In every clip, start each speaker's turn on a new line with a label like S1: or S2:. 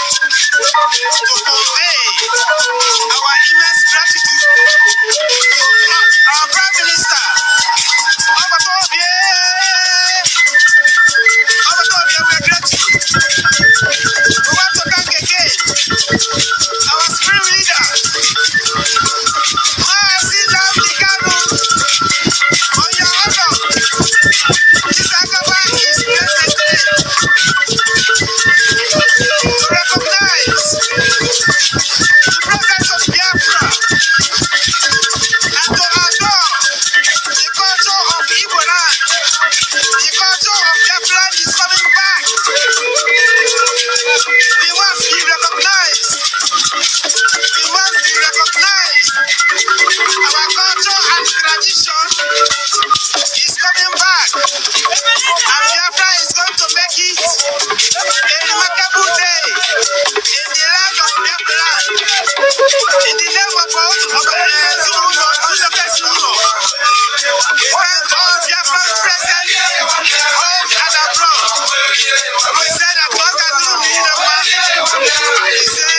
S1: to convey our immense gratitude to our Prime Minister. We are grateful. We want to thank again our supreme leader, on your honor. This Agaba is blessed today to recognize the presence of Biafra and to adore the culture of Igbo land. The culture of Biafra land is coming back. We must be recognized. We must be recognized. Our culture and tradition is coming back. And Biafra is going to make it a remarkable day in the land of Biafra. In the name of God, we thank all Biafra present home and abroad. We say that God can do me the man. We say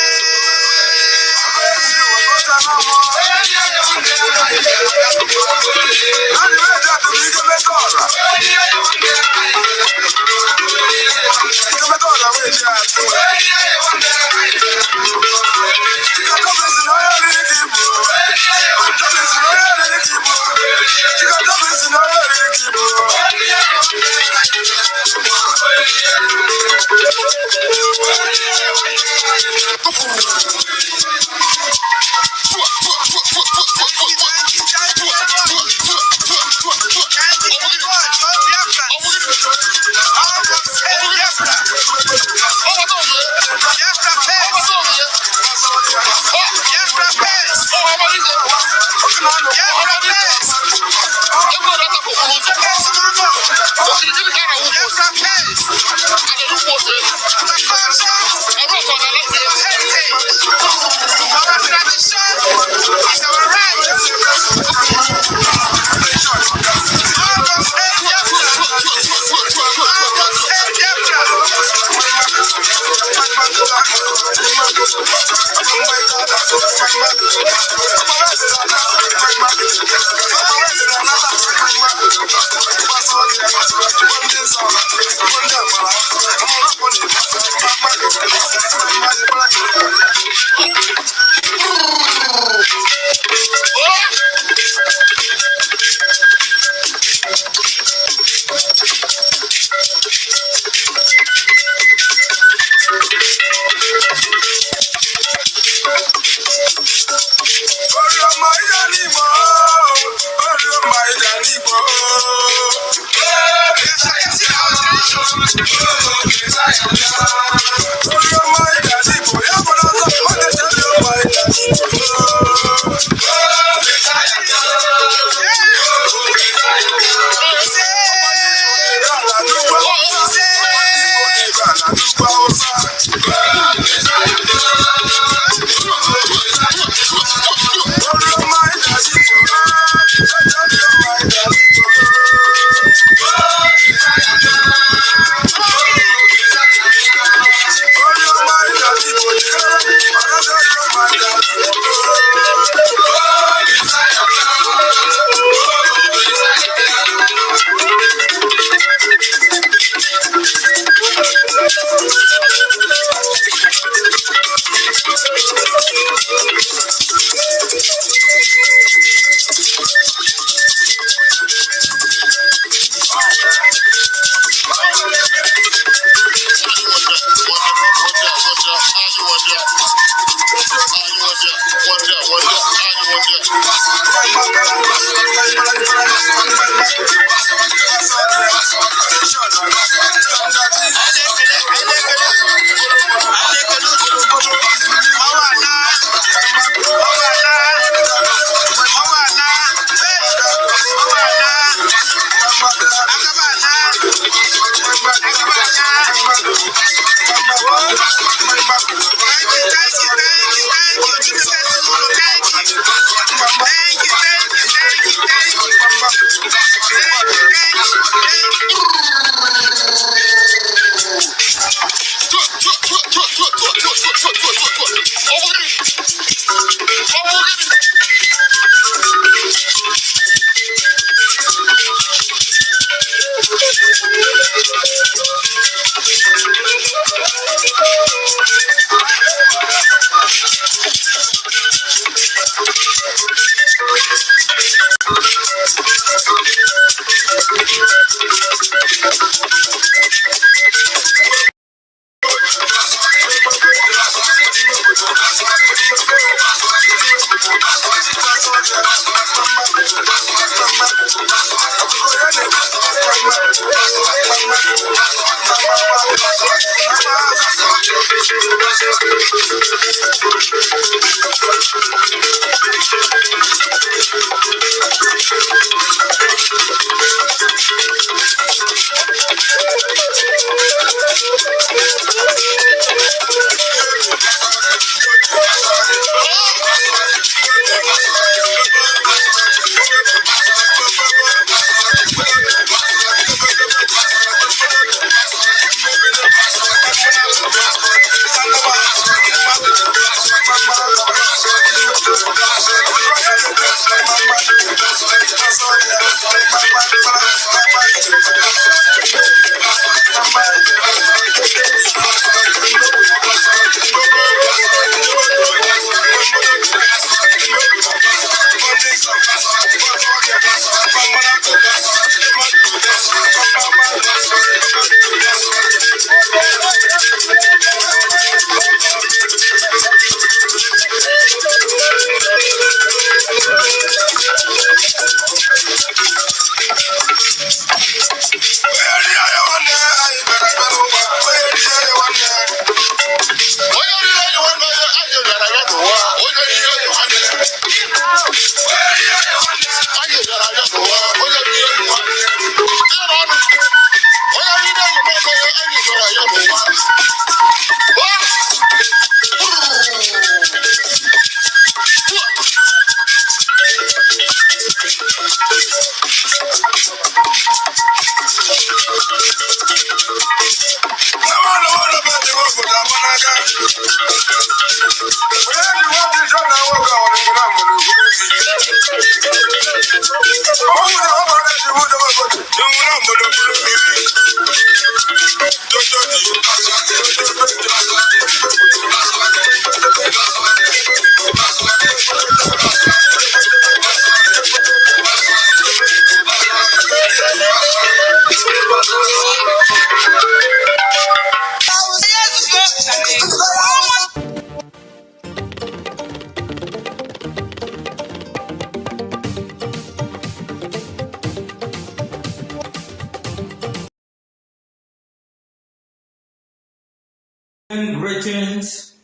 S2: Greetings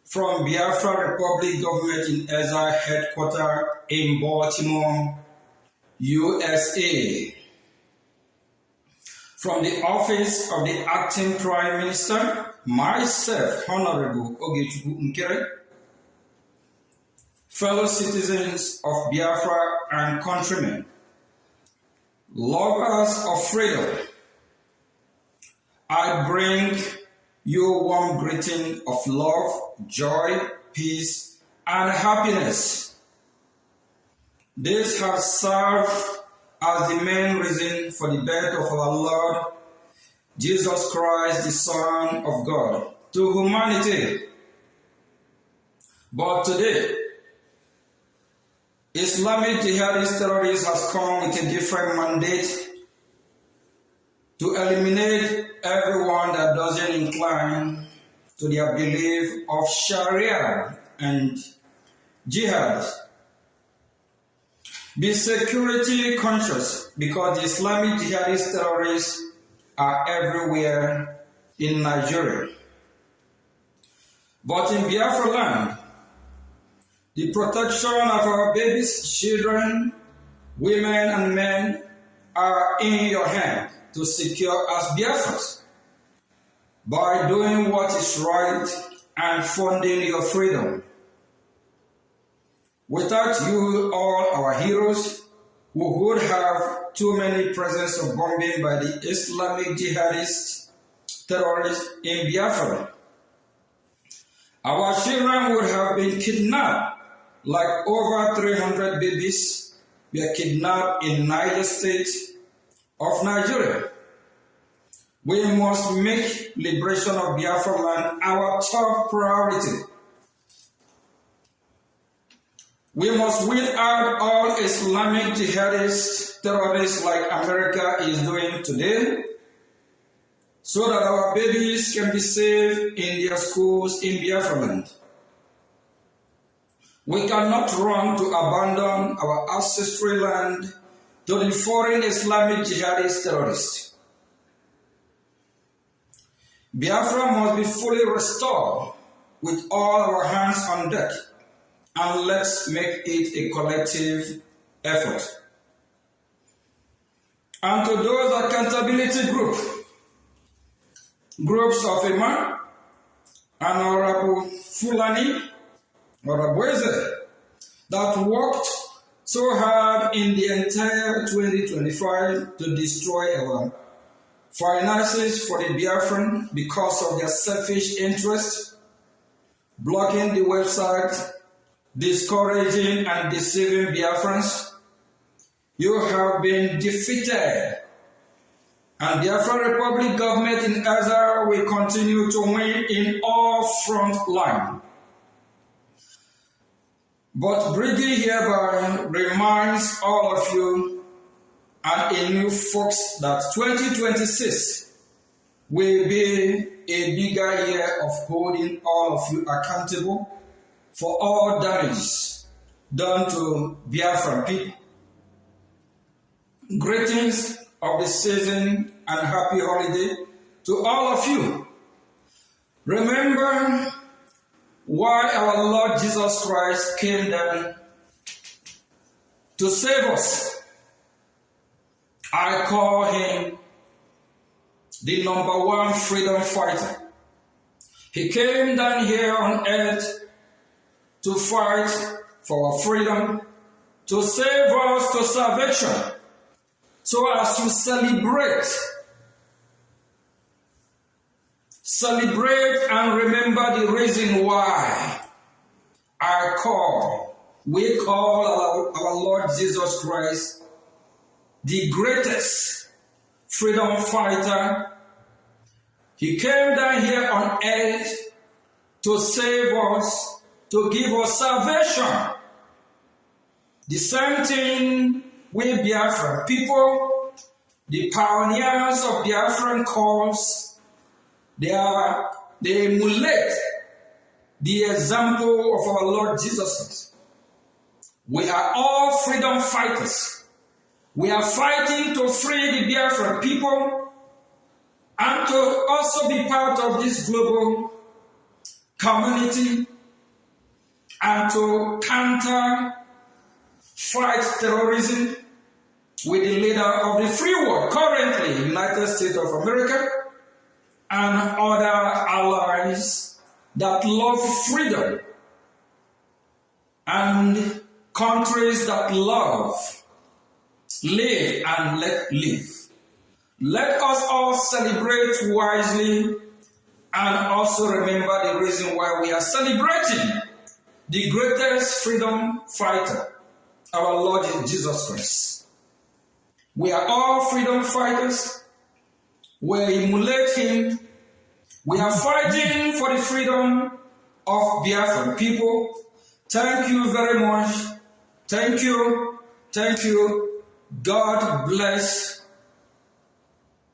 S2: from Biafra Republic Government in Ezra Headquarters in Baltimore, USA. From the Office of the Acting Prime Minister, myself, Honorable Ogechukwu Nkere, fellow citizens of Biafra and countrymen, lovers of freedom, I bring you a warm greeting of love, joy, peace, and happiness. This has served as the main reason for the birth of our Lord Jesus Christ, the Son of God, to humanity. But today, Islamic jihadist terrorists has come with a different mandate to eliminate everyone that doesn't incline to their belief of Sharia and jihad. Be security conscious because the Islamic jihadist terrorists are everywhere in Nigeria. But in Biafra land, the protection of our babies, children, women and men are in your hand to secure us Biafrans by doing what is right and funding your freedom. Without you, all our heroes, we would have too many presents of bombing by the Islamic jihadist terrorists in Biafra. Our children would have been kidnapped, like over 300 babies were kidnapped in Niger State of Nigeria. We must make liberation of Biafra land our top priority. We must weed out all Islamic jihadist terrorists like America is doing today, so that our babies can be safe in their schools in Biafra land. We cannot run to abandon our ancestral land to the foreign Islamic jihadist terrorists. Biafra must be fully restored with all our hands on deck, and let's make it a collective effort. And to those accountability groups of a man, Honorable Fulani, or Abweze, that worked so hard in the entire 2025 to destroy our finances for the Biafran because of their selfish interest, blocking the website, discouraging and deceiving Biafrans. You have been defeated, and Biafran Republic government in Gaza will continue to win in all front line. But Briggy hereby reminds all of you and a new folks that 2026 will be a bigger year of holding all of you accountable for all damages done to Biafran people. Greetings of the season and happy holiday to all of you. Remember why our Lord Jesus Christ came down to save us. I call him the #1 freedom fighter. He came down here on earth to fight for our freedom, to save us to salvation, so as to celebrate and remember the reason why we call our Lord Jesus Christ the greatest freedom fighter. He came down here on earth to save us, to give us salvation. The same thing with Biafran people, the pioneers of Biafran cause, they emulate the example of our Lord Jesus Christ. We are all freedom fighters. We are fighting to free the Biafran people and to also be part of this global community and to fight terrorism with the leader of the free world, currently United States of America, and other allies that love freedom and countries that love live and let live. Let us all celebrate wisely and also remember the reason why we are celebrating the greatest freedom fighter, our Lord Jesus Christ. We are all freedom fighters. We emulate him. We are fighting for the freedom of Biafran people. Thank you very much. Thank you. Thank you. God bless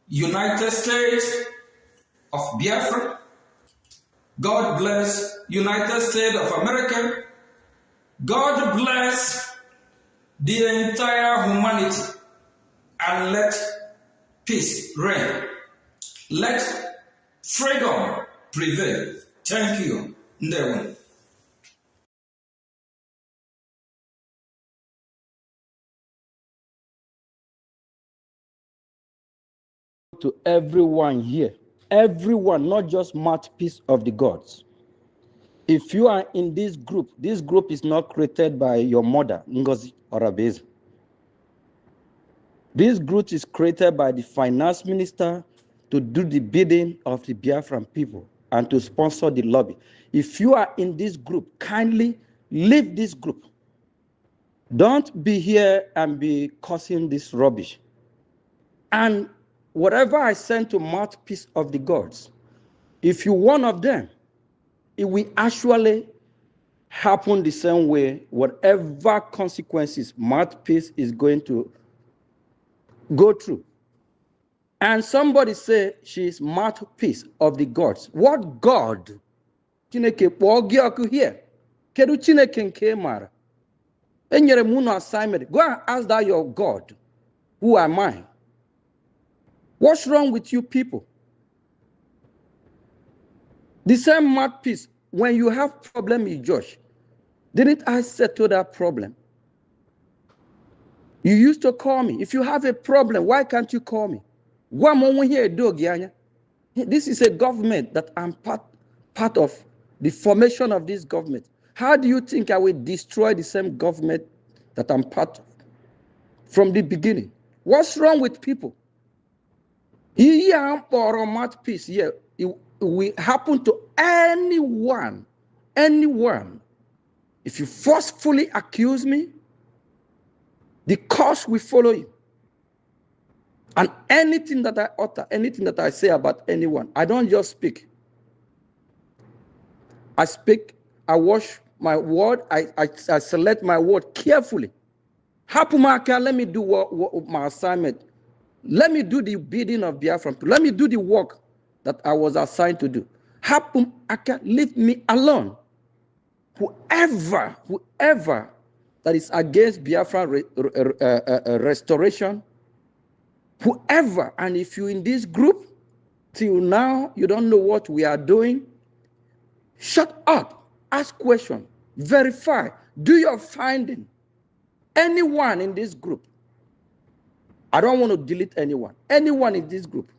S2: United States of Biafra. God bless United States of America. God bless the entire humanity, and let peace reign. Let freedom prevail. Thank you. Ndewo.
S3: To everyone here, everyone, not just mouthpiece of the gods. If you are in this group is not created by your mother, Ngozi or Abez. This group is created by the finance minister to do the bidding of the Biafran people and to sponsor the lobby. If you are in this group, kindly leave this group. Don't be here and be causing this rubbish. And whatever I send to mouthpiece of the gods, if you're one of them, it will actually happen the same way. Whatever consequences mouthpiece is going to go through. And somebody say she is mouthpiece of the gods. What God? Chineke kpọọ here. Kedu Chineke nke mara? Enyere m unu assignment. Go and ask that your God. Who am I? What's wrong with you people? The same mouthpiece, when you have problem with Josh, didn't I settle that problem? You used to call me. If you have a problem, why can't you call me? This is a government that I'm part of the formation of this government. How do you think I will destroy the same government that I'm part of from the beginning? What's wrong with people? Here for a mouthpiece here, it will happen to anyone. If you forcefully accuse me, the cost will follow you. And anything that I utter, anything that I say about anyone, I don't just speak. I speak, I watch my word, I select my word carefully. Hapumaka, let me do what my assignment. Let me do the bidding of Biafra. Let me do the work that I was assigned to do. Hapumaka, leave me alone. Whoever that is against Biafra restoration, whoever, and if you're in this group, till now, you don't know what we are doing, shut up, ask questions, verify, do your finding. Anyone in this group, I don't want to delete anyone in this group.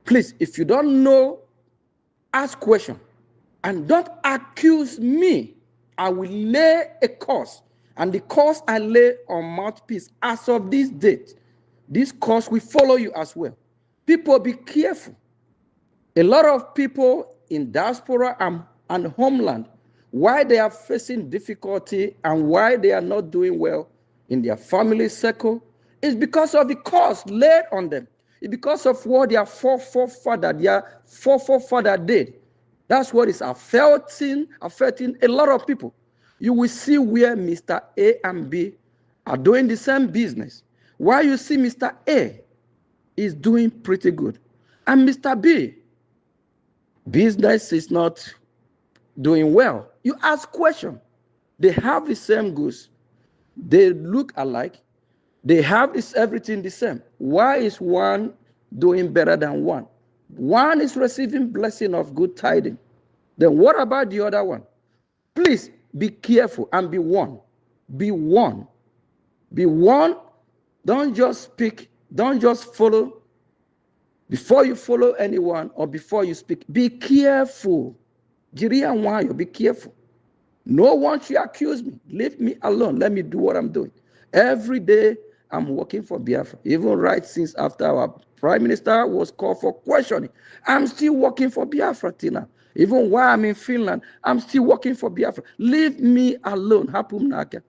S3: Please, if you don't know, ask questions. And don't accuse me. I will lay a curse. And the curse I lay on mouthpiece as of this date, this curse will follow you as well. People, be careful. A lot of people in diaspora and homeland, why they are facing difficulty and why they are not doing well in their family circle is because of the curse laid on them. It's because of what their forefather did. That's what is affecting a lot of people. You will see where Mr. A and B are doing the same business. Why you see Mr. A is doing pretty good. And Mr. B, business is not doing well. You ask questions. They have the same goods. They look alike. They have everything the same. Why is one doing better than one? One is receiving blessing of good tidings. Then what about the other one? Please be careful and be warned. Be warned. Be warned. Don't just speak. Don't just follow. Before you follow anyone or before you speak, be careful. Jiri and Wayo, be careful. No one should accuse me. Leave me alone. Let me do what I'm doing. Every day, I'm working for Biafra. Even right since after our Prime Minister was called for questioning, I'm still working for Biafra, Tina. Even while I'm in Finland, I'm still working for Biafra. Leave me alone. Hapum Naka.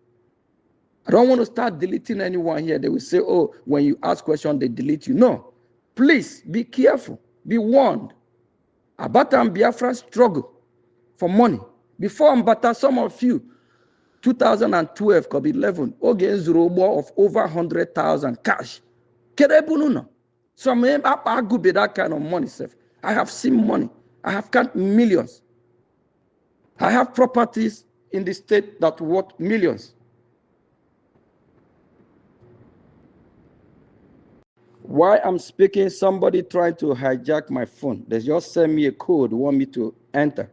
S3: I don't want to start deleting anyone here. They will say, oh, when you ask questions, they delete you. No. Please be careful. Be warned. Abata and Biafra struggle for money. Before Mbata, some of you, 2012, could be 11, against Robo of over 100,000 cash. Kerebununo. Some I could be that kind of money, sir. I have seen money. I have count millions. I have properties in the state that worth millions. Why I'm speaking, somebody trying to hijack my phone. They just send me a code, want me to enter.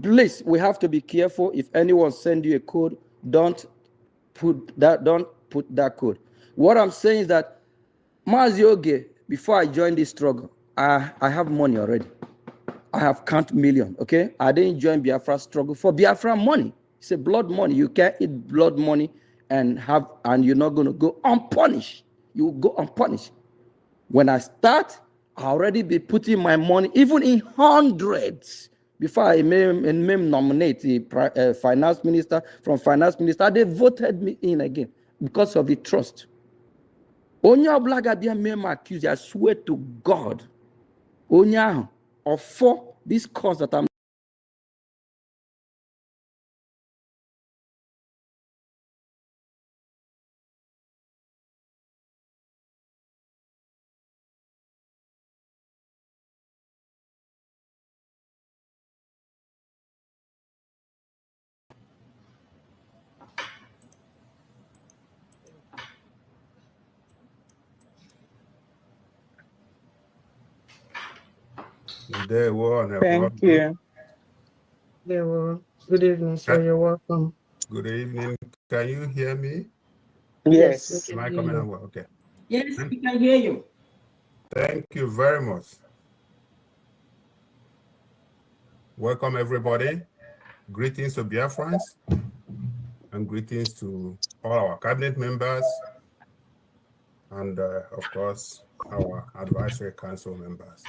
S3: Please, we have to be careful. If anyone send you a code, don't put that code. What I'm saying is that Mazioge, before I joined this struggle, I have money already. I have count million, okay? I didn't join Biafra struggle for Biafra money. It's a blood money. You can't eat blood money and you're not going to go unpunished. You go unpunished. When I start, I already be putting my money, even in hundreds. Before I may nominate the finance minister, from finance minister, they voted me in again because of the trust. Onya Oblaga dia mema accuse, I swear to God, Onya, or for this cause that I'm
S4: Thank you. Good evening, sir. You're welcome.
S1: Good evening. Can you hear me?
S4: Yes.
S1: Am I coming on well? Okay.
S5: Yes, we can hear you.
S1: Thank you very much. Welcome, everybody. Greetings to Biafrans and greetings to all our cabinet members and, of course, our advisory council members.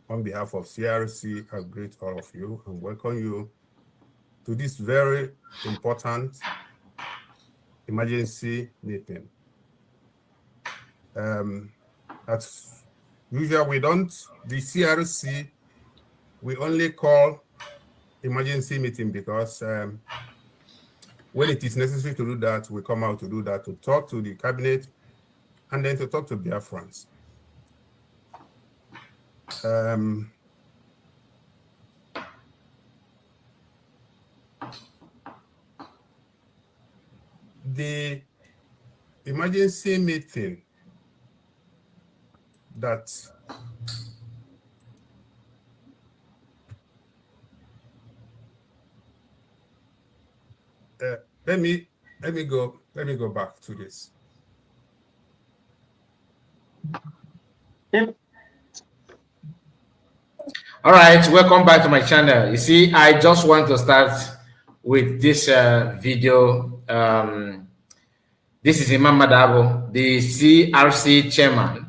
S1: On behalf of CRC, I greet all of you and welcome you to this very important emergency meeting. As usual, the CRC, we only call emergency meeting because when it is necessary to do that, we come out to do that, to talk to the cabinet and then to talk to Biafrans. The emergency meeting that let me go back to this.
S5: All right, welcome back to my channel. You see, I just want to start with this video. This is Imam Madabo, the CRC chairman.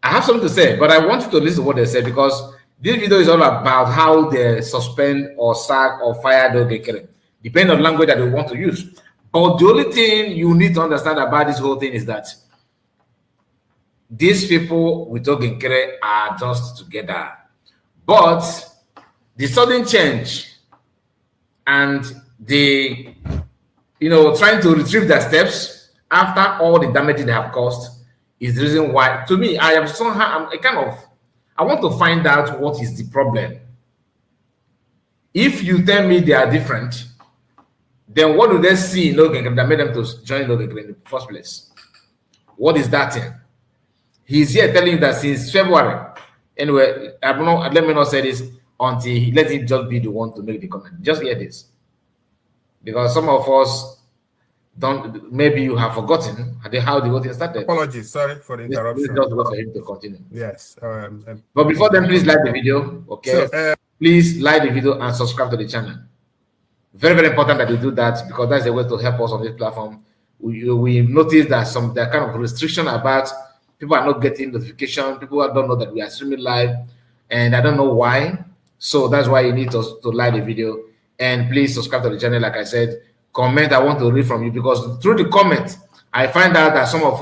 S5: I have something to say, but I want you to listen to what they say because this video is all about how they suspend or sack or fire the Ogekere, depending on the language that they want to use. But the only thing you need to understand about this whole thing is that these people with Ogekere are just together. But the sudden change and the, trying to retrieve their steps after all the damage they have caused is the reason why, to me, I want to find out what is the problem. If you tell me they are different, then what do they see in Ogekere that made them to join Ogekere in the first place? What is that thing? He's here telling you that since February. Anyway, I don't know, let me not say this until he let him just be the one to make the comment. Just hear this. Because some of us don't, maybe you have forgotten how the whole thing started.
S1: Apologies, sorry for the interruption.
S5: Just for him to continue.
S1: Yes.
S5: But before then, please like the video, okay? So, please like the video and subscribe to the channel. Very, very important that you do that because that's a way to help us on this platform. We noticed that there are kind of restriction about people are not getting notification. People don't know that we are streaming live, and I don't know why. So that's why you need to like the video and please subscribe to the channel. Like I said, comment. I want to read from you because through the comment, I find out that some of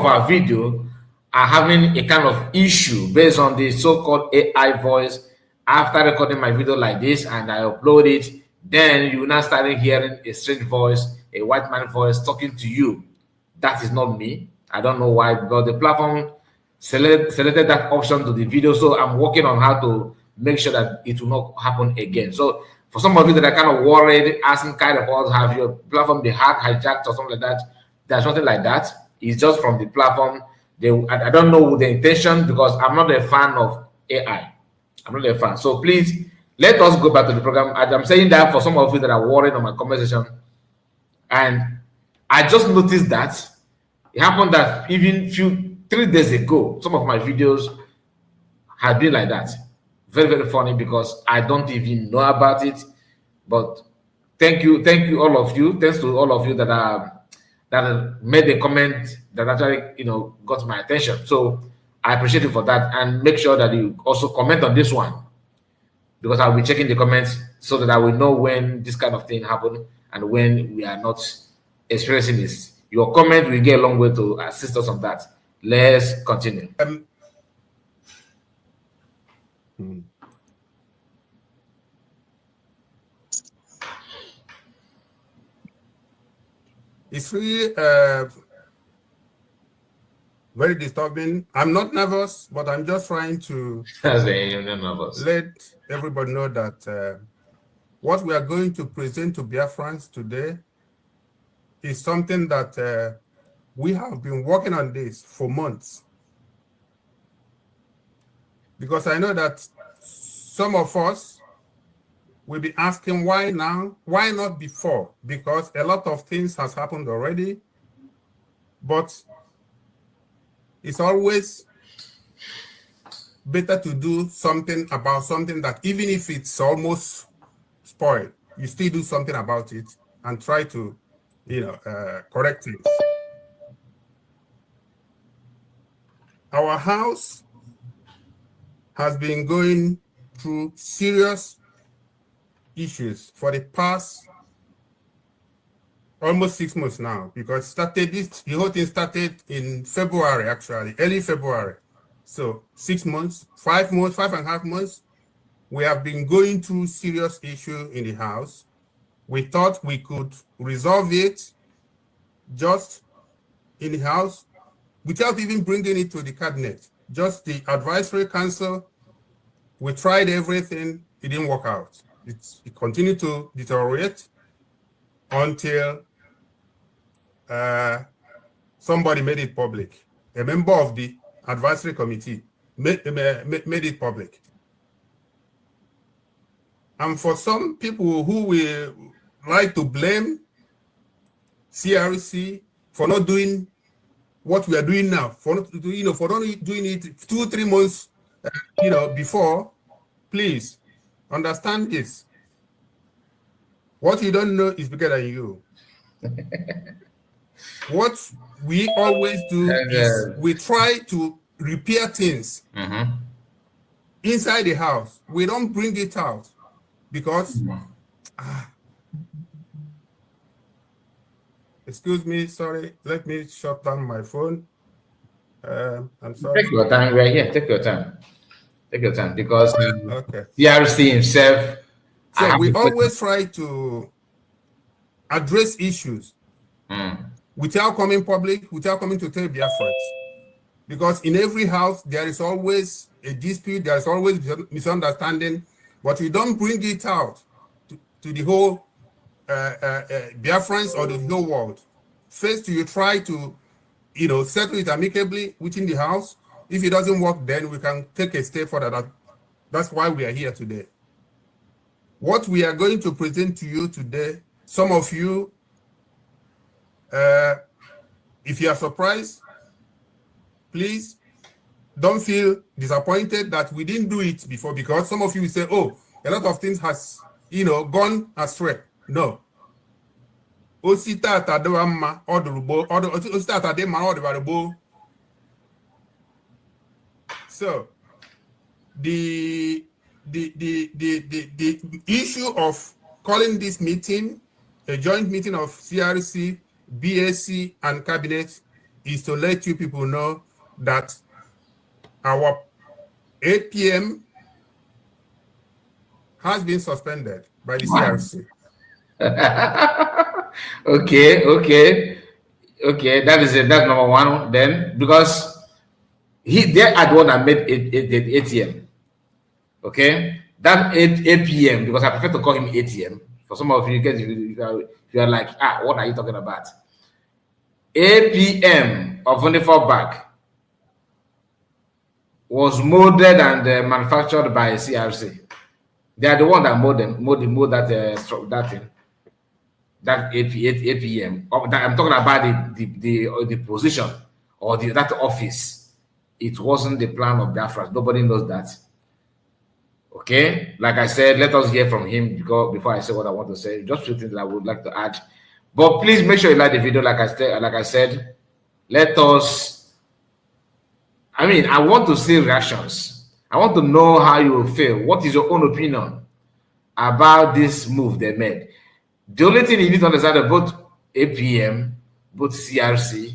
S5: our video are having a kind of issue based on the so-called AI voice. After recording my video like this and I upload it, then you now started hearing a strange voice, a white man voice talking to you. That is not me. I don't know why, but the platform selected that option to the video. So I'm working on how to make sure that it will not happen again. So for some of you that are kind of worried, asking kind of about have your platform been hijacked or something like that, there's nothing like that. It's just from the platform. I don't know the intention because I'm not a fan of AI. I'm not a fan. So please let us go back to the program. I'm saying that for some of you that are worried on my conversation, and I just noticed that it happened that even 3 days ago, some of my videos had been like that. Very, very funny because I don't even know about it. But thank you all of you. Thanks to all of you that made a comment that actually got my attention. So I appreciate you for that, and make sure that you also comment on this one because I'll be checking the comments so that I will know when this kind of thing happened and when we are not experiencing this. Your comment will get a long way to assist us on that. Let's continue.
S1: It's really very disturbing. I'm not nervous, but I'm just trying to let everybody know that what we are going to present to Biafrans today is something that we have been working on this for months.
S6: because I know that some of us will be asking why now, why not before? Because a lot of things has happened already, but it's always better to do something about something that even if it's almost spoiled, you still do something about it and try to, correct it. Our house has been going through serious issues for the past almost 6 months now, because the whole thing started in February, actually, early February. So 6 months, 5 months, 5.5 months, we have been going through serious issue in the house. We thought we could resolve it just in the house without even bringing it to the cabinet. Just the advisory council. We tried everything, it didn't work out. It continued to deteriorate until somebody made it public. A member of the advisory committee made it public. And for some people who will like to blame CRC for not doing what we are doing now, for not doing it 2-3 months, before, please understand this. What you don't know is bigger than you. What we always do is we try to repair things inside the house. We don't bring it out because, excuse me, sorry, let me shut down my phone. I'm sorry.
S5: Take your time, we're here. Take your time. Take your time, because
S6: okay.
S5: CRC himself.
S6: So we always try to address issues without coming public, without coming to tell Biafrans. Because in every house, there is always a dispute, there is always misunderstanding, but we don't bring it out to the whole Biafrans or the whole world. First, you try to, settle it amicably within the house. If it doesn't work, then we can take a step further. That's why we are here today. What we are going to present to you today, some of you, if you are surprised, please don't feel disappointed that we didn't do it before, because some of you will say, oh, a lot of things has, gone astray. No. So the issue of calling this meeting a joint meeting of CRC, BSC, and Cabinet is to let you people know that our 8 p.m. has been suspended by the CRC.
S5: Okay. That's number one. Then, because they are the one that made it ATM. Okay, that 8 p.m. because I prefer to call him ATM. For some of you guys, you are like, what are you talking about? 8 p.m. of 24 back was molded and manufactured by CRC. They are the one that mold that thing. That 8 p.m. I'm talking about the position or that office. It wasn't the plan of Biafra. Nobody knows that. Okay, like I said, let us hear from him before I say what I want to say. Just few things that I would like to add. But please make sure you like the video. Like I said, let us. I want to see reactions. I want to know how you will feel. What is your own opinion about this move they made? The only thing you need to understand about both APM, both CRC,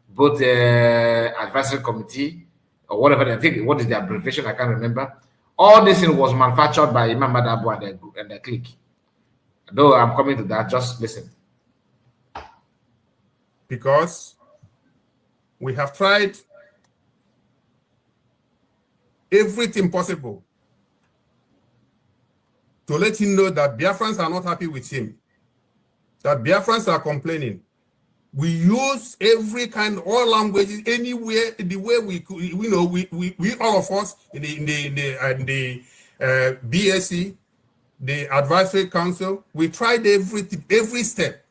S5: both advisory committee, or whatever I think, what is the abbreviation? I can't remember. All this thing was manufactured by Imam Madabu and the clique. Though I'm coming to that, just listen.
S6: Because we have tried everything possible to let him know that Biafrans are not happy with him, that Biafrans are complaining, We use every kind, all languages, anywhere, the way we could. We all of us in the BSc, the advisory council, we tried every step.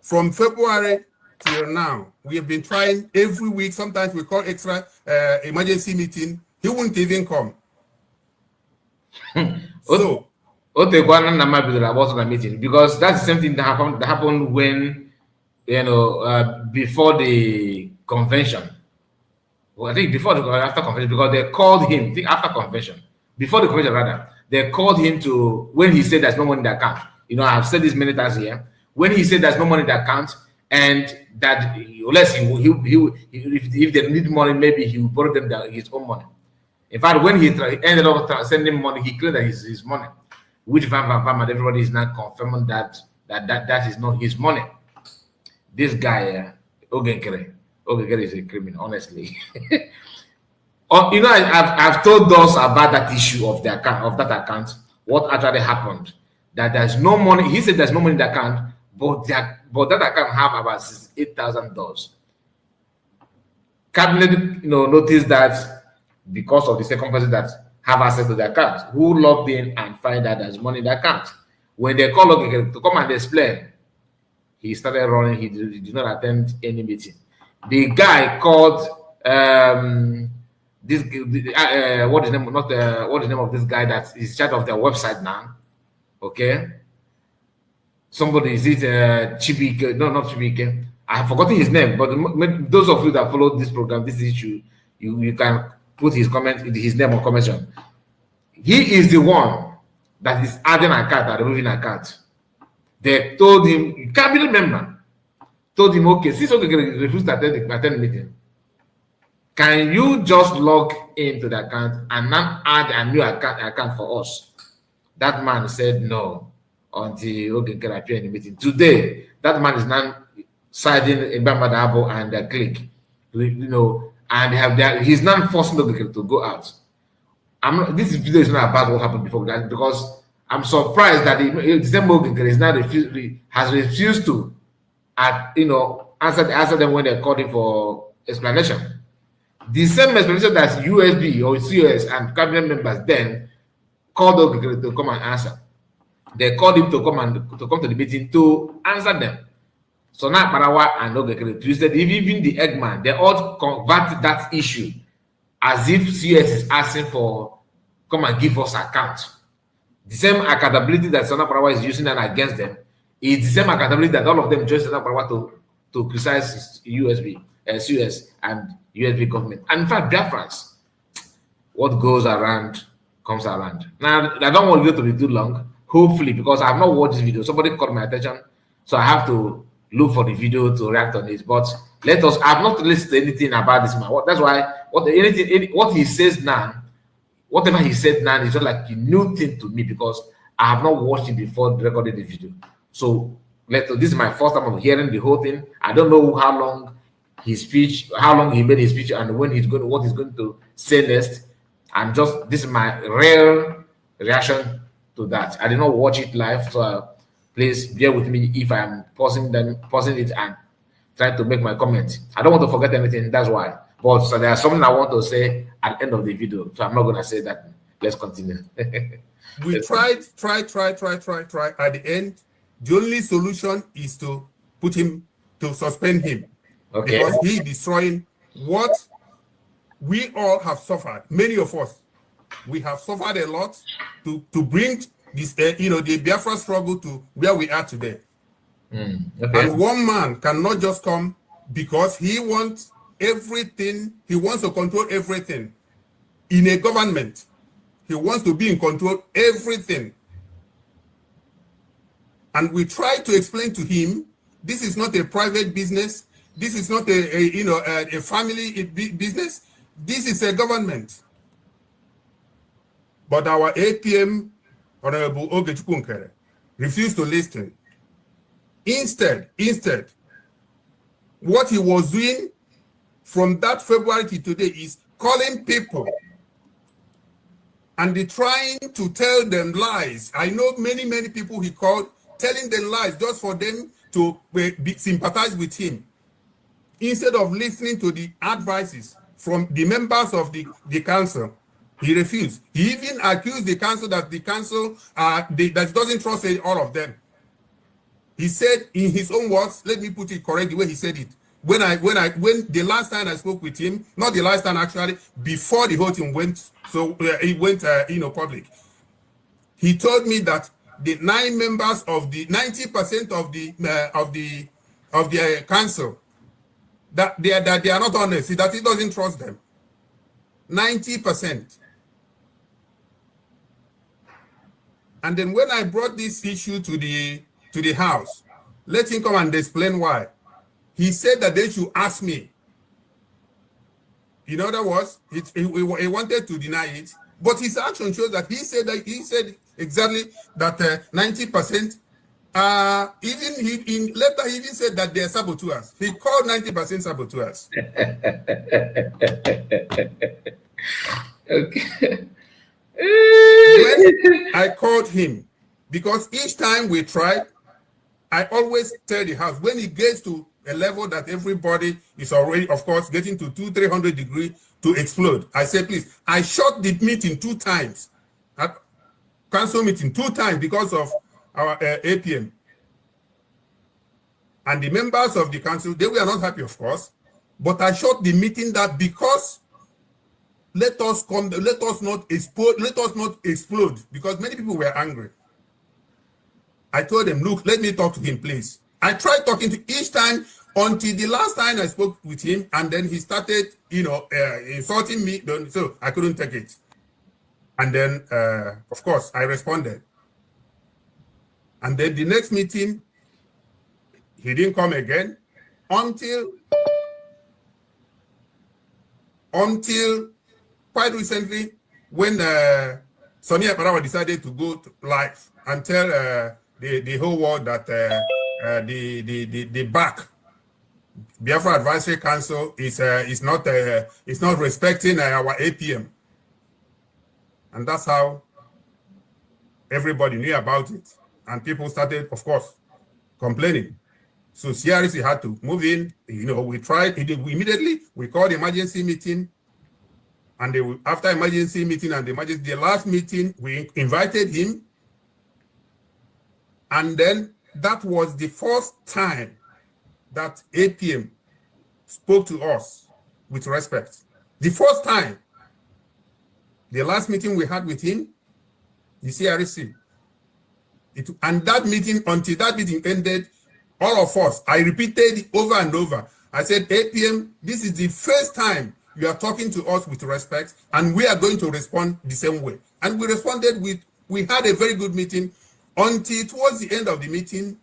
S6: From February till now, we have been trying every week. Sometimes we call extra emergency meeting. He wouldn't even come. So,
S5: meeting, because that's the same thing that happened when, before the convention. Well, I think after convention, because they called him. I think after convention, before the convention rather, they called him to, when he said there's no money in the account. I've said this many times here. When he said there's no money in the account, and that unless if they need money, maybe he will borrow them his own money. In fact, when he ended up sending money, he claimed that his money, which Van and everybody is now confirming that is not his money. This guy, Ogenkere is a criminal, honestly. I've told us about that issue of the account, of that account, what actually happened. That there's no money. He said there's no money in the account, but that account have about $68,000. Cabinet, noticed that because of the second person that have access to the account, who logged in and find that there's money in the account. When they call Ogenkere to come and explain, he started running. He did not attend any meeting. The guy called this. What is the name? What is the name of this guy that is in charge of their website now? Okay. Somebody, is it Chibike? No, not Chibike. I have forgotten his name, but those of you that follow this program, this issue, you can put his name on comment section. He is the one that is adding a card and removing a card. They told him, cabinet member told him, okay, since Ogenkere refused to attend the meeting, can you just log into the account and now add a new account for us? That man said no until Ogenkere appeared in the meeting. Today, that man is now siding Ibam and Click, and he's now forcing Ogenkere to go out. This video is not about what happened before that, because I'm surprised that the same Ogenkere is now has refused to, answer them when they called him for explanation. The same explanation that USB or COS and cabinet members then called Ogenkere to come and answer. They called him to come to the meeting to answer them. So now Parawa and Ogenkere twisted. Even the Eggman, they all converted that issue as if CS is asking for come and give us account. The same accountability that Sana Parawa is using and against them is the same accountability that all of them joined Sana Parawa to criticize USB, CS and USB government. And in fact, Biafrans, what goes around comes around. Now, I don't want the video to be too long, hopefully, because I have not watched this video. Somebody caught my attention, so I have to look for the video to react on it. But I have not listened to anything about this man. That's why what he says now, whatever he said now is just like a new thing to me, because I have not watched it before recording the video. So this is my first time of hearing the whole thing. I don't know how long he made his speech, and what he's going to say next. And this is my real reaction to that. I did not watch it live, so please bear with me if I'm pausing it and trying to make my comment. I don't want to forget anything, that's why. But so there's something I want to say at the end of the video, so I'm not going to say that. Let's continue.
S6: We tried. At the end, the only solution is to suspend him.
S5: Okay.
S6: Because he's destroying what we all have suffered. Many of us, we have suffered a lot to bring this, the Biafra struggle to where we are today.
S5: Okay.
S6: And one man cannot just come because he wants everything. He wants to control everything in a government. He wants to be in control everything. And we try to explain to him, this is not a private business. This is not a family business. This is a government. But our APM, Honorable Ogenkere, refused to listen. Instead, what he was doing from that February to today is calling people and trying to tell them lies. I know many people he called, telling them lies just for them to sympathize with him. Instead of listening to the advices from the members of the council, he refused. He even accused the council that the council that doesn't trust all of them. He said in his own words, let me put it correct the way he said it. When the last time I spoke with him, not the last time actually, before the whole thing went, it went public. He told me that the 9 members of the 90% of the council that they are not honest, that he doesn't trust them. 90%. And then when I brought this issue to the house, let him come and explain why. He said that they should ask me. In other words, he wanted to deny it, but his action shows that he said exactly that 90%. Later he even said that they are saboteurs. He called 90% saboteurs.
S5: Okay.
S6: When I called him, because each time we tried, I always tell the house, when it gets to a level that everybody is already, of course, getting to 200-300 degrees to explode, I say, please, I shut the meeting 2 times, council meeting 2 times because of our APM. And the members of the council, they were not happy, of course, but I shut the meeting that because let us not explode, because many people were angry. I told them, look, let me talk to him, please. I tried talking to each time until the last time I spoke with him, and then he started, insulting me, so I couldn't take it. And then, of course, I responded. And then the next meeting, he didn't come again until quite recently, when Sonny Aparawa decided to go live and tell the whole world that the BAC, Biafra Advisory Council, is not respecting our APM, and that's how everybody knew about it, and people started, of course, complaining. So CRC had to move in. We tried. Immediately we called the emergency meeting. And after emergency meeting and the last meeting, we invited him. And then that was the first time that APM spoke to us with respect. The first time. The last meeting we had with him, the CRC. And that meeting, until that meeting ended, all of us, I repeated it over and over. I said, APM, this is the first time you are talking to us with respect, and we are going to respond the same way. And we responded we had a very good meeting until towards the end of the meeting,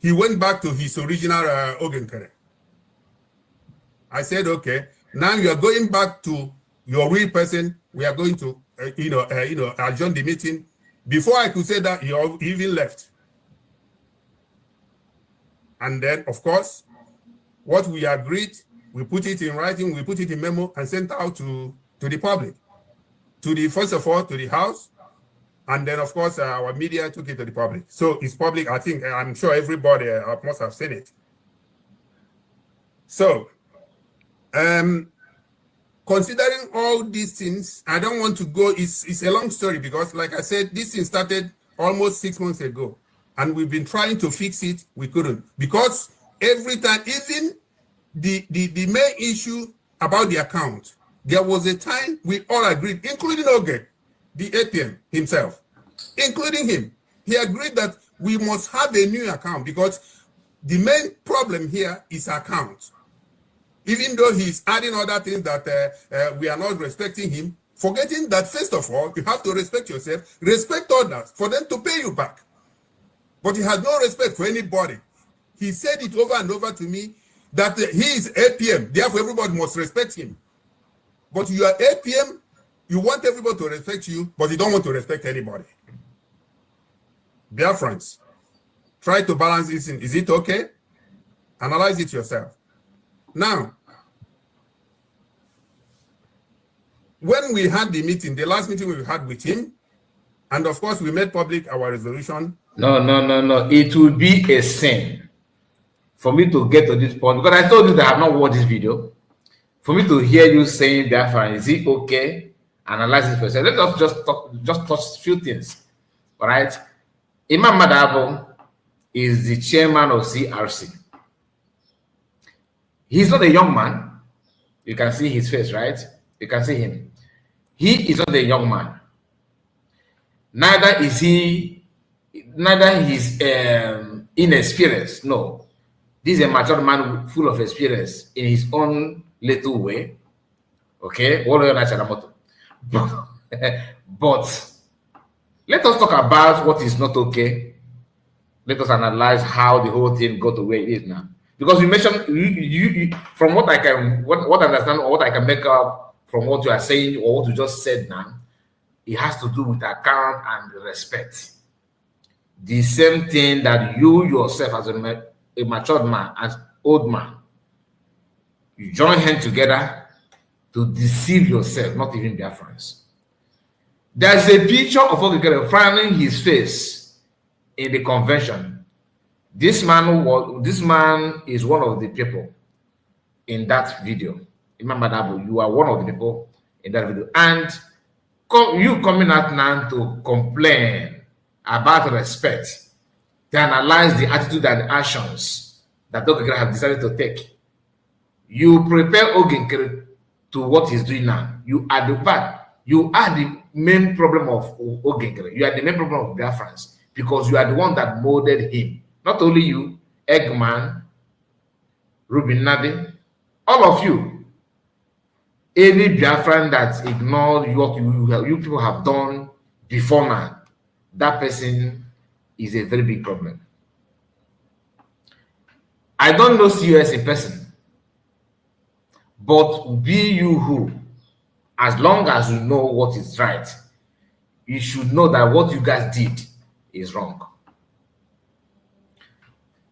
S6: he went back to his original Ogenkere. I said, okay, now you are going back to your real person. We are going to, adjourn the meeting. Before I could say that, he even left. And then, of course, what we agreed, we put it in writing, we put it in memo, and sent out to the public. First of all, to the house, and then, of course, our media took it to the public. So it's public. I'm sure everybody must have seen it. So, considering all these things, I don't want to go, it's a long story, because like I said, this thing started almost 6 months ago. And we've been trying to fix it, we couldn't. Because every time, even the main issue about the account, there was a time we all agreed, including Oge, the APM himself, including him. He agreed that we must have a new account, because the main problem here is account. Even though he's adding other things that we are not respecting him, forgetting that, first of all, you have to respect yourself, respect others, for them to pay you back. But he has no respect for anybody. He said it over and over to me that he is APM, therefore everybody must respect him. But you are APM, you want everybody to respect you, but you don't want to respect anybody. Dear friends, try to balance this in. Is it okay? Analyze it yourself. Now, when we had the meeting, the last meeting we had with him, and of course we made public our resolution.
S5: No. It will be a sin for me to get to this point, because I told you that I have not watched this video, for me to hear you saying Biafra, is it okay? Analyze it first. Let us just touch a few things. All right. Imam Madabo is the chairman of CRC. He's not a young man. You can see his face, right? You can see him. He is not a young man. Neither is inexperienced. No. This is a mature man full of experience in his own little way. Okay? But let us talk about what is not okay. Let us analyze how the whole thing got to where it is now. Because you mentioned, you from what I can, what I understand, or what I can make up from what you are saying or what you just said now, it has to do with account and respect. The same thing that you yourself, as a matured man, as old man, you join hands together to deceive yourself, not even their friends. There's a picture of Ogekere frowning his face in the convention. This man is one of the people in that video. Remember that you are one of the people in that video, and you coming out now to complain about respect, to analyze the attitude and the actions that Ogekere have decided to take. You prepare Ogekere to what he's doing now. You are the main problem of Ogekere. You are the main problem of Biafrans, because you are the one that molded him. Not only you, Eggman, Ruben Nadi, all of you. Any Biafran that ignored what you people have done before now, that person is a very big problem. I don't know COS in person, but be you who, as long as you know what is right, you should know that what you guys did is wrong.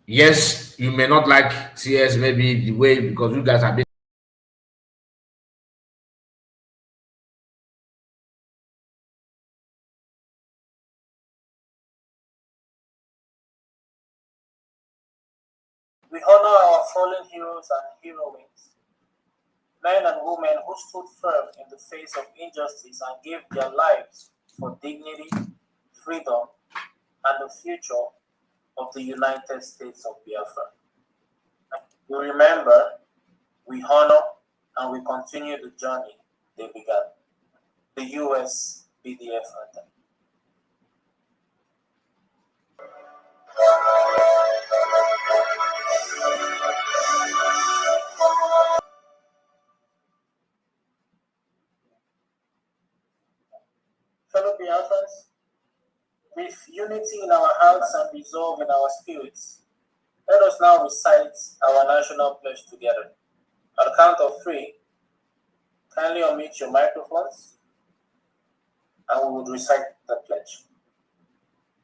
S5: Yes, you may not like CS maybe the way, because you guys have been
S1: We honor our fallen heroes and heroines, men and women who stood firm in the face of injustice and gave their lives for dignity, freedom, and the future of the United States of Biafra. We remember, we honor, and we continue the journey they began. The US BDF anthem. Fellow Biafrans, with unity in our hearts and resolve in our spirits, let us now recite our national pledge together. At the count of 3, kindly unmute your microphones and we will recite the pledge.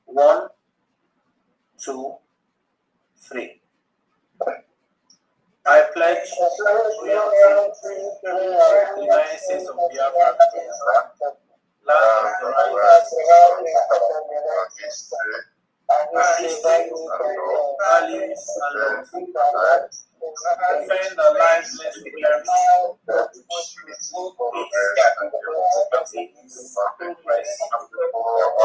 S1: 1, 2, 3. I pledge loyalty to the United States of Biafra, land of the rising, values and laws. Defend our lives lest we perish. Peace, progress, under God.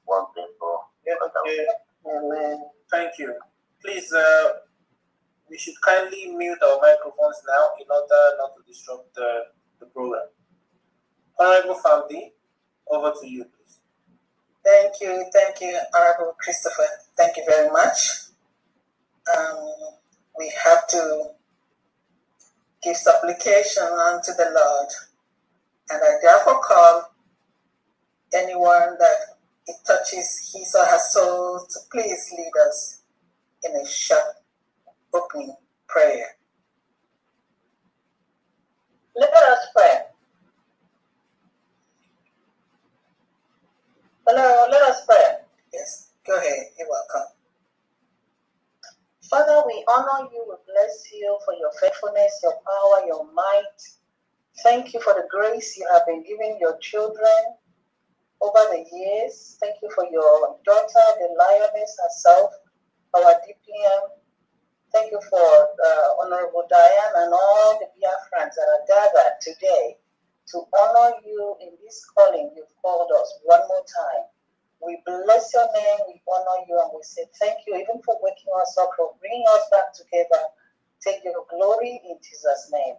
S1: One people. Thank you. Please, we should kindly mute our microphones now in order not to disrupt the program. Honorable Famdi, over to you, please.
S7: Thank you, Honorable Christopher. Thank you very much. We have to give supplication unto the Lord, and I therefore call anyone that it touches his or her soul to please lead us in a short opening prayer. Let us pray. Hello, let us pray. Yes, go ahead. You're welcome. Father, we honor you, we bless you for your faithfulness, your power, your might. Thank you for the grace you have been giving your children over the years. Thank you for your daughter, the lioness herself, our DPM. Thank you for Honorable Diane and all the Biafrans that are gathered today to honor you in this calling you've called us one more time. We bless your name, we honor you, and we say thank you even for waking us up, for bringing us back together. Take your glory in Jesus' name.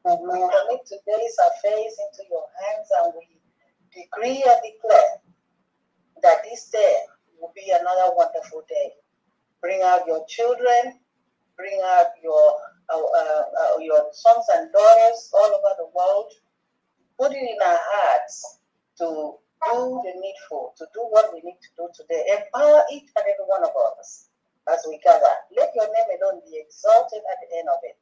S7: We commit today's affairs into your hands, and we decree and declare that this day will be another wonderful day. Bring out your children, bring out your sons and daughters all over the world. Put it in our hearts to do the needful, to do what we need to do today. Empower each and every one of us as we gather. Let your name alone be exalted at the end of it.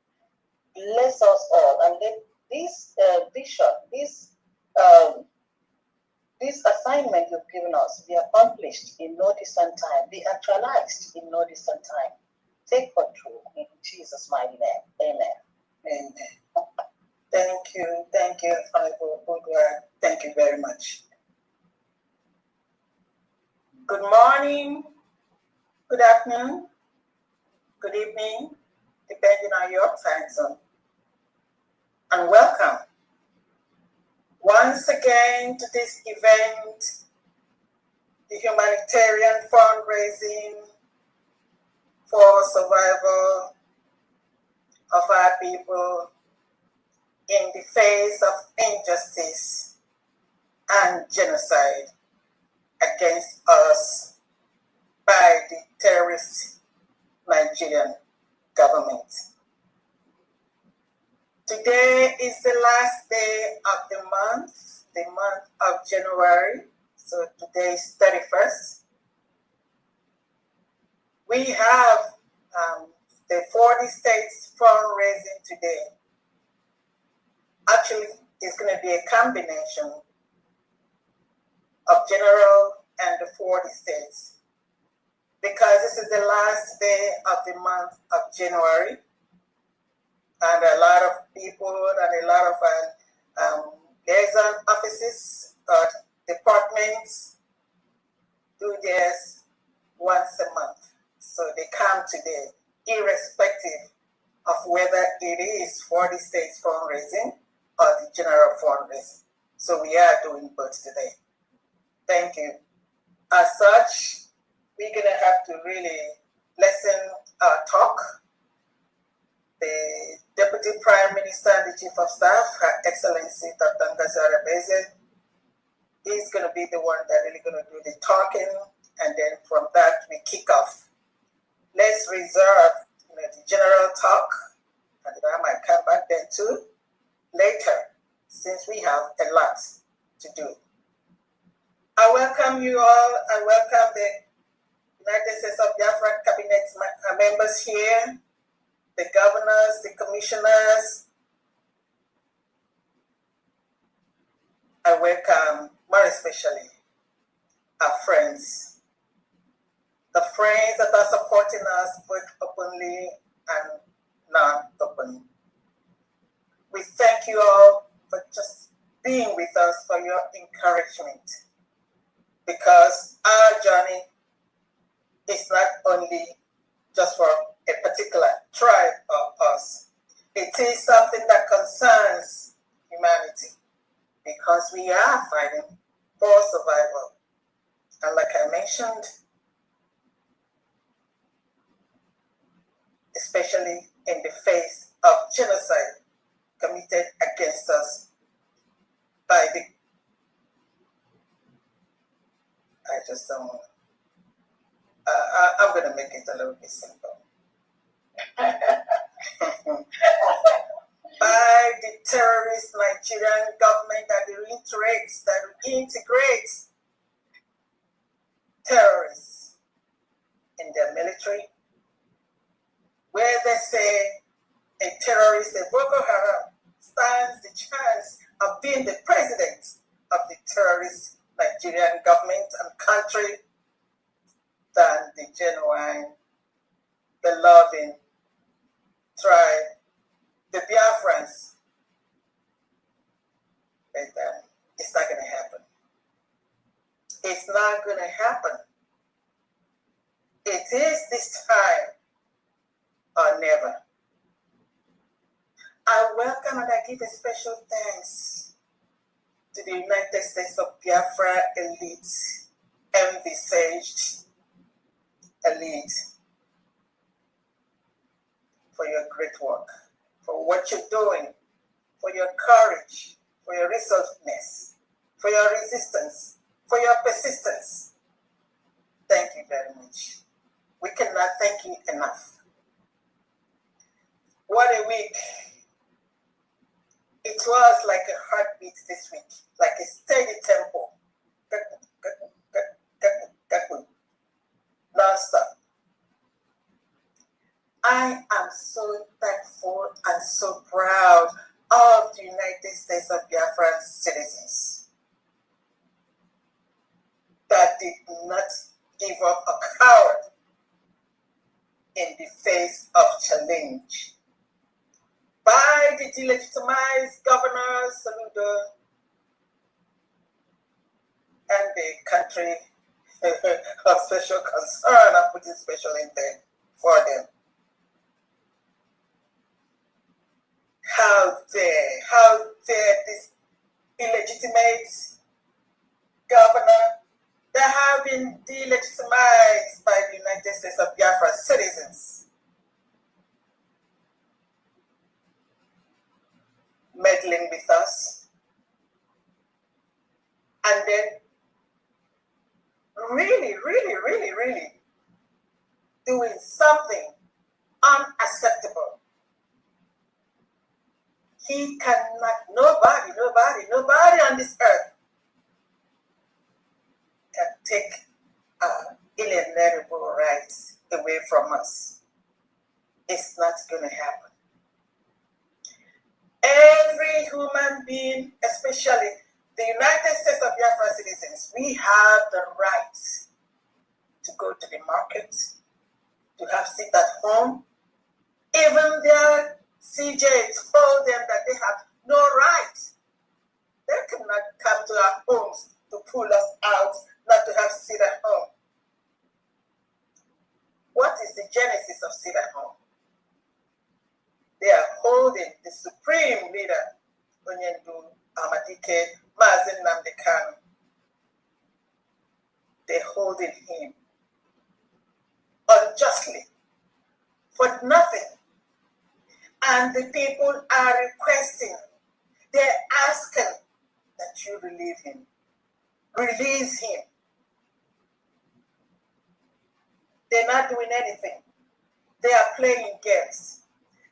S7: Bless us all, and let this vision, this assignment you've given us be accomplished in no distant time, be actualized in no distant time. Take control in Jesus' mighty name. Amen. Amen. Thank you, Honorable Udwa. Thank you very much. Good morning, good afternoon, good evening, depending on your time zone. And welcome once again to this event, the Humanitarian Fundraising for Survival of our people in the face of injustice and genocide against us by the terrorist Nigerian government. Today is the last day of the month of January. So today is 31st. We have the 40 states fundraising today. Actually, it's going to be a combination of general and the 40 states, because this is the last day of the month of January, and a lot of people and a lot of liaison offices or departments do theirs once a month. So they come today, irrespective of whether it is 40 states fundraising or the general fundraising. So we are doing both today. Thank you. As such, we're going to have to really lessen our talk. The Deputy Prime Minister and the Chief of Staff, Her Excellency Dr. Ngozi Arabeze, is going to be the one that really going to do the talking, and then from that we kick off. Let's reserve the general talk, and I might come back then too later, since we have a lot to do. I welcome you all. I welcome the United States of Biafra Cabinet members here, the governors, the commissioners. I welcome more especially our friends, the friends that are supporting us both openly and non-open. We thank you all for just being with us, for your encouragement, because our journey is not only just for a particular tribe or us. It is something that concerns humanity, because we are fighting for survival. And like I mentioned, especially in the face of genocide committed against us by the, I just don't want to, I'm going to make it a little bit simple. By the terrorist Nigerian government that integrates terrorists in their military, where they say a terrorist, a Boko Haram, stands the chance of being the president of the terrorist Nigerian government and country than the genuine, the loving tribe, the Biafrans. But it's not going to happen. It's not going to happen. It is this time or never. I welcome and I give a special thanks to the United States of Biafra elite, envisaged elite, for your great work, for what you're doing, for your courage, for your resourcefulness, for your resistance, for your persistence. Thank you very much. We cannot thank you enough. What a week. It was like a heartbeat this week, like a steady tempo, non-stop. I am so thankful and so proud of the United States of Biafran citizens that did not give up a coward in the face of challenge by the delegitimized governor Saludo and the country of special concern and putting special intent for them. How dare this illegitimate governor that have been delegitimized by the United States of Biafra citizens meddling with us, and then really doing something unacceptable. He cannot, nobody on this earth can take inalienable rights away from us. It's not going to happen. Every human being, especially the United States of Biafra citizens, we have the right to go to the market, to have sit at home. Even their CJ told them that they have no right. They cannot come to our homes to pull us out, not to have sit at home. What is the genesis of sit at home? They are holding the supreme leader, Onyendu Amadike Mazen Namdekan. They're holding him unjustly for nothing. And the people are requesting, they're asking that you relieve him, release him. They're not doing anything. They are playing games.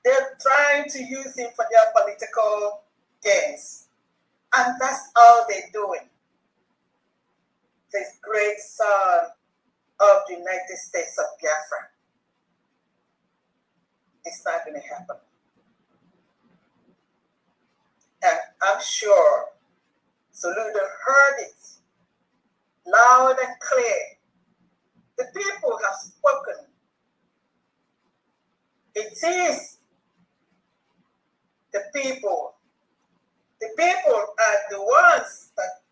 S7: They're trying to use him for their political gains. And that's all they're doing. This great son of the United States of Biafra. It's not going to happen. And I'm sure Saludo heard it loud and clear. The people have spoken. It is the people. The people are the ones that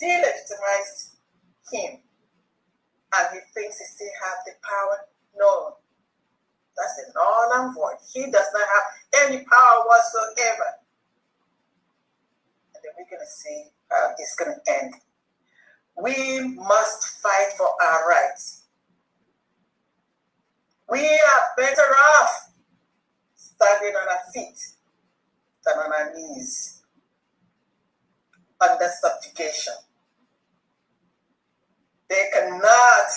S7: delegitimize him. And he thinks he still has the power. No, that's a null and void. He does not have any power whatsoever. And then we're going to see how it's going to end. We must fight for our rights. We are better off standing on our feet than on our knees under subjugation. They cannot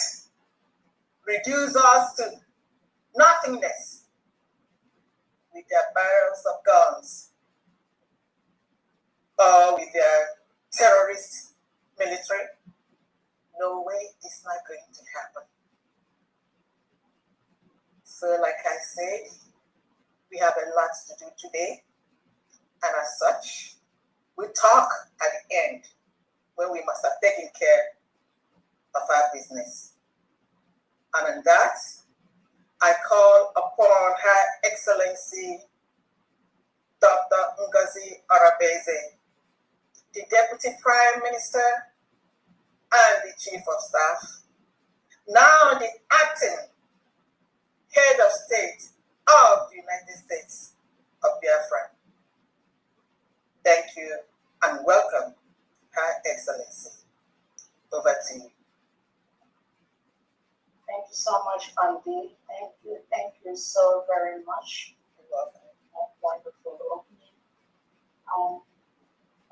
S7: reduce us to nothingness with their barrels of guns or with their terrorist military. No way, it's not going to happen. So like I said, we have a lot to do today. And as such, we talk at the end when we must have taken care of our business. And on that, I call upon Her Excellency Dr. Ngozi Arabeze, the Deputy Prime Minister and the Chief of Staff, now the acting Head of State of the United States of Biafra. Thank you and welcome, Her Excellency. Over to you.
S8: Thank you so much, Fandi. Thank you so very much.
S7: You're welcome.
S8: Wonderful opening.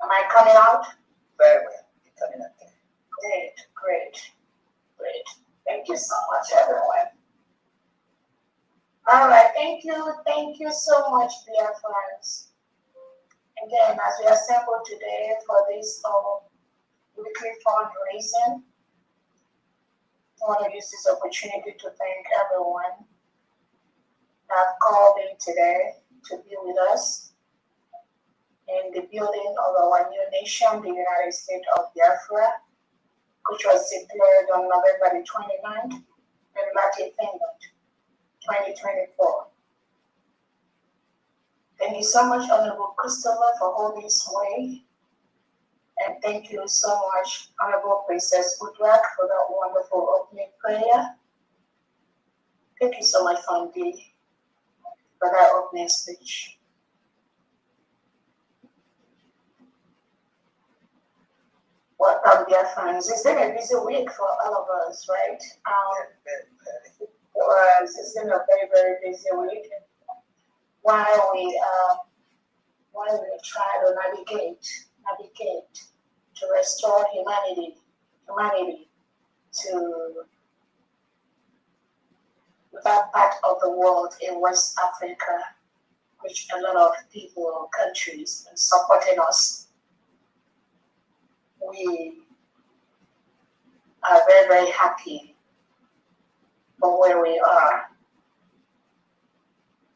S8: Am I coming out?
S7: Very well. You're coming up there.
S8: Great. Thank you so much, everyone. All right, thank you so much, dear friends. Again, as we assemble today for this weekly fundraising, I want to use this opportunity to thank everyone that called in today to be with us in the building of our new nation, the United States of Biafra, which was declared on November the 29th in United Kingdom, 2024. Thank you so much, Honorable Christopher, for holding sway. And thank you so much, Honorable Princess Udrak, for that wonderful opening prayer. Thank you so much, Fandi, for that opening speech. Welcome, dear friends. It's been a busy week for all of us, right? It's been a very, very busy week. While we try to navigate to restore humanity to that part of the world in West Africa, which a lot of people, countries, are supporting us. We are very, very happy for where we are.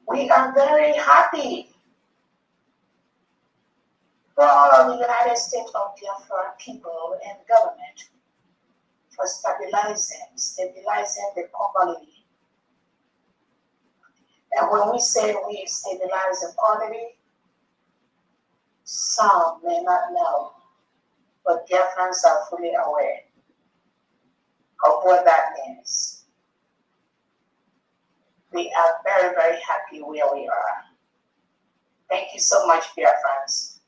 S8: We are very happy for all of the United States of Biafra people and government for stabilizing the economy. And when we say we stabilize the economy, some may not know, but Biafrans are fully aware of what that means. We are very, very happy where we are. Thank you so much, Biafrans.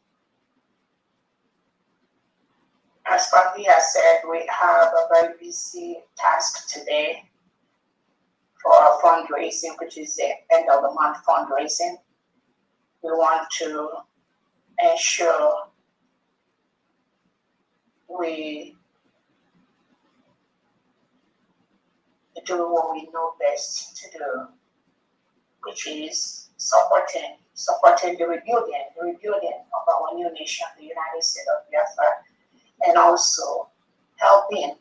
S8: As Fandi has said, we have a very busy task today for our fundraising, which is the end of the month fundraising. We want to ensure we do what we know best to do, which is supporting the rebuilding of our new nation, the United States of Biafra, and also helping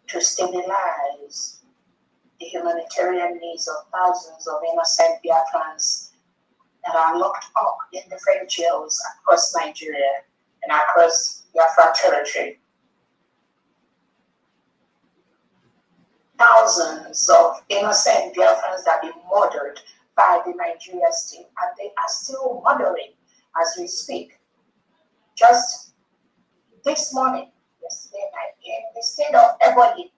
S8: to stabilize the humanitarian needs of thousands of innocent Biafrans that are locked up in different jails across Nigeria and across Biafra territory. Thousands of innocent Biafrans that have been murdered by the Nigerian state, and they are still murdering as we speak. Just this morning, yesterday night, in the state of Ebonyi,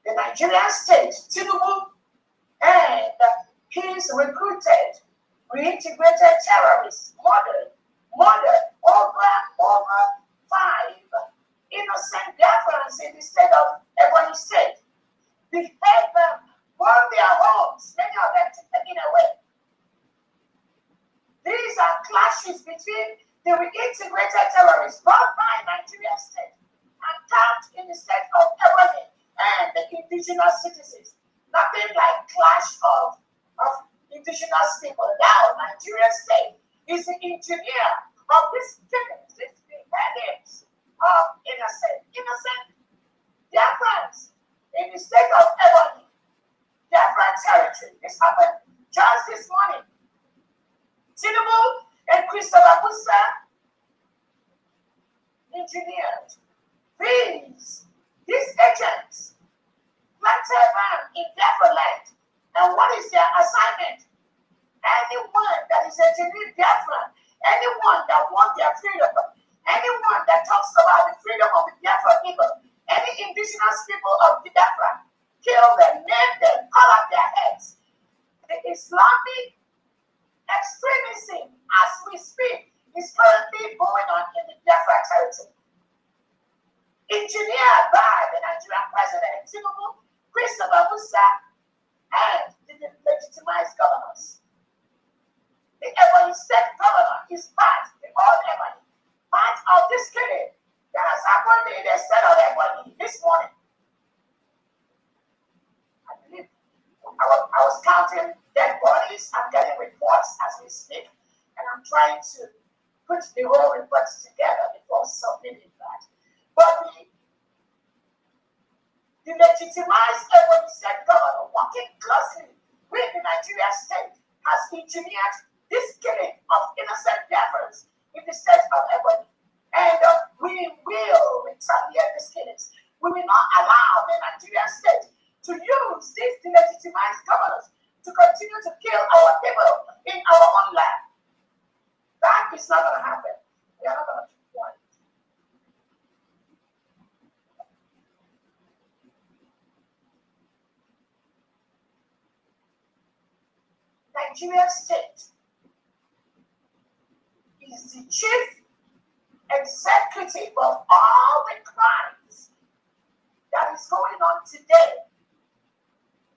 S8: the Nigerian state, Tinubu, and his recruited, reintegrated terrorists murdered over 5 innocent Biafrans in the state of Ebonyi state. Behead them, burn their homes, many of them taken away. These are clashes between the reintegrated terrorists brought by Nigeria state and camped in the state of Ebonyi and the indigenous citizens. Nothing like clash of indigenous people. Now Nigeria state is the engineer of this killings, this beheadings of innocent Biafrans in the state of Ebonyi, Biafra territory. This happened just this morning. Tinubu and Christopher Busa engineered these agents, planted them in Biafra land. And what is their assignment? Anyone that is a genuine Biafran, anyone that wants their freedom, Anyone that talks about the freedom of the Biafra people, any indigenous people of Biafra, kill them, name them, cut off their heads. The Islamic extremism, as we speak, is currently going on in the Biafra territory. Engineered by the Nigerian president, Tinubu, Christopher Musa, and the legitimized governors. The Ebonyi state governor is part, the old Ebonyi, part of this killing that has happened in the state of Ebonyi this morning. I believe I was counting dead bodies. I'm getting reports as we speak, and I'm trying to put the whole reports together before submitting that. But the legitimized Ebonyi state governor, working closely with the Nigerian state, has engineered this killing of innocent Biafrans in the state of Ebonyi. And we will retaliate these killings. We will not allow the Nigerian state to use these delegitimized governors to continue to kill our people in our own land. That is not going to happen. We are not going to want it. Nigerian state is the chief executive of all the crimes that is going on today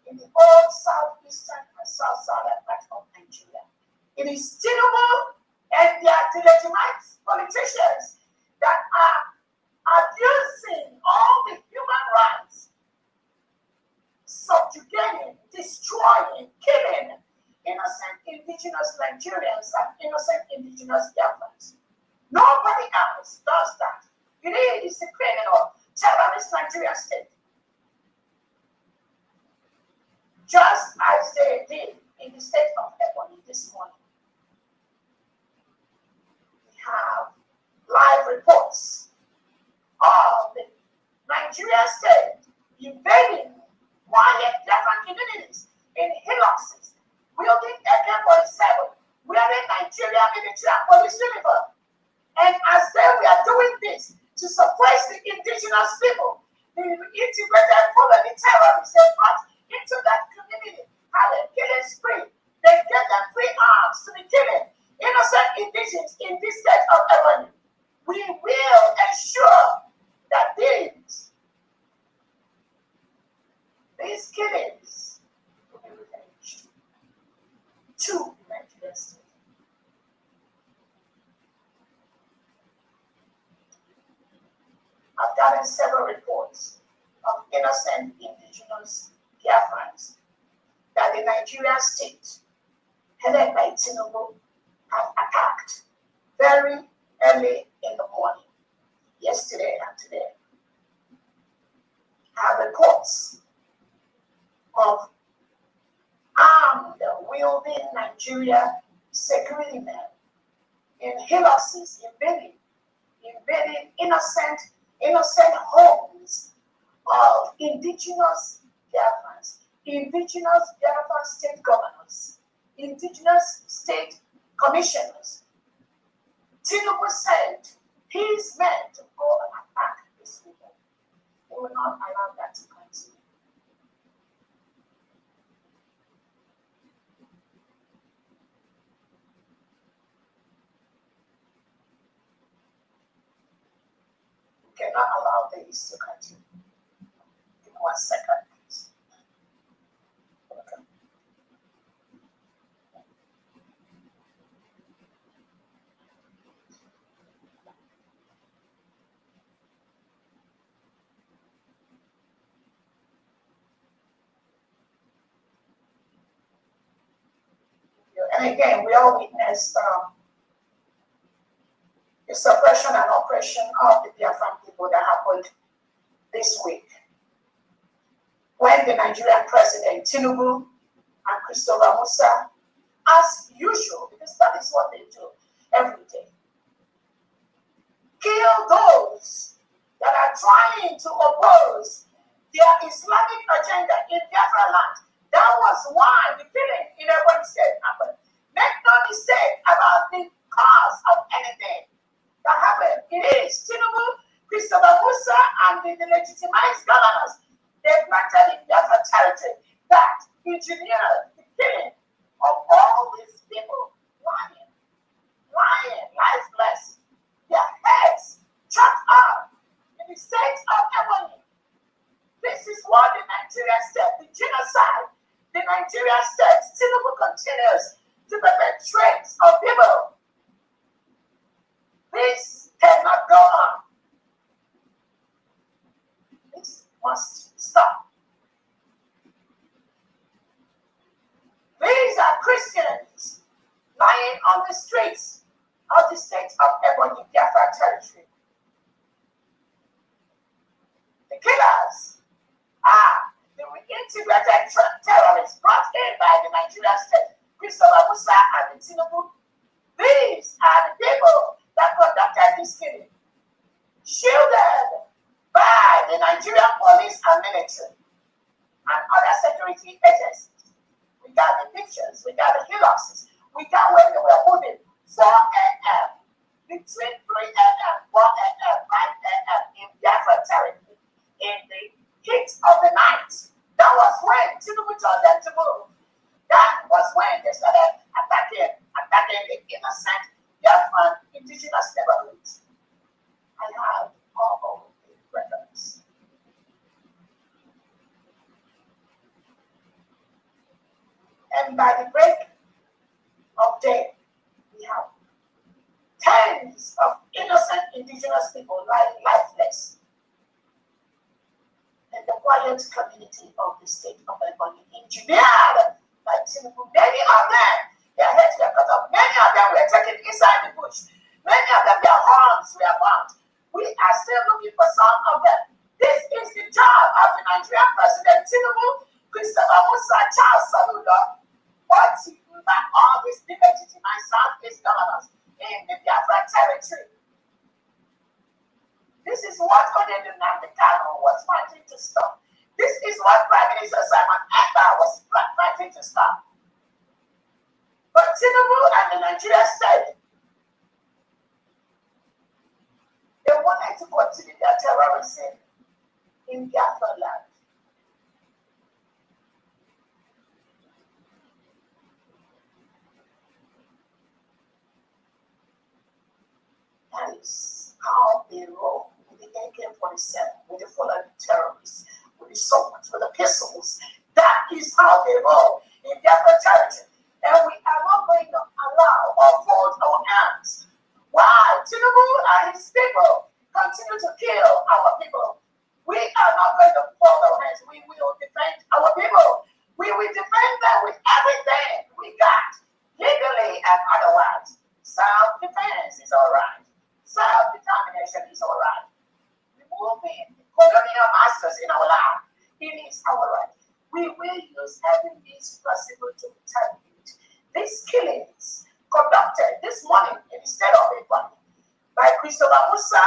S8: in the whole southeastern and southern part of Nigeria. It is Tinubu and their delegitimized politicians that are abusing all the human rights, subjugating, destroying, killing innocent indigenous Nigerians and innocent indigenous Biafrans. Nobody else does that. It is the criminal, terrorist Nigerian state. Just as they did in the state of Ebonyi this morning. We have live reports of the Nigerian state invading quiet Biafran communities in hillocks, wielding AK-47, wearing Nigerian military and police uniform. And as they were doing this to suppress the indigenous people, the integrated following terrorists they brought into that community had a killing spree. They gave them free arms to be killing innocent indigenous in this state of Ebonyi. We will ensure that these killings will be revenged to the Nigerian state. I've gotten several reports of innocent indigenous Biafrans that the Nigerian state, headed by Tinubu, have attacked very early in the morning, yesterday and today. I have reports of armed, wielding Nigeria security men in hillocks, invading innocent homes of indigenous Biafrans, indigenous Biafran state governors, indigenous state commissioners. Tinubu sent his men to go and attack these people. We will not allow that to continue. We cannot allow this to continue. Give me 1 second, please. Okay. And again, we all witnessed the suppression and oppression of the Biafran people that happened this week, when the Nigerian president, Tinubu, and Christopher Musa, as usual, because that is what they do every day, kill those that are trying to oppose their Islamic agenda in Biafra land. That was why the killing in Ebonyi State happened. Make no mistake about the cause of anything that happened. It legitimized governors they planted in Biafra territory that engineered the killing of all these people, lying, lifeless, their heads chopped off in the state of Ebony. This is what the Nigerian state, the genocide, the Nigerian state still continues to perpetrate on people. This cannot go on. This must stop. These are Christians lying on the streets of the state of Ebony, Biafra territory. The killers are the reintegrated terrorists brought in by the Nigerian state, Christopher Musa and Tinubu. These are the people that conducted this killing, shielded by the Nigerian police and military and other security agencies. We got the pictures, we got the hillocks, we got when they were moving 4 a.m., between 3 a.m., 4 a.m., 5 a.m. in Biafra territory in the heat of the night. That was when Tinubu told them to move. That was when they started attacking the innocent Biafran indigenous neighborhoods. I have all the records. And by the break of day, we have tens of innocent indigenous people lying lifeless in the quiet community of the state of Ebony, engineered by Tinubu. Many of them, their heads were cut off. Many of them were taken inside the bush. Many of them, their horns were burnt. We are still looking for some of them. This is the job of the Nigerian President Tinubu, Christopher Musa, Charles Saludo, but by all these delegitimized Southeast governors in the Biafra territory. This is what Odedum Nandekano was fighting to stop. This is what Prime Minister Simon Ekpa was fighting to stop. But Tinubu and the Nigerian state, they wanted to continue their terrorism in Biafra land. That is how they roll with the AK-47, with the following terrorists, with the swords, with the pistols. That is how they roll in Biafra territory. And we are not going to allow or fold our hands. Why? Tinubu and his people continue to kill our people. We are not going to fold our hands. We will defend our people. We will defend them with everything we got, legally and otherwise. Self-defense is all right. Self-determination is all right. Removing colonial masters in our land, it is our right. We will use every means possible to retaliate these killings conducted this morning in the state of Ebony by Christopher Musa,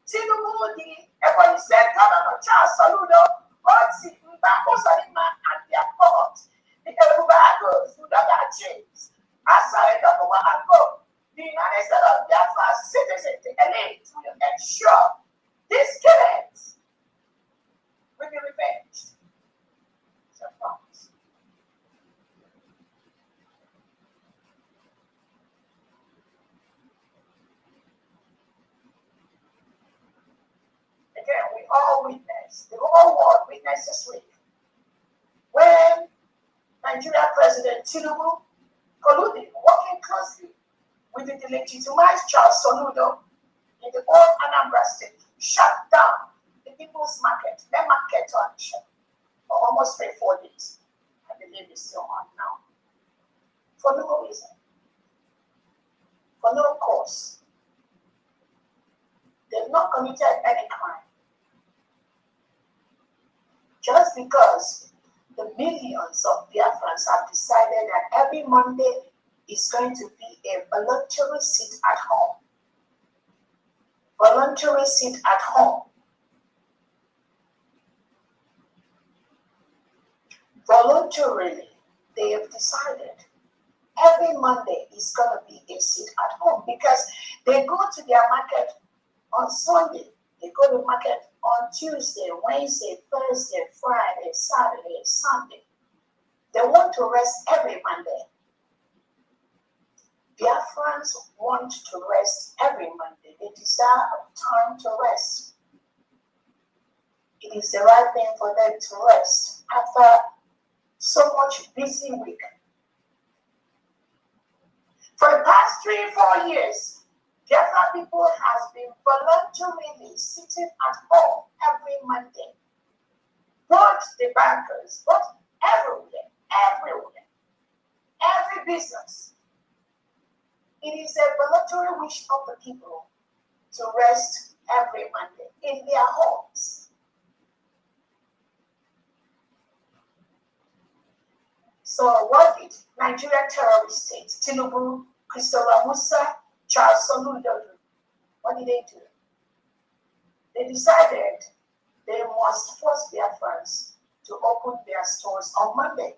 S8: Tinubu, the Ebony State Governor Charles Saludo, Otsi Mbakosalima, and their cohorts, the Elubagos, Udagaches, Asare Dakowa and Go. The United States of Biafra citizens, the elite, will ensure these killings will be revenged. It's a promise. Again, we all witnessed, the whole world witnessed this week, when Nigeria President Tinubu colluded, working closely with the delegitimized Charles Soludo in the old Anambra state, shut down the people's market, their market action for almost 3-4 days. I believe it's still on now. For no reason. For no cause. They've not committed any crime. Just because the millions of Biafrans have decided that every Monday is going to be a voluntary sit at home. Voluntary sit at home. Voluntarily, they have decided every Monday is going to be a sit at home because they go to their market on Sunday. They go to market on Tuesday, Wednesday, Thursday, Friday, Saturday, Sunday. They want to rest every Monday. Biafrans want to rest every Monday. They desire time to rest. It is the right thing for them to rest after so much busy week. For the past 3-4 years, Biafra people has been voluntarily sitting at home every Monday. Both the bankers, both everywhere, every business. It is a voluntary wish of the people to rest every Monday in their homes. So what did Nigerian terrorist state, Tinubu, Christopher Musa, Charles Soludo do? What did they do? They decided they must force Biafrans to open their stores on Monday.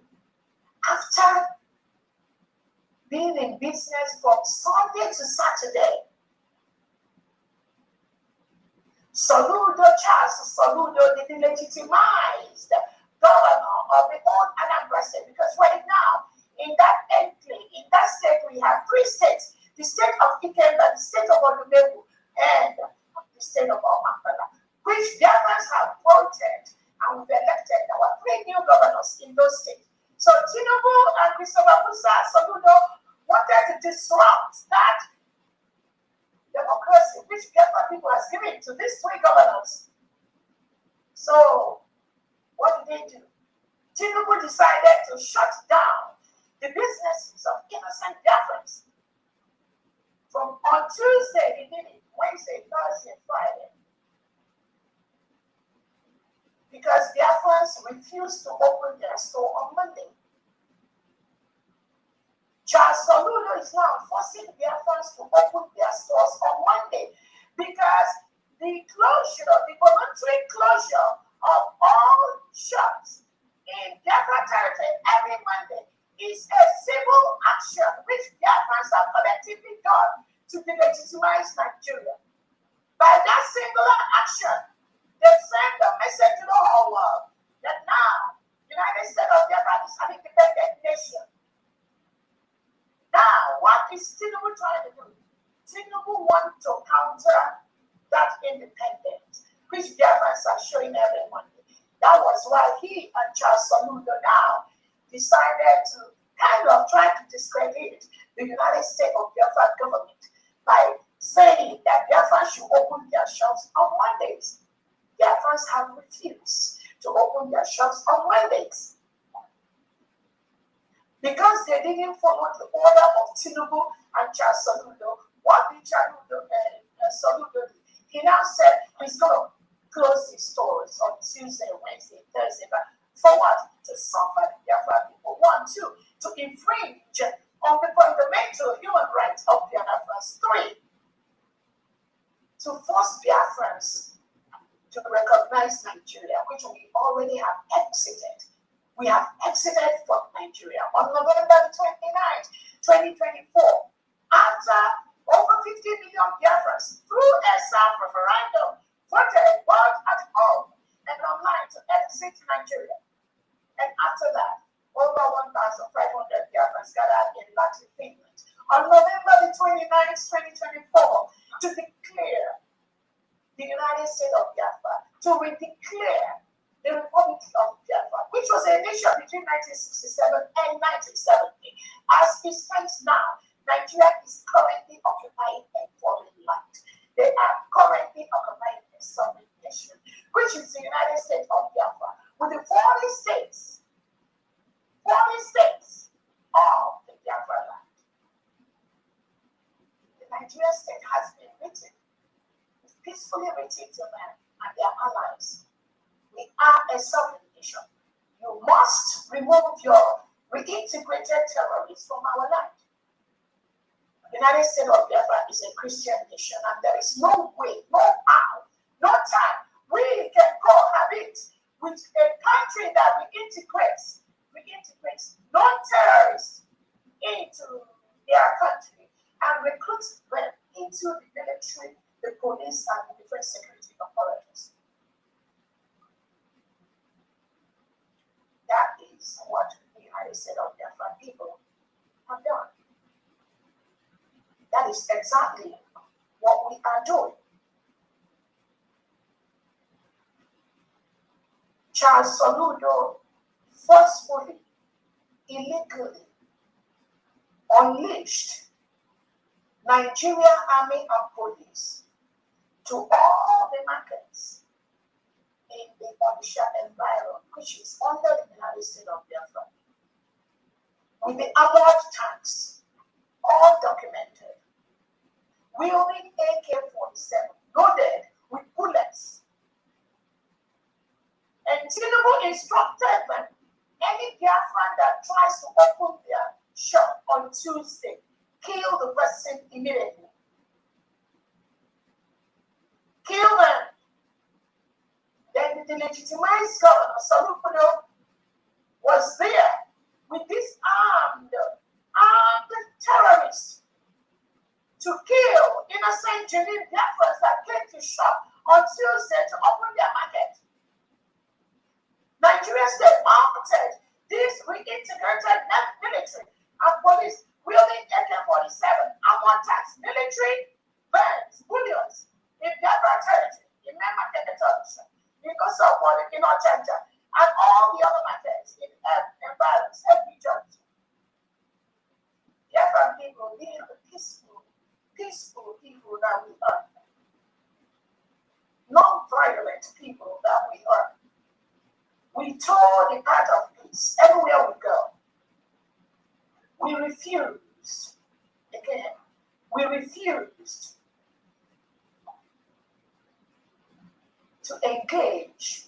S8: After being in business from Sunday to Saturday, Charles Soludo delegitimized the governor of the old Anambra State, because right now, in that enclave, in that state, we have 3 states: the state of Ikemba, the state of Olumegu, and the state of Omakala, which Biafrans have voted, and we've elected our 3 new governors in those states. So Tinubu and Christopher Musa Soludo wanted to disrupt that democracy which Biafra people has given to these 3 governors. So what did they do? Tinubu decided to shut down the businesses of innocent Biafrans. From on Tuesday, he did it, Wednesday, Thursday, Friday. Because Biafrans refused to open their store on Monday. Charles Soludo is now forcing Biafrans to open their stores on Monday because the voluntary closure of all shops in Biafra territory every Monday is a civil action which Biafrans have collectively done to delegitimize Nigeria. By that singular action, they send a message to the whole world that now United States of Biafra is an independent nation. Now, what is Tinubu trying to do? Tinubu wants to counter that independence, which Biafrans are showing every Monday. That was why he and Charles Soludo now decided to kind of try to discredit the United States of Biafra government by saying that Biafrans should open their shops on Mondays. Biafrans have refused to open their shops on Mondays because they didn't follow the order of Tinubu and Charles Soludo. What did Soludo do? He now said he's going to close his stores on Tuesday, Wednesday, Thursday. But for what? To suffer the Biafra people. 1, 2, to infringe on the fundamental human rights of Biafrans. 3, to force Biafrans to recognize Nigeria, which we already have exited. We have exited from Nigeria on November 29th, 2024, after over 50 million Biafrans through a self-referendum voted both at home and online to exit Nigeria. And after that, over 1,500 Biafrans gathered in Latin Finland on November 29th, 2024, to declare the United States of Biafra, to declare the Republic of Biafra, which was a nation between 1967 and 1970. As it stands now, Nigeria is currently occupying a foreign land. They are currently occupying a sovereign nation, which is the United States of Biafra, with the 40 states of the Biafra land. The Nigerian state has been written, peacefully written to them and their allies. We are a sovereign nation. You must remove your reintegrated terrorists from our land. The United States of Biafra is a Christian nation, and there is no way, no how, no time we can cohabit with a country that reintegrates non-terrorists into their country and recruits them into the military, the police, and the different security apparatus. United States of Biafra people have done. That is exactly what we are doing. Charles Soludo forcefully, illegally unleashed Nigerian army and police to all the markets in the Odisha environment, which is under the United States of Biafra, with the armored tanks, all documented, wielding AK-47, loaded with bullets. And Tinubu instructed them, any Biafran that tries to open their shop on Tuesday, kill the person immediately. Kill them. Then the legitimized governor, Soludo, was there with these armed terrorists to kill innocent genuine Biafrans that came to shop on Tuesday to open their market. Nigeria state mounted this reintegrated military and police wielding AK-47, armored tanks, military bands, bullions in Biafra territory, in main market territory, in Kosovo, in Ochanja, and all the other markets in environments, every church. Biafra people being the peaceful people that we are, non-violent people that we are. We tore the path of peace everywhere we go. We refused, again, we refused to engage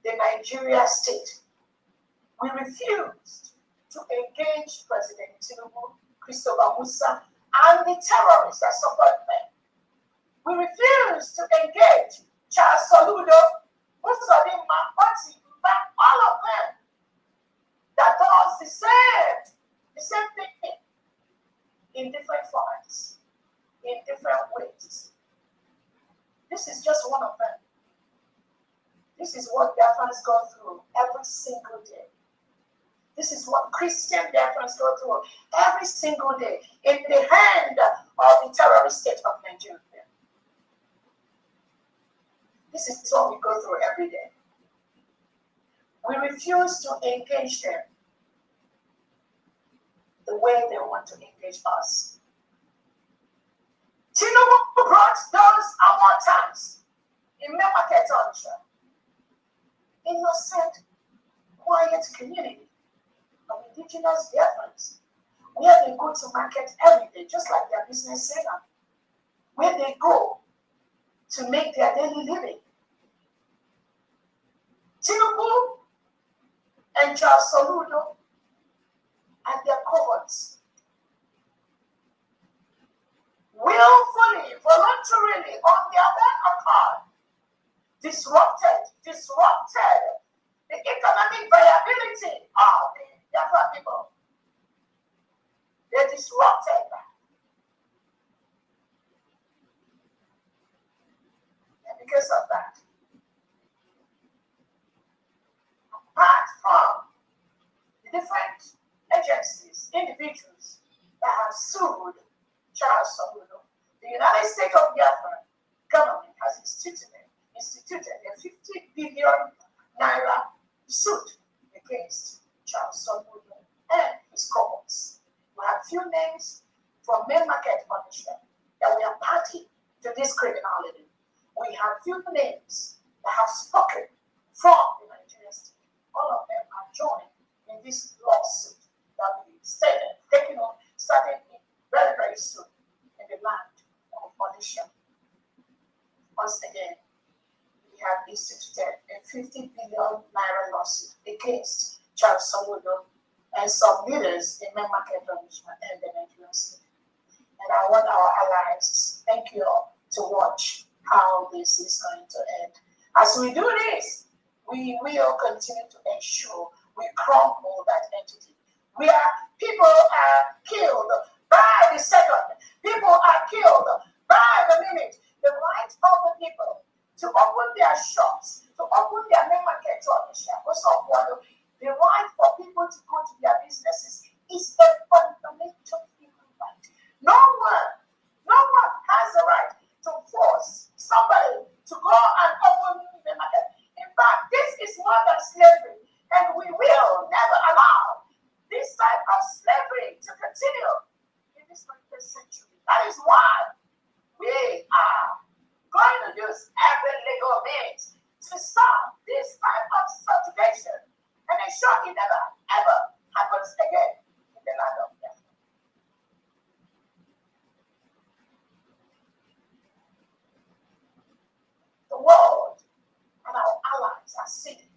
S8: the Nigeria state. We refused to engage President Tinubu, Christopher Musa, and the terrorists that support them. We refused to engage Charles Soludo, Mussolini, Mati, all of them that does the same thing in different formats, in different ways. This is just one of them. This is what Biafrans go through every single day. This is what Christian Biafrans go through every single day in the hand of the terrorist state of Nigeria. This is what we go through every day. We refuse to engage them the way they want to engage us. Tinubu brought those armored tanks in Memaketonisha. Innocent, quiet community of indigenous Biafrans, where they go to market every day, just like their business setup, where they go to make their daily living. Tinubu and Charles Soludo and their cohorts willfully, voluntarily, on their own accord, disrupted the economic viability of the Biafra people. They disrupted that. And because of that, apart from the different agencies, individuals that have sued Charles Soludo, the United States of Biafra government has instituted a 50 billion naira suit against Charles Soludo and his cohorts. We have few names from main market punishment that we are party to this criminality. We have few names that have spoken from the Nigerian state. All of them are joined in this lawsuit that we started very, very soon in the land of Odisha. Once again, we have instituted a 50 billion naira lawsuit against Charles Soludo and some leaders in main market punishment and the Nigerian state. And I want our allies, thank you all, to watch how this is going to end. As we do this, we will continue to ensure we crumble that entity, where people are killed by the second, people are killed by the minute. The right of the people to open their shops, to open their main market to Odisha, rules of war, the right for people to go to their businesses is a fundamental human right. No one has the right to force somebody to go and open the market. In fact, this is more than slavery, and we will never allow this type of slavery to continue in this 21st century. That is why we are going to use every legal means to stop this type of subjugation and ensure it never ever happens again in the land of death. The world and our allies are seeing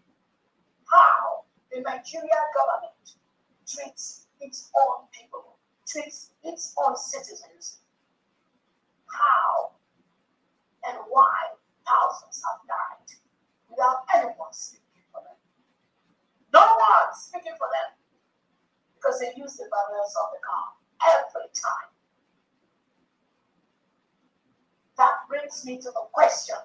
S8: how the Nigerian government treats its own people, treats its own citizens, how and why thousands have died without anyone speaking for them. No one speaking for them because they use the barriers of the car every time. That brings me to the question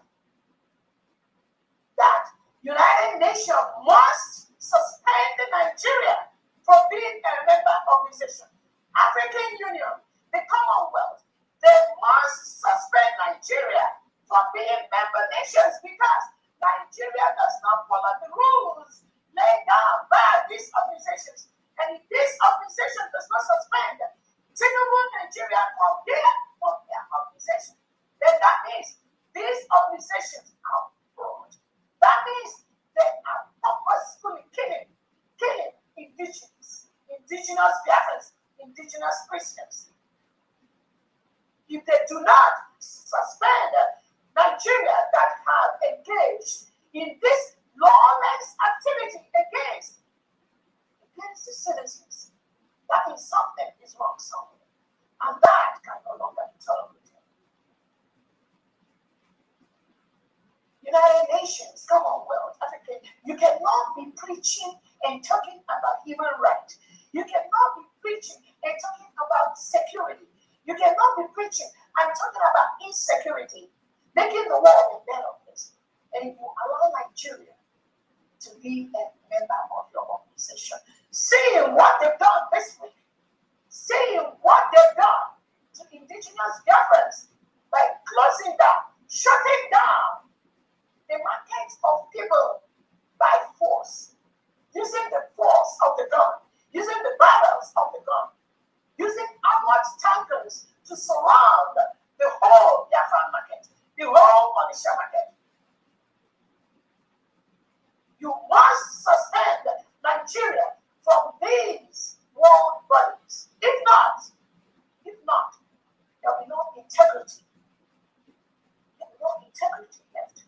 S8: that United Nations must suspend Nigeria from being a member organization. African Union, the Commonwealth, they must suspend Nigeria from being member nations because Nigeria does not follow the rules laid down by these organizations. And if this organization does not suspend Tinubu Nigeria from their organization, then that means these organizations are fraud. That means they are purposefully killing indigenous Biafrans, indigenous Christians. If they do not suspend Nigeria that have engaged in this lawless activity against the citizens, that means something is wrong somewhere. And that can no longer be tolerated. United Nations, Commonwealth, Africa, you cannot be preaching and talking about human rights. You cannot be preaching and talking about security. You cannot be preaching and talking about insecurity, making the world a better place. And if you allow Nigeria to be a member of your organization, seeing what they've done this week, seeing what they've done to indigenous Biafrans by closing down, shutting down the market of people by force, using the force of the gun, using the barrels of the gun, using armored tankers to surround the whole Biafran market, the whole Onisha market. You must suspend Nigeria from these world bodies. If not, there will be no integrity. There will be no integrity left.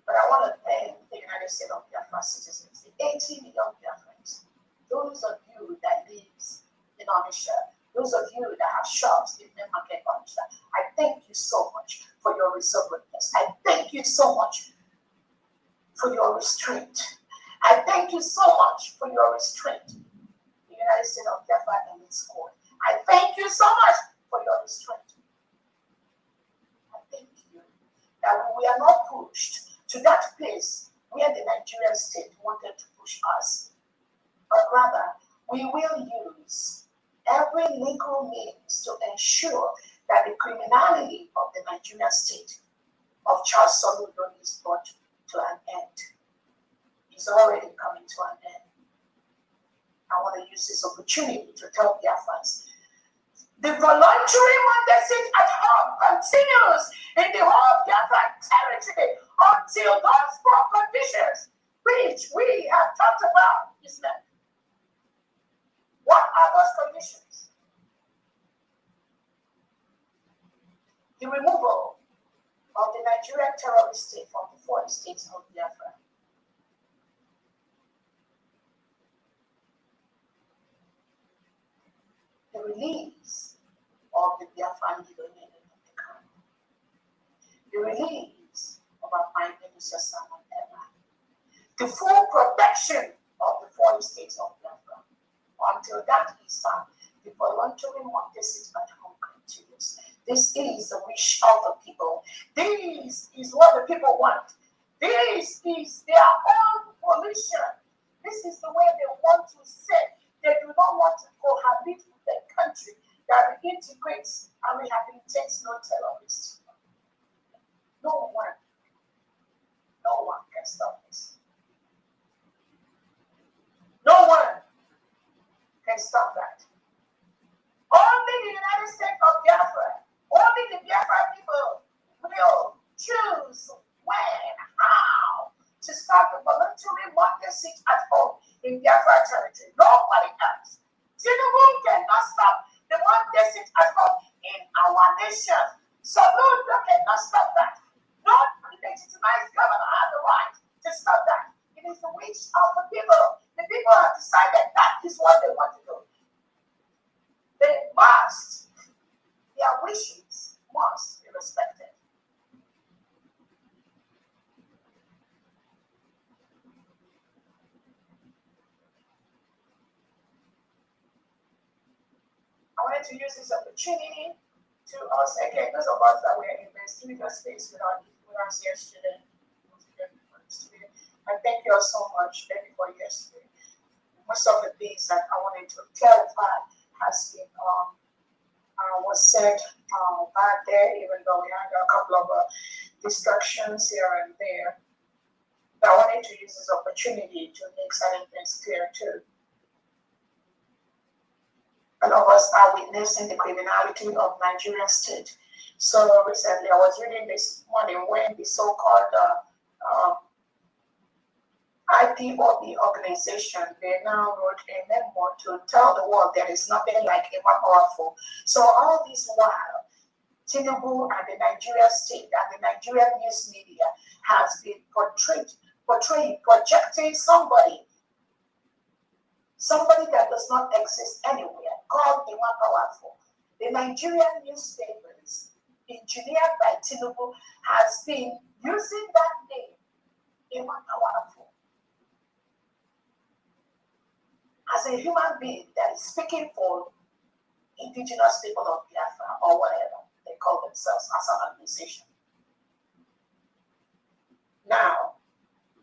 S8: But I want to thank the United States of Biafra citizens, the 80 million Biafrans, those of you that live in Onisha, those of you that have shops in the market Onisha. I thank you so much for your resolveness. I thank you so much for your restraint. I thank you so much for your restraint. The United States of Biafra and its court. I thank you so much for your restraint. I thank you that we are not pushed to that place where the Nigerian state wanted to push us, but rather we will use every legal means to ensure that the criminality of the Nigerian state of Charles Soludo is brought to an end. It's already coming to an end. I want to use this opportunity to tell Biafrans, the voluntary mandate at home continues in the whole Biafran territory until those four conditions which we have talked about is met. What are those conditions? The removal of the Nigerian terrorist state from the 40 states of Biafra. The release of the Biafran leader in the country. The release of our Prime Minister Simon Eba. The full protection of the 40 states of Biafra. Until that is done, the voluntary mandate at home continues. This is the wish of the people. This is what the people want. This is their own pollution. This is the way they want to say. They do not want to cohabit with a country that integrates and rehabilitates no terrorists. No one can stop this. No one can stop that. Only the United States of Biafra, only the Biafra people will choose when, how to stop the voluntary one-day sit at home in Biafra territory. Nobody else. Tinubu cannot stop the one-day sit at home in our nation. Soludo cannot stop that. No legitimized governor has the right to stop that. It is the wish of the people. The people have decided that is what they want to do. They must, their wishes must be respected. I wanted to use this opportunity to also, again, those of us that were in the studio space with us yesterday. I thank you all so much. Thank you for yesterday. Most of the things that I wanted to clarify has been was said back there, even though we had a couple of distractions here and there. But I wanted to use this opportunity to make certain things clear too. A lot of us are witnessing the criminality of Nigerian state. So recently, I was reading this morning when the so-called IPOB organization, they now wrote a memo to tell the world there is nothing like a more powerful. So all this while, Tinubu and the Nigerian state and the Nigerian news media has been projecting somebody that does not exist anywhere, called a more powerful. The Nigerian newspapers, engineered by Tinubu, has been using that name, a more powerful, as a human being that is speaking for indigenous people of Biafra or whatever they call themselves as an organization. Now,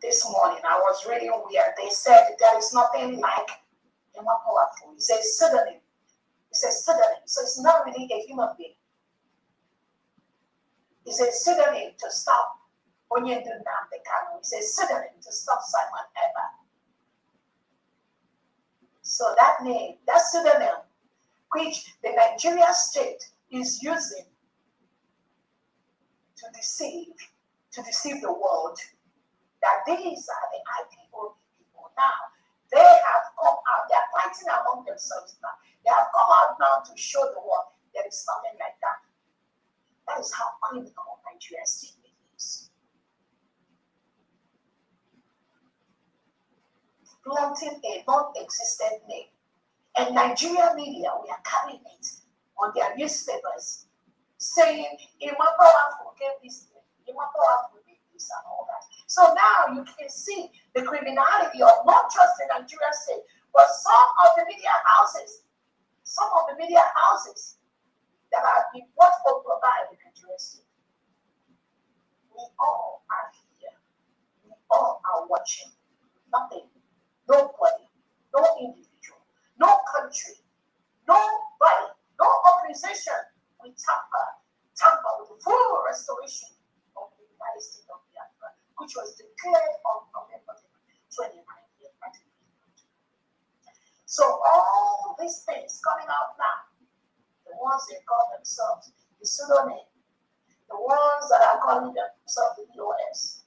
S8: this morning I was reading where they said there is nothing like a more powerful. It's a pseudonym. It's a pseudonym. So it's not really a human being. It's a pseudonym to stop Onyendu Nnamdi Kanu. It's a pseudonym to stop Simon Ekpa. So that name, that pseudonym, which the Nigerian state is using to deceive the world, that these are the IPOB people. Now, they have come out, they are fighting among themselves now. They have come out now to show the world there is nothing like that. That is how criminal Nigerian state is. Flaunting a non-existent name. And Nigerian media, we are carrying it on their newspapers, saying, Imapowafu gave this name, Imapowafu did this and all that. So now you can see the criminality of not just the Nigerian state, but some of the media houses that have been bought over by the Nigerian state. We all are here. We all are watching. Nothing. Nobody, no individual, no country, nobody, no organization will tamper with the full restoration of the United States of Biafra, which was declared on November 29th. So all these things coming out now, the ones they call themselves the pseudonym, the ones that are calling themselves the EOS,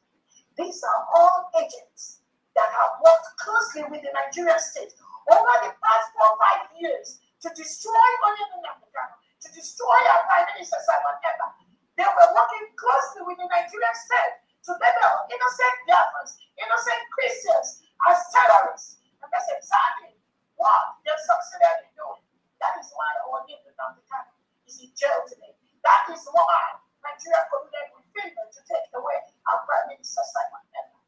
S8: these are all agents that have worked closely with the Nigerian state over the past 4 or 5 years to destroy Onyendu Nnamdi Kanu, to destroy our Prime Minister Simon Ekpa. They were working closely with the Nigerian state to label innocent Biafrans, innocent Christians as terrorists. And that's exactly what they've succeeded in doing. That is why Onyendu Nnamdi Kanu is in jail today. That is why Nigeria colluded with Finland to take away our Prime Minister Simon Ekpa.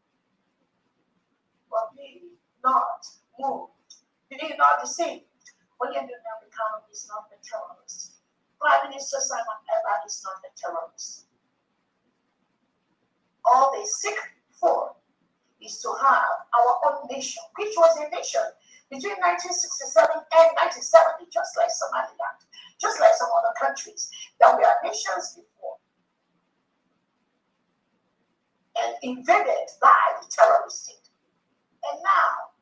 S8: But be not moved, be not deceived. Onyendu Nnamdi Kanu is not the terrorist. Prime Minister Simon Ekpa Biafra is not a terrorist. All they seek for is to have our own nation, which was a nation between 1967 and 1970, just like Somaliland, just like some other countries that were nations before and invaded by the terrorist state. And now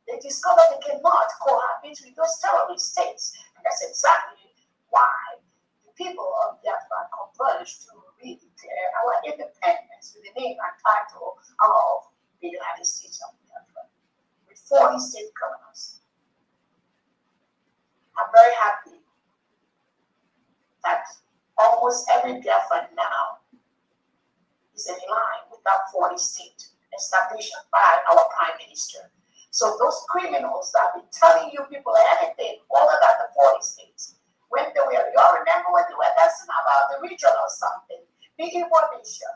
S8: they discover they cannot cohabit with those terrorist states. And that's exactly why the people of Biafra converged to redeclare our independence with the name and title of the United States of Biafra, with 40 state governors. I'm very happy that almost every Biafran now is in line with that 40 state established by our Prime Minister. So those criminals that have been telling you people anything other than the 40 states, when they were, you all remember when they were asking about the region or something, the Igbo nation,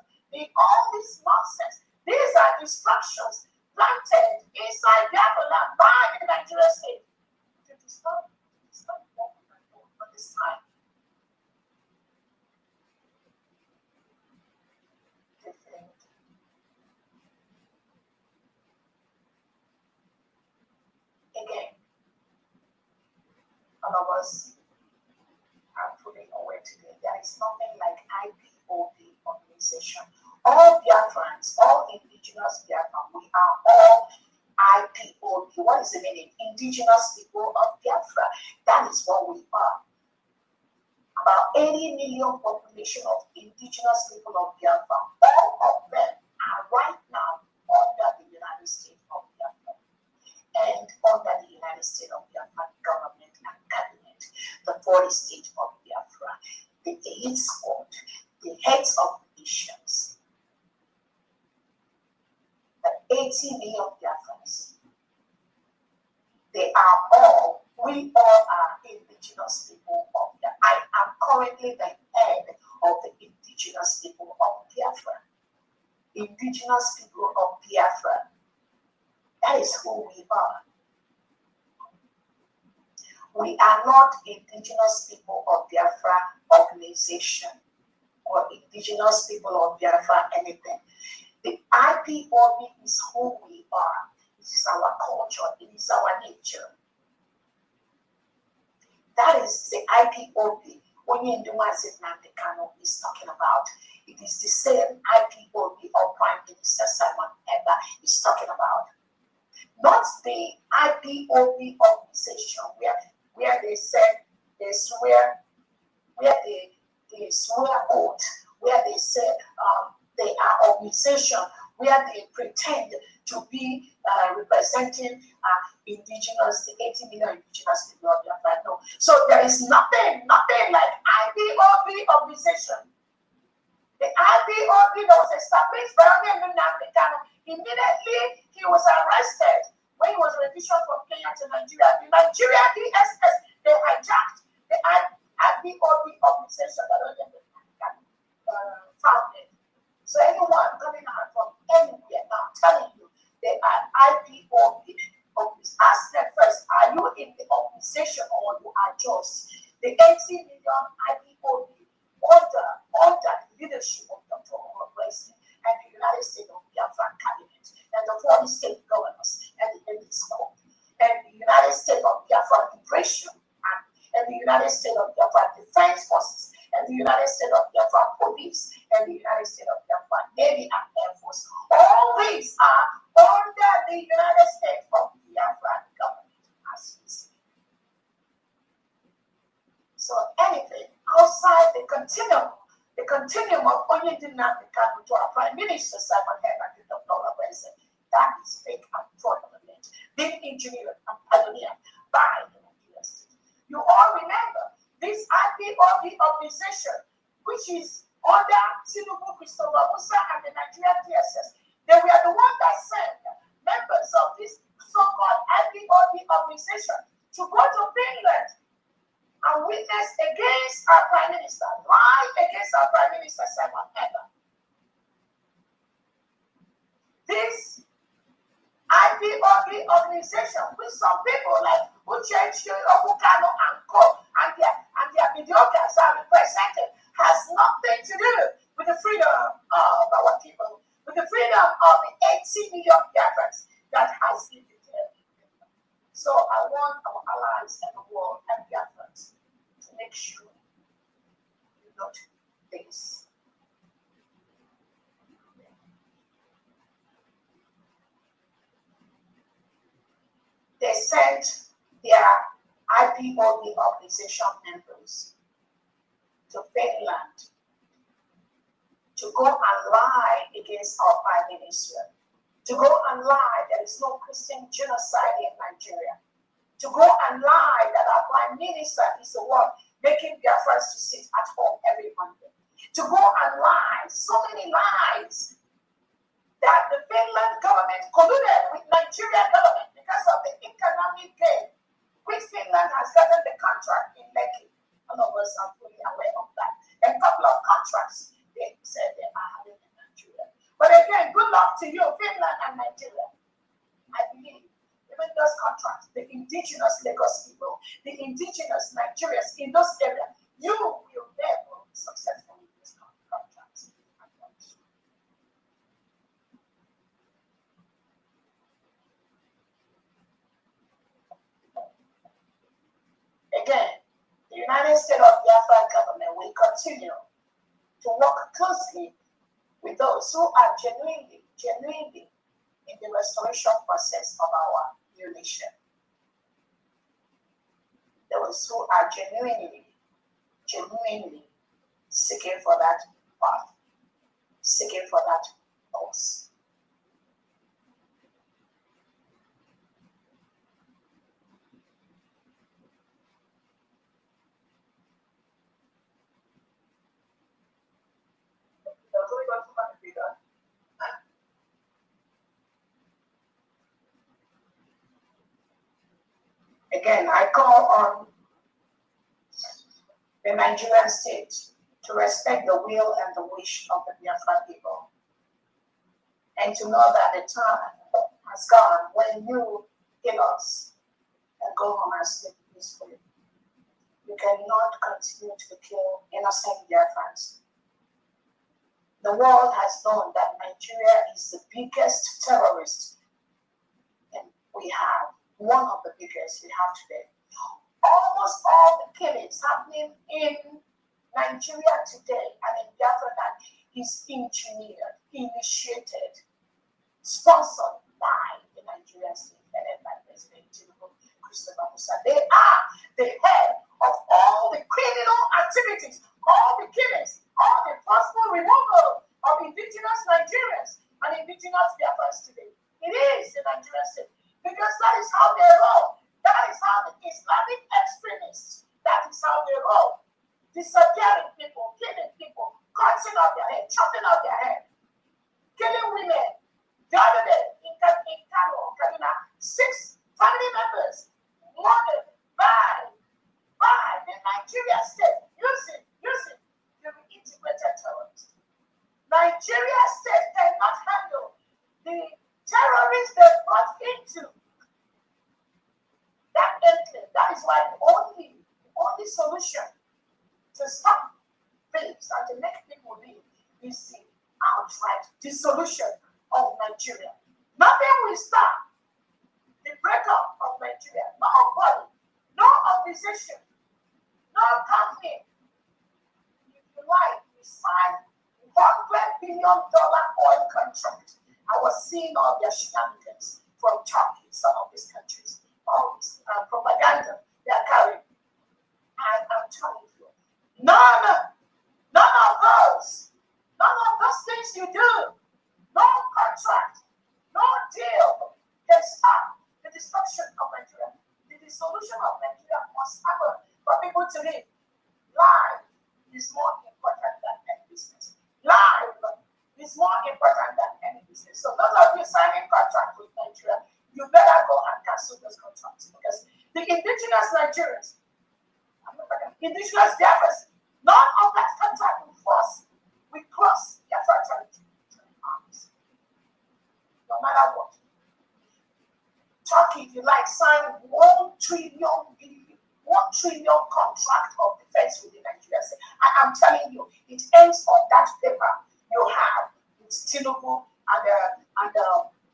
S8: all this nonsense. These are distractions planted inside Biafra land by the Nigerian state to disturb what we are doing for this time. Again, all of us are fully aware today there is nothing like IPOB organization. All Biafrans, all indigenous Biafrans, we are all IPOB. What is the meaning? Indigenous people of Biafra. That is what we are. About 80 million population of indigenous people of Biafra. All of them are right now under the United States of Biafra and under the United States of Biafra government and cabinet, the 40 states of Biafra, the elite squad, the heads of nations. 80 million Biafrans. They are all, we all are indigenous people of Biafra. I am currently the head of the indigenous people of Biafra. Indigenous people of Biafra. That is who we are. We are not indigenous people of Biafra organization or indigenous people of Biafra anything. The IPOB is who we are. It is our culture. It is our nature. That is the IPOB. Onyendumazi Nandekano is talking about. It is the same IPOB or Prime Minister Simon Eba is talking about. Not the IPOB organization where they said they swear, where they swear oath, where they said they are organization, where they pretend to be representing indigenous, the 80 million indigenous people of Biafra. No. So there is nothing like IPOB organization. The IPOB that was established by Onyendumazi, immediately he was arrested when he was renditioned from Kenya to Nigeria. The Nigeria DSS, they hijacked the IPOB organization that Onyendumazi founded. So anyone coming out from anywhere, now I'm telling you, they are IPOB. Ask them first, are you in the organization or you are just the 80 million IPOB under the leadership of Dr. Fundraising and the United States of Biafra cabinet and the 40 state governors and the elite squad and the United States of Biafra Liberation and the United States of Biafra Defense Forces and the United States of Biafra Police and the United States of Biafra Navy and Air Force. All these are under the United States of Biafra government as we speak. So anything outside the continuum of Onyendumazi to our Prime Minister Simon Eba and Dr. Fundraising, that is fake and fraudulent, being engineered and pioneered by the Nigerian state. You all remember this IPOB organization, which is under Tinubu, Christopher Musa, and the Nigerian DSS. They were the ones that sent members of this so-called IPOB organization to go to Finland and witness against our Prime Minister, lie against our Prime Minister Simon Eba. This IPOB organization, with some people like Uchechi, Obukano, and Co, and their mediocres are represented has nothing to do with the freedom of our people, with the freedom of the 80 million Biafrans that has been declared. So I want our allies and the world and Biafrans to make sure you note this. They sent their IPOB organization members to Finland to go and lie against our Prime Minister, to go and lie there is no Christian genocide in Nigeria, to go and lie that our Prime Minister is the one making Biafrans to sit at home every Monday, to go and lie, so many lies, that the Finland government colluded with Nigerian government because of the economic gain, which Finland has gotten the contract in Lekki. All of us are fully aware of that. A couple of contracts they said they are having in Nigeria. But again, good luck to you, Finland and Nigeria. I believe even those contracts, the indigenous Lagos people, the indigenous Nigerians in those areas, you will never be successful in these contracts. Again, the United States of Biafra government will continue to work closely with those who are genuinely in the restoration process of our new nation. Those who are genuinely seeking for that path, seeking for that course. Again, I call on the Nigerian state to respect the will and the wish of the Biafra people, and to know that the time has gone when you kill us and go home and sleep peacefully. You cannot continue to kill innocent Biafrans. The world has known that Nigeria is the biggest terrorist, and we have one of the biggest we have today. Almost all the killings happening in Nigeria today and in Biafra is engineered, initiated, sponsored by the Nigerian state headed by President Tinubu. They are the head of all the criminal activities, all the killings, all the forceful removal of indigenous Nigerians and indigenous Biafrans today. It is the Nigerian state, because that is how they roll. That is how the Islamic extremists, that is how they roll. Disappearing people, killing people, cutting off their head, chopping off their head, killing women. The other day in Kaduna, 6 family members murdered by the Nigeria state using the integrated terrorists. Nigeria state cannot handle the terrorists they brought into that enclave. That is why the only solution to stop things and to make people live is the outright dissolution of Nigeria. Nothing will stop the breakup of Nigeria. Nobody, no opposition, no company. If you like, we signed $100 billion oil contract. I was seeing all their shenanigans from Turkey, some of these countries, all this propaganda they are carrying. And I'm telling you, none of those things you do, no contract, no deal can stop the destruction of Nigeria. The dissolution of Nigeria must happen for people to live. Life is more important than any business. Life is more important than any business. So those of you signing contracts with Nigeria, you better go and cancel those contracts, because the indigenous Nigerians, indigenous Biafrans, none of that contract will force, we cross their fraternity. No matter what. Turkey, if you like, sign $1 trillion 1 trillion contract of defense within Nigeria. I'm telling you, it ends on that paper you have with Tinubu and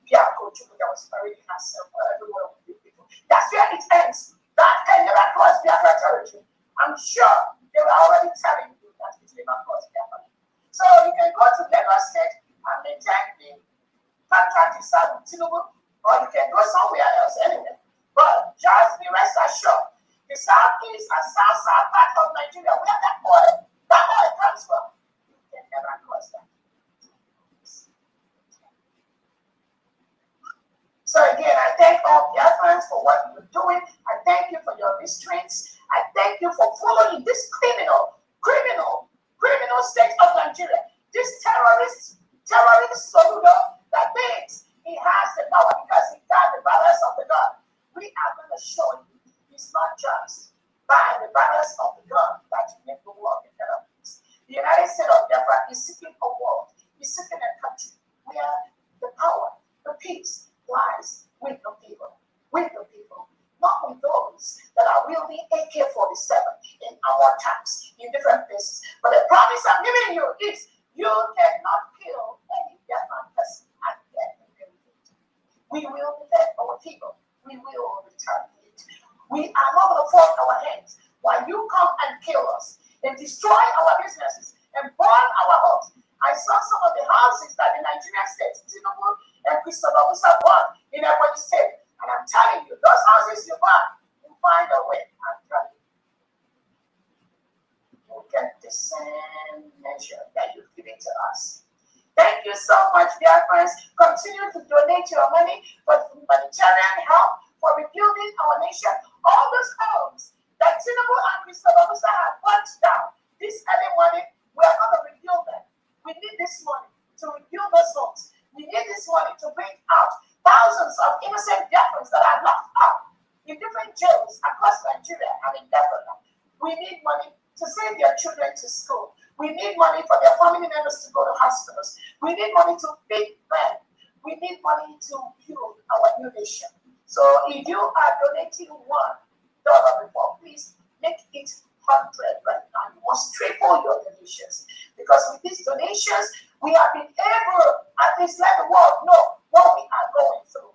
S8: Biako that was parading herself everywhere with people. That's where it ends. That can never cross Biafra territory. I'm sure they were already telling you that it will not cross Biafra. So you can go to Lagos State and maintain the contract you signed with Tinubu, or you can go somewhere else anyway. But just be rest assured, the southeast and south part of Nigeria, where that oil comes from, you can never cross that. So again, I thank all Biafrans for what you're doing. I thank you for your restraints. I thank you for following this criminal state of Nigeria. This terrorist Soludo that thinks he has the power because he got the balance of the gun. We are going to show you it's not just by the balance of the gun that you make the world a better place. The United States of Biafra is seeking a world, is seeking a country where the power, the peace lies with the people, not with those that are wielding AK-47 in our times, in different places. But the promise I'm giving you is you cannot kill any Biafran person and get impunity. We will defend our people. We will retaliate. We are not going to fold our hands while you come and kill us and destroy our businesses and burn our homes. I saw some of the houses that the Nigerian state, Tinubu and Christopher Musa bought in Ebonyi State. And I'm telling you, those houses you buy, you find a way. I'm telling you. You'll get the same measure that you've given to us. Thank you so much, dear friends. Continue to donate your money for humanitarian help, for rebuilding our nation. All those homes that Tinubu and Christopher Musa have burnt down this early morning, we are going to rebuild them. We need this money to rebuild those homes. We need this money to bring out thousands of innocent Biafrans that are locked up in different jails across Nigeria and in Biafra. We need money to send their children to school. We need money for their family members to go to hospitals. We need money to feed them. We need money to build our new nation. So if you are donating $1 before, please make it 100 right now. You must triple your donations, because with these donations, we have been able at least let the world know what we are going through.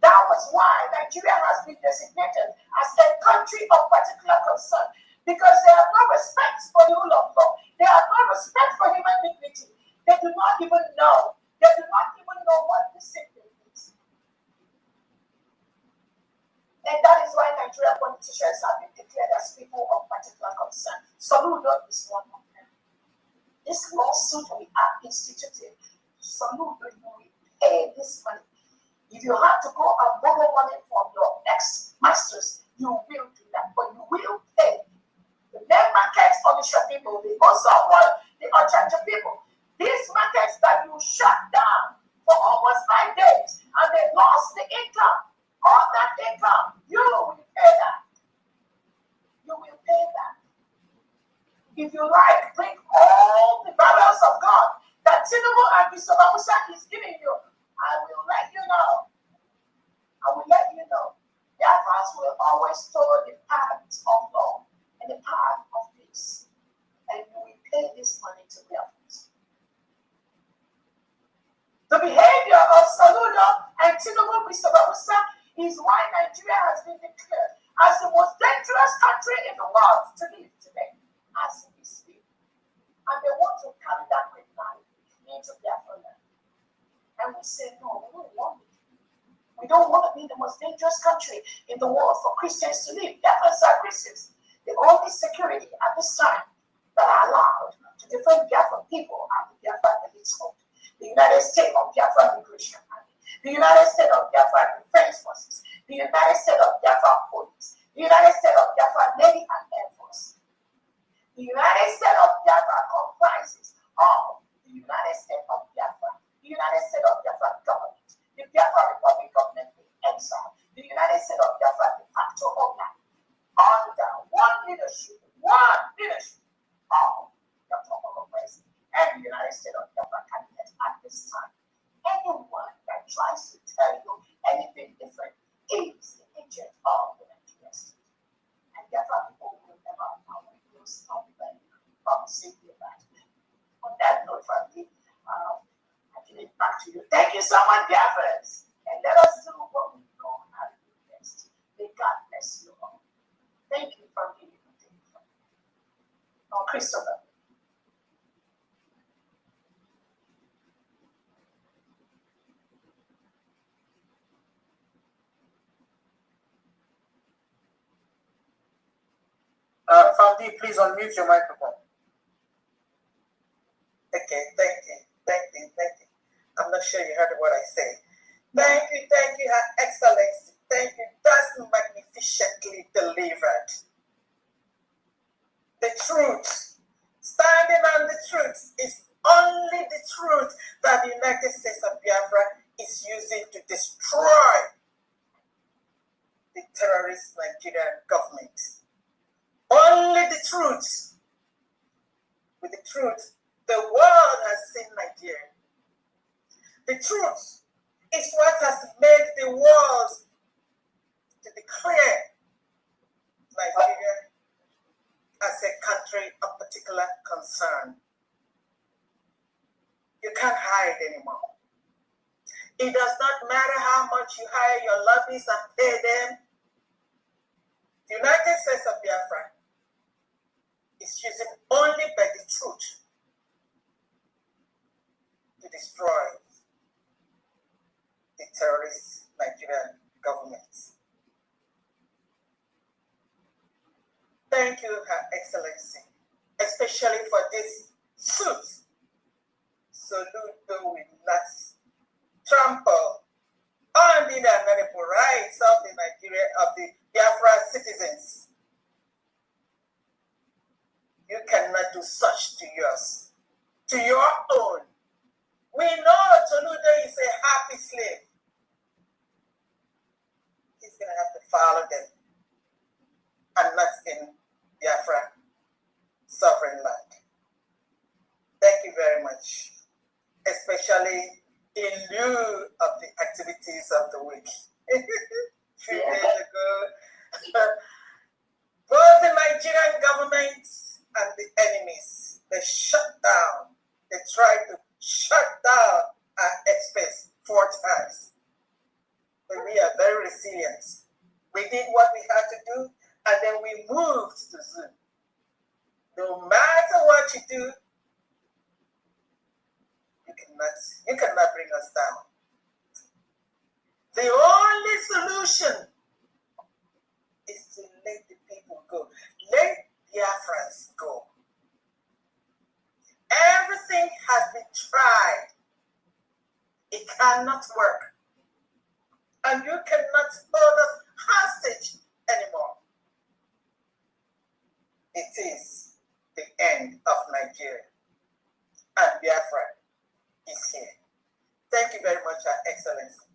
S8: That was why Nigeria has been designated as a country of particular concern, because they have no respect for the rule of law. They have no respect for human dignity. They do not even know. They do not even know what discipline is. And that is why Nigerian politicians have been declared as people of particular concern. Soludo is one of them. This lawsuit we are instituting, Soludo, you will pay this money. If you have to go and borrow money from your ex-masters, you will do that, but you will pay. The main markets on the people, they also want the Ochanja people. These markets that you shut down for almost 5 days, and they lost the income. All that income, you will pay that. You will pay that. If you like, bring all the barrels of God that Tinubu and Christopher Musa is giving you. I will let you know. I will let you know. The Biafrans will always follow the path of law and the path of peace. And you will pay this money to Biafrans. The behavior of Soludo and Tinubu Christopher Musa is why Nigeria has been declared as the most dangerous country in the world to live today, as we speak. And they want to carry that great knife into Biafra land. And we say, no, we don't want it. We don't want to be the most dangerous country in the world for Christians to live. Biafrans are Christians. The only security at this time that are allowed to defend Biafran people are the Biafran Elite Code, the United States of Biafra Immigration Army, the United States of Biafra Defense Forces, the United States of Biafra Police, the United States of Biafra Navy and Air Force. The United States of Biafra comprises of the United States of Biafra, the United States of Biafra government, the Biafra Republic government in exile, the United States of Biafra de facto homeland, under one leadership of the former president and the United States of Biafra cabinet at this time. Anyone that tries to tell you anything different is the agent someone Biafrans, and let us do what we know how to do best. May God bless you all. Thank you for being here. Oh, Christopher.
S7: Fauzi, please unmute your microphone. Okay, thank you. I'm not sure you heard what I said. Thank you, Her Excellency. Thank you. That's magnificently delivered. The truth, standing on the truth, is only the truth that the United States of Biafra is using to destroy the terrorist Nigerian government. Only the truth. With the truth, the world has seen Nigeria. The truth is what has made the world to declare Nigeria as a country of particular concern. You can't hide anymore. It does not matter how much you hire your lobbyists and pay them. The United States of Biafra is using only by the truth to destroy the terrorist Nigerian government. Thank you, Her Excellency, especially for this suit. Salute will not trample on the inalienable rights of the Biafra citizens. You cannot do such to yours, to your own. We know Toludo is a happy slave. He's going to have to follow them, and not in Biafra sovereign land. Thank you very much, especially in lieu of the activities of the week. A few days ago, both the Nigerian government and the enemies, they tried to shut down our airspace 4 times. But we are very resilient. We did what we had to do, and then we moved to Zoom. No matter what you do, you cannot bring us down. The only solution is to let the people go. Let Biafrans go. Everything has been tried. It cannot work. And you cannot hold us hostage anymore. It is the end of Nigeria. And Biafra is here. Thank you very much, Your Excellency.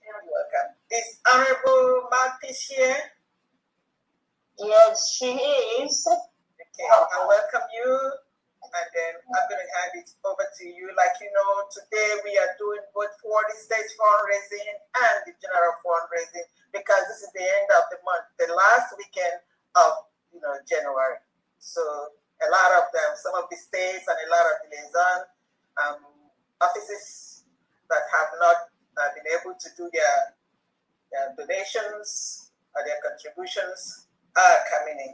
S7: You're welcome. Is Honorable Mouthpiece here?
S8: Yes, she is.
S7: Okay, I welcome you, and then I'm going to hand it over to you. Like you know, today we are doing both for the state fundraising and the general fundraising, because this is the end of the month, the last weekend of January. So a lot of them, some of the states and a lot of the liaison offices that have not been able to do their donations or their contributions are coming in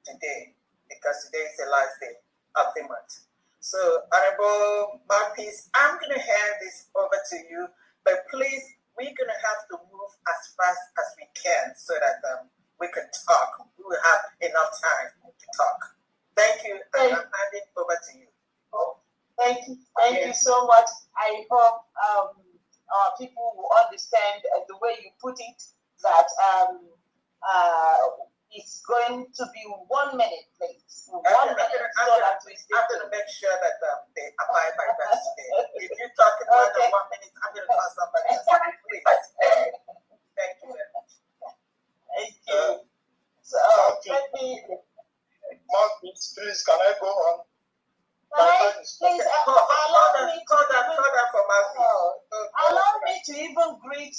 S7: today, because today is the last day of the month. So, Honorable Mouthpiece, I'm going to hand this over to you, but please, we're going to have to move as fast as we can so that we can talk. We will have enough time to talk. Thank you, and I'm handing over to you.
S8: Oh, thank you. Thank you so much. I hope our people will understand the way you put it, that it's going to be 1 minute, please. 1 minute.
S7: I'm going to make sure that they abide by that today. If you're talking more than 1 minute, I'm going to call somebody else. Please. Thank you very much.
S8: Thank you. So, let me...
S9: Mouthpiece, please, can I go on?
S8: Please, allow me to
S7: for Mouthpiece.
S8: Allow me to even greet.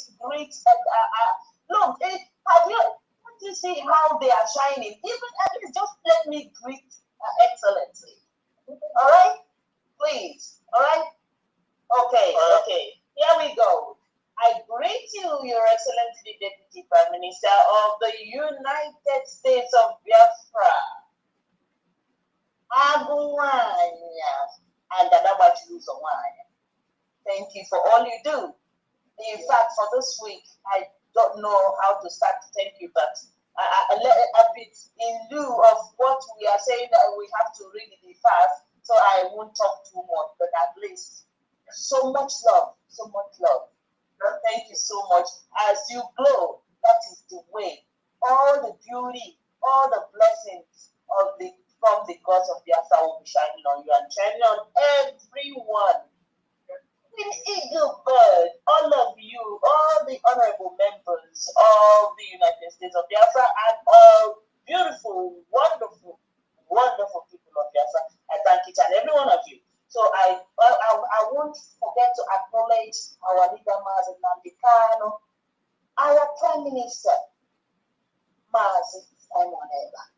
S8: Look, can't you see how they are shining? Even at least, just let me greet Excellency. All right, please. All right? Okay. Here we go. I greet you, Your Excellency, the Deputy Prime Minister of the United States of Biafra. Aguanya. And thank you for all you do. In fact, for this week, I don't know how to start to thank you, but a bit in lieu of what we are saying, that we have to really be fast, so I won't talk too much, but at least so much love. Thank you so much. As you glow, that is the way. All the beauty, all the blessings from the gods of Biafra will be shining on you and shining on everyone. Queen Eagle Bird, all of you, all the honorable members of the United States of Biafra, and all beautiful, wonderful people of Biafra. I thank each and every one of you. So I won't forget to acknowledge our leader, Mazi Nambikano, our Prime Minister, Mazi Simonela.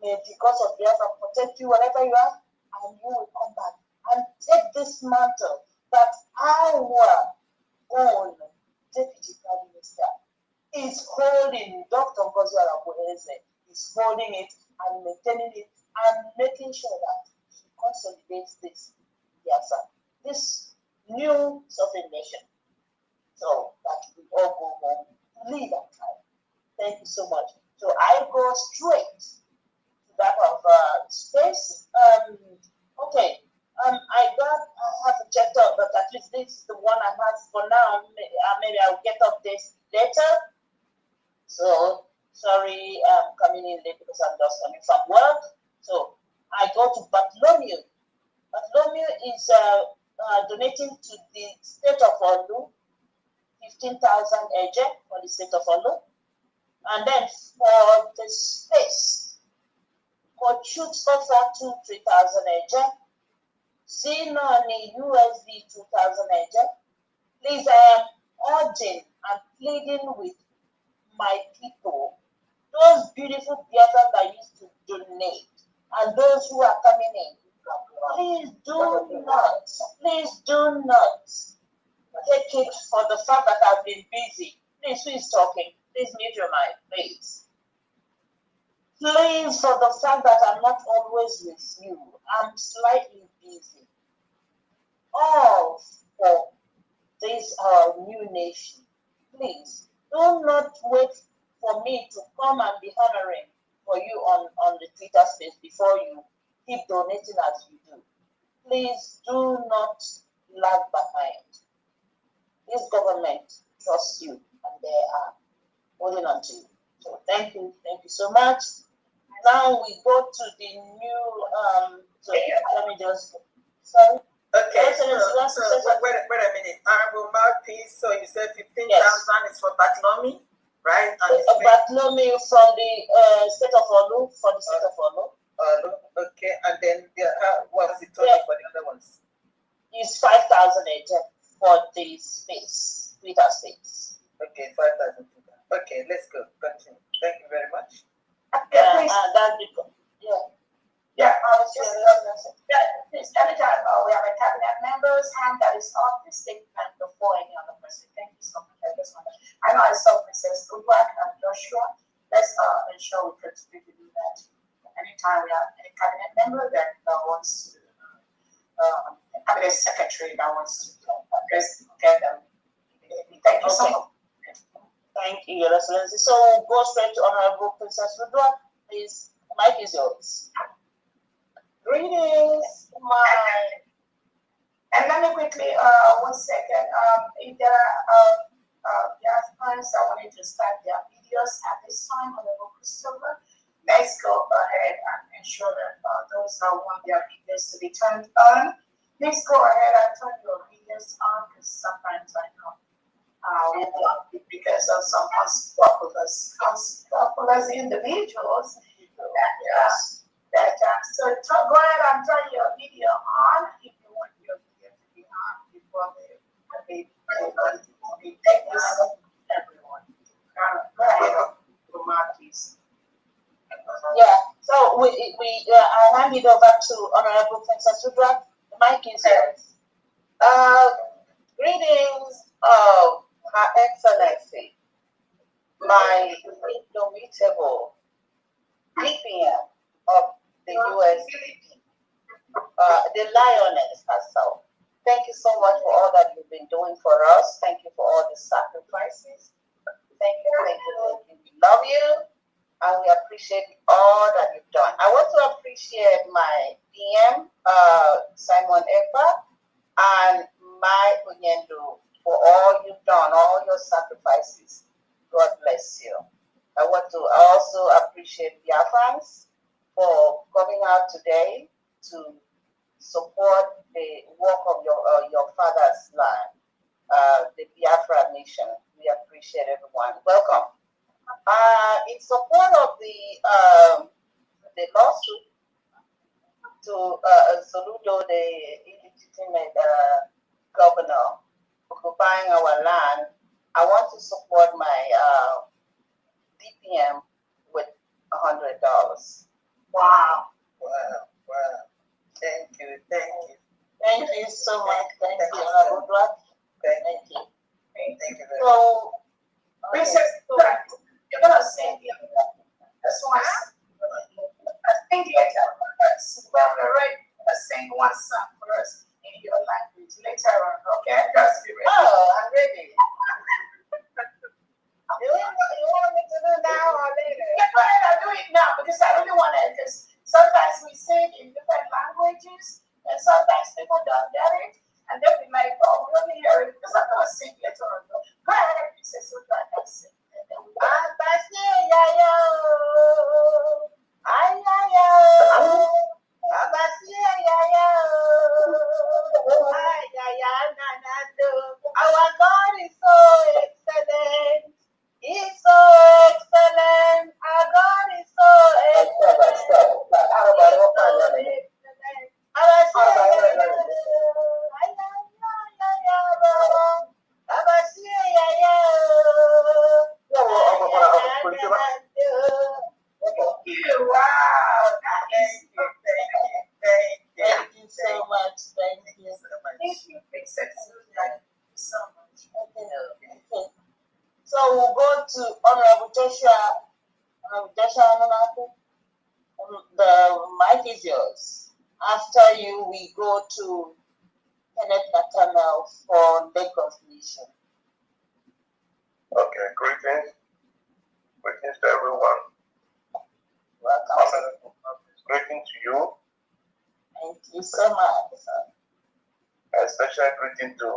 S8: May the gods of Biafra protect you wherever you are, and you will come back and take this mantle that our own Deputy Prime Minister is holding. Dr. Ngozi Arabueze is holding it and maintaining it and making sure that he consolidates this Biafra, this new sovereign nation, so that we all go home to live and thrive. Thank you so much. So I go straight to that of space. Okay. I have to check up, but at least this is the one I have for now. Maybe I'll get up this later. So sorry, I'm coming in late because I'm just coming from work. So I go to Bartholomew. Bartholomew is donating to the state of Olu, 15,000 eje for the state of Olu. And then for the space, for Chutes for 3,000 eje. Sinoni USD 2,000 eje. Please, I am urging and pleading with my people, those beautiful Biafrans that used to donate, and those who are coming in. Please do not take it for the fact that I've been busy. Please, who is talking? Please mute your mic, please. Please, for the fact that I'm not always with you, I'm slightly busy. All for this new nation. Please, do not wait for me to come and be honoring for you on the Twitter space before you keep donating as you do. Please do not lag behind. This government trusts you, and they are holding on to you. So thank you so much. Now we go to the new let me just sorry.
S7: Okay, so wait a minute. Honorable mouthpiece, so you said 15,000 is for Bartholomew, right?
S8: Bartholomew from the state of Olu, for the state of Olu.
S7: Okay, and then what was the total for the other ones?
S8: It's 5,000 for the space, Twitter space.
S7: Okay, 5,000. Okay, let's go. Continue. Thank you very much.
S8: Please, anytime we have a cabinet member's hand that is up, please take time before any other person. Thank you so much. I know I saw Princess Goodluck and Joshua. Let's ensure we continue to do that. Anytime we have any cabinet member that wants to, cabinet secretary that wants to address them. Thank you so much. Thank you, Your Excellency. So go straight to Honorable Princess Goodluck. Please, the mic is yours. Greetings, and let me quickly, 1 second. If there are Biafrans that wanted to start their videos at this time on the local server, let's go ahead and ensure that those that want their videos to be turned on, please go ahead and turn your videos on, because sometimes I know we block it because of some unscrupulous individuals. So go ahead and turn your video on if you want your video to be on before they thank you so everyone. Go ahead, please. Yeah. So I hand it over to Honorable Princess Goodluck. The mic is yours.
S7: Greetings of Her Excellency, my indomitable DPM of the U.S., the lioness herself. Thank you so much for all that you've been doing for us. Thank you for all the sacrifices. Thank you, thank you, thank you. We love you, and we appreciate all that you've done. I want to appreciate my DM, Simon Epa, and my Unyendo for all you've done, all your sacrifices. God bless you. I want to also appreciate Biafrans for coming out today to support the work of your father's land, the Biafra nation. We appreciate everyone. Welcome. In support of the lawsuit to Soludo, the illegitimate governor occupying our land, I want to support my DPM with $100. Wow. Wow. Wow. Thank you. Thank you. Thank you so much. Thank you. Thank you. Thank you very much. So,
S8: Princess, you're gonna sing this one. I think later. Well, right. Sing one song for us in your language later on. Okay, just be ready.
S7: oh, I'm ready. You want me to do now or later?
S8: Yeah, go ahead and do it now because I really want to. Because sometimes we sing in different languages, and sometimes people don't get it, and they'll be like, "Oh, we only hear it because I'm gonna sing later on." Go ahead, Princess, so that I can sing.
S7: Our God is so excellent. He's so excellent. Our God is so excellent.
S8: Wow.
S7: Thank you so much. Thank you so much.
S8: Thank you, Princess. Thank you so much.
S7: Okay. So we'll go to Honorable Joshua. The mic is yours. After you, we go to Kenneth Nathaniel for Lagos Nation.
S9: Okay, greetings. Greetings to everyone.
S7: Welcome.
S9: Greetings to you.
S7: Thank you so much.
S9: A special greeting to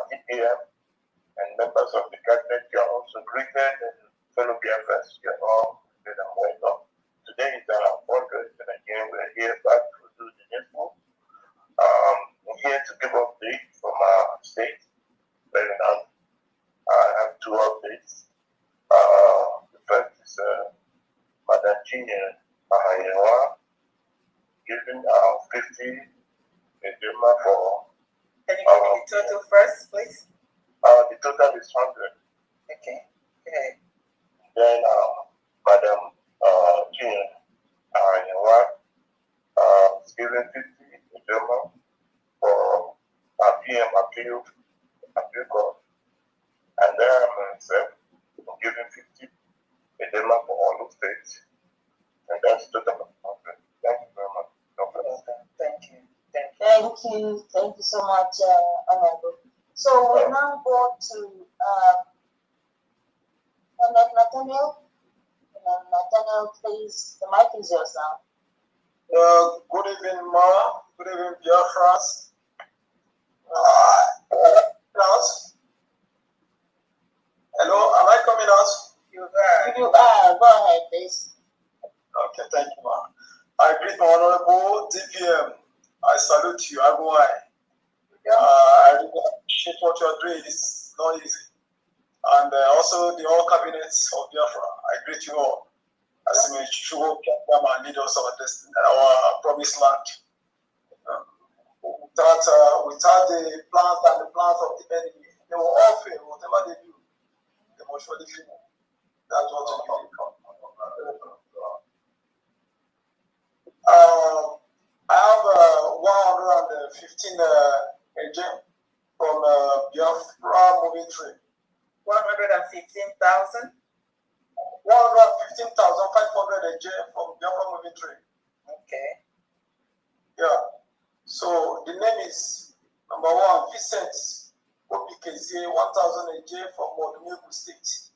S9: DPM and members of the cabinet. You are also greeted, and fellow BFS, you are all greeted and welcome. Today is our fundraising again. We're here back to do the needful. I'm here to give updates from our state. Very nice. I have two updates. The first is Madam Chinya Mahayewa giving 50 Edema for.
S7: Can you give me the total first, please?
S9: The total is 100.
S7: Okay. Okay.
S9: Then Madam Chinya Mahayewa is giving 50 Edema for PM appeal court. And then myself, I'm giving 50 edema for all the states. And that's total of 100. Thank you very much.
S7: Thank you. Thank you so much, Honorable. So we now go to Nathaniel. Nathaniel, please, the mic is yours now.
S10: Good evening, Ma. Good evening, Biafrans. Hello, am I coming out?
S7: You are. Go ahead, please.
S10: Okay, thank you, Ma. I greet my honorable DPM. I salute you. I go high. I really appreciate what you are doing. It's not easy. And also the all cabinets of Biafra. I greet you all. As you may show come and lead us our promised land. Without the plans and the plans of the enemy, they will all fail. Whatever they do, they must surely fail. That's what we do. I have 115 agents Moving Tree.
S7: 115,000.
S10: 115,500 from Biafra Moving Tree.
S7: Okay.
S10: Yeah. So the name is number 1, Vincent Obikezie, 1,000 from Odumegu State.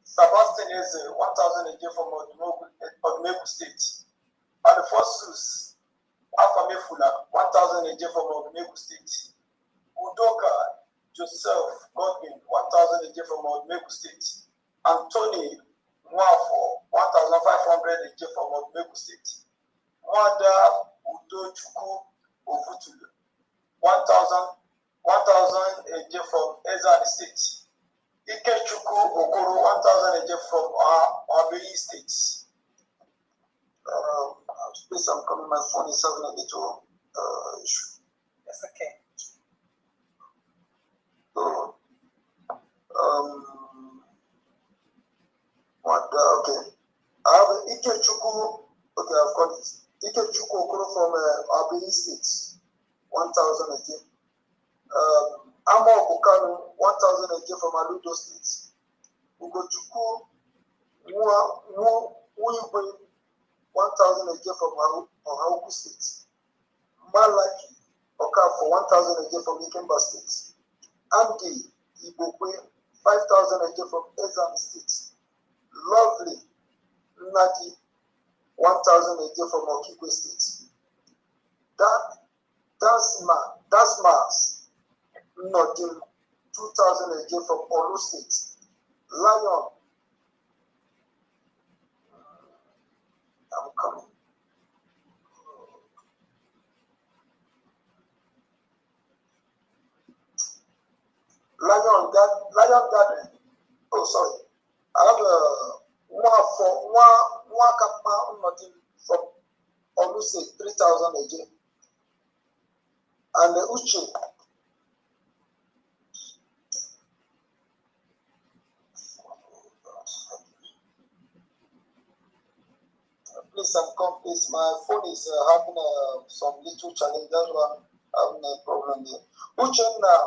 S10: Sebastian Eze, 1,000 from Odumegu State. And the Forsus Afamefula, 1,000 from Odumegu State. Udoka Joseph Godwin, 1,000 from Odumegu State. Anthony Mwafo, 1,500 from Odumegu State. Mwada Udochukwu Ovutulu, 1,000 from Ezani State. Ikechukwu Okoro, 1,000 from Abeyi State. Please, I'm coming. My phone is having a little issue.
S7: That's okay.
S10: So, okay. I have Ikechukwu. Okay, I've got it. Ikechukwu Okoro from Abeyi State, 1,000 Amo Okano, 1,000 from Aludo State. Ugochukwu Uigwe, 1,000 from Ohauku State. Malaki Okafo, 1,000 from Ikemba State. Andy Ibokwe, 5,000 from Ezan State. Lovely Nadi, 1,000 from Okigwe State. Dasmas Nodim, 2,000 from Olu State. Lion, I'm coming. Lion Garden. Oh, sorry. I have one Kappa Nodim from Olu State, 3,000 and the Uche. Please, please. My phone is having some little challenge. That's why I'm having a problem here. Uche now,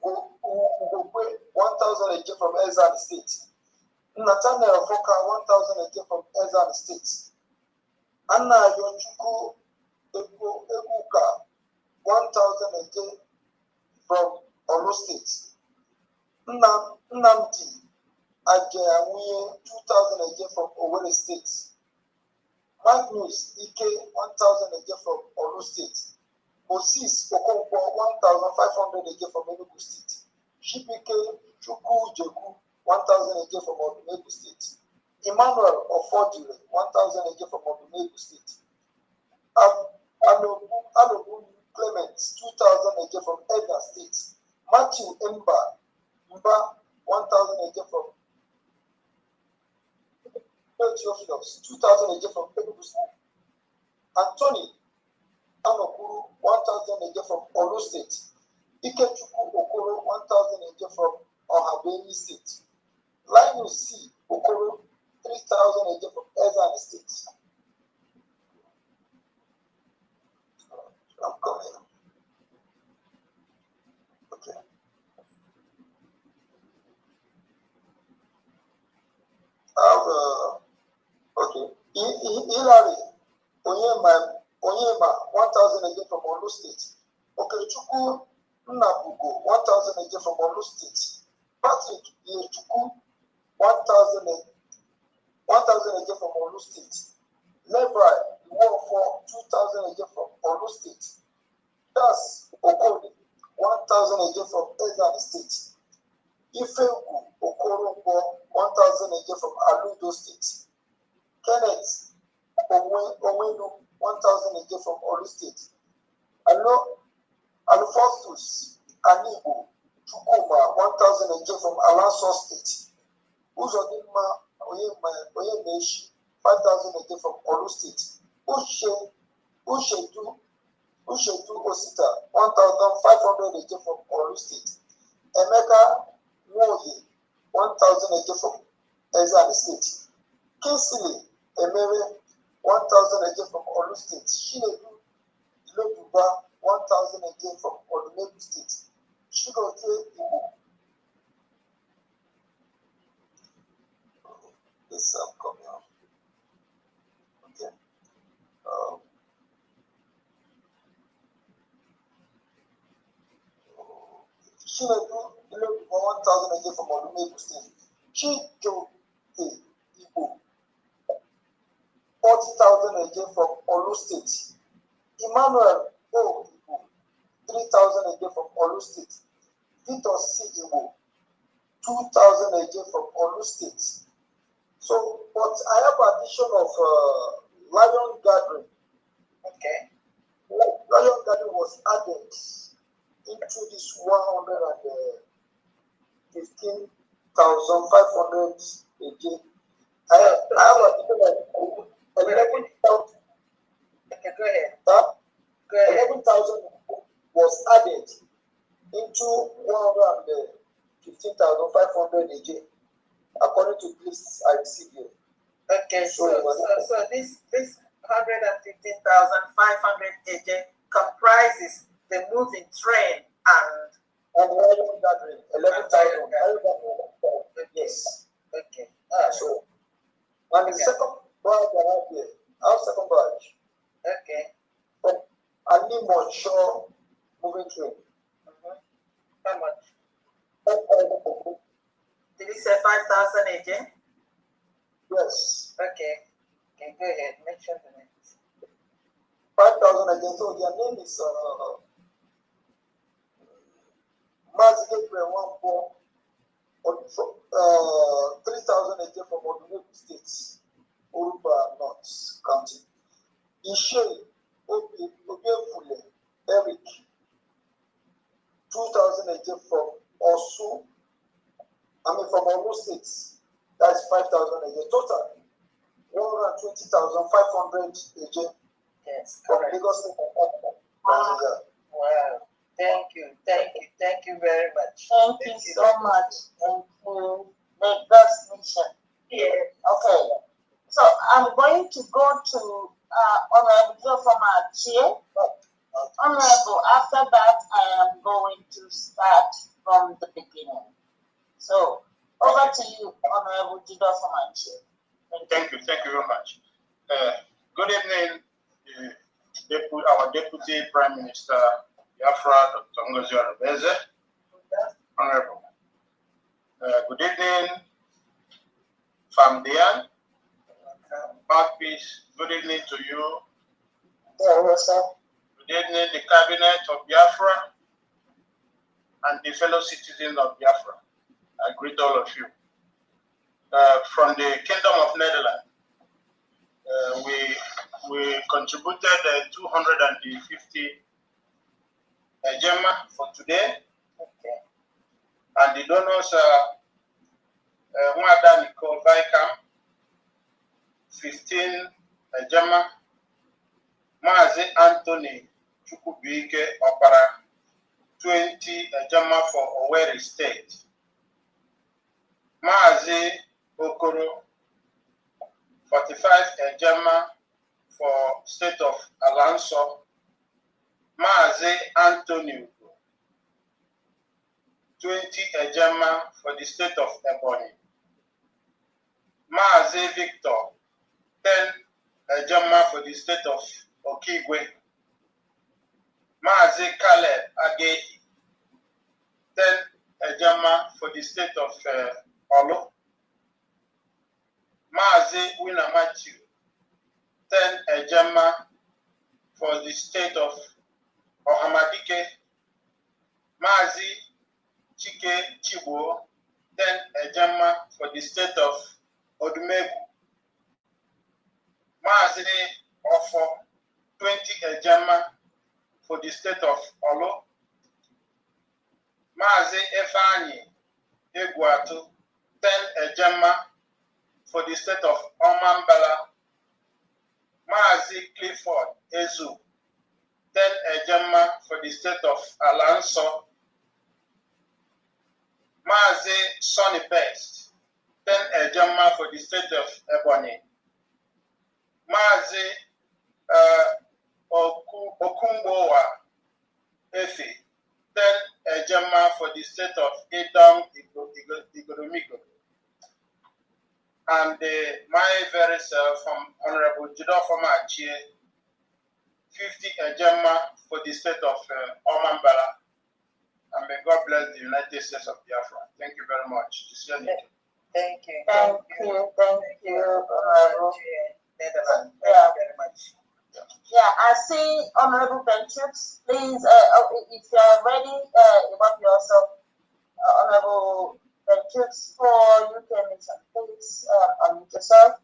S10: 1,000 from Ezan State. Nathaniel Foka, 1,000 from Ezan State. Anna Yochuku Eguka, 1,000 from Olu State. Nnamdi Ajayamuye, 2,000 from Owerri State. Magnus Ike, 1,000 from Olu State. Moses Okonkwo, 1,500 from Enugu State. Shibike Chukwu Jeku, 1,000 from Odumegu State. Emmanuel Ofodile, 1,000 from Odumegu State. Anobu Clement, 2,000 from Edna State. Matthew Mba, 1,000 from Theophilus, 2,000 from Enugu State. Anthony Anokuru, 1,000 from Olu State. Ikechukwu Okoro, 1,000 from Ohabeni State. Linus C. Okoro, 3,000 from Ezan State. I'm coming. Okay. I have okay. Hilary Onyema, 1,000 from Olu State. Okay, Chukwu Nnabugo, 1,000 from Olu State. Patrick Yechukwu, 1,000 from Olu State. Levi Iwofo, 2,000 from Olu State. Das Okoli, 1,000 from Ezan State. Ifegu Okoronkwo, 1,000 from Aludo State. Kenneth Owenu, 1,000 from Olu State. Alphonsus Anibo Chukuma, 1,000 from Alanso State. Uzodinma Oyemeshi, 5,000 from Olu State. Ushedu Osita, 1,500 from Olu State. Emeka Nwoye, 1,000 from Ezan State. Kinsley Emere, 1,000 from Olu State. Shinedu Iloduba, 1,000 from Odumegu State. Chigote Ibu, 1,000 again from Olumegu State. Chijo Igbo, 40,000 again from Olu State. Emmanuel O Igbo, 3,000 again from Olu State. Victor C Igbo, 2,000 again from Olu State. So, but I have addition of Lion Gathering. Okay. Lion Gathering was added into this 115,500 again. I have addition of 11,000. Okay, go ahead. 11,000 was added into 115,500 again, according to this I received here. Okay, so this 115,500 agent comprises the moving train and Lion Gathering, 11,000. Yes. Okay. So, and the second batch I have here, I have second batch. Okay. From Animal Shore moving train. How much? 5,000. Did you say 5,000 again? Yes. Okay. Okay, go ahead. Mention the names. 5,000 again. So their name is Mazige 3,000 again from Odunebu State, Uruba North County. Ishe Obiefule Eric, 2,000 again from Osu. From Oru State, that's 5,000 again. Total 120,500 again. Yes, from Lagos State. Wow. Thank you very much. Thank you so much. Thank you. Make God's mission. Yeah. Okay. So I'm going to go to Honorable from our chair. Honorable, after that I am going to start from the beginning. So over to you, Honorable Judah from our chair.
S9: Thank you very much. Good evening, our Deputy Prime Minister Biafra, Dr. Ngozi Arubeze. Honorable. Good evening, Famdian. Peace. Good evening to you.
S10: Yes, sir.
S9: Good evening, the Cabinet of Biafra and the fellow citizens of Biafra. I greet all of you. From the Kingdom of Netherlands, we contributed 250 Gemma for today. Okay. And the donors are Mwada Nicole Vaikam, 15 Gemma, Mazi Anthony Chukubike Opera, 20 Gemma for Owerri State. Mazi Okoro, 45 Ejema for state of Alanso. Mazi Antonio, 20 Ejema for the state of Ebonyi. Mazi Victor, 10 Ejema for the state of Okigwe. Mazi Caleb Agei, 10 Ejema for the state of Olo. Mazi Winner Matthew, 10 Ejema for the state of Ohamadike. Mazi Chike Chibo, 10 Ejema for the state of Odumegu. Mazi Ofo, 20 Ejema for the state of Olo. Mazi Efani Eguatu, 10 Ejema for the state of Omambala. Mazi Clifford Ezu, 10 Ejema for the state of Alanso. Mazi Sonny Best, 10 Ejema for the state of Ebonyi. Mazi Okumbowa Efi, 10 Ejema for the state of Edom Igoromigo. And my very self, from Honorable Judah Fomachi, 50 Ejema for the state of Omambala.
S10: and may God bless the United States of Biafra. Thank you very much.
S7: Thank you.
S8: Thank you. Honorable.
S7: Thank you very much.
S8: Yeah, I see Honorable Benchooks. Please, if you are ready, about yourself, Honorable Benchooks, for you can please unmute yourself.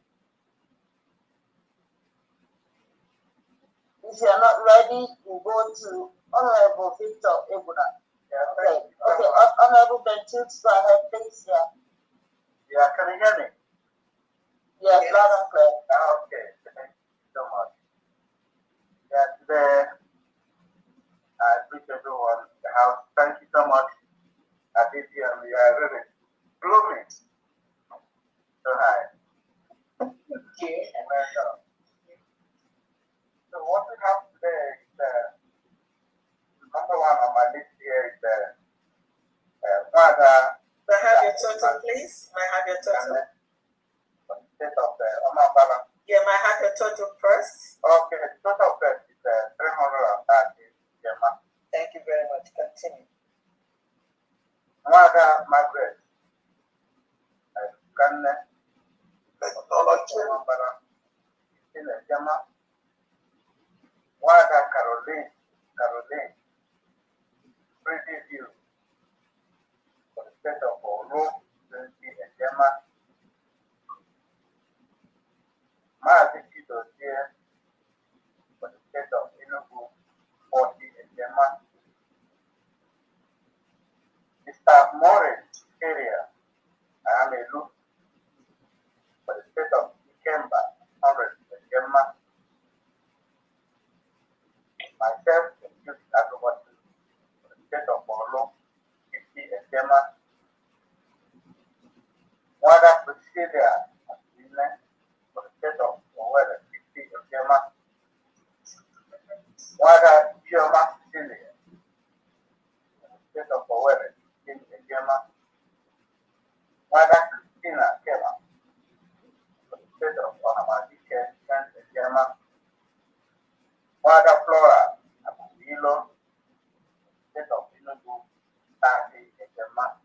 S8: If you are not ready, you go to Honorable Victor Ebuna. Okay. Honorable Benchooks, go ahead, please.
S9: Yeah, can you hear me?
S8: Yes, loud and clear.
S9: Okay, thank you so much. Yeah, today I greet everyone in the house. Thank you so much. I did hear me. I really blooming. So hi.
S8: Okay.
S9: So what we have today is number one on my list here is Mother.
S7: May I have your total, please? May I have your total?
S9: State of Omabala.
S7: Yeah, may I have your total first?
S9: Okay, total first is 330.
S7: Thank you very much. Continue.
S9: Mother Margaret. Kanne. Omabala. Mother Caroline. Pretty view. For the state of Olu. Maazị Chidozie for the state of Enugu, 40 Ejema. Mr. Morris area, Amelu for the state of Ikemba, 100 Ejema. Myself, Youth Agobatu for the state of Olo, 50 Ejema. Wada Priscilla, for the state of Owerri, 50 Ejema. Wada Chioma Cecilia, for the state of Owerri, 15 Ejema. Wada Christina Kema, for the state of Ohamadike, 10 Ejema. Wada Flora Abudilo, state of Enugu, 30 Ejema.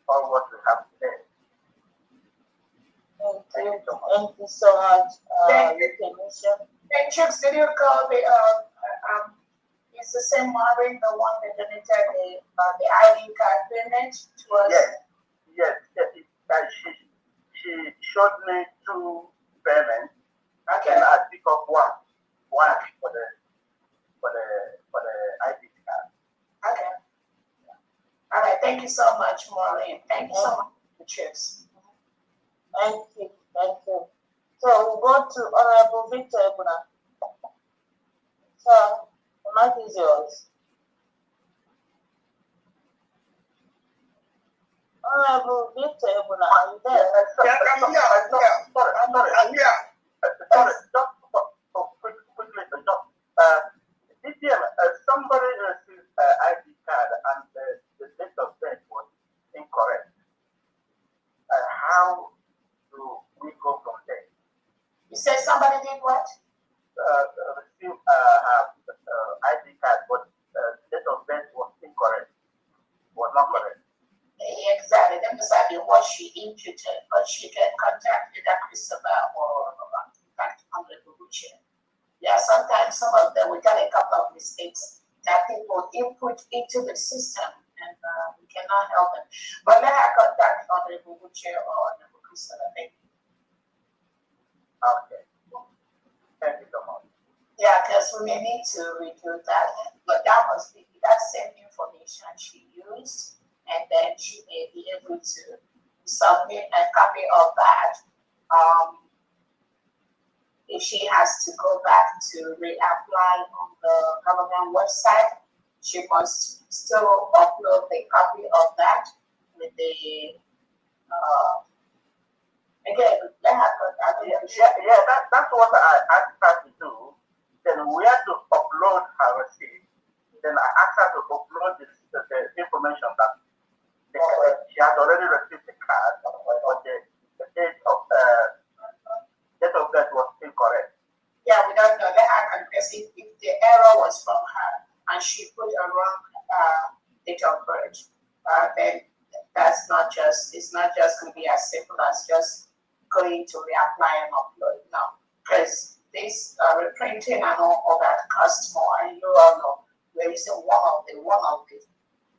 S9: All what we have today.
S8: Thank you so much. Benchooks, did you call the is the same Marvin the one that donated the ID card payment to us?
S9: Yes. She showed me 2 payments.
S8: Okay.
S9: And I pick up one for the ID card.
S8: Okay. All right. Thank you so much, Maureen. Thank you so much, Benchooks. Thank you. So we'll go to Honorable Victor Ebuna. So the mic is yours. Honorable Victor Ebuna, are you there?
S9: Sorry, I'm here. Just quickly, DPM, somebody received ID card and the date of birth was incorrect. How do we go from there?
S8: You said somebody did what?
S9: Receive ID card, but date of birth was incorrect. Was not correct.
S8: Exactly. That must have been what she imputed, but she can contact either Christopher or Honorable Chair. Yeah, sometimes some of them, we got a couple of mistakes that people input into the system and we cannot help them. But let her contact Honorable Chair or Honorable Christopher.
S9: Okay. Thank you so much.
S8: Yeah, because we may need to redo that. But that must be that same information she used, and then she may be able to submit a copy of that. If she has to go back to reapply on the government website, she must still upload the copy of that with the again,
S9: that's what I asked her to do. Then we had to upload her receipt. Then I asked her to upload the information that she had already received the card, but the date of birth was incorrect.
S8: Yeah, we don't know. Let her confess if the error was from her and she put a forward, then it's not just going to be as simple as just going to reapply and upload now, because this reprinting and all that costs more, and you all know we're using one of the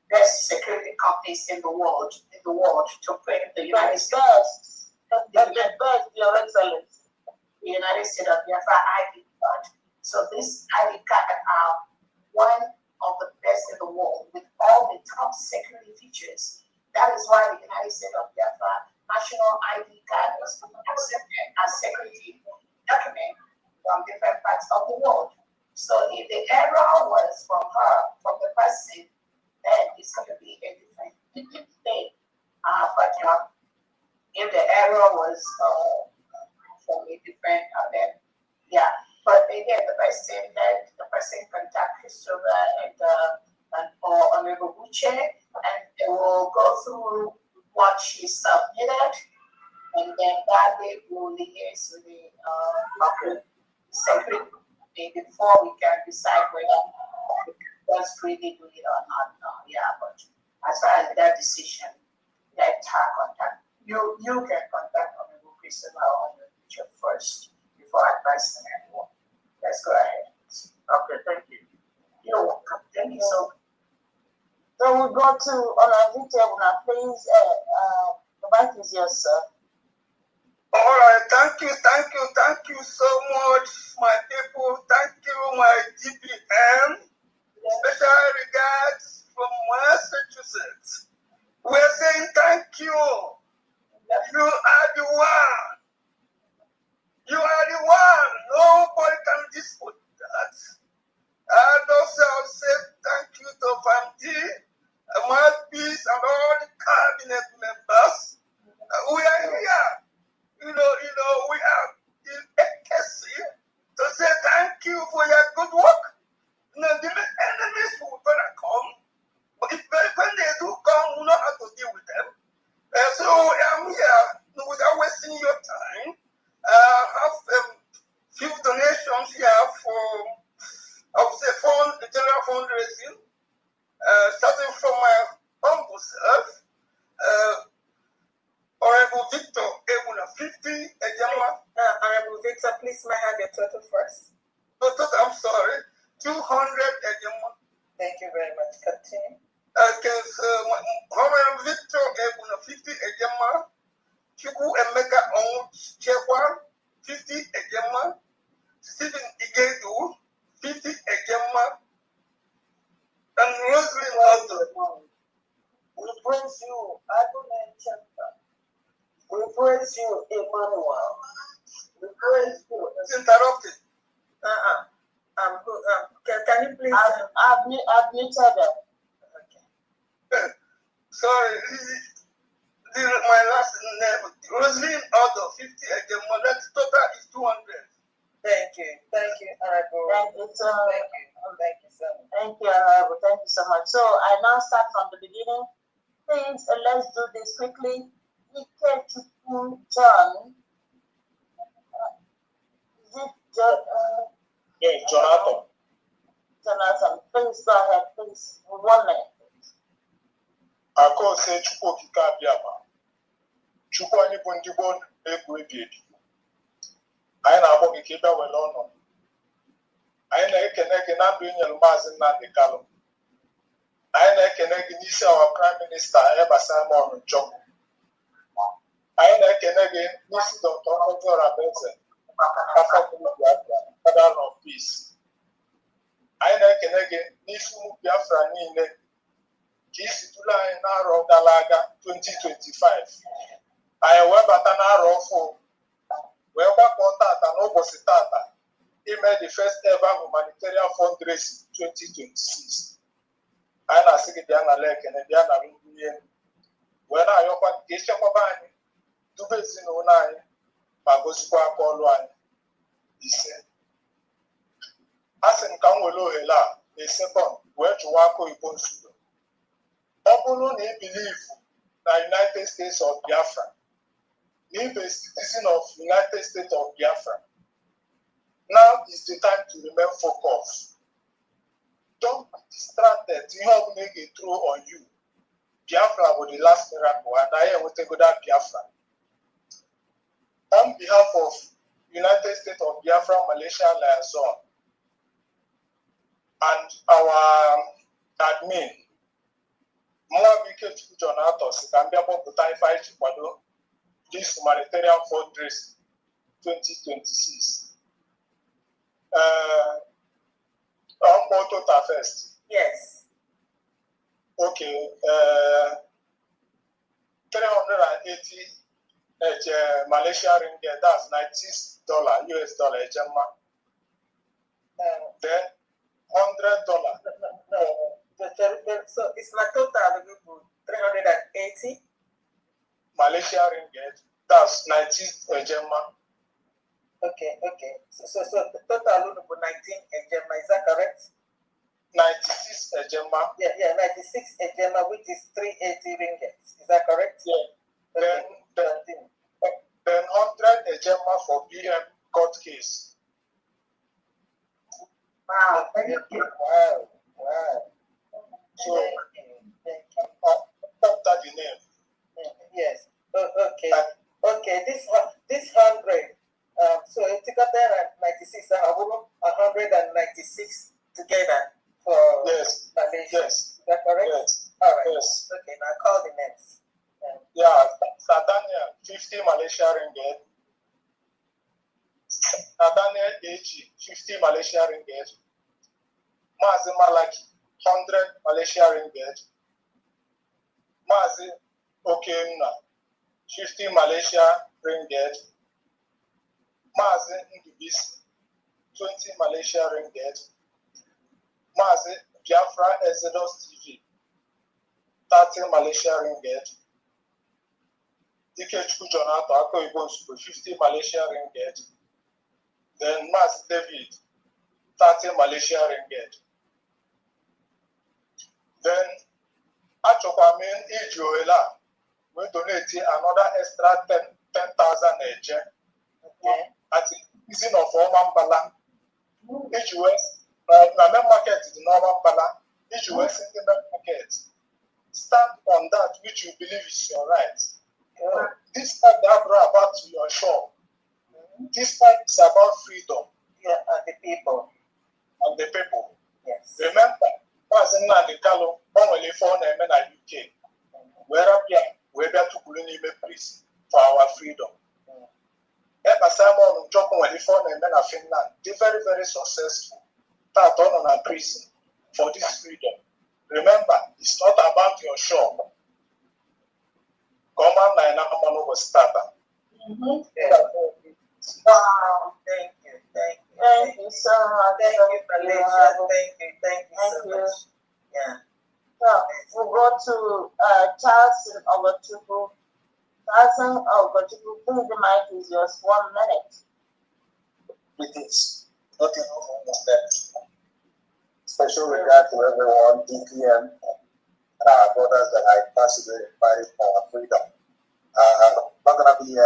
S8: best security companies in the world to print the United States. Your Excellency. The United States of Biafra ID card. So this ID card are one of the best in the world with all the top security features. That is why the United States of Biafra national ID card was accepted as security document from different parts of the world. So if the error was from the person, then it's going to be a different thing. But if the error was from a different, then yeah. But again, the person contact Christopher and or Honorable Uche, and they will go through what she submitted, and then that way will liaise with the secretary before we can decide whether we can just freely do it or not. Yeah, but as far as that decision, let her contact. You can contact Honorable Christopher or Honorable Uche first before advising anyone. Let's go ahead. Okay, thank you. You're welcome. Thank you so much.
S11: So we go to Olavite, please. The mic is yours, sir.
S12: All right, thank you so much, my people. Thank you, my DPM. Special regards from Massachusetts. We're saying thank you. You are the one. You are the one. Nobody can dispute that. And also I'll say thank you to Famdi, Mouthpiece, and all the cabinet members. We are here. We are in ecstasy to say thank you for your good work. The enemies will gonna come, but when they do come, we know how to deal with them. So I'm here without wasting your time. Have few donations here for, I would say, general fundraising, starting from my humble self. Honorable Victor, Ebuna 50, Honorable Victor, please may I have your total first? I'm sorry, 200 Ejama. Thank you very much. Continue. Okay, so Honorable Victor, Ebuna 50 Ejama. Chuku Emeka Onchekwa, 50 Ejama. Stephen Igedu, 50 Ejama. And Rosalind Aldo. We praise you, Adonai Chapter. We praise you, Emmanuel. We praise you. It's interrupted. Can you please?
S11: I've muted them.
S12: Okay. Sorry, this is my last name. Rosalind Aldo, 50 again. That total is 200. Thank you, Honorable.
S11: Thank you so much.
S12: Thank you so much.
S11: Thank you, Honorable. Thank you so much. So I now start from the beginning. Please, let's do this quickly. John. Is it John?
S9: Yes, Jonathan.
S11: Jonathan, please go ahead, please. 1 minute.
S9: Akose Chukwu Okike Abiama. Chukwu anyị bụ ndị gboo egwu ebi ebi. Anyị na-akpọ gị ka ị bịa were ọnọdụ. Anyị na-ekene gị na ndụ inyere Maazị Nnamdi Kanu. Anyị na-ekene gị n'isi our Prime Minister Eba Simon Njoko. Anyị na-ekene gị n'isi Dr. Ngozi Orabenze, Father of Peace. Anyị na-ekene gị n'isi ụmụ Biafra niile ka isi duru anyị n'arọ gara aga 2025. Anyị wee bata n'arọ ọfụ wee gbakọ tata n'ụbọchị tata ime the first ever humanitarian fundraising 2026. Anyị na-asị gị bịa n'ala ekene, bịa n'ala mbunye, wee na-ayọkwa ka echekwaba anyị, dube ezinụlọ anyị, ma gozikwa aka ọlụ anyị. Ise. A sị m ka m were ohere a na-esekọnd wee jụwa aka oyibo nzuzo. Ọ bụrụ na ị bilivu na United States of Biafra, na ị bụ a citizen of United States of Biafra, now is the time to remain focused. Don't be distracted. Ihe ọbụla ị ga-throw on you.
S10: Biafra was the last miracle, and I will take that Biafra. On behalf of United States of Biafra, Malaysia, Liaison, and our admin, Moabike John Atos, Gambiapo Putai Chikwado, this humanitarian fundraising 2026. On total first.
S7: Yes.
S10: Okay. 380 Malaysia ringgit, that's $90 US dollar, then $100.
S7: So it's my total 380
S10: Malaysia ringgit, that's 90
S7: Okay. So the total would be 19 is that correct?
S10: 96
S7: Yeah, 96 which is 380 ringgit. Is that correct?
S10: Yeah.
S7: Okay.
S10: Then 100 for BM court case.
S7: Wow, thank you. Wow.
S10: So, after the name.
S7: Yes. Okay. This 100. So it's got there at 96. 196 together for Malaysia.
S10: Yes.
S7: Is that correct?
S10: Yes.
S7: All right.
S10: Yes.
S7: Okay. Now call the names.
S10: Yeah, Daniel 50 Malaysia ringgit. Daniel AG 50 Malaysia ringgit. Mazi Malaki 100 Malaysia ringgit. Mazi Okemna 50 Malaysia ringgit. Mazi Ndubisi 20 Malaysia ringgit. Mazi Biafra Exodus TV 30 Malaysia ringgit. Ikechukwu Jonathan Ako Ibonsuko 50 Malaysia ringgit. Then Mas David 30 Malaysia ringgit. Then Achokwamin Ijoela will donate another extra 10,000 eje.
S7: Okay.
S10: At the season of Omambala. HUS, the main market is the normal Bala. HUS in the main market. Stand on that which you believe is your right. This part that brought about to your shop. This part is about freedom.
S7: Yeah, and the people. Yes.
S10: Remember, passing now the Kalo, only for them in the UK. We're up here, we're there to prison for our freedom. Ever Simon Joko when the phone and men of Finland, they're very, very successful. Start on a prison for this freedom. Remember, it's not about your shop. Come on, line up on was starter.
S11: Wow.
S7: Thank you.
S11: Thank you so much.
S7: Thank you, Malaysia. Thank you so much. Yeah.
S11: So we'll go to Charles in Ogochukwu. Charles in Ogochukwu, please, the mic is yours. 1 minute.
S13: Greetings. Nothing wrong with that. Special regard to everyone, DPM, and our brothers that I possibly fighting for our freedom. Not gonna be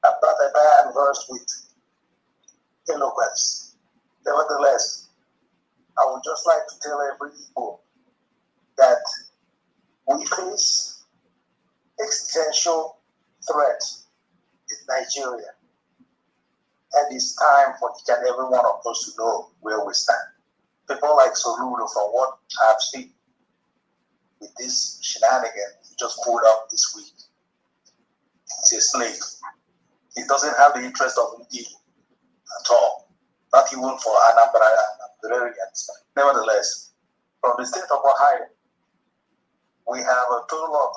S13: I'm not a bad verse with eloquence. Nevertheless, I would just like to tell every Igbo that we face existential threat in Nigeria. And it's time for each and every one of us to know where we stand. People like Soludo, from what I've seen with this shenanigan he just pulled up this week, he's a slave. He doesn't have the interest of Igbo at all, not even for Anambra and Anambarians. Nevertheless, from the state of Ohio, we have a total of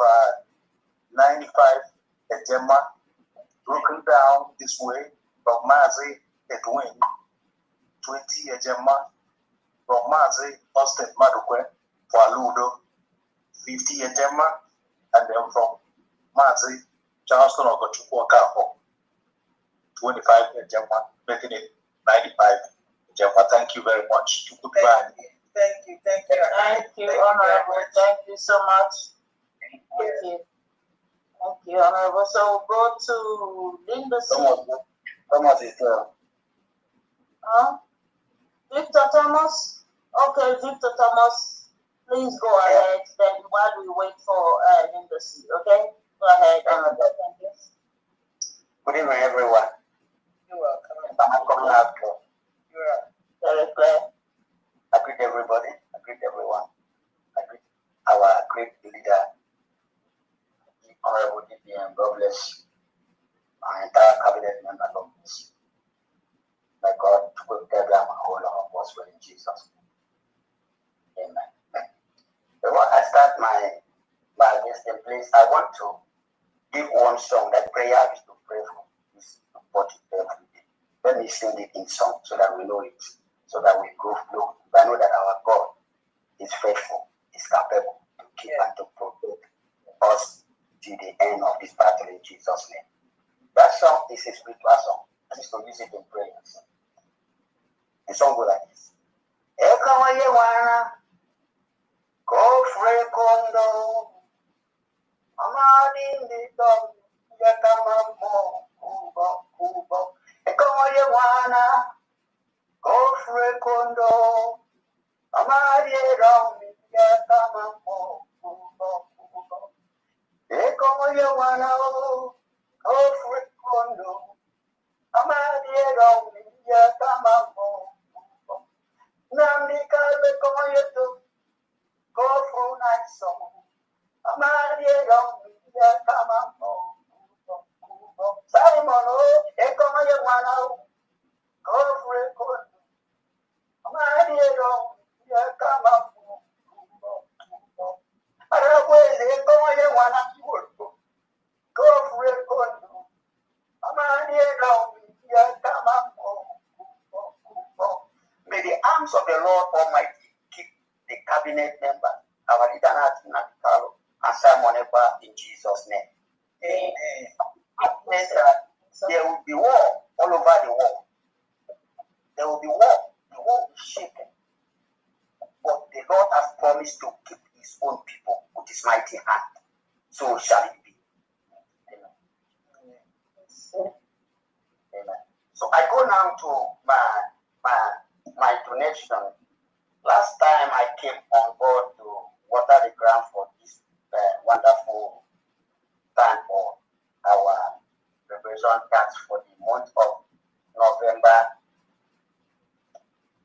S13: 95 ejema broken down this way from Mazi Edwin, 20 ejema from Mazi Austin Madukwe for Aludo, 50 ejema, and then from Mazi Charleston Ogochukwu Okafor, 25 ejema, making it 95 ejema. Thank you very much. Goodbye.
S7: Thank you,
S11: Honorable. Thank you so much. Thank you, Honorable. So we'll go to Linda C. Victor Thomas? Okay, Victor Thomas, please go ahead. Then while wait for Lindsay. Okay, go ahead.
S13: Good evening, everyone.
S7: You're welcome.
S13: I'm coming out clear.
S11: Very clear.
S13: I greet everybody. I greet everyone. I greet our great leader, the Honorable DPM. God bless our entire cabinet member. God bless. May God protect them and hold our us well in Jesus' name. Amen. Before I start my listening, please, I want to give one song that prayer I used to pray for. Is important every day. Let me sing it in song so that we know it, so that we go flow. I know that our God is faithful, is capable to keep and to protect us to the end of this battle in Jesus' name. That song is a spiritual song. I used to use it in prayers. The song goes like this. Go free kondo, amadi ndito, yakama mo, kubo. Go free kondo, amadi edomi, yakama mo, kubo. Go free kondo, amadi edomi, yakama mo, kubo. Namika le como yo tu, go for night song. Amadi edomi, yakama mo, kubo. Simon o, como yo wanna, go free kondo, amadi edomi, yakama mo, kubo. Arakweze como yo wanna, go free kondo, amadi edomi, yakama mo. May the arms of the Lord Almighty keep the cabinet member, our leader Natikalo, and Simon Ekpa in Jesus' name. Amen. There will be war all over the world. There will be war. The world will be shaken. But the Lord has promised to keep his own people with his mighty hand. So shall it be. Amen. Amen. So I go now to my donation. Last time I came on board to water the ground for this wonderful time for our preparation tax for the month of November,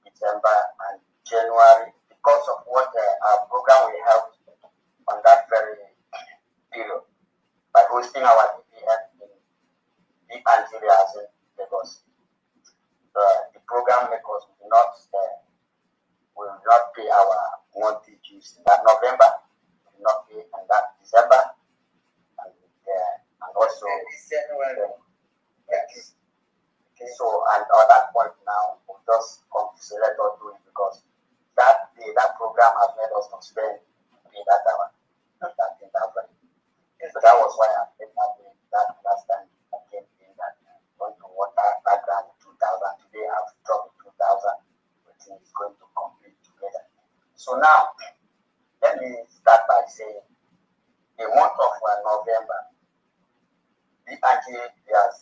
S13: December, and January, because of what our program we held on that very period by hosting our DPM in Nigeria as in Lagos. The program because we will not pay our monthly dues in that November, we will not pay in that December, and also January. Yes. Okay. So, and at that point now, we just come to say let us do it because that day, that program has made us to spend pay that hour, that thing that way. So that was why I paid that last time I came in that going to water that ground 2,000. Today I've dropped 2,000, which is going to complete together. So now, let me start by saying the month of November, the IGPRC,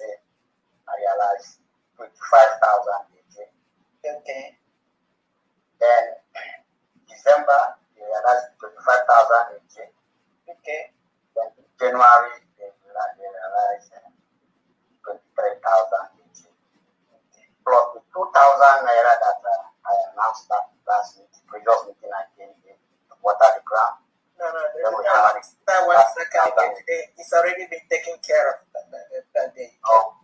S13: I realized 25,000. Okay. Then December, they realized 25,000. Okay. Then January, they realized 23,000. Plus the 2,000 naira that I announced that last meeting, previous meeting I came in to water the ground. No, that one second today. It's already been taken care of that day. Oh,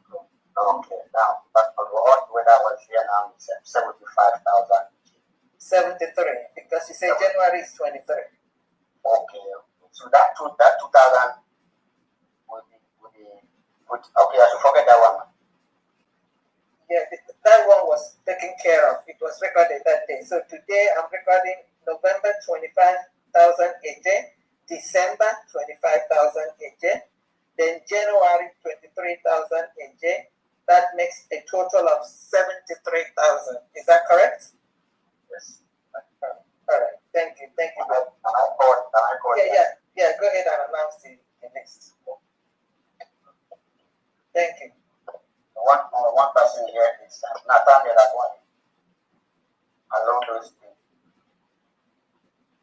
S13: okay. Now, but the hot weather was here now is 75,000. 73, because you say January is 23. Okay. So that 2,000 would be okay. I should forget that one. Yeah, that one was taken care of. It was recorded that day. So today I'm recording November 25,000 AJ, December 25,000 AJ, then January 23,000 AJ. That makes a total of 73,000. Is that correct? Yes. All right. Thank you. Thank you. Yeah. Go ahead and announce the next. Thank you. One person here is Nathaniel Agwani. Along those things,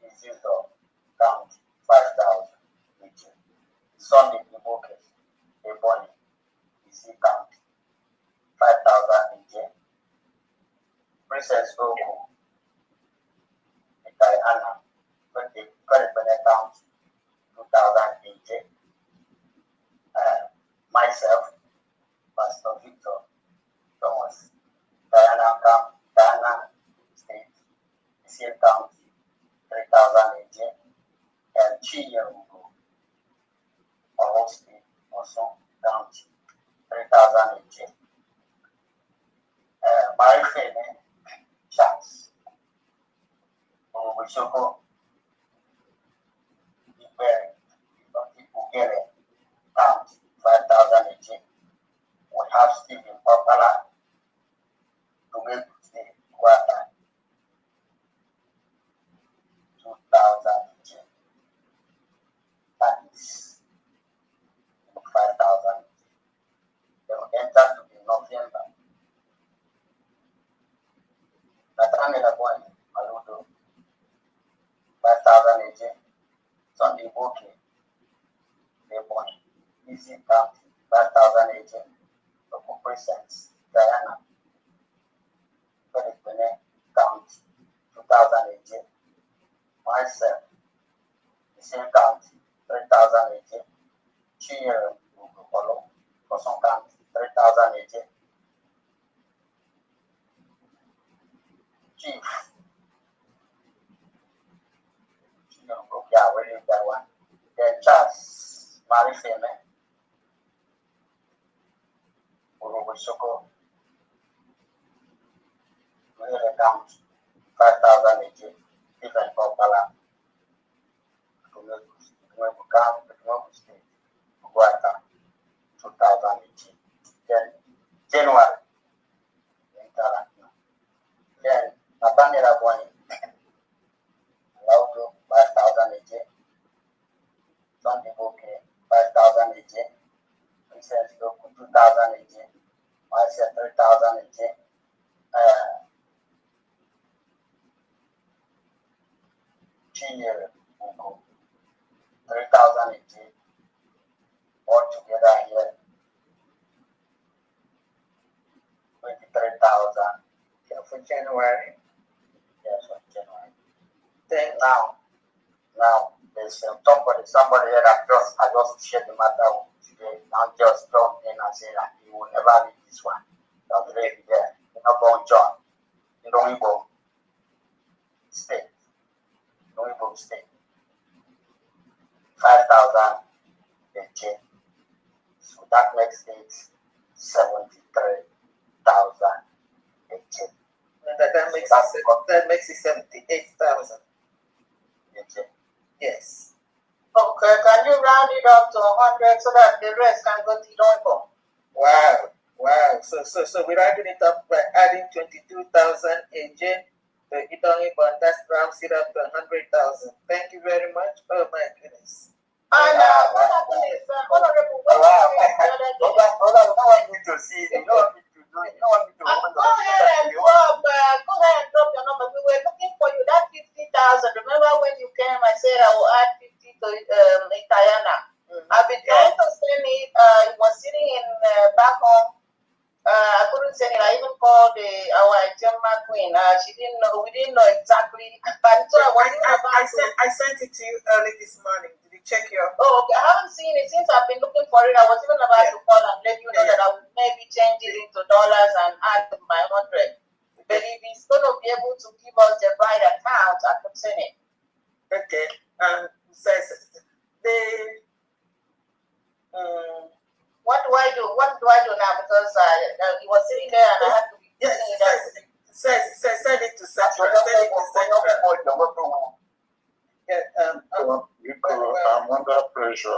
S13: he's used to count 5,000. Sunday Iboke, Ebony, Isi County, 5,000 AJ. Princess Oku, Diana, Karibene County, 2,000 AJ. Myself, Pastor Victor Thomas, Diana State, Isi County, 3,000 AJ. And Chinyerungu, Oho State, Osun County, 3,000 AJ. Marifene, Charles, Obushoko, Ugere, County, 5,000 AJ. We have Stephen Popala, Tomato State, Guata, 2,000 AJ. That is 5,000. They will enter to the November. Nathaniel Boy, Maludo, 5,000 AJ. Sunday Boke, Lebon, Easy County, 5,000 AJ. Local Presence, Diana, Karibene County, 2,000 AJ. Myself, the same county, 3,000 AJ. Chinyere Ugolo, Koson County, 3,000 AJ. Chief, yeah, we leave that one. Then Charles, Marifeme, Urubishoko, Mele County, 5,000 AJ. Stephen Popala, Tumebu County, Tumebu State, Guata, 2,000 AJ. Then January, then Nathaniel Boy, Laudo, 5,000 AJ. Sunday Boke, 5,000 AJ. Princess Doku, 2,000 AJ. Myself, 3,000 AJ. Chinyere Ugo, 3,000 AJ. All together here, 23,000. Yeah, for January. Yes, for January. Then now there's somebody here that I just shared the matter with today. Now just jump in and say that he will never leave this one. I'll be there. You're not going to join. You don't even stay. You don't even stay. 5,000 AJ. So that makes it 73,000 AJ. That makes it 78,000. Yes. Okay, can you round it up to 100 so that the rest can go to Idongo? Wow. So we're rounding it up by adding 22,000 AJ to Idongo, but that rounds it up to 100,000. Thank you very much. Oh my goodness. And what happened is, Honorable, when you want me to see it. You don't want me to do it. You don't want me to open the go ahead and drop your number. We were looking for you, that 50,000. Remember when you came, I said I will add 50 to Itayana. I've been trying to send it. It was sitting in back home. I couldn't send it. I even called our Gemma queen. She didn't know. We didn't know exactly. But so I sent it to you early this morning. Did you check your? Oh, okay. I haven't seen it since I've been looking for it. I was even about to call and let you know that I would maybe change it into dollars and add my 100. But if he's going to be able to give us the right account, I could send it. Okay. Says what do I do? What do I do now? Because he was sitting there and I had to be send it to Central.
S9: I'm under pressure.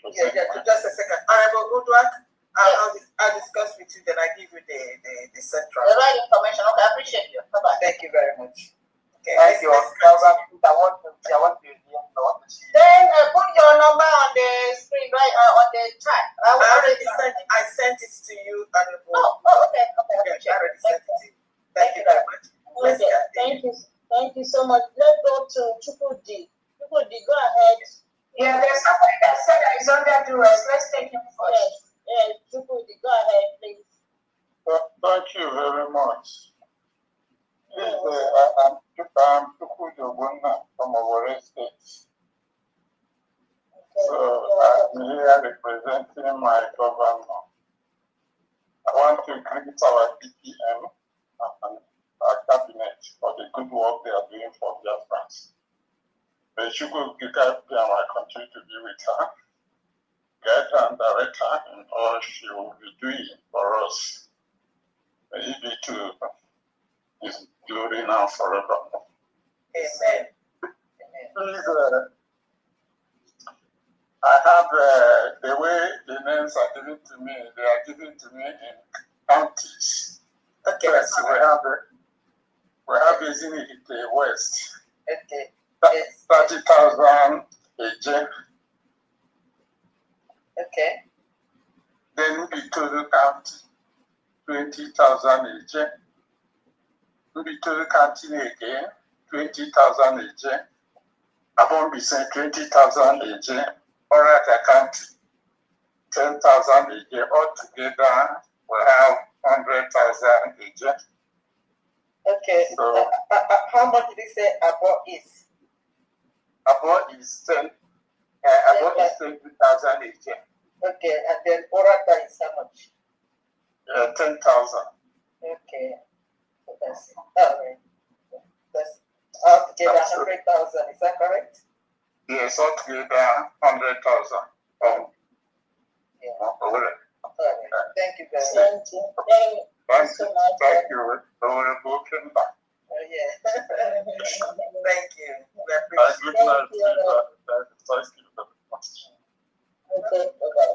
S13: Just a second. Honorable Udwak, I'll discuss with you, then I give you the Central. The right information. Okay, I appreciate you. Bye-bye. Thank you very much. Okay. Thank you. I want to see. Then put your number on the screen, right? On the chat. I sent it to you. Okay. I already sent it to you. Thank you very much. Okay. Thank you so much. Let's go to Triple D. Triple D, go ahead.
S8: Yeah, there's somebody is under duress. Let's take him first.
S11: Yes, Chukwudi, go ahead, please.
S9: Thank you very much. Please, I'm Chukwudi Ogbonna from Owerri State. So I'm here representing my governor. I want to greet our DPM and our cabinet for the good work they are doing for Biafrans. May Chukwu give my country to be with her, guide her and direct her in all she will be doing for us. May he be to his glory now forever.
S7: Amen.
S9: Please, I have the way the names are given to me, they are given to me in counties.
S7: Okay,
S9: First, we have Ezinihite West.
S7: Okay.
S9: 30,000 AJ.
S7: Okay.
S9: Then Bitoru County, 20,000 AJ. Bitoru County again, 20,000 AJ. Abombise, 20,000 AJ. Orata County, 10,000 AJ. Altogether, we have 100,000 AJ.
S7: Okay.
S9: So,
S7: how much did you say Abo is?
S9: Abo is 20,000 AJ.
S7: Okay, and then Orata is how much?
S9: 10,000.
S7: Okay. So that's all right. That's altogether 100,000. Is that correct?
S9: Yes, altogether 100,000.
S7: Yeah.
S9: All right.
S7: Thank you very much.
S11: Thank you. Thank you so much.
S9: Thank you. Honorable Kimba.
S7: Oh, yeah. Thank you. We
S9: Good
S7: appreciate
S9: night.
S11: Thank you.
S9: Thank you very much.
S11: Okay, okay.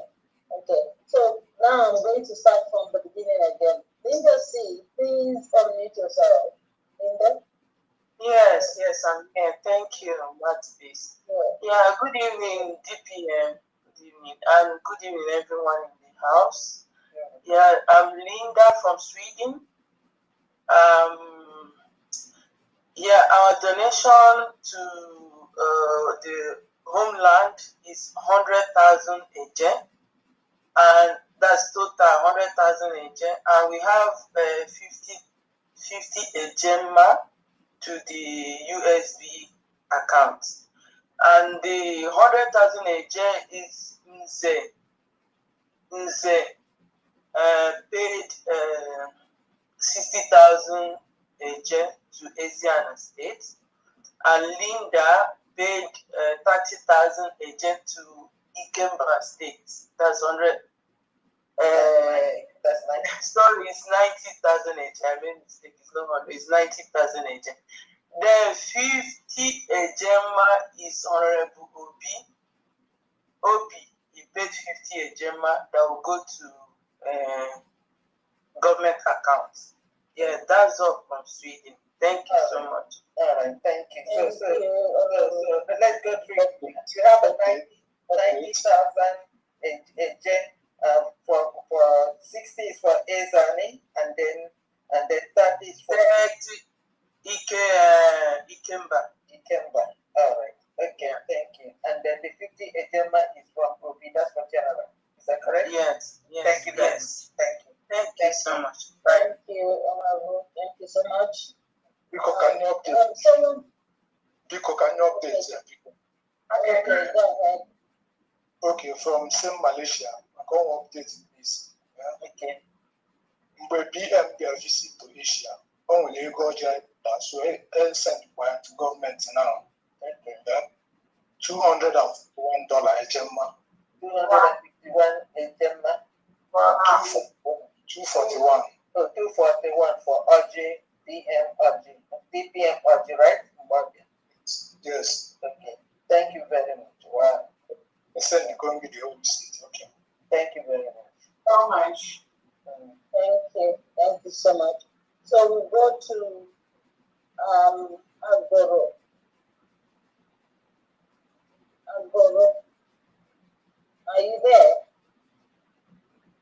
S11: Okay. So now I'm going to start from the beginning again. Linda C, please unmute yourself. Linda?
S14: Yes, I'm here. Thank you, Matis. Yeah, good evening, DPM. Good evening, and good evening, everyone in the house. Yeah, I'm Linda from Sweden. Yeah, our donation to the homeland is 100,000 AJ, and that's total 100,000 AJ, and we have 50 AJ to the USB account. And the 100,000 AJ is Nze paid 60,000 AJ to Asian States, and Linda paid 30,000 AJ to Ikemba State. That's 100.
S7: that's nice.
S14: Sorry, it's 90,000 AJ. I made a mistake. It's not 100. It's 90,000 AJ. Then 50 Ejema is Honorable Obi. He paid 50 Ejema that will go to government accounts. Yeah, that's all from Sweden. Thank you so much.
S7: All right, thank you. So let's go through. You have a 90,000 for 60 is for Ezani, and then 30 is for
S14: Ikemba.
S7: All right. Okay, thank you. And then the 50 Ejema is from Obi. That's for General. Is that correct?
S14: Yes.
S7: Thank you very much. Thank you.
S14: Thank you so much.
S11: Thank you, Honorable. Thank you so much.
S13: Biko, can you update? Biko, can you update?
S11: Okay, go ahead.
S13: Okay, from same Malaysia, I can update this. Yeah?
S7: Okay.
S13: Mgbe BM bịa visit to Asia, o nwere ego ọjọọ so send to government now.
S7: Okay.
S13: Yeah? $251 ejemma.
S7: 251 Ejema.
S13: 241.
S7: So 241 for RG, BPM RG, right?
S13: Yes.
S7: Okay. Thank you very much. Wow.
S13: Send the going with the whole state. Okay.
S7: Thank you very much.
S11: So much. Thank you. Thank you so much. So we go to Agboro. Agboro. Are you there?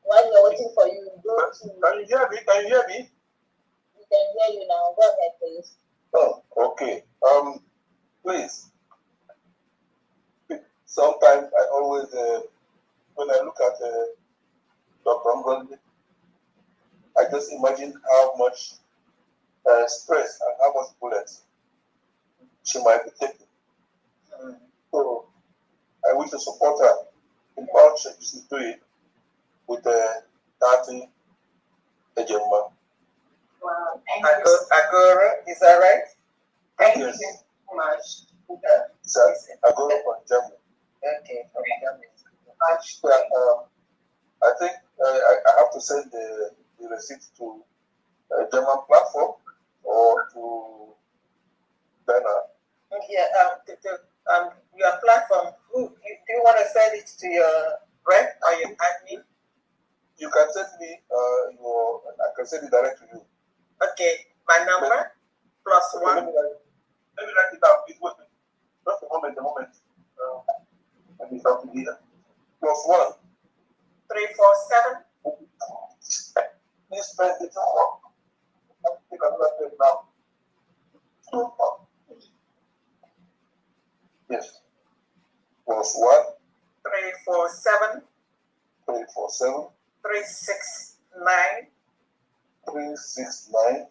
S11: While we're waiting for you, go to.
S9: Can you hear me? Can you hear me?
S11: We can hear you now. Go ahead, please.
S9: Oh, okay. Please. sometimes I always, when I look at Dr. Ngozi, I just imagine how much stress and how much bullets she might be taking. So I wish to support her in all she's doing with the 30 Ejema.
S7: Wow. Agora, is that right? Thank
S9: Yes.
S7: you so much.
S9: It's Agora from Germany.
S7: Okay, from Germany.
S9: I think I have to send the receipt to a German platform or to Ghana.
S7: Yeah, your platform, do you want to send it to your rep or your admin?
S9: You can send me I can send it direct to you.
S7: Okay, my number, +1.
S9: Let me write it down. Please wait. Just a moment. Let me start here. +1
S7: 347.
S9: Please spend it on. I'll take another pen now. Yes. +1
S7: 347
S9: 347
S7: 369
S9: 369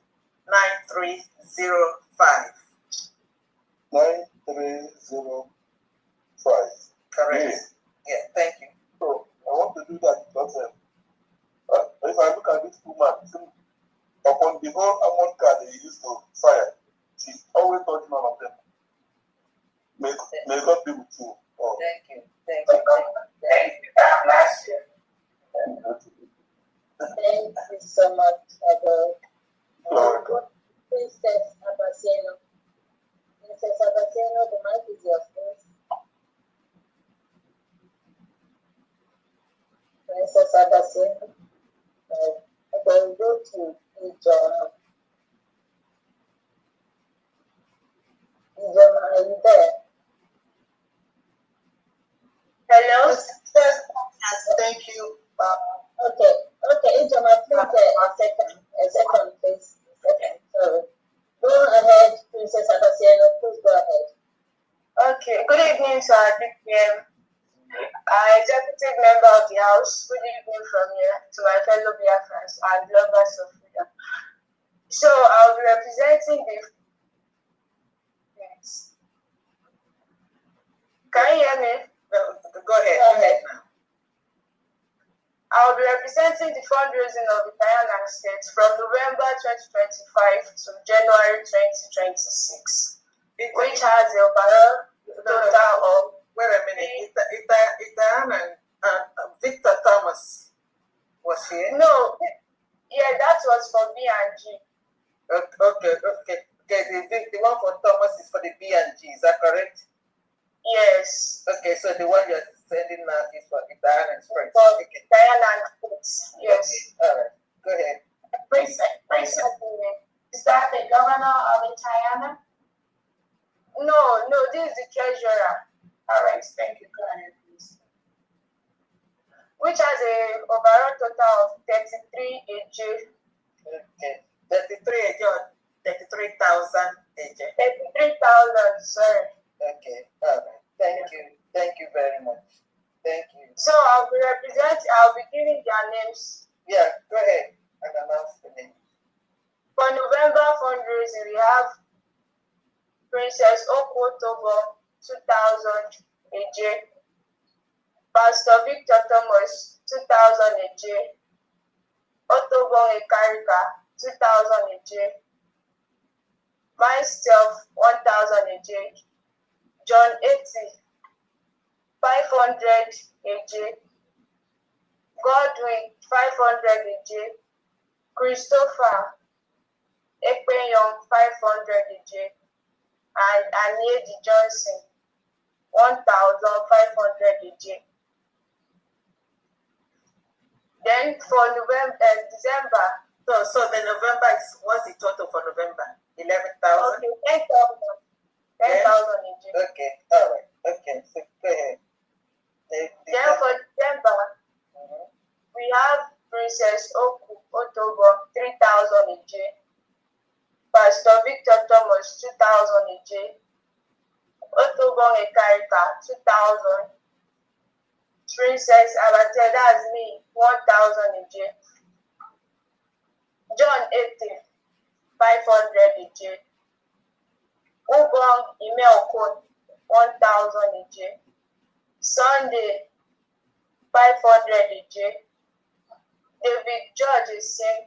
S7: 9305.
S9: 9305.
S7: Correct. Yeah, thank you.
S9: So I want to do that because if I look at this woman, upon the whole amount card they used to fire, she's always touching all of them. May God be with you. Oh.
S7: Thank you. Thank you. Thank you. Bless you.
S11: Thank you so much, Princess Abasiano. Princess Abasiano, the mic is yours, please. Princess Abasiano. Okay, we go to Ijoma. Ijoma, are you there?
S14: Hello?
S11: Yes, thank you. Okay, Ijoma, please, a second, please. Sorry. Go ahead, Princess Abasiano, please go ahead.
S14: Okay, good evening to our DPM, executive member of the House. Good evening from here to my fellow Biafrans and lovers of freedom. So I'll be representing the. Can you hear me?
S7: Go ahead.
S14: I'll be representing the fundraising of the Humanitarian state from November 2025 to January 2026, which has a overall total of.
S7: Wait a minute. Itahan and Victor Thomas was here?
S14: No, yeah, that was for B&G.
S7: Okay. The one for Thomas is for the B&G, is that correct?
S14: Yes.
S7: Okay, so the one you're sending now is for Itahan and Springs.
S14: For
S7: Okay.
S14: Diana and yes.
S7: Okay. All right. Go ahead.
S8: Is that the governor of Itayana?
S14: No, this is the treasurer.
S8: All right, thank you. Go ahead, please.
S14: Which has a overall total of 33 AJ.
S7: Okay. 33,000 AJ.
S14: 33,000, sorry.
S7: Okay. All right. Thank you very much. Thank you.
S14: So I'll be giving their names.
S7: Yeah, go ahead and announce the name.
S14: For November fundraising, we have Princess Okotobo, 2,000 AJ. Pastor Victor Thomas, 2,000 AJ. Otobo Ekarika, 2,000 AJ. Myself, 1,000 AJ. John 80, 500 AJ. Godwin, 500 AJ. Christopher Ekpenyong, 500 AJ. And Aniedi Johnson, 1,500 AJ. Then for December.
S7: So the November is, what's the total for November? 11,000?
S14: Okay, 10,000. 10,000 AJ.
S7: Okay, all right. Okay, so go ahead.
S14: Then for December, we have Princess Otobo, 3,000 AJ. Pastor Victor Thomas, 2,000 AJ.
S8: Otobong Ekarika, 2,000. Princess Abate, that's me, 1,000 EJ. John 80, 500 EJ. Ubong Imeokun, 1,000 EJ. Sunday, 500 EJ. David George is saying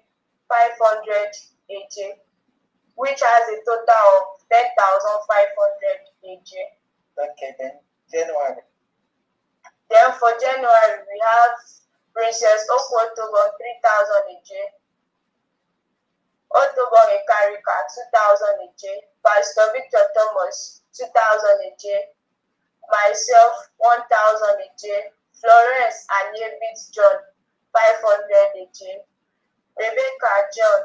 S8: 500 EJ, which has a total of 10,500 EJ.
S7: Okay, then January.
S8: Then for January, we have Princess Okwotogon, 3,000 EJ. Otobong Ekarika, 2,000 EJ. Pastor Victor Thomas, 2,000 EJ. Myself, 1,000 EJ. Florence Anyebit John, 500 EJ. Rebecca John,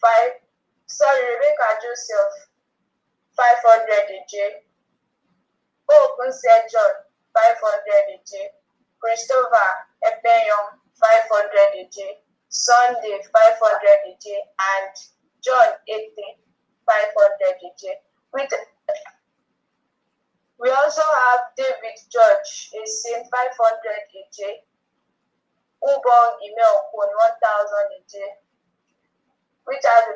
S8: Rebecca Joseph, 500 EJ. Okunse John, 500 EJ. Christopher Epeyon, 500 EJ. Sunday, 500 EJ. And John 80, 500 EJ. We also have David George, is in 500 EJ. Ubong Imeokun, 1,000 EJ. Which has a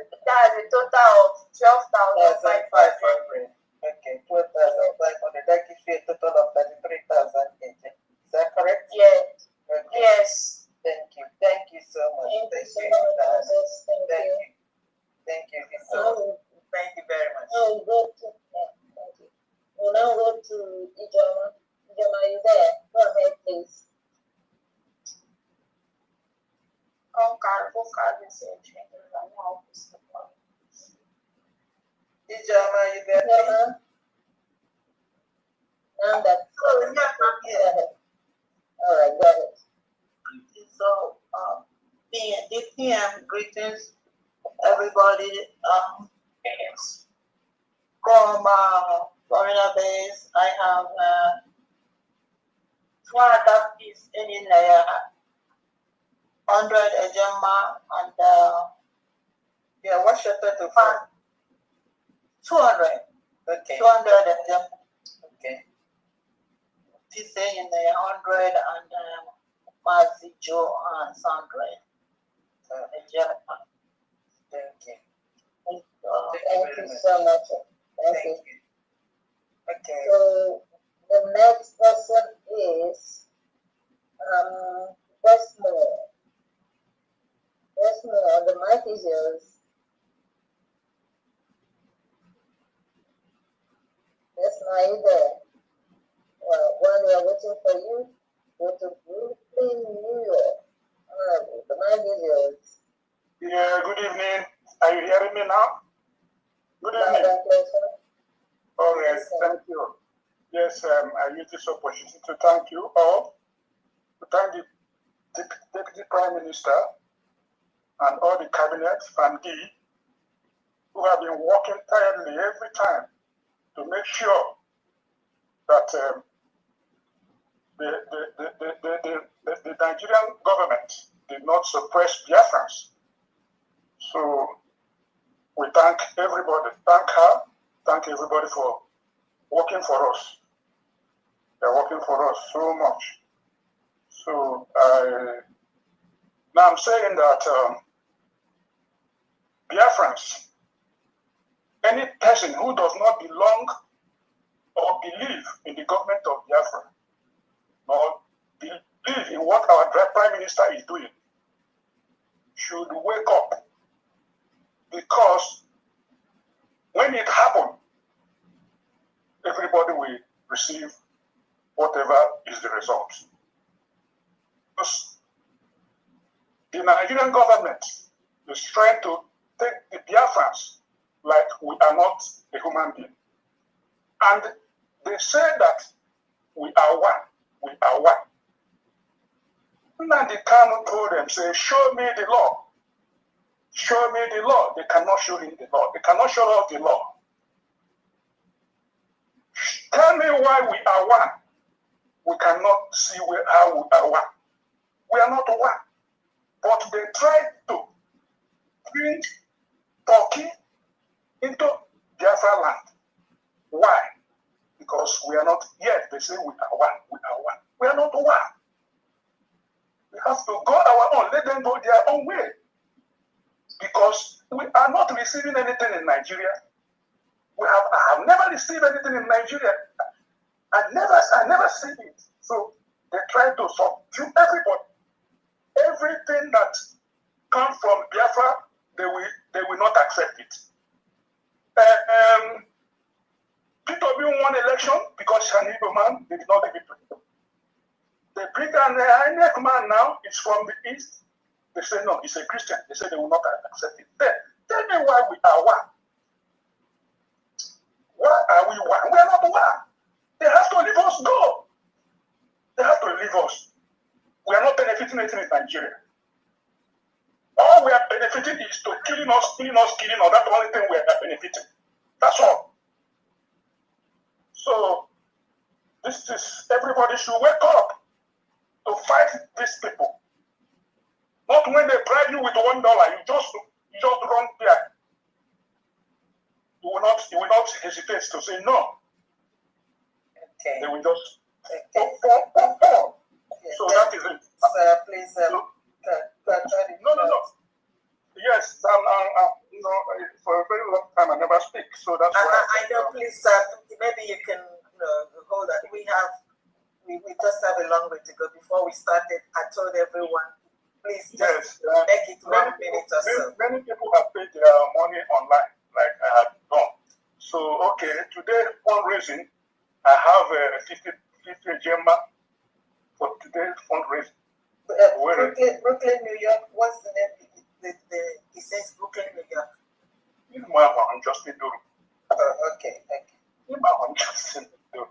S8: total of 12,500.
S7: Okay, 12,500. That gives you a total of 33,000 EJ. Is that correct?
S8: Yeah.
S7: Okay.
S8: Yes.
S7: Thank you. Thank you so much.
S11: Thank you so much, Moses. Thank you.
S7: Thank you. Thank you very much.
S11: We'll go to, thank you. We'll now go to Ijoma. Ijoma, are you there? Go ahead, please.
S7: Ijoma, you there?
S11: Ijoma? Now that. All right, go ahead.
S14: So, DPM, greetings, everybody. From Florida base, I have 200 piece in there, 100 Ejema, and
S7: yeah, what's your total?
S14: 200.
S7: Okay.
S14: 200 Ejema.
S7: Okay.
S14: Piece in there, 100 and Mazijo and Sandra. Ejema.
S7: Thank you.
S11: Thank you so much. Thank you.
S7: Okay.
S11: So the next person is Desmond. Desmond, the mic is yours. Desmond, are you there? Well, while we are waiting for you, go to Brooklyn, New York. The mic is yours.
S15: Yeah, good evening. Are you hearing me now? Good evening. Oh, yes, thank you. Yes, I use this opportunity to thank you all, to thank the Deputy Prime Minister and all the cabinet and who have been working tirelessly every time to make sure that the Nigerian government did not suppress Biafrans. So we thank everybody, thank her, thank everybody for working for us. They're working for us so much. So now I'm saying that Biafrans, any person who does not belong or believe in the government of Biafra, or believe in what our Prime Minister is doing, should wake up. Because when it happened, everybody will receive whatever is the result. Because the Nigerian government is trying to take the Biafrans like we are not a human being. And they say that we are one. We are one. Nnamdi Kanu told them, say, show me the law. Show me the law. They cannot show him the law. They cannot show us the law. Tell me why we are one. We cannot see how we are one. We are not one. But they tried to bring Turkey into Biafra land. Why? Because we are not yet. They say we are one. We are one. We are not one. We have to go our own. Let them go their own way. Because we are not receiving anything in Nigeria. I have never received anything in Nigeria. I never see it. So they try to subdue everybody. Everything that comes from Biafra, they will not accept it. Peter Obi won election because an Igbo man did not give it to him. They bring an INEC man now, it's from the east. They say no, he's a Christian. They say they will not accept it. Then tell me why we are one. Why are we one? We are not one. They have to leave us go. They have to leave us. We are not benefiting anything in Nigeria. All we are benefiting is to killing us. That's the only thing we are benefiting. That's all. So this is, everybody should wake up to fight these people. Not when they bribe you with $1, you just run there. You will not hesitate to say no. Okay. They will just fall. So that is it.
S7: Sir, please,
S15: no. Yes, for a very long time I never speak, so that's why.
S7: I know, please, sir, maybe you can hold that. We just have a long way to go. Before we started, I told everyone, please just make it 1 minute or so.
S15: Many people have paid their money online, like I have done. So, okay, today fundraising, I have 50 Gemma for today's fundraising.
S7: Brooklyn, New York, what's the name? It says Brooklyn, New York.
S15: I'm Justin Duru.
S7: Okay.
S15: I'm Justin Duru.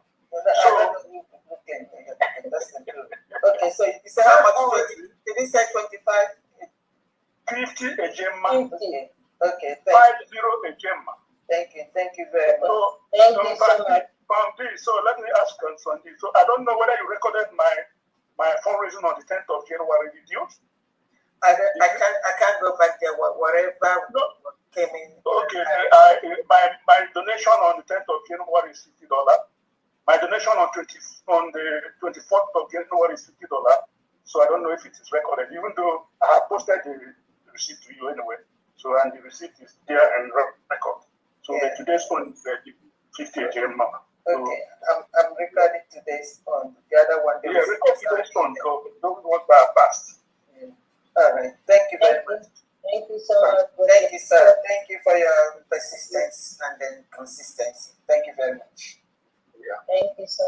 S7: Okay, so you said how much? Did he say 25?
S15: 50 a Gemma.
S7: 50. Okay,
S15: 50 a Gemma.
S7: Thank you very much.
S11: Thank you so much.
S15: So let me ask Sandy. So I don't know whether you recorded my fundraising on the 10th of January videos.
S7: I can't go back there. Whatever came in.
S15: Okay, my donation on the 10th of January is $50. My donation on the 24th of January is $50. So I don't know if it is recorded, even though I have posted the receipt to you anyway. So and the receipt is there and record. So today's one is 50 Gemma.
S7: Okay, I'm recording today's one. The other one.
S15: Yeah, record today's one. Don't want that fast.
S7: All right. Thank you very much.
S11: Thank you so much.
S7: Thank you, sir. Thank you for your persistence and then consistency. Thank you very much.
S15: Yeah.
S11: Thank you so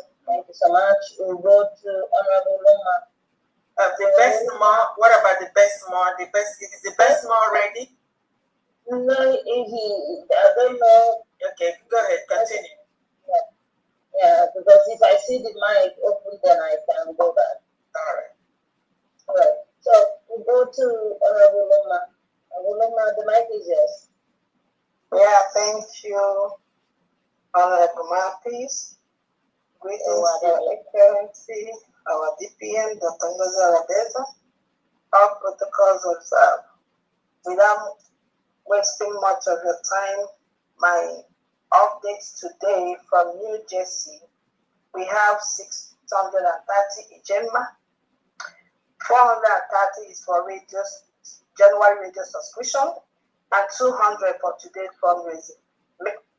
S11: much. We'll go to Honorable Loma.
S7: The best more. What about the best more? Is the best more ready?
S11: No, I don't know.
S7: Okay, go ahead. Continue.
S11: Yeah, because if I see the mic open, then I can go back. All right. So we go to Honorable Loma. Honorable Loma, the mic is yours.
S16: Yeah, thank you, Honorable Mouthpiece. Greetings to Your Excellency, our DPM, Dr. Ngozi Rabeza. All protocols observed. Without wasting much of your time, my updates today from New Jersey, we have 630 Gemma. 430 is for January radio subscription, and 200 for today's fundraising,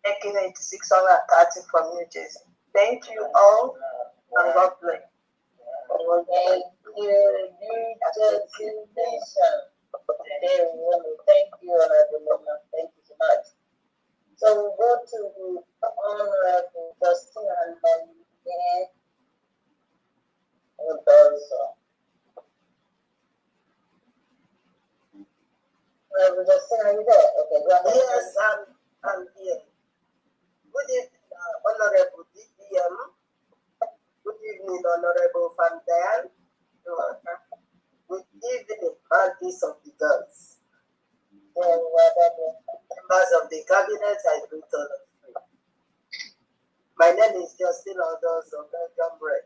S16: making it 630 from New Jersey. Thank you all, and God bless.
S11: Thank you, New Jersey Nation. Thank you, Honorable Loma. Thank you so much. So we go to Honorable Justin and then Justin, are you there? Okay, go ahead.
S7: Yes, I'm here. Good evening, Honorable DPM. Good evening, Honorable Van Dayan. Good evening, parties of the girls. Members of the cabinet, I greet all of you. My name is Justin Aldous of Belgium Bread.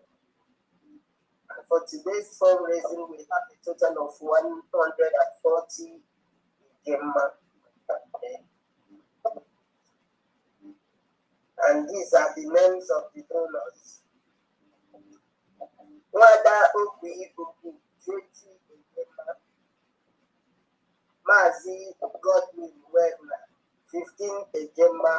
S7: And for today's fundraising, we have a total of 140 Gemma. And these are the names of the donors. Wada Ogui Ogu, 20 Ejema. Mazi Godwin Wegner, 15 Ejema.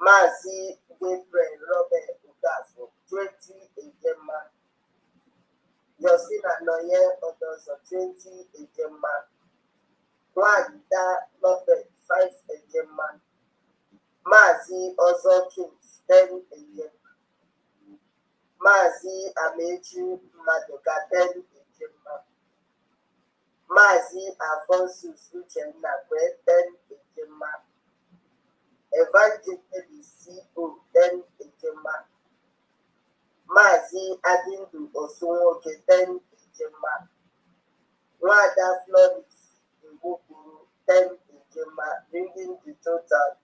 S7: Mazi Gabriel Robert Ugafo, 20 Ejema. Josina Noye Odozo, 20 Ejema. Wada Lovett, 5 Ejema. Mazi Ozo Kings, 10 Ejema. Mazi Amechi Madoka, 10 Ejema. Mazi Alphonsus Uchenna, 10 Ejema. Evangelist C.O. 10 Ejema. Mazi Adindu Osunwoke, 10 Ejema. Wada Floris Iwokuru, 10 Ejema, bringing the total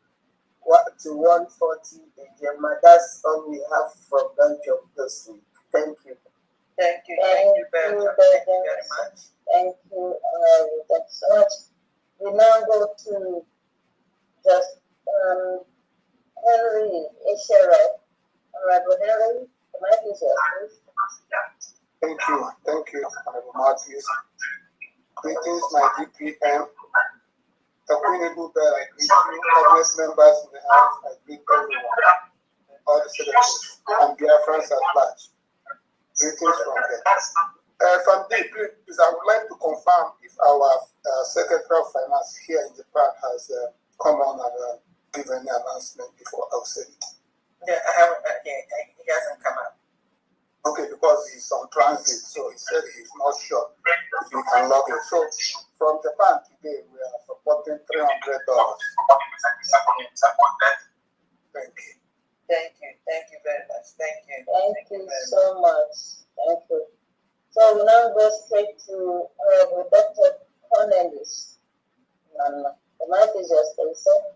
S7: to 140 Ejema. That's all we have from Belgium this week. Thank you. Thank you. Thank you, Belgium. Thank you very much.
S11: Thank you. Thank you so much. We now go to just Henry Ishere. Honorable Henry, the mic is yours, please.
S17: Thank you, Honorable Matthews. Greetings, my DPM. The Queen Bell, I greet you, cabinet members in the House, I greet everyone, all the senators, and Biafrans at large. Greetings from there. From there, please, I would like to confirm if our Secretary of Finance here in Japan has come on and given an announcement before I said it.
S7: Yeah, I haven't. He hasn't come out.
S17: Okay, because he's on transit, so he said he's not sure if he can log in. So from Japan today, we are supporting $300. Thank you.
S7: Thank you. Thank you very much. Thank you.
S11: Thank you so much. Thank you. So we now go straight to Dr. Cornelius. The mic is yours, please, sir.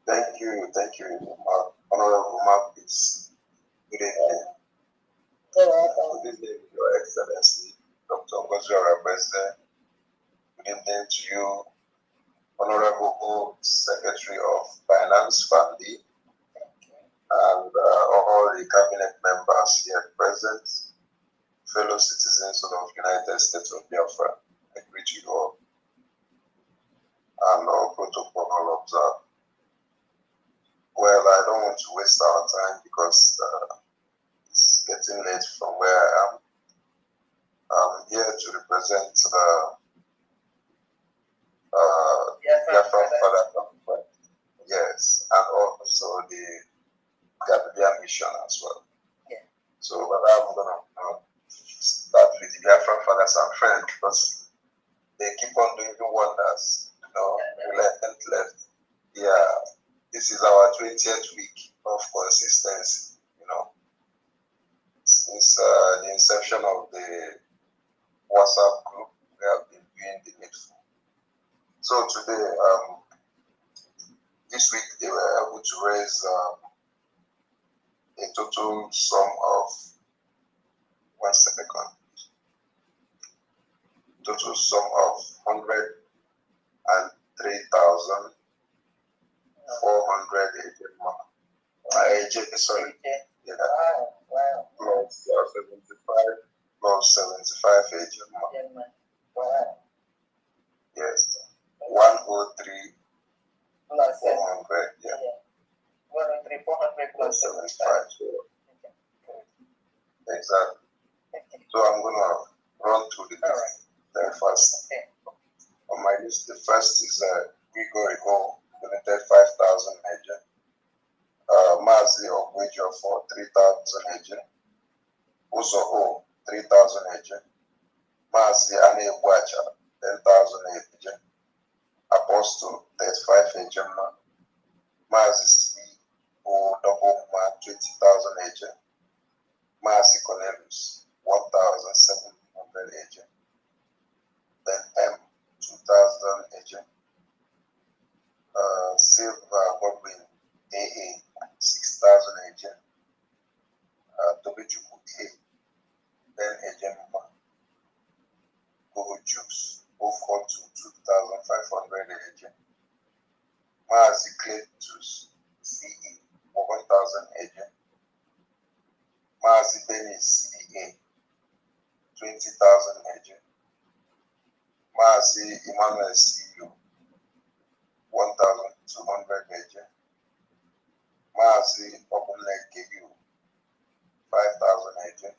S9: Thank you, Honorable Marcus. Good evening. Good evening, Your Excellency, Dr. Ngozora President. Good evening to you, Honorable Secretary of Finance, Family, and all the cabinet members here present, fellow citizens of the United States of Biafra. I greet you all, and all protocol observed. Well, I don't want to waste our time because it's getting late from where I am. I'm here to represent Biafra Father, yes, and also the Gambia mission as well. Yeah. So I'm going to start with the Biafra Fathers and Friends because they keep on doing wonders, relentless. Yeah. This is our 20th week of consistency, Since the inception of the WhatsApp group, we have been doing the needful. So today, this week, they were able to raise a total sum of, total sum of 103,400 sorry. Yeah. Wow. Plus 75 agent. Wow. Yes. 103 plus 400. Yeah. 103 400 plus 75. Exactly. So I'm gonna run through the list very fast. On my list, the first is Gregory Ho, donated 5,000 agent. Mazi Ogwejo for 3,000 agent. Uzo O, 3,000 agent. Mazi Ane Wacha, 10,000 agent. Apostle, 35 agent. Mazi C O double man, 20,000 agent. Mazi Cornelius, 1,700 agent. Then M, 2,000 agent. Silva Godwin, AA, 6,000 agent. Tobichuku A, then agent. Gogo Jukes, 042, 2,500 Mazi Cletus CE for 1,000 agent. Mazi Dennis CA 20,000 agent. Mazi Emmanuel CU 1,200 agent. Mazi Obunle KU 5,000 agent.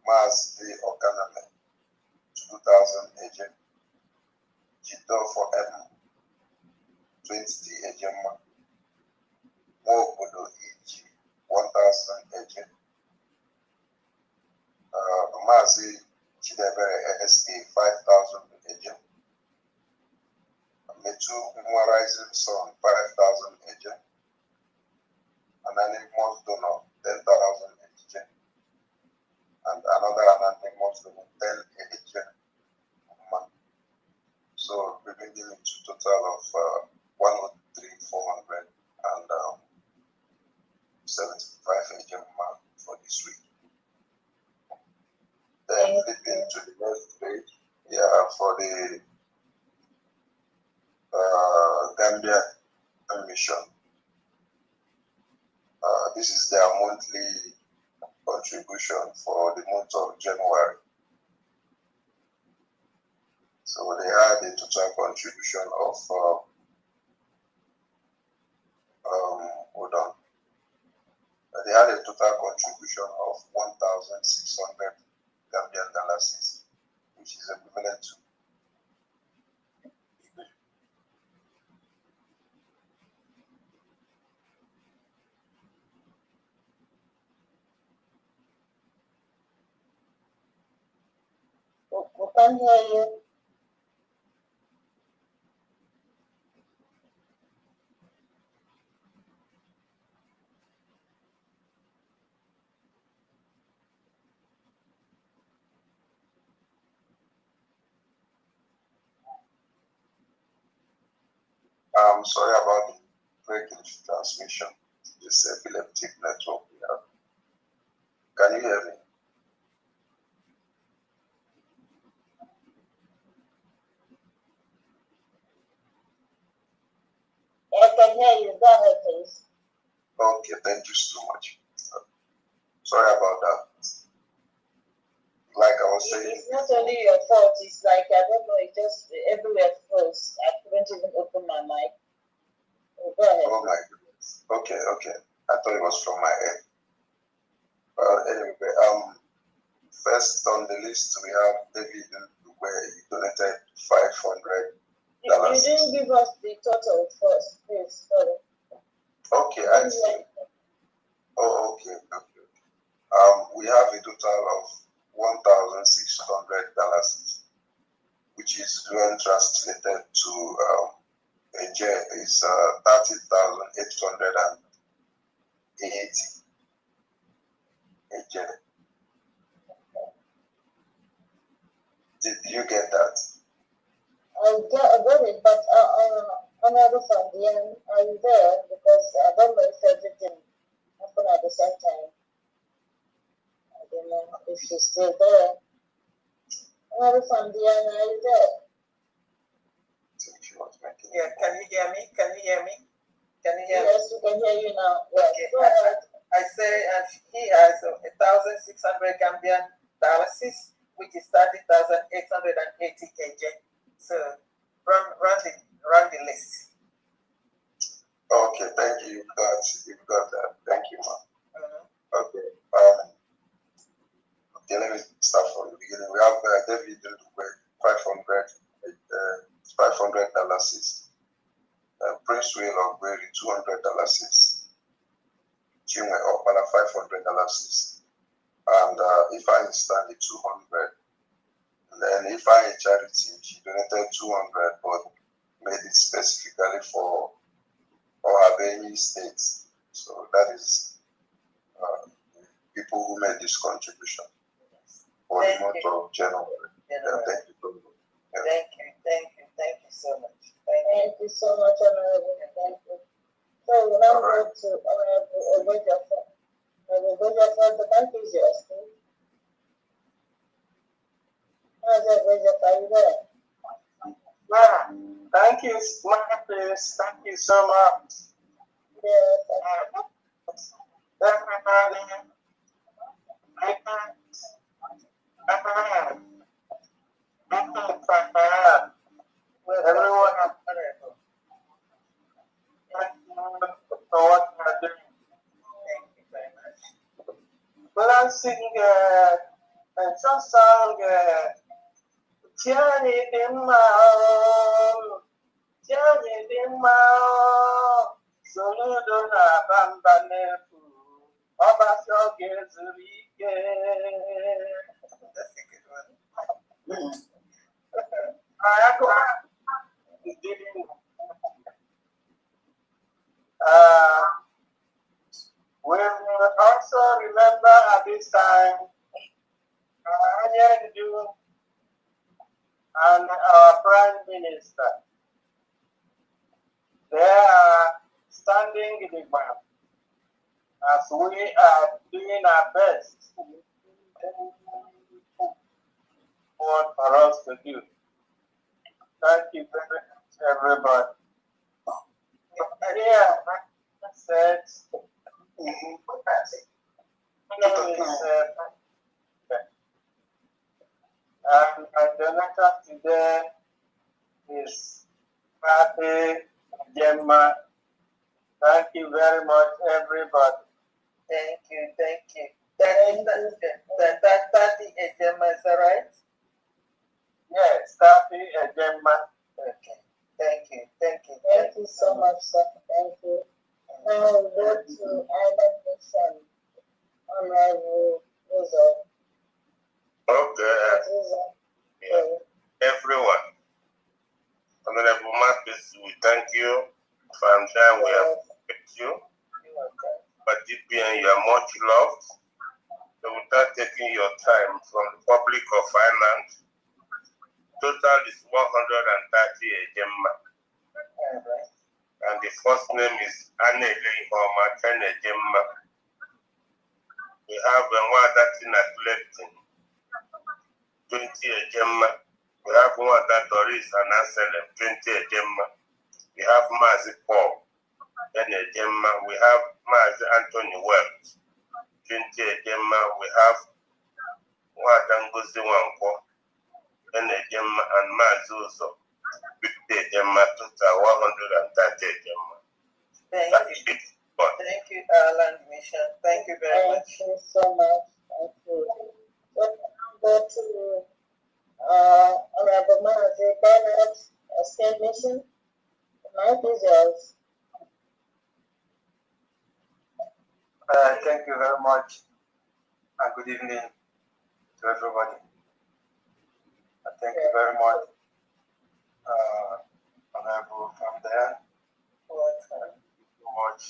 S9: Mazi Okaname 2,000 agent. Jito for M 20 agent. Mobodo EG 1,000 agent. Mazi Chidebere SA 5,000 agent. Metu Rising Sun 5,000 agent. Anonymous donor 10,000 agent. And another anonymous donor 10 agent. So bringing it to total of 103,400 and 75 agent for this week. Then flipping to the next page, for the Gambia mission. This is their monthly contribution for the month of January. So they had a total contribution of hold on. They had a total contribution of 1,600 Gambian dollars, which is equivalent to
S11: We can't hear you.
S9: I'm sorry about the breaking transmission. This epileptic network we have. Can you hear me?
S11: I can hear you. Go ahead, please.
S9: Okay, thank you so much. Sorry about that. Like I was saying,
S11: It's not only your fault. It's like, I don't know, it just everywhere froze. I couldn't even open my mic. Go ahead.
S9: oh my goodness. Okay. I thought it was from my end. Anyway, first on the list we have David, where he donated $500.
S11: You didn't give us the total first, please. Sorry.
S9: Okay, I see. Oh, okay. We have a total of $1,600, which is when translated to is 30,880 a year. Did you get that?
S11: I got it, but Honorable Fundian, are you there? Because I don't know if everything happened at the same time. I don't know if she's still there. Honorable Fundian, are you there?
S7: Yeah, can you hear me?
S11: Yes, we can hear you now. Yes,
S7: okay.
S11: Go ahead.
S7: I say he has 1,600 Gambian dollars, which is 30,880 kg. So run the list.
S9: Okay, thank you. You've got that. Thank you, ma'am. Okay. Okay, let me start from the beginning. We have David $500. Prince Will of Berry $200. Chinwe Opala $500. And Ifeanyi Stanley $200. And then Ifeanyi Charity, she donated $200, but made it specifically for Ohabeni State. So that is people who made this contribution for the month of January. Yeah, thank you so much. Yeah.
S7: Thank you so much.
S11: Thank you so much, Honorable. Thank you. So we now go to Honorable Obejafa. Obejafa, the mic is yours, please. Honorable Obejafa, are you there?
S15: Yeah. Thank you, Marcus. Thank you so much. Everybody, everyone, thank you for what you are doing. Thank you very much. Well, I'm singing some song, Johnny Dimao, Soludo na Bambanefu, Obasio Gezurike. That's a good one. We will also remember at this time Anyandu and our Prime Minister. They are standing in the ground as we are doing our best for us to do. Thank you very much, everybody. Yeah, said, my name is and my donator today is Happy Gemma. Thank you very much, everybody. Thank you, thank you. That 30 Gemma, is that right? Yes, 30 Gemma. Okay. Thank you, thank you.
S11: Thank you so much, sir. Thank you. Now we'll go to Island Nation. Honorable Uzo.
S9: Okay. Yeah. Everyone. Honorable Marcus, we thank you. Family, we appreciate you. But DPN, you are much loved. So without taking your time from the public of finance, total is 130 Gemma. And the first name is Anele Homatane Gemma. We have one that's in Atletic, 20 Gemma. We have one that Doris and Anselm, 20 Gemma. We have Mazi Paul, 10 Gemma. We have Mazi Anthony Wells, 20 Gemma. We have one Dangozi Wanko, 10 Gemma, and Mazi Uzo, 50 Gemma, total 130 Gemma.
S7: Thank you. Thank you, Land Mission. Thank you very much.
S11: Thank you so much. Thank you. So now go to Honorable Mazi Bernard, State Mission. The mic is yours.
S18: Thank you very much, and good evening to everybody. Thank you very much, Honorable from there. Thank you so much,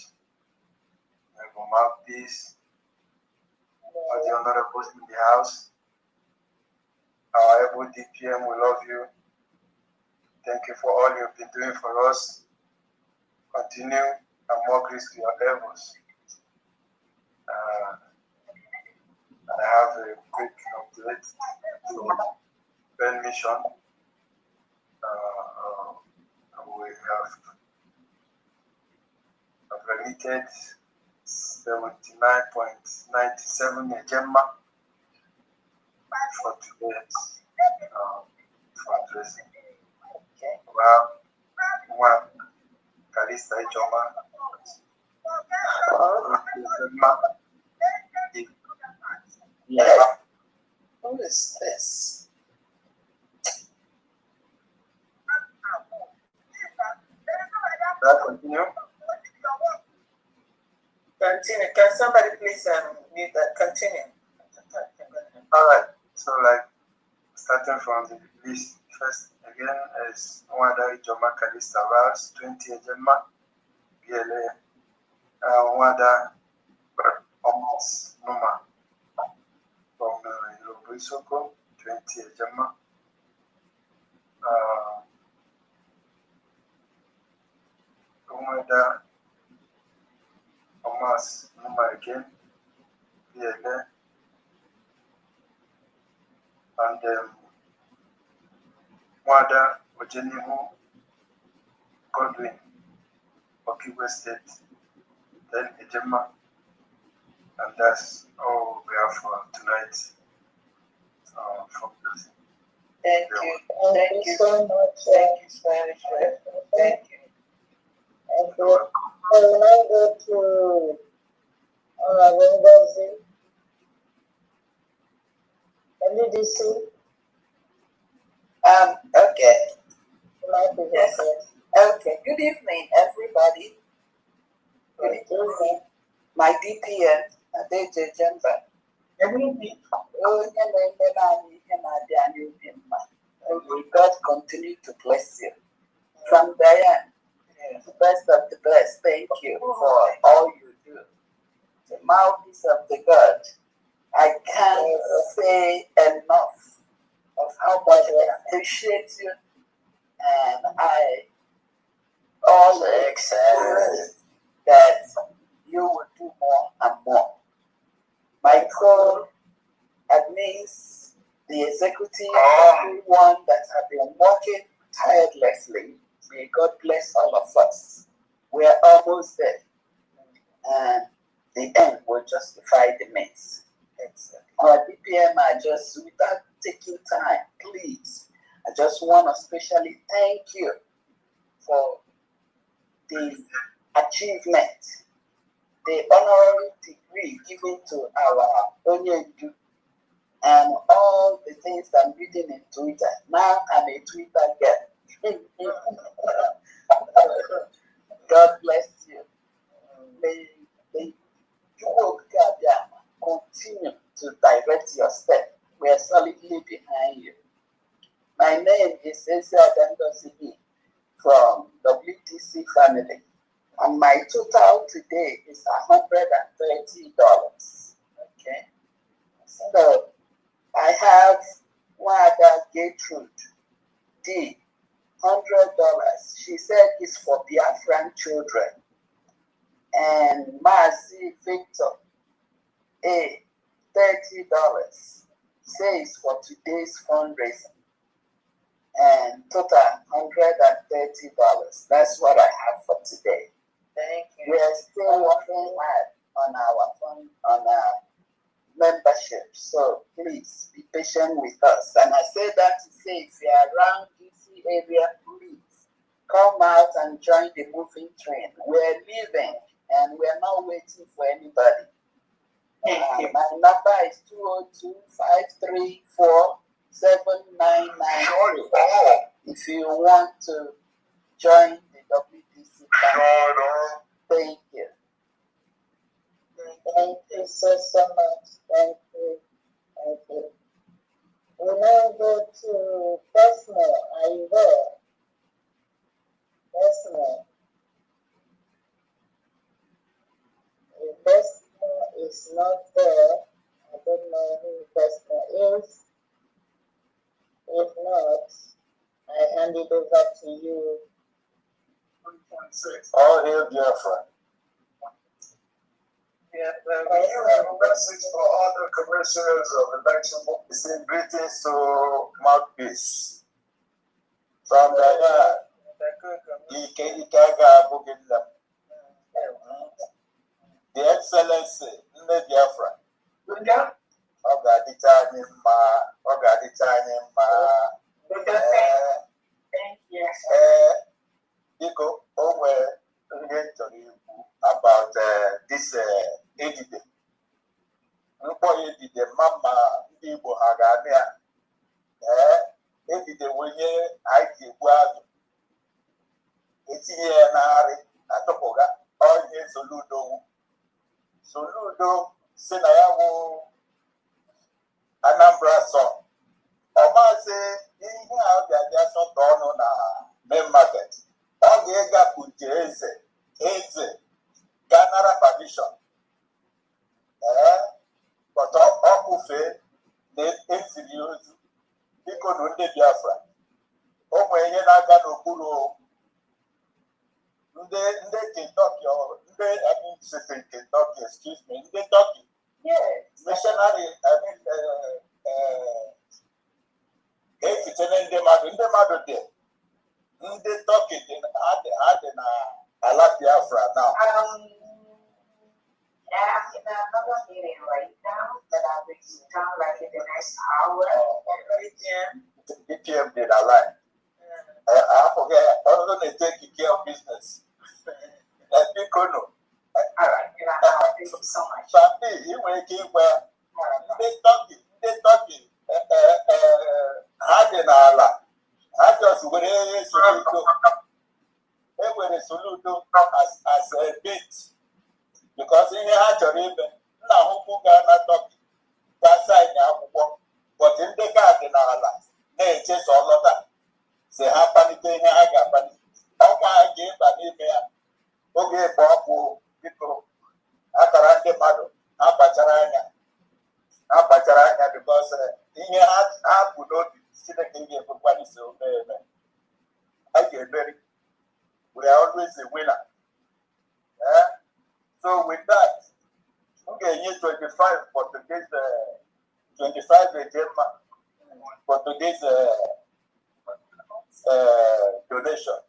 S18: Honorable Mouthpiece, all the honorables in the house. Our able DPM, we love you. Thank you for all you've been doing for us. Continue and more grace to your levels. I have a quick update to Ben Mission. We have remitted 79.97 Gemma for today's fundraising. We have one Kalista Ijoma.
S7: Who is this?
S18: Continue.
S7: Continue. Can somebody please mute that? Continue.
S18: All right. So, starting from the list, first again is Wada Ijoma Kalista Vals, 20 Gemma, BLA, Wada Omos Numa from Isoko, 20 Gemma. Wada Omas Numa again, BLA, and Wada Ojenihu, Godwin, Okigwe State, then Ejema, and that's all we have for tonight.
S7: Thank you. Thank you so much. Thank you, Spanish. Thank you.
S11: And I will now go to Ngozi, LDC.
S7: Okay.
S11: Yes.
S7: Okay. Good evening, everybody. Good evening. My DPN, Adeje Jemba. God continue to bless you. From Diane, the best of the best, thank you for all you do. The mouthpiece of the God. I can't say enough of how much I appreciate you, and I always expect that you will do more and more. My goal, admins, the executive, everyone that have been working tirelessly, may God bless all of us. We are almost there, and the end will justify the means. Our DPM are just, without taking time, please, I just want to specially thank you for the achievement, the honorary degree given to our Onyendu, and all the things I'm reading in Twitter. Now I'm a Twitter girl. God bless you. May you continue to direct your step. We are solidly behind you. My name is Eze Adandosihi from WTC family, and my total today is $130. Okay, so I have one other Gertrude D, $100. She said it's for Biafran children. And Marcy Victor A, $30. Says for today's fundraising. And total $130. That's what I have for today. Thank you. We are still working hard on our membership. So please be patient with us. And I say that to say, if you are around DC area, please come out and join the moving train. We're leaving and we're not waiting for anybody. My number is 202-534-7993. If you want to join the WTC family, thank you.
S11: Thank you so much. Thank you. Thank you. We now go to Desmo. Are you there? Desmo. If Desmo is not there, I don't know who Desmo is. If not, I hand it over to you.
S9: 1.6. All hail Biafra. You have a message for all the commissioners of election. Send greetings to Mouthpiece from the Excellency Nne Biafra. About this edide. Mkpọ edide mama ndị Igbo ha ga-anị ya. Edide wenye anyị ji egbu azụ. Etinye ya n'arị atụpụga onye Soludo. Soludo si na ya bụ Anambra sọ. Ọ maazị ihe a bịa sọtọ ọnụ na main market. Ọ ga-egapụ nje eze Ganara permission. But all buffet they insidious because no dey Biafra. O mwenye na aga n'okpuru ndị Kentucky or ndị I mean certain Kentucky, excuse me, ndị Turkey. Yes. Missionary, I mean efitere ndị mmadụ dị. Ndị Turkey dị na ala Biafra now.
S8: In another meeting right now that I'll be done like in the next hour.
S9: DPM did a lie. I forget. I'm going to take care of business. Let me go. All
S8: right. Thank you so much.
S9: Papi, you will give they talking. Had an Allah. I just went a soludo as a bit. Because in here, I now who can talk that side now, but in the garden, Allah, they just all of that. Say, happen to I got money. Okay, I gave an email. Okay, Bob, people. Atarande Mado, Apataranga, because in here, I would not see the king of one is so bad. I get very, we are always a winner. So with that, okay, year 25 for today's 25 for today's donation.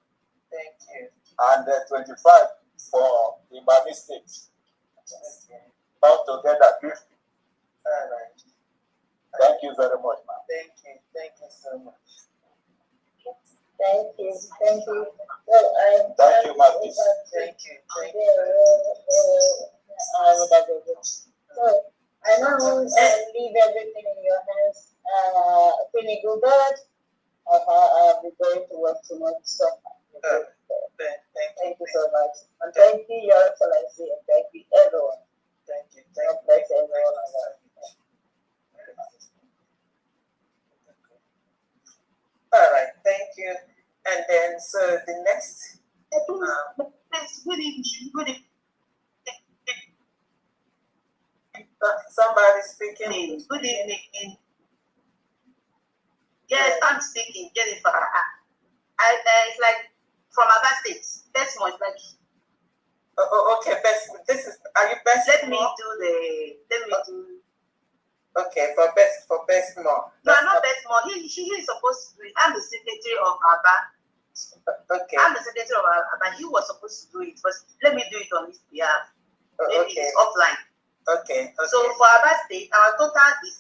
S7: Thank you.
S9: And 25 for Imani State. All together 50.
S7: All right.
S9: Thank you very much, ma'am.
S7: Thank you so much.
S11: Thank you.
S9: Thank you, Marcus.
S7: Thank you.
S11: So I now leave everything in your hands. Queenie Gilbert, I'll be going to work tomorrow. So thank you so much. And thank you, Your Excellency, and thank you, everyone.
S7: Thank you.
S11: God bless everyone.
S7: All right, thank you. And then, so the next.
S8: Good evening. Good evening.
S7: Somebody speaking.
S8: Good evening. Yes, I'm speaking, Jennifer. It's like from other states. That's more like.
S7: Okay, best. This is. Are you best?
S8: Let me do.
S7: Okay, for best more.
S8: No, not best more. He is supposed to do it. I'm the secretary of ABBA.
S7: Okay.
S8: I'm the secretary of ABBA. He was supposed to do it, but let me do it on his behalf. Maybe
S7: Okay.
S8: it's offline.
S7: Okay.
S8: So for ABBA State, our total is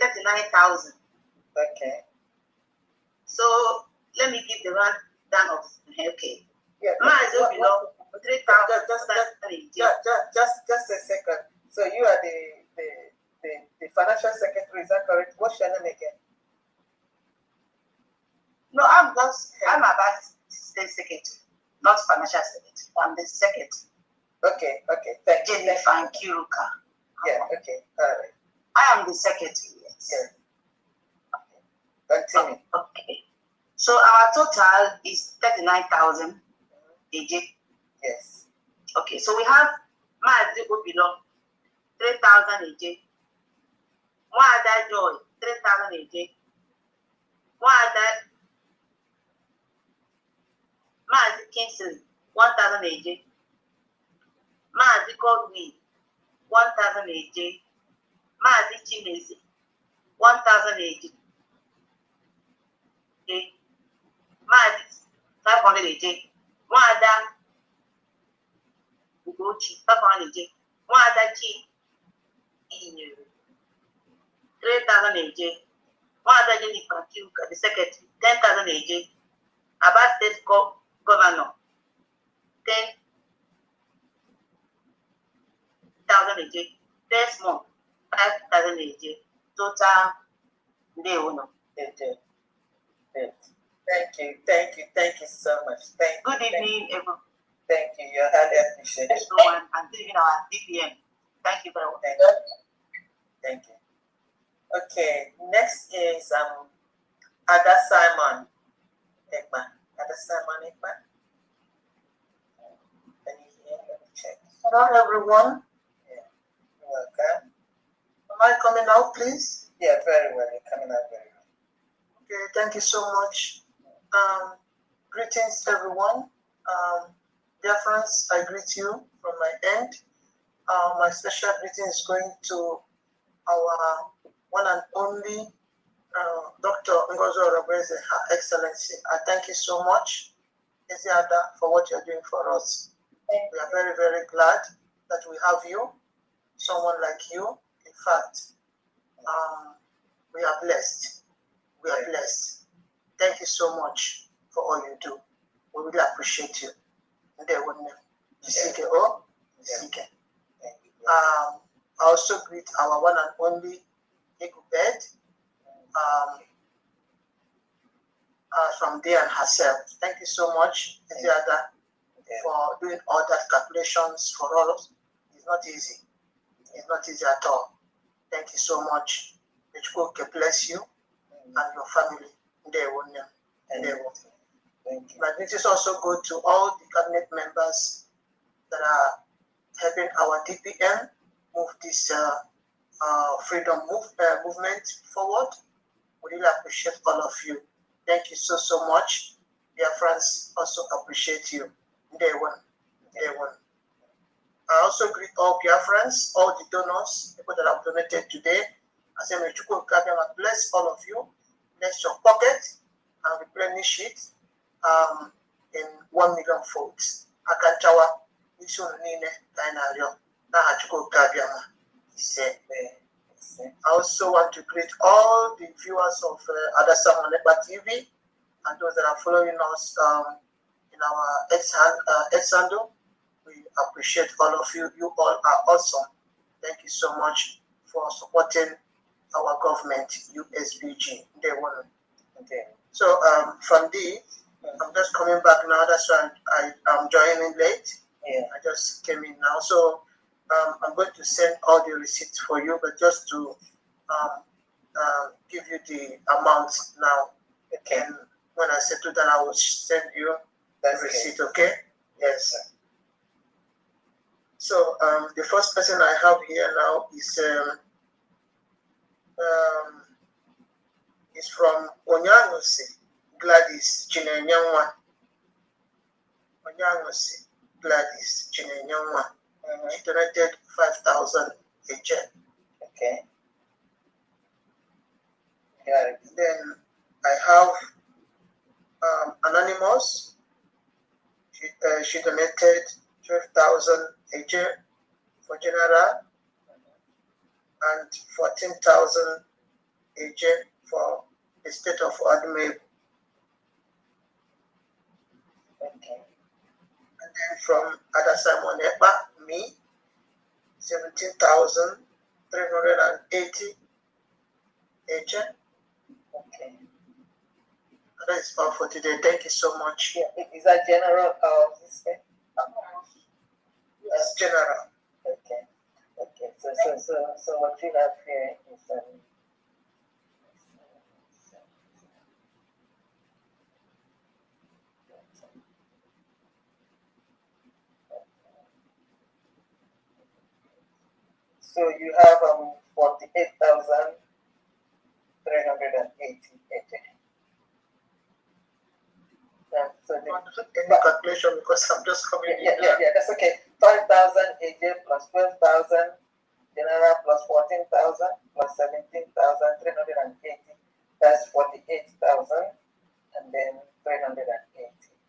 S8: 39,000.
S7: Okay.
S8: So let me give the rundown of okay.
S7: Yeah.
S8: Below 3,000.
S7: Just a second. So you are the financial secretary, is that correct? What's your name again?
S8: No, I'm about state secretary, not financial secretary. I'm the secretary.
S7: Okay. Thank you.
S8: Jennifer Kiruka.
S7: Yeah, okay. All right.
S8: I am the secretary, yes.
S7: Okay. Continue.
S8: Okay. So our total is 39,000 AJ.
S7: Yes.
S8: Okay, so we have Mazi Obilo, 3,000 AJ. Wada Joy, 3,000 AJ. Wada Mazi Kingsley, 1,000 AJ. Mazi Godwin, 1,000 AJ. Mazi Chimezi, 1,000 AJ. Okay. Mazi 500 AJ. Wada Ugochi, 500 AJ. Wada Chi, 3,000 AJ. Wada Jennifer Kiuka, the secretary, 10,000 AJ. Abba State Governor, 10,000 AJ. Desmond, 5,000 AJ. Total, they will know.
S7: Thank you so much.
S8: Good evening, everyone.
S7: Thank you. You're highly appreciated.
S8: Everyone, and even our DPM. Thank you very much.
S7: Thank you. Okay, next is Ada Simon Ekman. Ada Simon Ekman. Can you hear? Let me check.
S19: Hello, everyone.
S7: Yeah. You're welcome.
S19: Am I coming out, please?
S7: Yeah, very well. You're coming out very well.
S19: Okay, thank you so much. Greetings, everyone. Dear friends, I greet you from my end. My special greeting is going to our one and only Dr. Ngozo Robeze, Her Excellency, I thank you so much, Eziada, for what you're doing for us. We are very, very glad that we have you, someone like you. In fact, we are blessed. We are blessed. Thank you so much for all you do. We really appreciate you. I also greet our one and only Igubed from there and herself. Thank you so much, Eziada, for doing all that calculations for us. It's not easy. It's not easy at all. Thank you so much. May God bless you and your family. My greetings also go to all the cabinet members that are helping our DPM move this freedom movement forward. We really appreciate all of you. Thank you so, so much. Dear friends, also appreciate you. Day one. I also greet all Biafrans, all the donors, people that have donated today. I say, may Chukwu bless all of you. Bless your pocket and replenish it in 1 million folds. Akanchawa, I also want to greet all the viewers of Adasa Monepa TV and those that are following us in our X handle. We appreciate all of you. You all are awesome. Thank you so much for supporting our government, USBG. Okay. So from D, I'm just coming back now. That's why I'm joining late. Yeah. I just came in now. So I'm going to send all the receipts for you, but just to give you the amounts now. Okay. And when I settle down, I will send you the receipt. Okay? Yes. Sir. So the first person I have here now is from Onyangosi, Gladys Chinenyanwa. Onyangosi, Gladys Chinenyanwa. She donated 5,000 each. Okay. Yeah. Then I have Anonymous. She donated 12,000 each for general and 14,000 each for the state of Admib. Okay. And then from Adasa Monepa, me, 17,380 each. Okay. And that is all for today. Thank you so much. Yeah. Is that general or this way? It's general. Okay. Okay. So what you have here is so you have 48,380. So the calculation because I'm just coming in. Yeah, that's okay. 5,000 AJ plus 12,000 general plus 14,000 plus 17,380. That's 48,000 and then 380.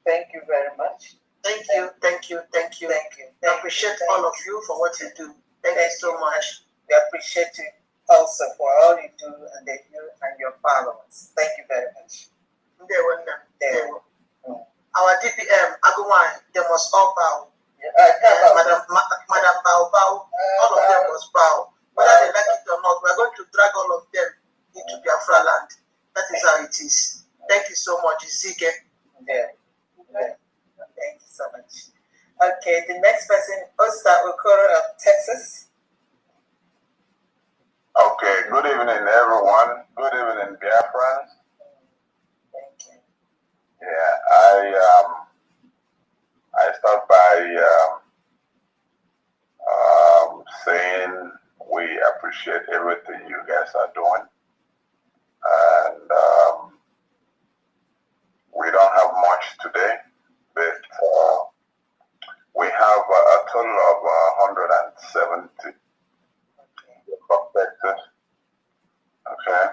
S19: Thank you very much. Thank you. I appreciate all of you for what you do. Thank you so much. We appreciate you also for all you do and you and your followers. Thank you very much. Our DPM, Agumai, they must all bow. Madam Bao, all of them must bow. Whether they like it or not, we're going to drag all of them into Biafra land. That is how it is. Thank you so much, Zike. Yeah. Thank you so much. Okay, the next person, Osta Okoro of Texas.
S9: Okay, good evening, everyone. Good evening, Biafrans.
S19: Thank you.
S9: Yeah, I start by saying we appreciate everything you guys are doing, and we don't have much today, but we have a total of 170 affected. Okay.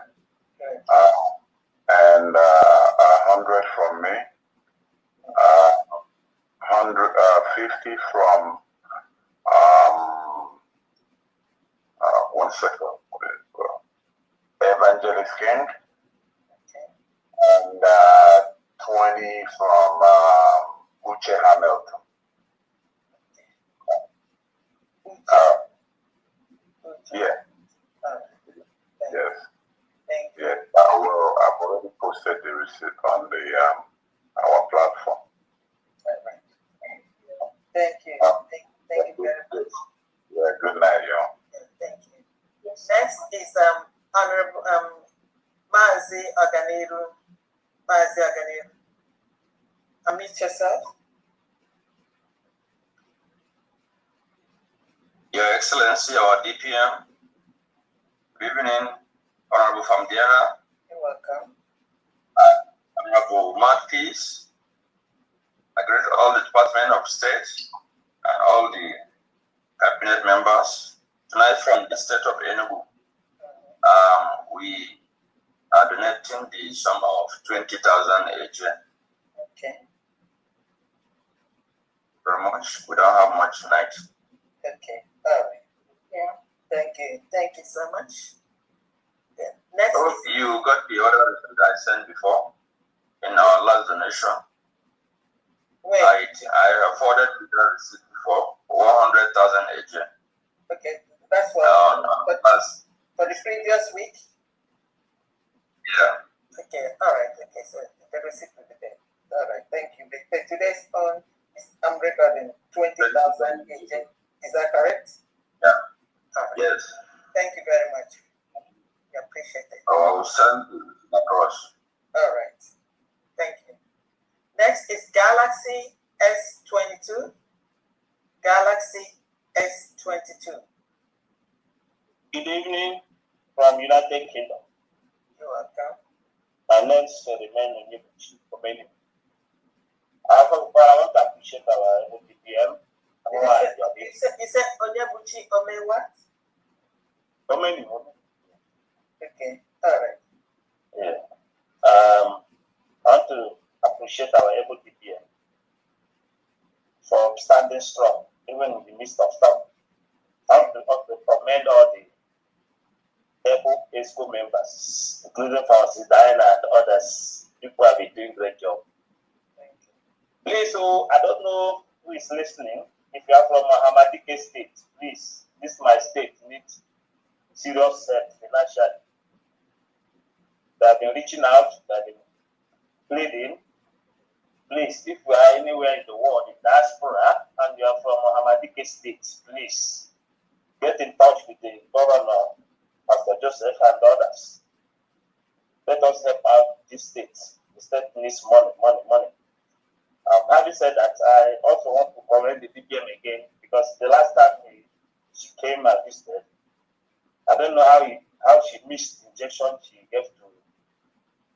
S9: 150 from, one second, Evangelist King, and 20 from Uche Hamilton. Yeah. Yes. Yes. I've already posted the receipt on the our platform.
S7: Thank you. Thank you very much.
S9: Yeah, good night, y'all.
S7: Thank you. Next is Honorable Mazi Aganiru. Mazi Aganiru. Unmute yourself.
S20: Your Excellency, our DPM. Good evening, Honorable Famdiara.
S7: You're welcome.
S20: Honorable Marquis. I greet all the Department of State and all the cabinet members. Tonight from the state of Enugu, we are donating the sum of 20,000 each.
S7: Okay.
S20: Very much. We don't have much tonight.
S7: Okay. All right. Yeah. Thank you. Thank you so much. Yeah. Next
S20: So you got the order that I sent before in our last donation. I afforded the receipt before 100,000 each.
S7: Okay. That's what for the previous week.
S20: Yeah.
S7: Okay. All right. Okay. So the receipt will be there. All right. Thank you. But today's on. I'm recording 20,000 each. Is that correct?
S20: Yeah.
S7: All right.
S20: Yes.
S7: Thank you very much. We appreciate it.
S20: I will send it across.
S7: All right. Thank you. Next is Galaxy S22. Galaxy S22.
S21: Good evening from United Kingdom.
S7: You're welcome.
S21: My name is Remain from Benin. I want to appreciate our DPM.
S7: You said Onyebuchi Ome what?
S21: Omeni.
S7: Okay. All right.
S21: Yeah. I want to appreciate our able DPM for standing strong, even in the midst of storm. I want to commend all the able ESCO members, including Francis Diana and others. People have been doing great job. Please, so I don't know who is listening. If you are from Ahmadike State, please, this my state needs serious help financially. They have been reaching out, they have been pleading. Please, if you are anywhere in the world, in diaspora, and you are from Ahmadike State, please get in touch with the governor, Pastor Joseph, and others. Let us help out this state. The state needs money. Having said that, I also want to commend the DPM again because the last time she came and visited, I don't know how she missed the injection she gave to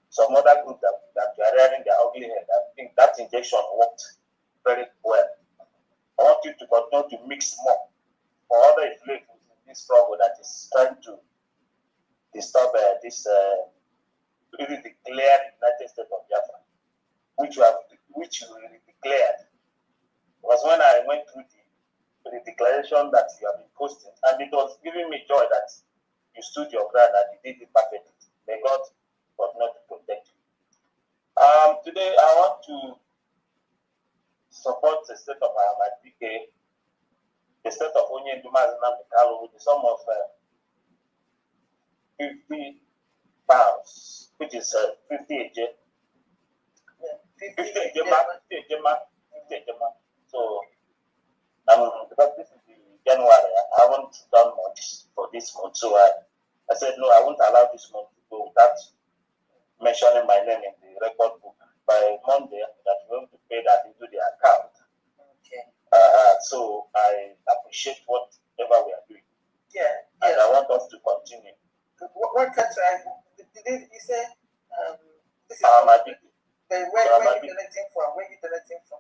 S21: some other group that were rearing their ugly head. I think that injection worked very well. I want you to continue to mix more for other influences in this struggle that is trying to disturb this really declared United States of Biafra, which you really declared. It was when I went through the declaration that you have been posting, and it was giving me joy that you stood your ground and you did it perfectly. May God continue to protect you. Today I want to support the state of Ahmadike, the state of Onye Ndumazina Mikalo with the sum of 50 pounds, which is 50 AJ. 50 AJ. So, because this is the January, I haven't done much for this month. So I said, no, I won't allow this month to go without mentioning my name in the record book. By Monday, that we're going to pay that into the account.
S7: Okay.
S21: So I appreciate whatever we are doing.
S7: Yeah.
S21: And I want us to continue.
S7: What country? Did you say? This is where are you donating from? Where are you donating from?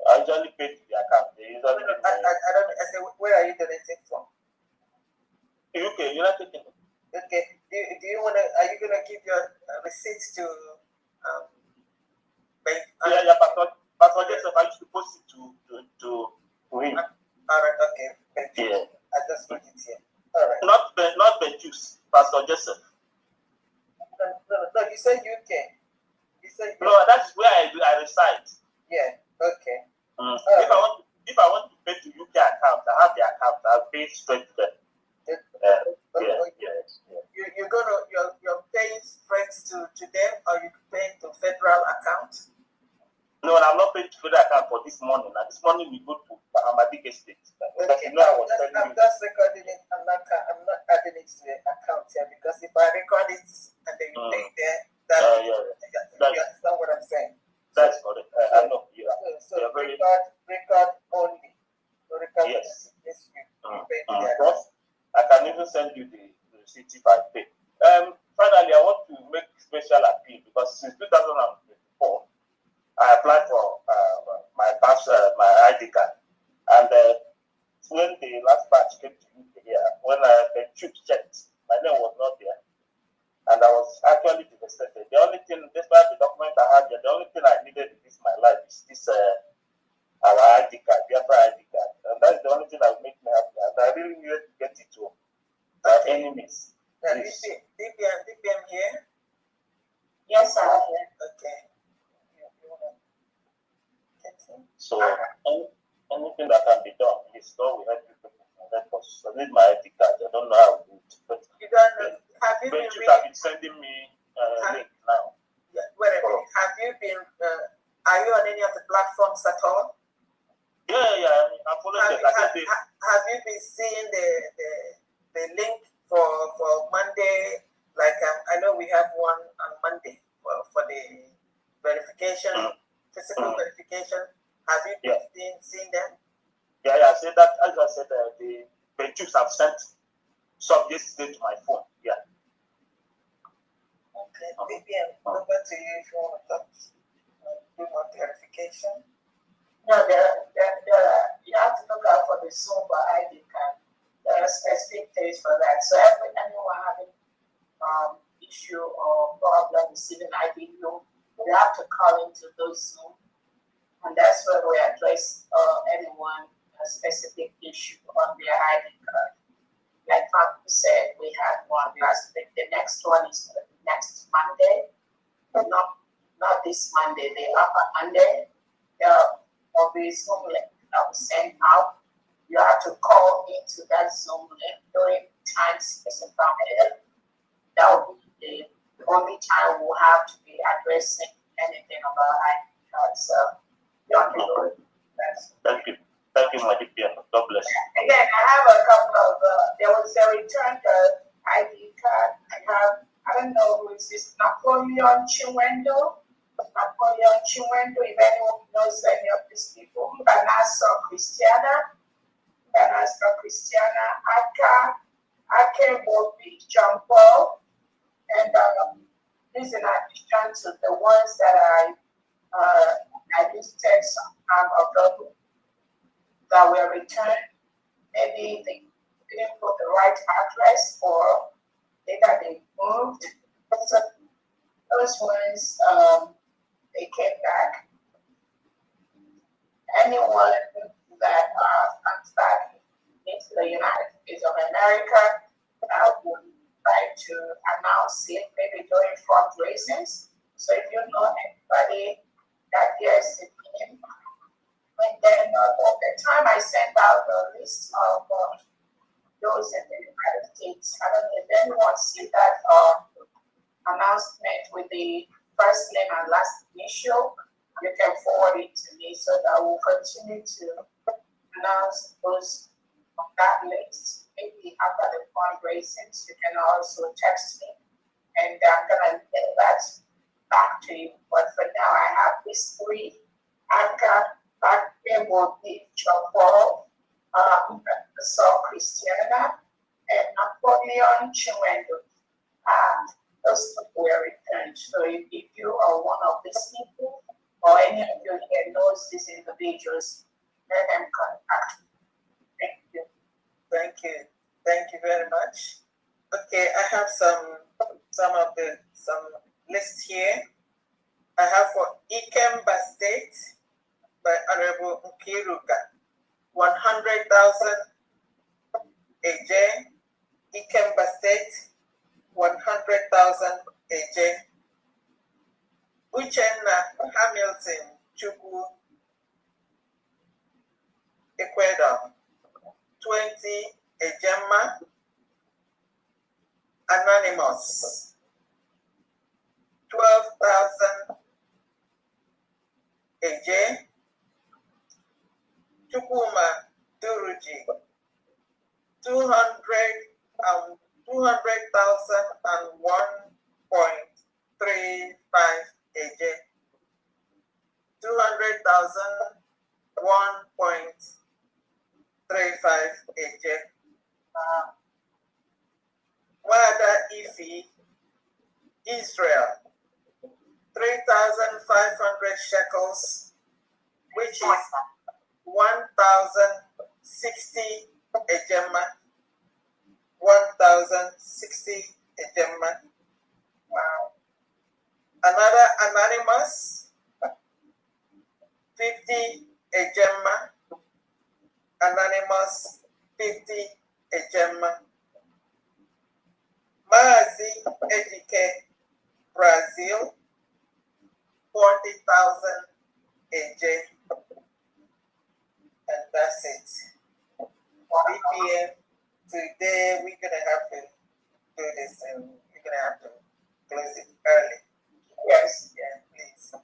S21: I usually pay to the account. They usually
S7: I don't. I say, where are you donating from?
S21: UK, United Kingdom.
S7: Okay. Do you wanna? Are you gonna give your receipts to?
S21: Yeah, Pastor Pastor Joseph, I used to post it to him.
S7: All right, okay. Thank you.
S21: Yeah.
S7: I just put it here. All right.
S21: Not Benjus, Pastor Joseph.
S7: No, you said UK. You said
S21: No, that's where I reside.
S7: Yeah, okay.
S21: If I want to pay to UK account, I have the account. I'll pay straight to them.
S7: You're paying straight to them, or you paying to federal account?
S21: No, I'm not paying to federal account for this morning. Now this morning we go to Bahamadic Estate.
S7: Okay, I'm just recording it. I'm not adding it to the account here, because if I record it and then you pay there, you understand what I'm saying.
S21: That's correct. I know.
S7: So record only. So record
S21: yes.
S7: You pay there.
S21: I can even send you the receipt if I pay. Finally, I want to make special appeal, because since 2024, I applied for my ID card, and when the last batch came to UK here, when the troops checked, my name was not there, and I was actually devastated. The only thing, despite the document I had here, the only thing I needed in this my life is this our ID card, Biafra ID card, and that's the only thing that will make me happy. And I really needed to get it to my enemies.
S7: DPM here?
S8: Yes, sir.
S7: Okay.
S21: So anything that can be done, please, God will help you people. Help us. I need my ID card. I don't know how to do it. But
S7: you don't know. Have you been
S21: sending me link now?
S7: Yeah, wait a minute. Have you been? Are you on any of the platforms at all?
S21: Yeah. I'm following it.
S7: Have you been seeing the link for Monday? Like I know we have one on Monday for the verification, physical verification. Have you been seeing them?
S21: Yeah. I said that. As I said, the Benjus have sent some yesterday to my phone. Yeah.
S7: Okay. BPM, over to you if you want to talk. Do more clarification.
S8: No, you have to look out for the SOBA ID card. There are specific days for that. So anyone having issue or problem receiving ID, you have to call into those Zoom, and that's where we address anyone a specific issue on their ID card. Like Mark said, we had one last week. The next one is next Monday, not this Monday, the upper Monday. There will be Zoom link that will send out. You have to call into that Zoom link during time specified. That will be the only time we'll have to be addressing anything about ID cards. So you have to go.
S21: Thank you, my DPM. God bless you.
S8: Again, I have a couple of, there was a return ID card. I don't know who is this, Napoleon Chiwendo. If anyone knows any of these people, Banasa Christiana, Ake Bobi, John Paul, and this in addition to the ones that I listed some time ago that were returned. Maybe they didn't put the right address, or either they moved. So those ones, they came back. Anyone that comes back into the United States of America would like to announce it, maybe during fundraising. So if you know anybody that gets it in, and then at the time I sent out the list of those in the United States, I don't know if anyone see that announcement with the first name and last initial. You can forward it to me so that we'll continue to announce those on that list. Maybe after the fundraising, you can also text me, and I'm gonna get that back to you. But for now, I have these three. I've got will be Paul, Saul Christiana, and Napoleon Chiwendo. Those people were returned. So if you are one of these people, or any of you here knows these individuals, let them contact me. Thank you.
S7: Thank you very much. Okay, I have some lists here. I have for Ikemba State, by Honorable Nkiruka, 100,000 AJ. Ikemba State, 100,000 AJ. Uchenna Hamilton Chukwu, Ecuador, 20 Ejema. Anonymous, 12,000 AJ. Chukuma Duruji, 200,001.35 AJ. 200,001.35 AJ. Wada Ifi, Israel, 3,500 shekels, which is 1,060 ejema. 1,060 ejema. Wow. Another anonymous, 50 ejema. Anonymous, 50 ejema. Mazi Ejike, Brazil, 40,000 AJ. And that's it. BPM, today we're going to have to do this and we're going to have to close it early. Yes. Yeah, please.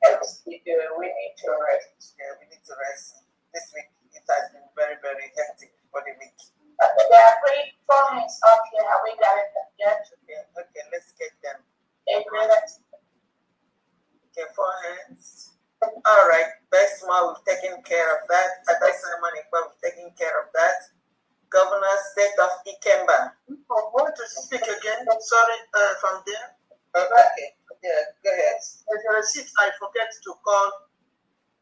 S7: We need to rest. Yeah, we need to rest. This week it has been very, very hectic for the week.
S8: There are 4 hands up here. Have we got it yet?
S7: Okay, let's get them.
S8: 8 minutes.
S7: Okay, 4 hands. All right, Besma, we've taken care of that. Adasamani, we've taken care of that. Governor, State of Ikemba.
S19: I want to speak again. Sorry, from there.
S7: Okay, yeah, go ahead.
S19: As a receipt, I forget to call.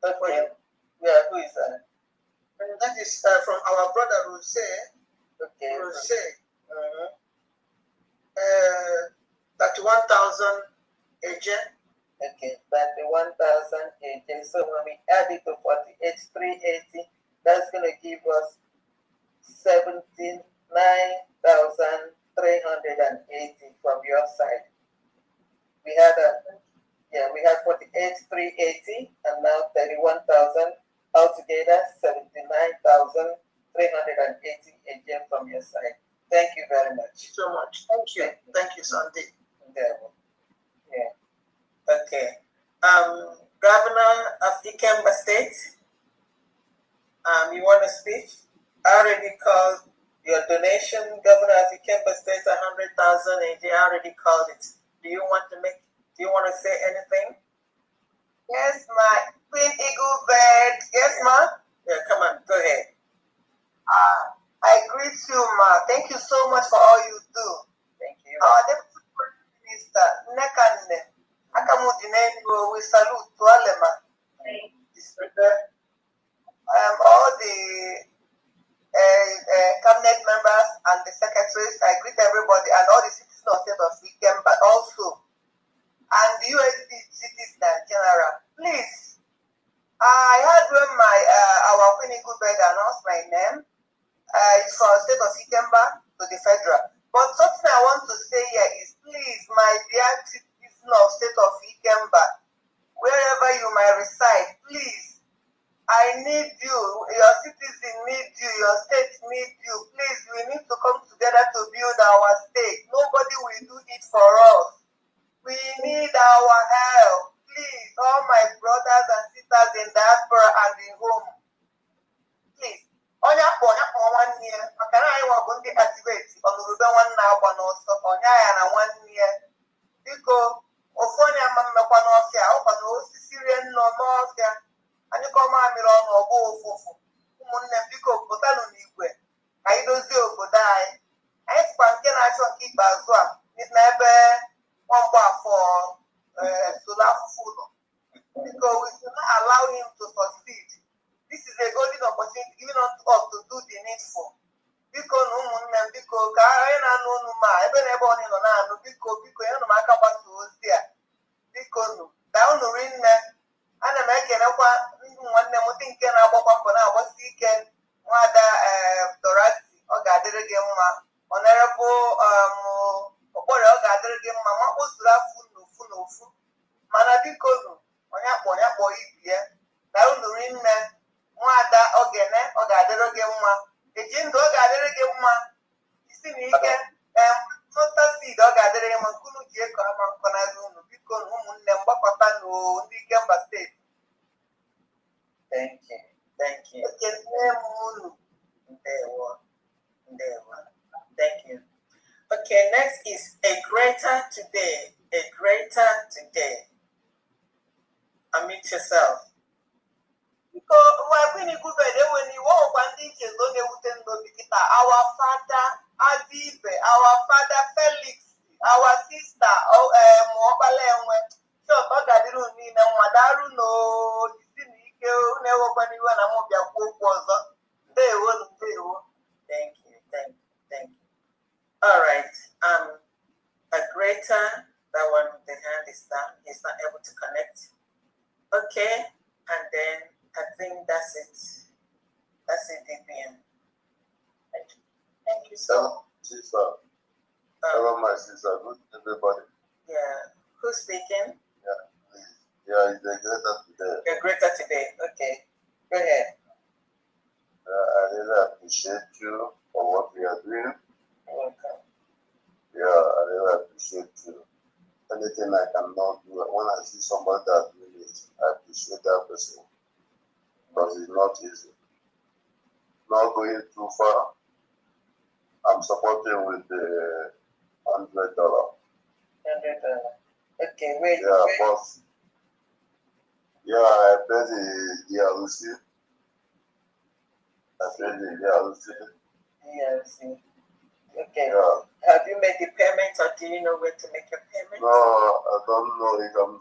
S7: Okay, yeah, who is that?
S19: That is from our brother Rose.
S7: Okay.
S19: Rose. 31,000 agent.
S7: Okay, 31,000 agent. So when we add it to 48,380, that's going to give us 79,380 from your side. We had 48,380 and now 31,000. Altogether, 79,380 again from your side. Thank you very much.
S19: So much. Thank you. Thank you, Sandy.
S7: Yeah. Okay. Governor of Ikemba State, you want to speak? I already called your donation, Governor of Ikemba State, 100,000, and I already called it. Do you want to say anything?
S14: Yes, my Queen Eagle Bird. Yes, ma.
S7: Yeah, come on, go ahead.
S14: I greet you, ma. Thank you so much for all you do.
S7: Thank you.
S14: Our Deputy Minister, Nekane, Akamudinengo, we salute to Alema. All the cabinet members and the secretaries, I greet everybody and all the citizens of the state of Ikemba, but also and the USD citizens in general. Please, I heard when our Queen Eaglebird announced my name. It's from the state of Ikemba to the federal. But something I want to say here is, please, my dear citizens of the state of Ikemba, wherever you might reside, please, I need you. Your citizens need you. Your state need you. Please, we need to come together to build our state. Nobody will do it for us. We need our help. Please, all my brothers and sisters in diaspora and in home. Please. Onye akpọ nwanne ya maka na anyị nwabụ ndị activate ọnụrụbe nwanne agba n'ọsọ onye ya na nwanne ya biko ofu onye ama mmekwa n'ọfịa ọkwa na osisi rie nnọọ n'ọfịa anyị kọọ mamịrị ọnụ ọgbọ ụfụfụ ụmụnne m biko pụtanụ n'igwe ka anyị dozie obodo anyị fụkwa nke na-achọ nke ikpeazụ a n'ebe nwamgbe afọ solo afụfụ ụlọ biko we should not allow him to succeed. This is a golden opportunity given unto us to do the needful. Biko na ụmụnne m biko ka anyị na-anụ unu ma ebe na ebe ọ nọ na-anụ biko ya na m aka gbasa ozi a biko nụ ka unu rinne ana m ekelekwa ndị nwanne m ndị
S7: ike na-agbakwa mbọ na-agbasi ike nwada Dorothy ọ ga-adịrị gị mma Honorable Okpore ọ ga-adịrị gị mma ma kpozuru afụ n'ofu mana biko onye akpọ ibi ya na unu rinne nwada Ogene ọ ga-adịrị gị mma eji ndụ ọ ga-adịrị gị mma isi na ike Fantastic ọ ga-adịrị gị mma nkunu ji eko ama nkọnazi unu biko ụmụnne m gbakọta ndị Ikemba steeti.
S19: Thank you. Thank you. Okay, next is a greater today. Unmute yourself.
S7: Our father Adibe, our father Felix, our sister
S19: Thank you. All right. A greater, that one, the hand is down. He's not able to connect. Okay, and then I think that's it. DPM. Thank you so much.
S2: Sister. Hello, my sister. Good everybody.
S19: Yeah. Who's speaking?
S2: Yeah, please. Yeah, it's a greater today.
S19: A greater today. Okay. Go ahead.
S2: I really appreciate you for what we are doing.
S19: You're welcome.
S2: Yeah, I really appreciate you. Anything I cannot do, when I see somebody that doing it, I appreciate that person. Because it's not easy. Not going too far. I'm supporting with the $100.
S19: $100. Okay, wait.
S2: Yeah, boss. Yeah, I pay the DLC.
S19: Yes. Okay.
S2: Yeah.
S19: Have you made the payment, or do you know where to make your payment?
S2: No, I don't know if I'm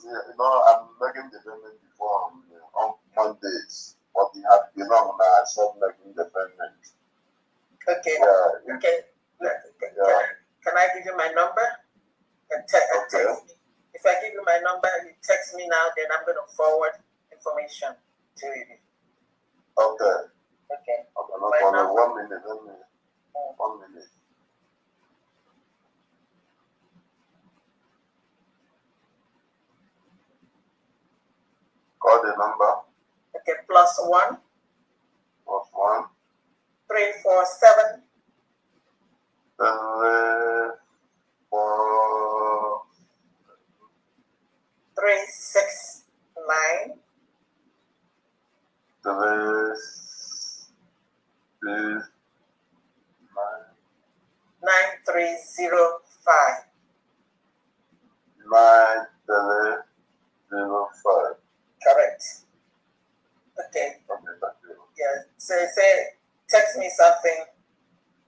S2: making the payment before on Mondays, but it has been long now. I stopped making the payment.
S19: Okay.
S2: Yeah.
S19: Okay. Can I give you my number? Text me. If I give you my number, you text me now, then I'm going to forward information to you.
S2: Okay.
S19: Okay.
S2: No problem. 1 minute. 1 minute. Call the number.
S19: Okay, +1 347 369 9305.
S2: 9305.
S19: Correct. Okay. Yeah. Say text me something,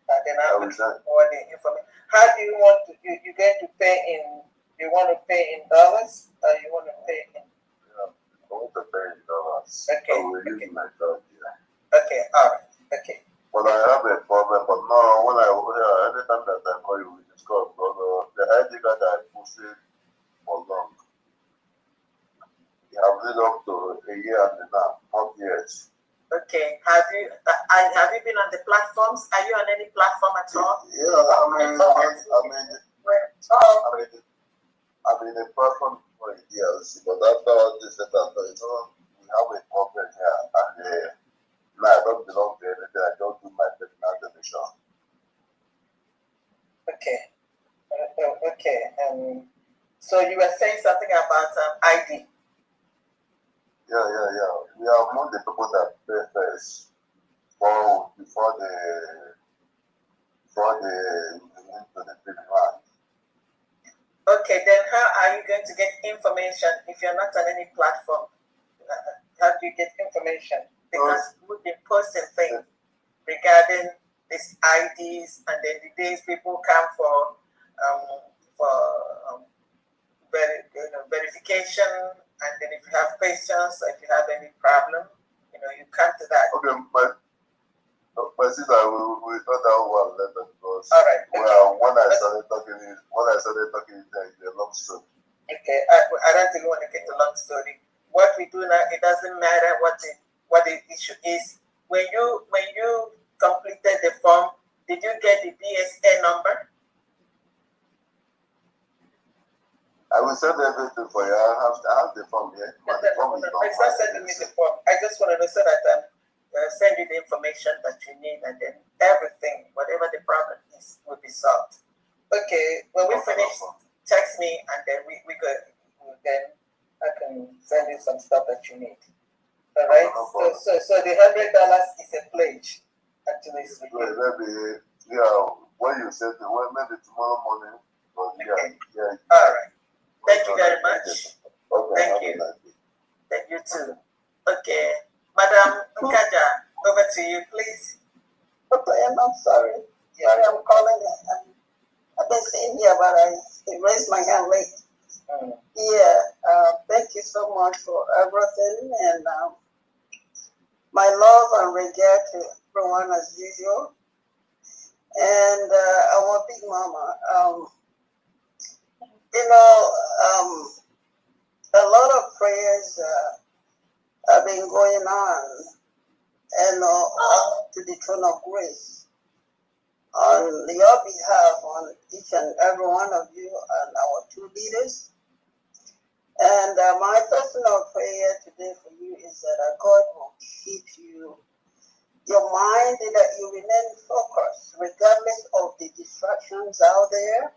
S19: and then I will forward the information. How do you want to? You going to pay in? You want to pay in dollars, or you want to pay in?
S2: I want to pay in dollars.
S19: Okay.
S2: I will use my card here.
S19: Okay. All right. Okay.
S2: But I have a problem. But no, anytime that I call you, we discuss. But the ID card I posted for long. You have lived up to a year and a half, not yet.
S19: Okay. Have you been on the platforms? Are you on any platform at all?
S2: Yeah, I'm in the platform for years, but after all this setup, we have a problem here, and no, I don't belong to anything. I don't do my personal donation.
S19: Okay. Okay. So you were saying something about ID.
S2: Yeah. We are among the people that pay first before the into the big man.
S19: Okay, then how are you going to get information if you're not on any platform? How do you get information? Because we've been posting things regarding these IDs, and then the days people come for verification, and then if you have questions, if you have any problem, you come to that.
S2: Okay, my sister, we thought that one later because
S19: all right. Okay.
S2: Well, when I started talking, it's a long story.
S19: Okay, I don't really want to get a long story. What we do now, it doesn't matter what the
S7: what the issue is. When you completed the form, did you get the BSA number?
S2: I will send everything for you. I have the form here. But the form is not
S7: It's not sending me the form. I just want to know so that send you the information that you need, and then everything, whatever the problem is, will be solved. Okay, when we finish, text me, and then we go. Then I can send you some stuff that you need. All right. So the $100 is a pledge. Actually,
S2: maybe when you said maybe tomorrow morning. But yeah.
S7: All right. Thank you very much.
S2: Okay,
S7: Thank you. Thank you too. Okay, Madam Nkaja, over to you, please.
S3: Okay, I'm sorry. Sorry, I'm calling. I've been sitting here, but I raised my hand late. Yeah, thank you so much for everything, and my love and regard to everyone as usual. And our big mama, a lot of prayers have been going on, and up to the throne of grace on your behalf, on each and every one of you and our two leaders. And my personal prayer today for you is that God will keep your mind, that you remain focused regardless of the distractions out there,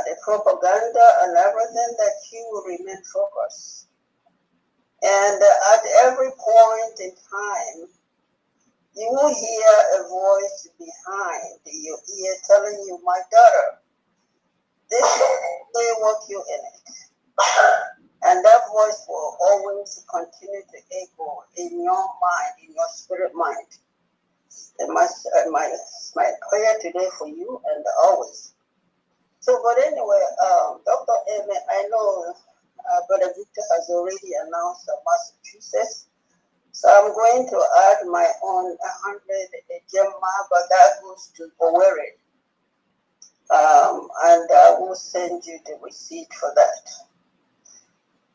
S3: the propaganda and everything, that you will remain focused. And at every point in time, you will hear a voice behind your ear telling you, my daughter, this will work you in it. And that voice will always continue to echo in your mind, in your spirit mind. And my prayer today for you and always. So, but anyway, Dr. Emmett, I know Brother Victor has already announced Massachusetts. So I'm going to add my own 100 Gemma, but that goes to Owerri. And I will send you the receipt for that.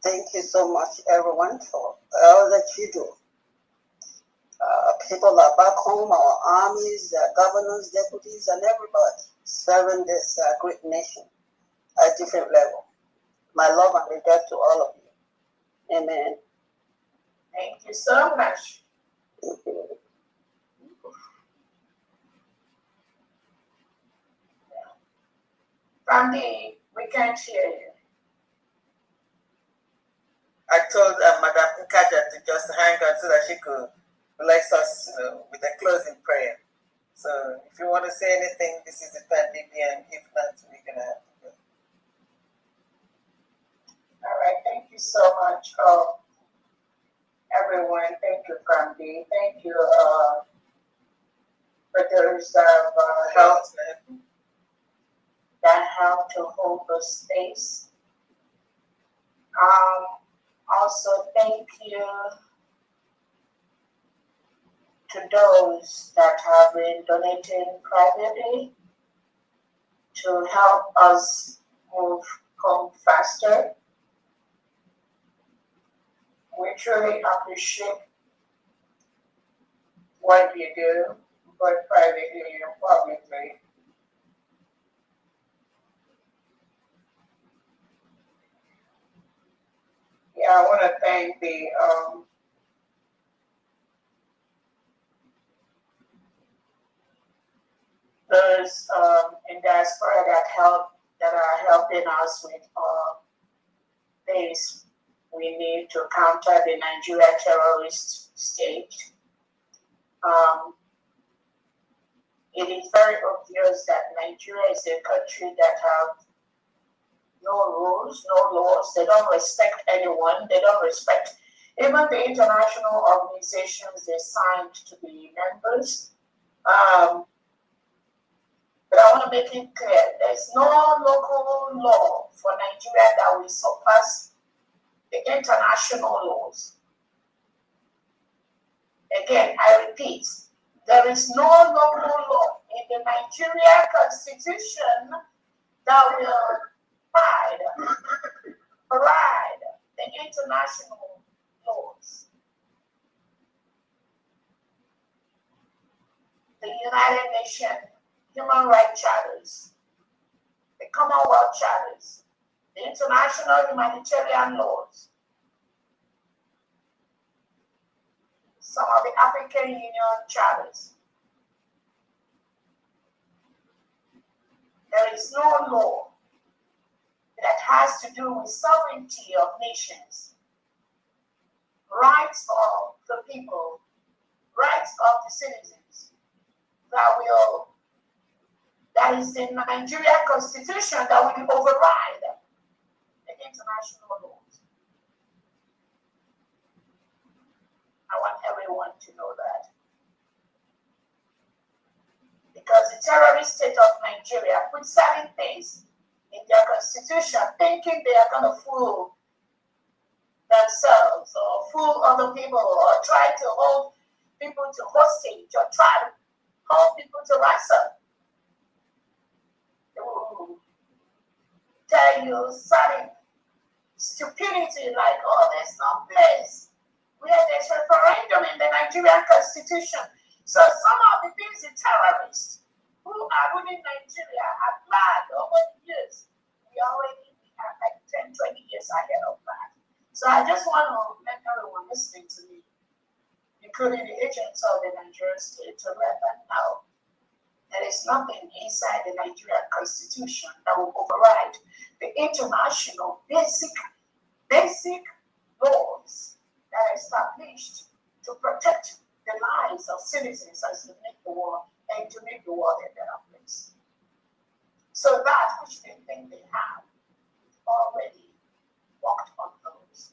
S3: Thank you so much, everyone, for all that you do. People are back home, our armies, governors, deputies, and everybody serving this great nation at different level. My love and regard to all of you. Amen.
S8: Thank you so much. Randy, we can't hear you.
S7: I told Madam Nkaja to just hang on so that she could bless us with a closing prayer. So if you want to say anything, this is the time, BBM. If not, we're going to have to go.
S8: All right, thank you so much, everyone. Thank you, Randy. Thank you for those help that help to hold the space. Also, thank you to those that have been donating privately to help us move home faster. We truly appreciate what you do, both privately and publicly. Yeah, I want to thank the those in diaspora that are helping us with things we need to counter the Nigeria terrorist state. It is very obvious that Nigeria is a country that have no rules, no laws. They don't respect anyone. They don't respect even the international organizations they signed to be members. But I want to make it clear, there's no local law for Nigeria that will surpass the international laws. Again, I repeat, there is no local law in the Nigeria Constitution that will provide the international laws. the United Nations Human Rights Charters, the Commonwealth Charters, the International Humanitarian Laws, some of the African Union Charters. There is no law that has to do with sovereignty of nations, rights of the people, rights of the citizens, that is the Nigerian Constitution that will override the international laws. I want everyone to know that. Because the terrorist state of Nigeria put certain things in their constitution thinking they are going to fool themselves or fool other people or try to hold people to hostage or try to hold people to ransom. They will tell you certain stupidity like, oh, there's no place where there's referendum in the Nigerian Constitution. So some of the things the terrorists who are ruling Nigeria have planned over the years, we have like 10, 20 years ahead of that. So I just want to let everyone listening to me, including the agents of the Nigerian state, to let them know there is nothing inside the Nigerian Constitution that will override the international basic laws that are established to protect the lives of citizens as to make the world and to make the world a better place. So that which they think they have already walked on those.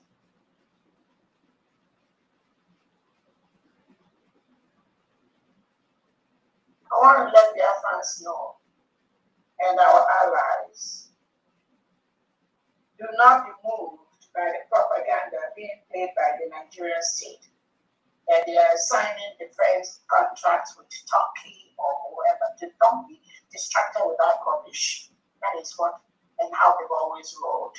S8: I want to let the Afghans know and our allies, do not be moved by the propaganda being played by the Nigerian state that they are signing defense contracts with Turkey or whoever. Don't be distracted with that rubbish. That is what and how they've always rolled.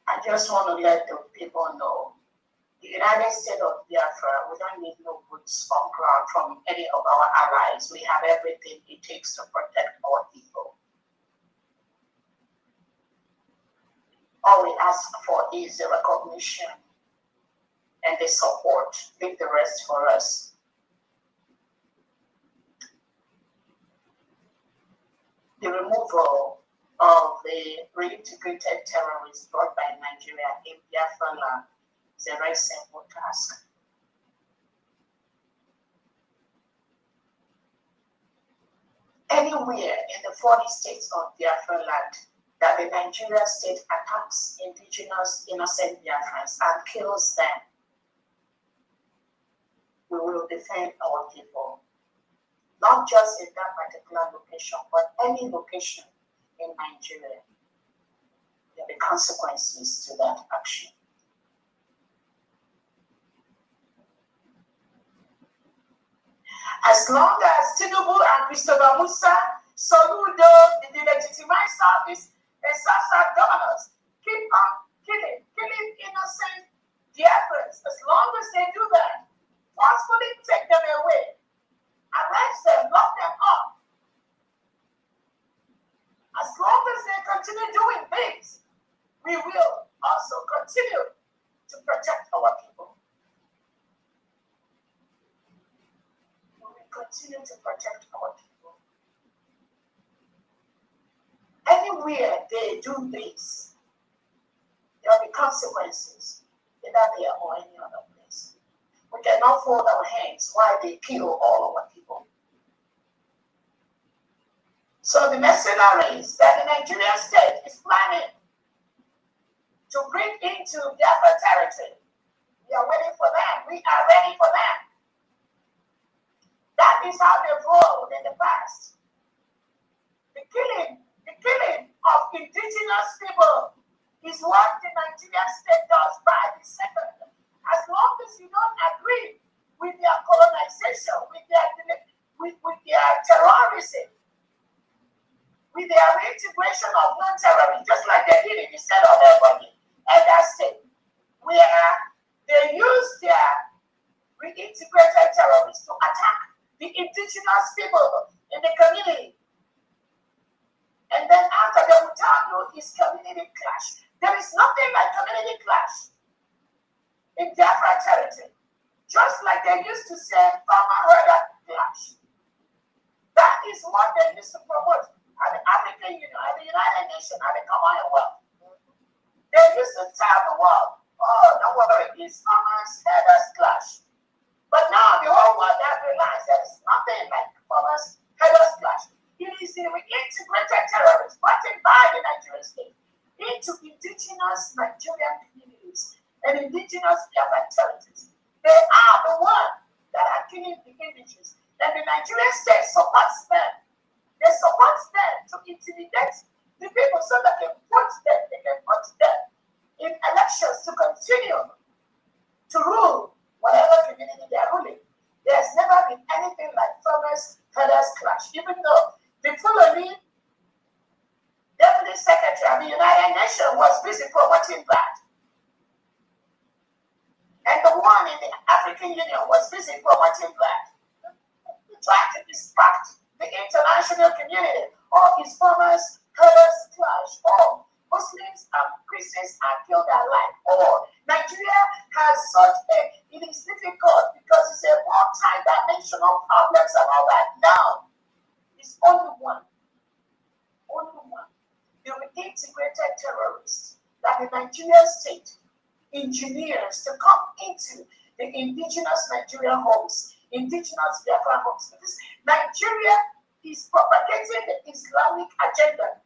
S8: I just want to let the people know the United States of Biafra, we don't need no boots on ground from any of our allies. We have everything it takes to protect our people. All we ask for is the recognition and the support. Leave the rest for us. The removal of the reintegrated terrorists brought by Nigeria in Biafra land is a very simple task. Anywhere in the 40 states of Biafra land that the Nigerian state attacks indigenous innocent Biafrans and kills them, we will defend our people. Not just in that particular location, but any location in Nigeria. There will be consequences to that action. As long as Tinubu and Christopher Musa, Soludo, the delegitimized Southeast and South governors keep on killing innocent Biafrans, as long as they do that, forcefully take them away, arrest them, lock them up. As long as they continue doing things, we will also continue to protect our people. We will continue to protect our people. Anywhere they do this, there will be consequences, either there or any other place. We cannot fold our hands while they kill all our people. So the mercenaries that the Nigerian state is planning to bring into Biafra territory, we are waiting for them. We are ready for them. That is how they've rolled in the past. The killing of indigenous people is what the Nigerian state does by the second. As long as you don't agree with their colonization, with their terrorism, with their reintegration of non-terrorists, just like they did in the state of Ebonyi and that state, where they use their the indigenous people in the community. And then after they will tell you it's community clash. There is nothing like community clash in Biafra territory. Just like they used to say farmer herder clash. That is what they used to promote at the African Union, at the United Nations, at the Commonwealth. They used to tell the world, oh, don't worry, it's farmers herders clash. But now the whole world has realized there is nothing like farmers herders clash. It is the integrated terrorists brought in by the Nigerian state into indigenous Nigerian communities and indigenous Biafran territories. They are the ones that are killing the indigenous. And the Nigerian state supports them. They support them to intimidate the people so that they can put them in elections to continue to rule whatever community they are ruling. There's never been anything like farmers herders clash, even though the Fulani Deputy Secretary of the United Nations was busy promoting that. And the one in the African Union was busy promoting that. Trying to distract the international community or its farmers, herders clash, or Muslims and Christians are killed alike, or Nigeria has such a, it is difficult because it's a multi-dimensional problems and all that. Now, it's only one. The integrated terrorists that the Nigerian state engineers to come into the indigenous Nigerian homes, indigenous Biafra homes. Because Nigeria is propagating the Islamic agenda.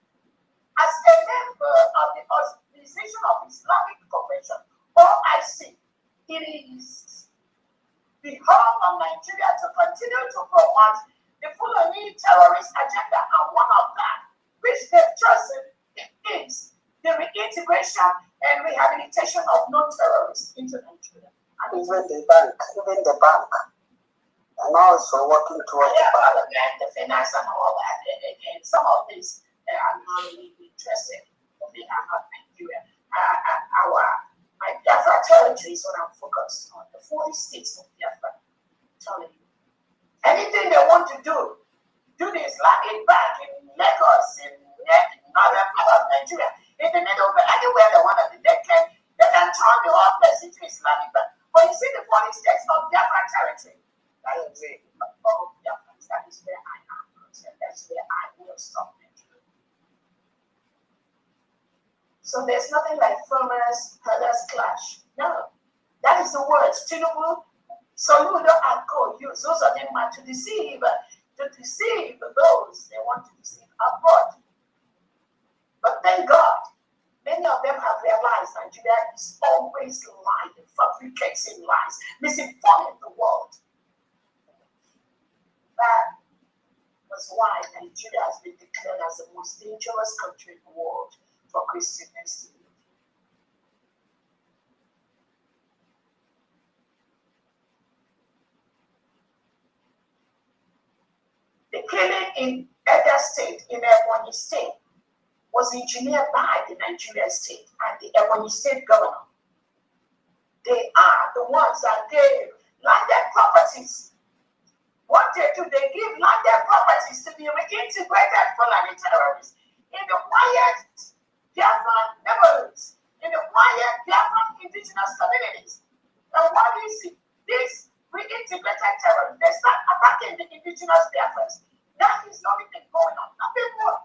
S8: As a member of the Organization of Islamic Cooperation, OIC, it is the home of Nigeria to continue to promote the Fulani terrorist agenda, and one of that, which they've chosen, is the reintegration and rehabilitation of non-terrorists into Nigeria.
S3: And even the bank, and also working towards
S8: the finance and all that. And some of these are not really interested. They are not Nigeria. My Biafra territory is what I'm focused on. The 40 states of Biafra. I'm telling you. Anything they want to do the Islamic Bank in Lagos, in northern part of Nigeria, in the middle, anywhere they want to do, they can turn the whole place into Islamic Bank. But you see the 40 states of Biafra territory, that is all Biafra. That is where I am. That's where I will stop Nigeria. So there's nothing like farmers, herders clash. No. That is the words Tinubu, Soludo, and Co. use. Those are them to deceive those they want to deceive abroad. But thank God, many of them have realized Nigeria is always lying, fabricating lies, misinforming the world. That was why Nigeria has been declared as the most dangerous country in the world for Christians to live. The killing in Edo State, in Ebonyi State, was engineered by the Nigerian state and the Ebonyi State governor. They are the ones that gave landed properties. What they do, they give landed properties to the reintegrated Fulani terrorists in the quiet Biafran neighborhoods, in the quiet Biafran indigenous communities. And what do you see? These reintegrated terrorists, they start attacking the indigenous Biafrans. That is the only thing going on, nothing more.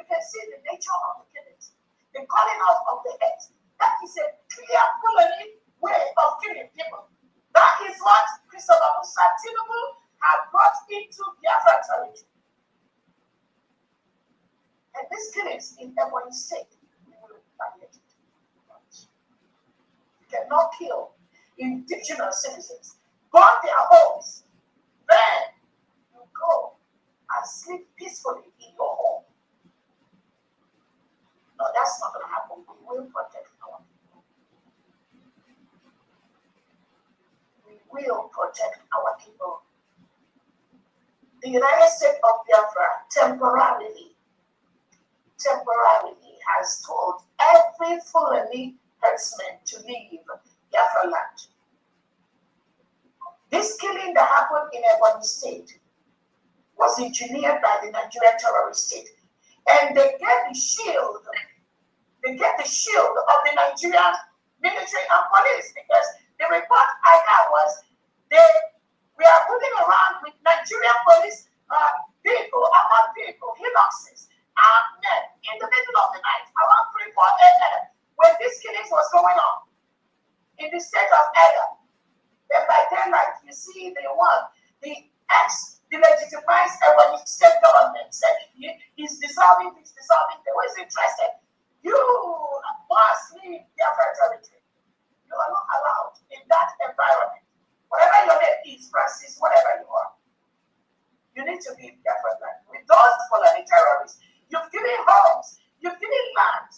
S8: You can see the nature of the killings, the calling off of the heads. That is a clear Fulani way of killing people. That is what Christopher Musa Tinubu have brought into Biafra territory. And these killings in Ebonyi State, we will retaliate it. You cannot kill indigenous citizens, burn their homes, then you go and sleep peacefully in your home. No, that's not going to happen. We will protect our people. We will protect our people. The United States of Biafra temporarily has told every Fulani herdsman to leave Biafra land. This This killing that happened in Ebonyi State was engineered by the Nigerian terrorist state. And they get the shield of the Nigerian military and police, because the report I got was we are moving around with Nigerian police vehicle, armored vehicle, Hiluxes, armed men in the middle of the night, around 3, 4 a.m. when this killing was going on in the state of Edo. Then by daylight, you see the legitimized Ebonyi state government said he's dissolving, they was interested. You must leave Biafra territory. You are not allowed in that environment. Whatever your name is, Francis, whatever you are, you need to be in Biafra land. With those Fulani terrorists, you've given homes, you've given land.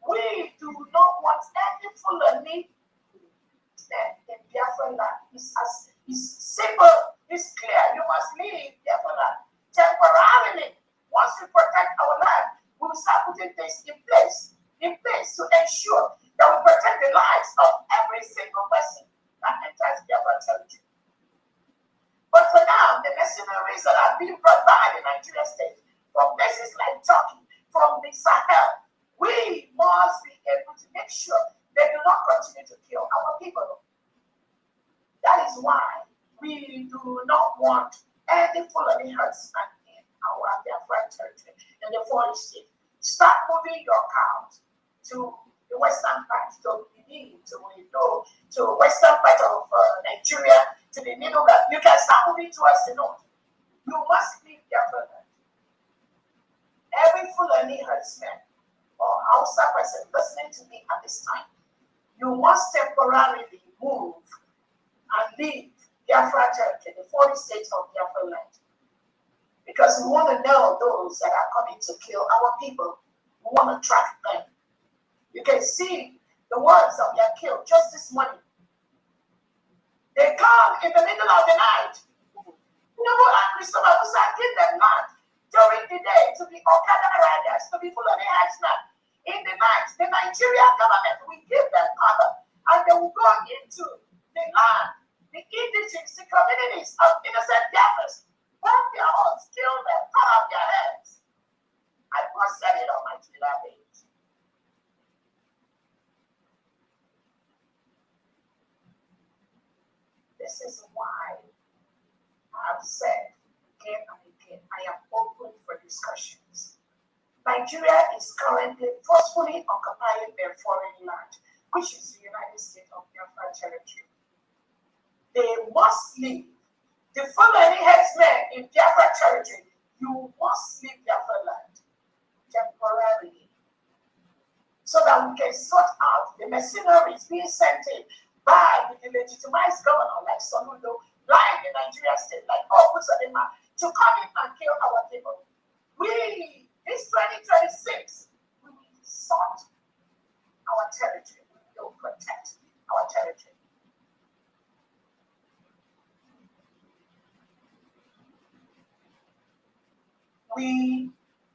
S8: We do not want any Fulani in Biafra land. It's simple, it's clear. You must leave Biafra land temporarily. Once we protect our land, we will start putting things in place to ensure that we protect the lives of every single person that enters Biafra territory. But for now, the mercenaries that are being brought by the Nigerian state from places like Turkey, from the Sahel, we must be able to make sure they do not continue to kill our people. That is why we do not want any Fulani herdsmen in our Biafra territory, in the forest state. Start moving your cows to the western part, to Benin, to western part of Nigeria, to the middle belt. You can start moving towards the north. You must leave Biafra land. Every Fulani herdsman or Hausa person listening to me at this time, you must temporarily move and leave Biafra territory, the 40 states of Biafra land. Because we want to know those that are coming to kill our people. We want to track them. You can see the ones that we have killed just this morning. They come in the middle of the night. You know what? Christopher Musa give them land during the day to be Okada riders, to be Fulani herdsmen. In the night, the Nigerian government will give them cover, and they will go into the land, the indigenous communities of innocent Biafrans, burn their homes, kill them, cut off their heads. I posted it on my Twitter page. This is why I've said again and again, I am open for discussions. Nigeria is currently forcefully occupying their foreign land, which is the United States of Biafra territory. They must leave. The Fulani herdsmen in Biafra territory, you must leave Biafra land temporarily, so that we can sort out the mercenaries being sent in by the legitimized governor like Soludo, like the Nigerian state, like Obusadema, to come in and kill our people. This 2026, we will sort our territory. We will protect our territory. We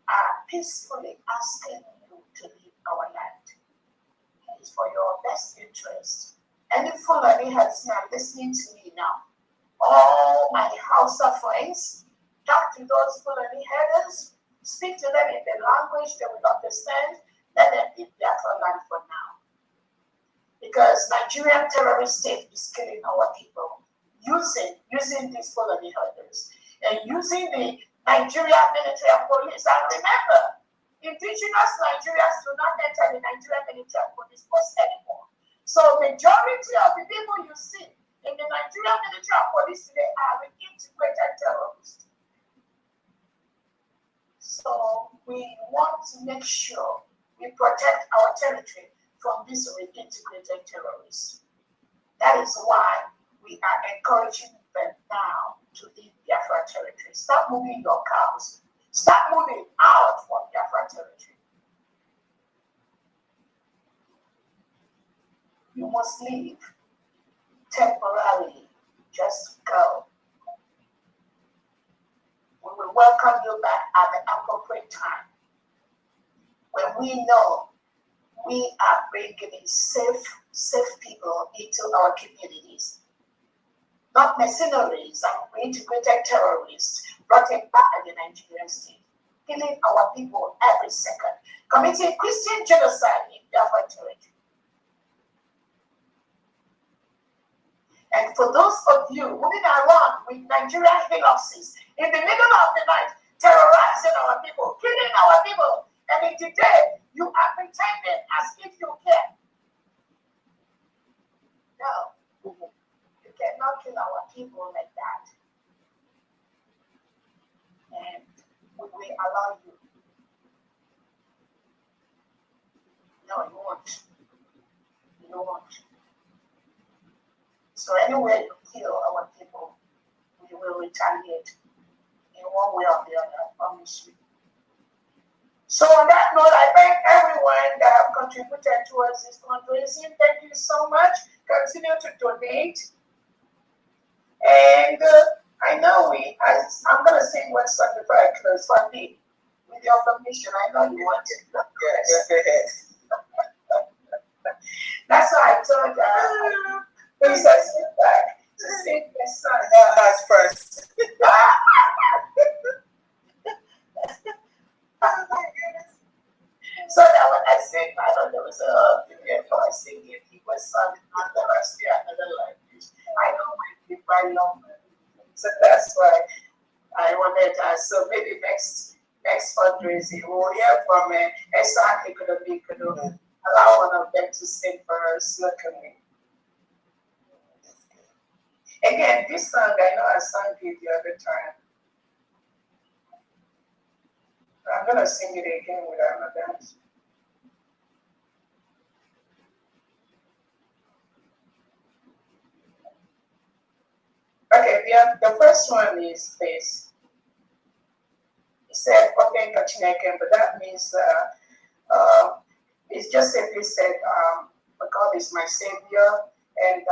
S8: are peacefully asking you to leave our land. It is for your best interest. Any Fulani herdsmen listening to me now, all my Hausa friends, talk to those Fulani herders, speak to them in the language they will understand, let them leave Biafra land for now. Because Nigerian terrorist state is killing our people, using these Fulani herders, and using the Nigerian military and police. And remember, indigenous Nigerians do not enter the Nigerian military and police force anymore. So majority of the people you see in the Nigerian military and police today are integrated terrorists. So we want to make sure we protect our territory from these reintegrated terrorists. That is why we are encouraging them now to leave Biafra territory. Start moving your cows. Start moving out from Biafra territory. You must leave temporarily. Just go. We will welcome you back at the appropriate time, when we know we are bringing in safe people into our communities. not mercenaries and integrated terrorists plotting back at the Nigerian state, killing our people every second, committing Christian genocide in Biafra territory. And for those of you moving around with Nigerian helices in the middle of the night, terrorizing our people, killing our people, and in the day you are pretending as if you care. No, you cannot kill our people like that. And we will allow you. No, you won't. You won't. So anywhere you kill our people, we will retaliate in one way or the other, I promise you. So on that note, I thank everyone that have contributed towards this fundraising. Thank you so much. Continue to donate. And I know I'm going to sing one song before I close. For me, with your permission, I know you want it. Yes. That's why I told Princess back to sing this song. That's first. Oh my goodness. So that when I sing, I know there was a period for I singing, he was sung another language. I know we keep my long. So that's why I wanted to. So maybe next fundraising, we'll hear from Esa Ikonomi. Allow one of them to sing for us locally. Again, this song, I know I sang it the other time. I'm going to sing it again without my dance. Okay, the first one is this. It said, okay, Kachineke, but that means it's just simply said, God is my savior, and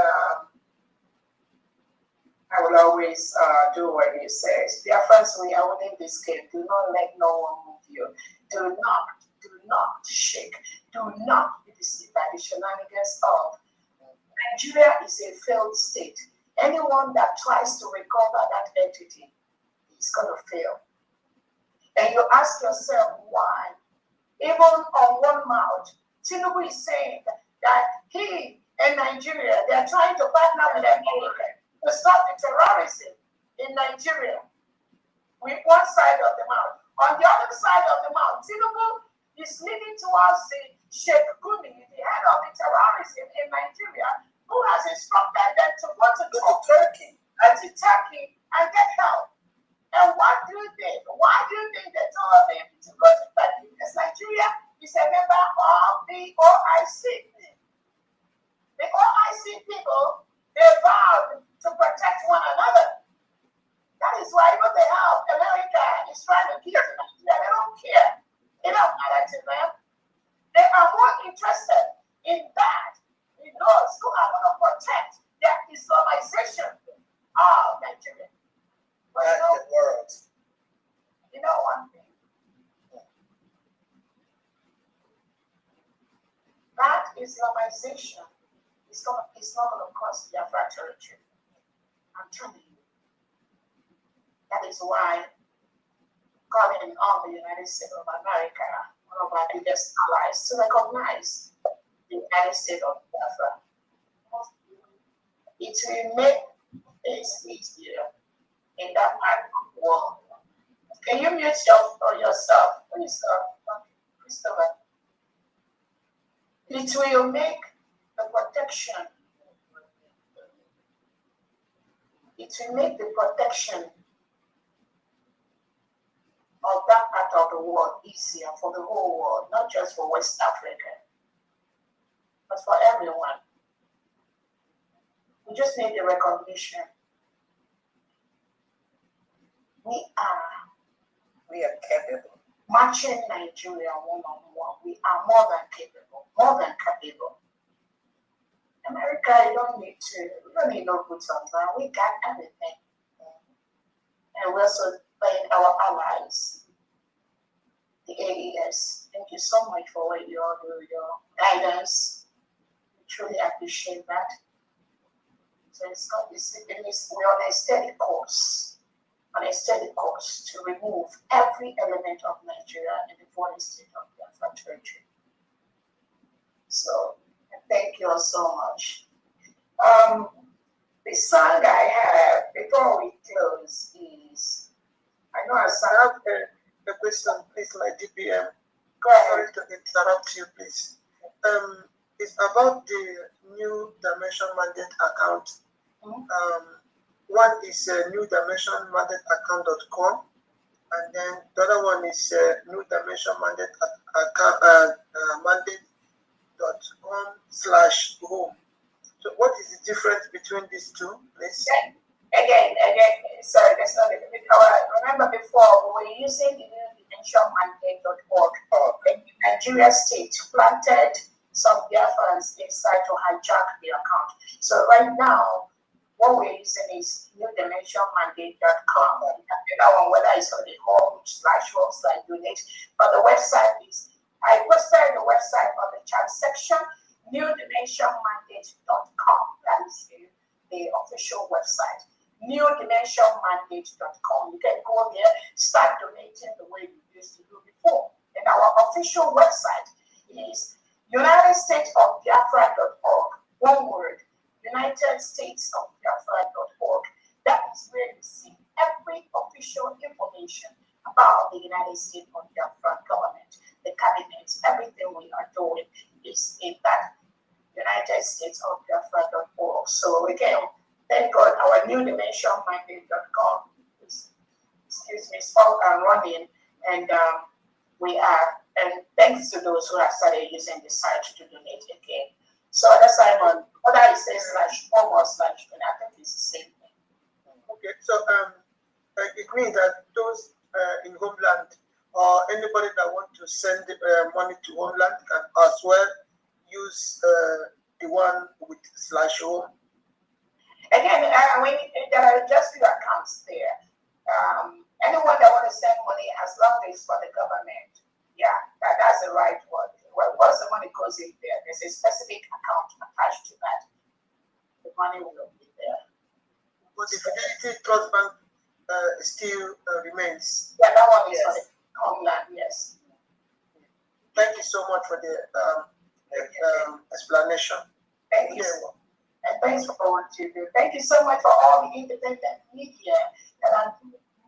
S8: I will always do what he says. Dear friends, we are winning this game. Do not let no one move you. Do not shake. Do not be deceived by the shenanigans of Nigeria is a failed state. Anyone that tries to recover that entity is going to fail. And you ask yourself why. Even on one mouth, Tinubu is saying that he and Nigeria, they are trying to partner with America to stop the terrorism in Nigeria with one side of the mouth. On the other side of the mouth, Tinubu is leading towards the Sheikh Gumi, the head of the terrorism in Nigeria, who has instructed them to go to Turkey and get help. And what do you think? Why do you think they told them to go to Turkey? Because Nigeria is a member of the OIC. The OIC people, they vowed to protect one another. That is why even the help America is trying to give to Nigeria, they don't care. It don't matter to them. They are more interested in that, in those who are going to protect the Islamization of Nigeria. But the world. You know one thing. That Islamization is not going to cost Biafra territory. I'm telling you. That is why calling on the United States of America, one of our biggest allies, to recognize the United States of Biafra. It will make things easier in that part of the world. Can you mute yourself, please, Christopher? It will make the protection. It will make the protection of that part of the world easier for the whole world, not just for West Africa, but for everyone. We just need the recognition. We are capable. Matching Nigeria one-on-one, we are more than capable, America, we don't need no boots on ground. We got everything. And we're also playing our allies, the AES. Thank you so much for what you all do, your guidance. We truly appreciate that. we're on a steady course, to remove every element of Nigeria in the foreign state of Biafra territory. So, thank you all so much. The song I have before we close is, I know I have
S19: a question, please, my DPM.
S8: Go ahead.
S19: Sorry to interrupt you, please. It's about the new dimension mandate account. One is new dimension mandate account.com, and then the other one is new dimension mandate account mandate.com/home. So what is the difference between these two, please?
S8: Again, sorry, that's not it. Remember before, we were using the new dimension mandate.org. The Nigeria state planted some Biafrans inside to hijack the account. So right now, what we're using is newdimensionmandate.com. That one, whether it's on the home/unit, but the website is, I posted the website on the chat section, newdimensionmandate.com. That is the official website. newdimensionmandate.com. You can go there, start donating the way you used to do before. And our official website is UnitedStatesOfBiafra.org. One word, UnitedStatesOfBiafra.org. That is where you see every official information about the United States of Biafra government, the cabinet, everything we are doing is in that UnitedStatesOfBiafra.org. So again, thank God our new dimensionmandate.com is, is up and running, and we are, and thanks to those who have started using the site to donate again. So that's Simon, whether it says /home or /, I think it's the same thing.
S19: Okay, so it means that those in homeland or anybody that want to send money to homeland can as well use the one with /home.
S8: Again, there are just few accounts there. Anyone that want to send money, as long as it's for the government, yeah, that's the right one. Well, once the money goes in there, there's a specific account attached to that. The money will be there.
S19: But the Fidelity Trust Bank still remains.
S8: Yeah, that one is for the homeland, yes.
S19: Thank you so much for the explanation.
S8: Thank you. And thanks for what you do. Thank you so much for all the independent media that are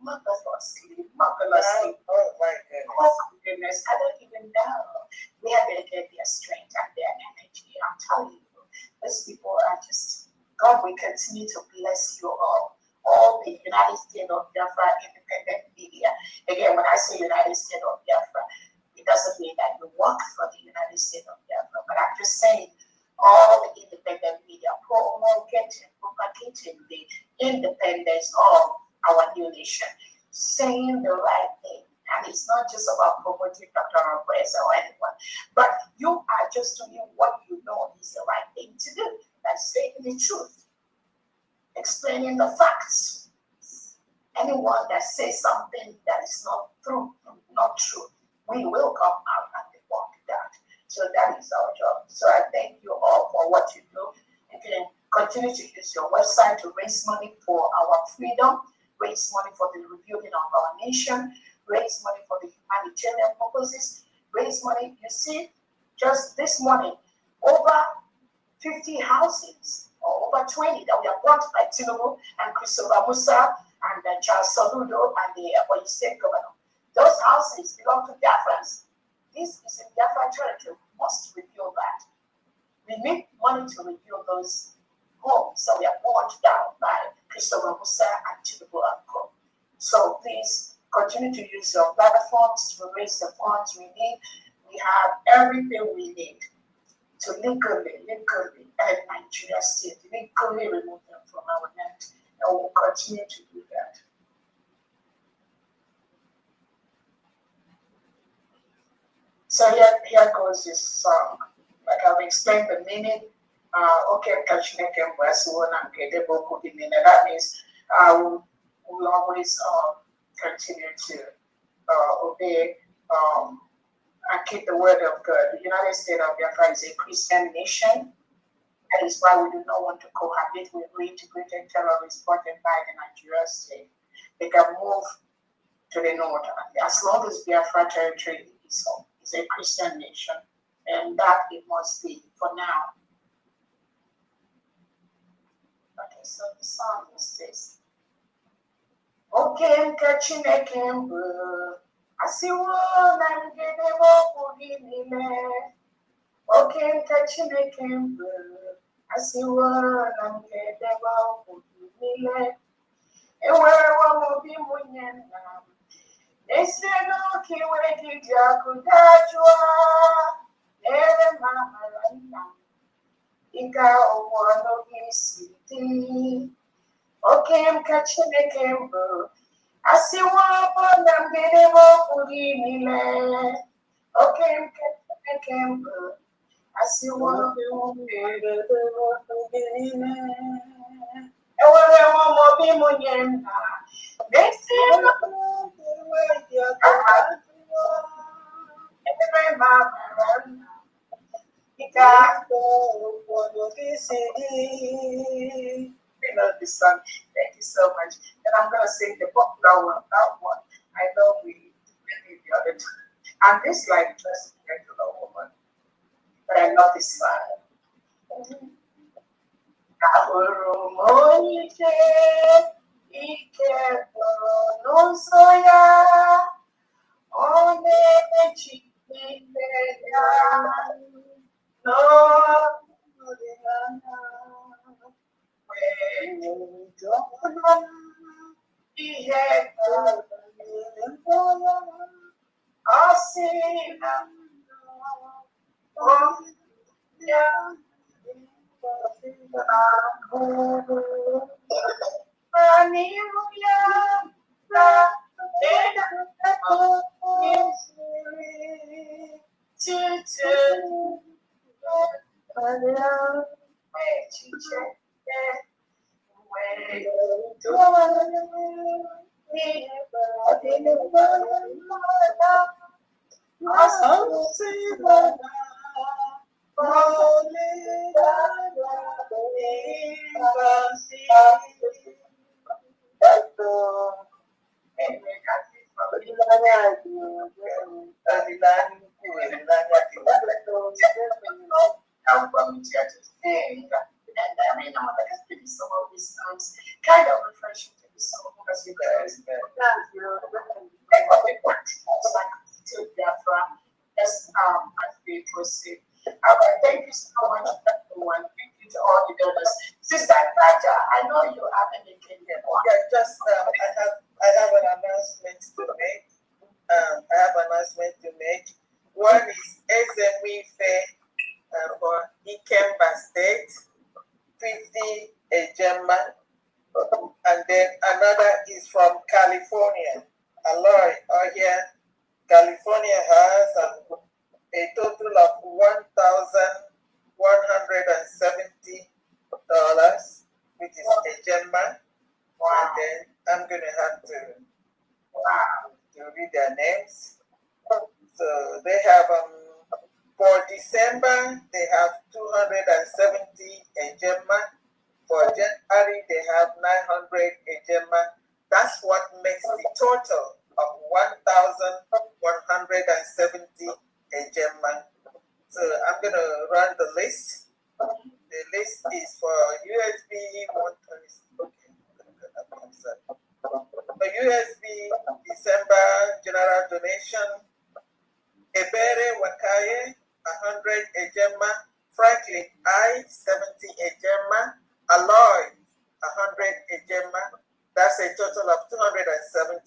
S8: marvelously. Oh my goodness, I don't even know. We have to get their strength and their energy. I'm telling you, these people are just, God will continue to bless you all. All the United States of Biafra independent media. Again, when I say United States of Biafra, it doesn't mean that you work for the United States of Biafra, but I'm just saying all the independent media propagating the independence of our new nation, saying the right thing. And it's not just about promoting Dr. Roberts or anyone, but you are just doing what you know is the right thing to do. That's saying the truth, explaining the facts. Anyone that says something that is not true, we will come out and debunk that. So that is our job. So I thank you all for what you do. Again, continue to use your website to raise money for our freedom, raise money for the rebuilding of our nation, raise money for the humanitarian purposes, raise money. You see, just this morning, over 50 houses, or over 20 that were bought by Tinubu and Christopher Musa and Charles Soludo and the Ebonyi State Governor. Those houses belong to Biafrans. This is in Biafra territory. We must rebuild that. We need money to rebuild those homes that were burned down by Christopher Musa and Tinubu and Co. So please continue to use your platforms to raise the funds we need. We have everything we need to legally end Nigeria state, legally remove them from our land, and we'll continue to do that. So here goes this song. Like I've explained the meaning. That means we'll always continue to obey and keep the word of God. The United States of Biafra is a Christian nation, That is why we do not want to cohabit with reintegrated terrorists brought in by the Nigeria state. They can move to the north as long as Biafra territory is a Christian nation, and that it must be for now. Okay, so the song is this. Okay, catching a camber. I see one I'm getting up nile. Okay, catching a camber. I see one I'm getting up nile. And where one will be winning now. They say no key where the Jakudajua. Ere mama rana. Ika okwano city. Okay, I'm catching a camber. I see one I'm getting up nile. Okay, I'm catching a camber. I see one I'm getting up nile. And where one will be winning now. They say no where the Jakudajua. Ere mama rana. You know this song. Thank you so much. And I'm gonna sing the popular one. That one I know we did the other time. And this like just a regular woman. But I love this song. Kind of refreshing to be so because you guys to Biafra as we proceed. Thank you so much, everyone. Thank you to all the others. Sister Kaja, I know you have anything here.
S7: Yeah, just I have an announcement to make. One is Ezemife for Ikemba State, 50 Ejema. And then another is from California. Aloy, here, California has a total of $1,170, which is a Gemma. Wow. And then I'm going to have to read their names. So they have, for December, they have 270 a Gemma. For January, they have 900 a Gemma. That's what makes the total of 1,170 a Gemma. So I'm going to run the list. The list is for USB 120. For USB December general donation, Ebere Wakaye, 100 a Gemma. Franklin I, 70 a Gemma. Aloy, 100 a Gemma. That's a total of 270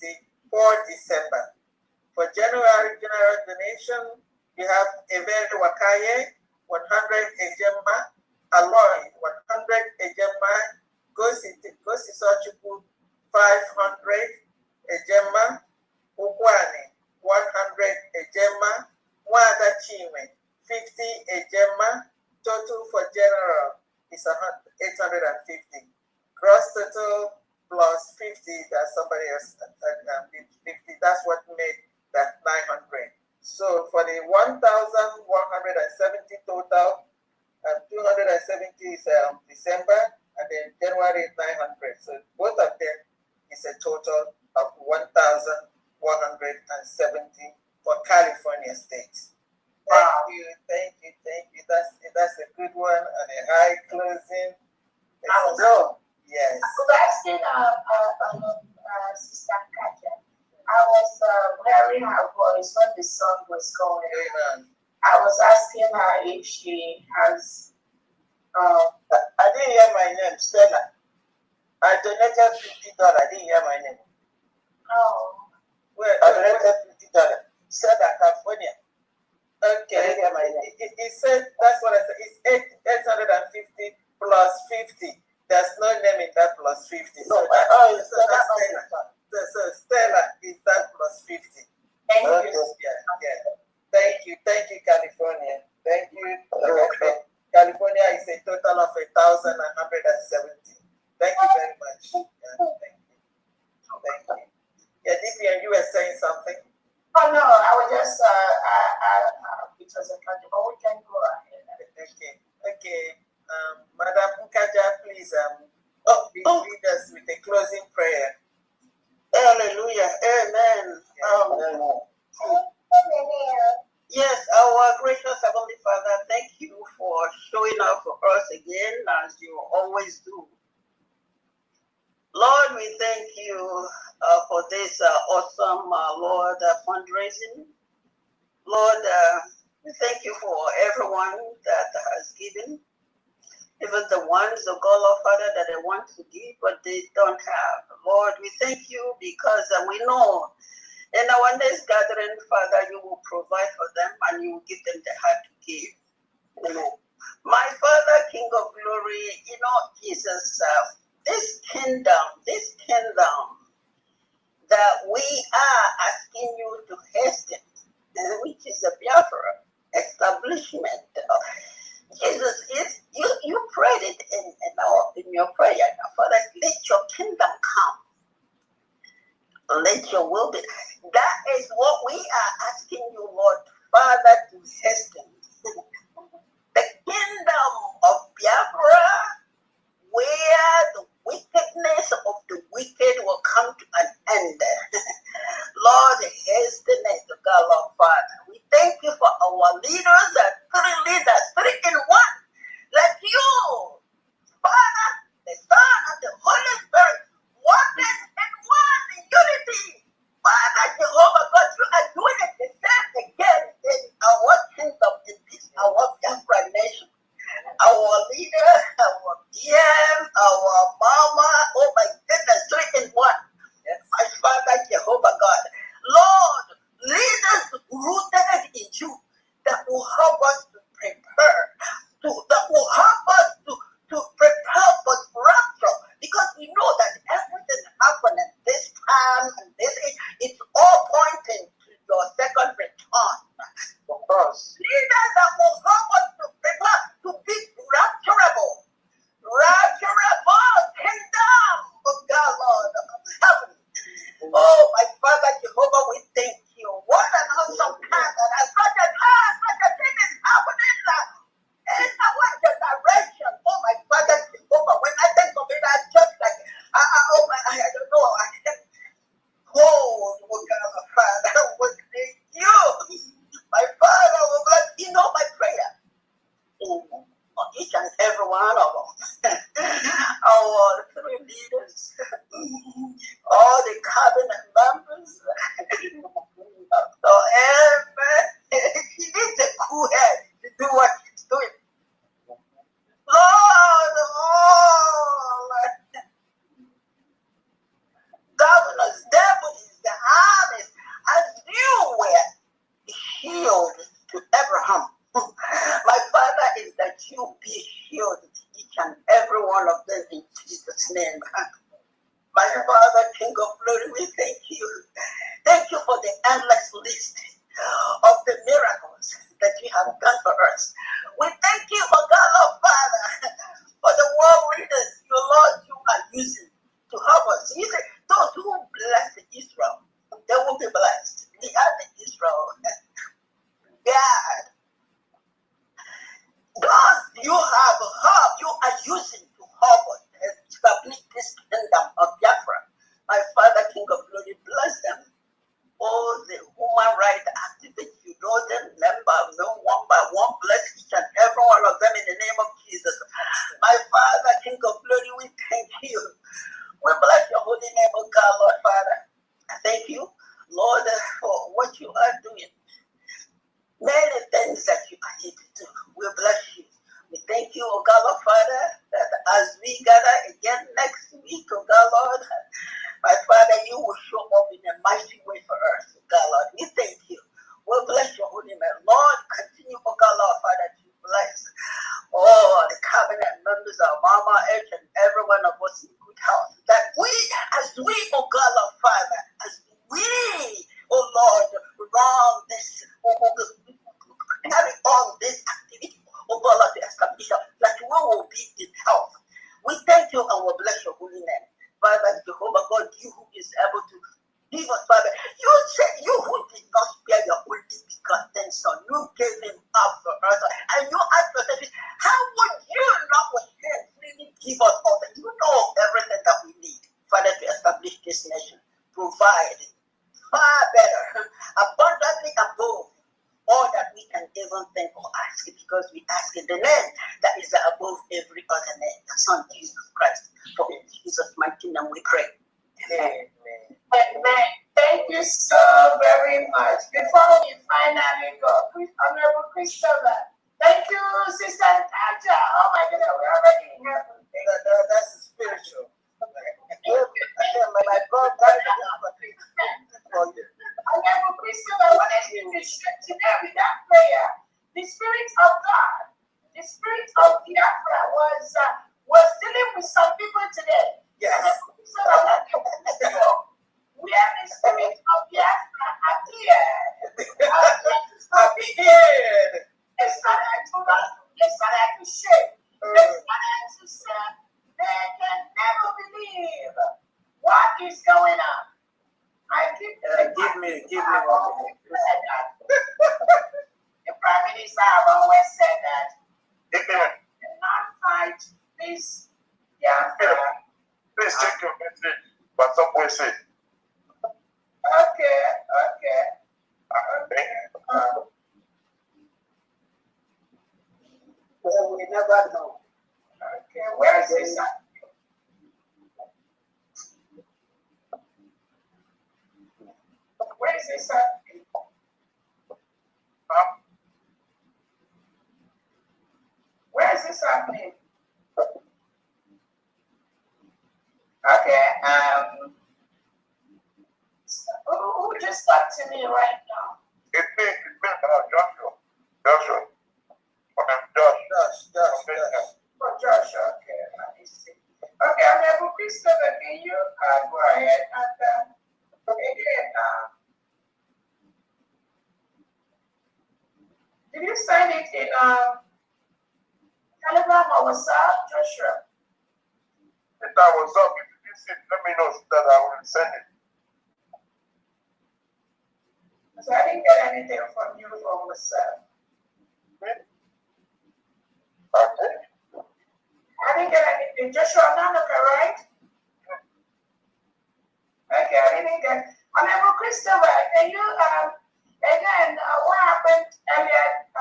S7: for December. For January general donation, you have Ebere Wakaye, 100 a Gemma. Aloy, 100 a Gemma. Gosi Sochuku, 500 a Gemma. Ukwane, 100 a Gemma. Wada Chime, 50 a Gemma. Total for general is 850. Gross total plus 50 that somebody else did 50. That's what made that 900. So for the 1,170 total, 270 is December, and then January is 900. So both of them is a total of 1,170 for California state. Thank you. That's a good one and a high closing. Yes.
S8: Because I said, Sister Kaja, I was hearing her voice when the song was going.
S7: Amen.
S8: I was asking her if she has.
S19: I didn't hear my name, Stella. I donated $50. I didn't hear my name.
S8: Oh.
S19: I donated $50. Stella, California.
S7: Okay. It said, that's what I said. It's 850 plus 50. There's no name in that plus 50. So that's Stella. So Stella is that plus 50.
S8: Thank you.
S7: Yeah. Thank you, California. Thank you. Like I said, California is a total of 1,170. Thank you very much. Yeah, thank you. Yeah, Vivian, you were saying something?
S8: Oh no, I was just it was a country, but we can go ahead.
S7: Okay. Madam Nkaja, please lead us with a closing prayer.
S19: Hallelujah. Amen. Yes, our gracious Heavenly Father, thank you for showing up for us again as you always do. Lord, we thank you for this awesome, Lord, fundraising. Lord, we thank you for everyone that has given, even the ones, oh God, Lord Father, that they want to give, but they don't have. Lord, we thank you because we know in our next gathering, Father, you will provide for them and you will give them the heart to give. Amen. My Father, King of glory, Jesus, this kingdom that we are asking you to hasten, which is a Biafra establishment. Jesus, you prayed it in your prayer. Now, Father, let your kingdom come. Let your will be. That is what we are asking you, Lord, Father, to hasten. The kingdom of Biafra, where the wickedness of the wicked will come to an end. Lord, hasten it, God, Lord Father. We thank you for our leaders, three in one. Like you, Father, the Son, and the Holy Spirit, one in one in unity. Father, Jehovah God, you are doing it the same again in our kingdom, in this our Biafra nation. Our leader, our DM, our mama, oh my goodness, three in one. Yes. My Father, Jehovah God. Lord, lead us rooted in you that will help us to prepare, that will help us to prepare for rapture, because we know that everything happening this time and this age, it's all pointing to your second return. Of course. Leaders that will help us to prepare to be rapturable kingdom of God, Lord of heaven. Oh, my Father Jehovah, we thank you. What an awesome time that has such a thing is happening in our generation. Oh, my Father Jehovah, when I think of it, I just like, I don't know, I can't hold what kind of a Father would thank you. My Father, my prayer. On each and every one of them. Our three leaders, all the cabinet members, so he needs a cool head to do what he's doing. Lord, all governors, deputies, the armies, as you were healed to Abraham. My Father is that you be healed, each and every one of them, in Jesus' name. My Father, King of glory, we thank you. Thank you for the endless list of the miracles that you have done for us. We thank you, for God, our Father, for the world leaders, your Lord, you are using to help us. You say, those who bless Israel, they will be blessed. We are the Israel. God, those you
S3: using to help us establish this kingdom of Biafra. My Father, King of Glory, bless them. All the human rights activists, you know them, one by one, bless each and every one of them in the name of Jesus. My Father, King of Glory, we thank you. We bless your holy name, oh God, Lord Father. I thank you, Lord, for what you are doing. Many things that you are here to do. We bless you. We thank you, oh God, Lord Father, that as we gather again next week, oh God, Lord, my Father, you will show up in a mighty way for us, oh God, Lord. We thank you. We bless your holy name. Lord, continue, oh God, Lord Father, to bless all the cabinet members of Mama, each and every one of us in good health. That we, as we, oh God, Lord Father, as we, oh Lord, run this, carry on this activity, oh God, Lord, to establish that we will be in health. We thank you and we bless your holy name. Father, Jehovah God, you who is able to give us, Father, you said you who did not spare your only begotten son, you gave him up for us. And you asked yourself, how would you not with him really give us all that? You know everything that we need, Father, to establish this nation. Provide far better, abundantly above all that we can even think or ask, because we ask in the name that is above every other name, the Son Jesus Christ. For in Jesus' mighty name we pray. Amen.
S8: Amen. Thank you so very much. Before we finally go, Honorable Christopher, thank you, Sister Taja. Oh my goodness, we're already in heaven.
S19: That's spiritual. My God,
S8: Honorable Christopher, what is you to share today with that prayer? The Spirit of God, the Spirit of Biafra was dealing with some people today.
S19: Yes.
S8: Where the Spirit of Biafra appeared. They started to shake. They started to say they can never believe what is going on. I keep
S19: give me one minute.
S8: The Prime Minister have always said that they cannot fight this Biafra.
S9: Please check your message, but somewhere say.
S8: Okay.
S19: Well, we never know.
S8: Okay, where is this? Where is this? Where is this happening? Okay, who just talked to me right now?
S9: It's me, Joshua. Josh.
S8: Oh, Josh, okay, let me see. Okay, Honorable Christopher, can you go ahead and again, did you sign it in Telegram or WhatsApp, Joshua?
S9: If that was up, if you see it, let me know so that I will send it.
S8: So I didn't get anything from you from WhatsApp.
S9: Okay.
S8: I didn't get anything. Joshua Nanoka, right? Okay, I didn't get. Honorable Christopher, can you again what happened earlier? I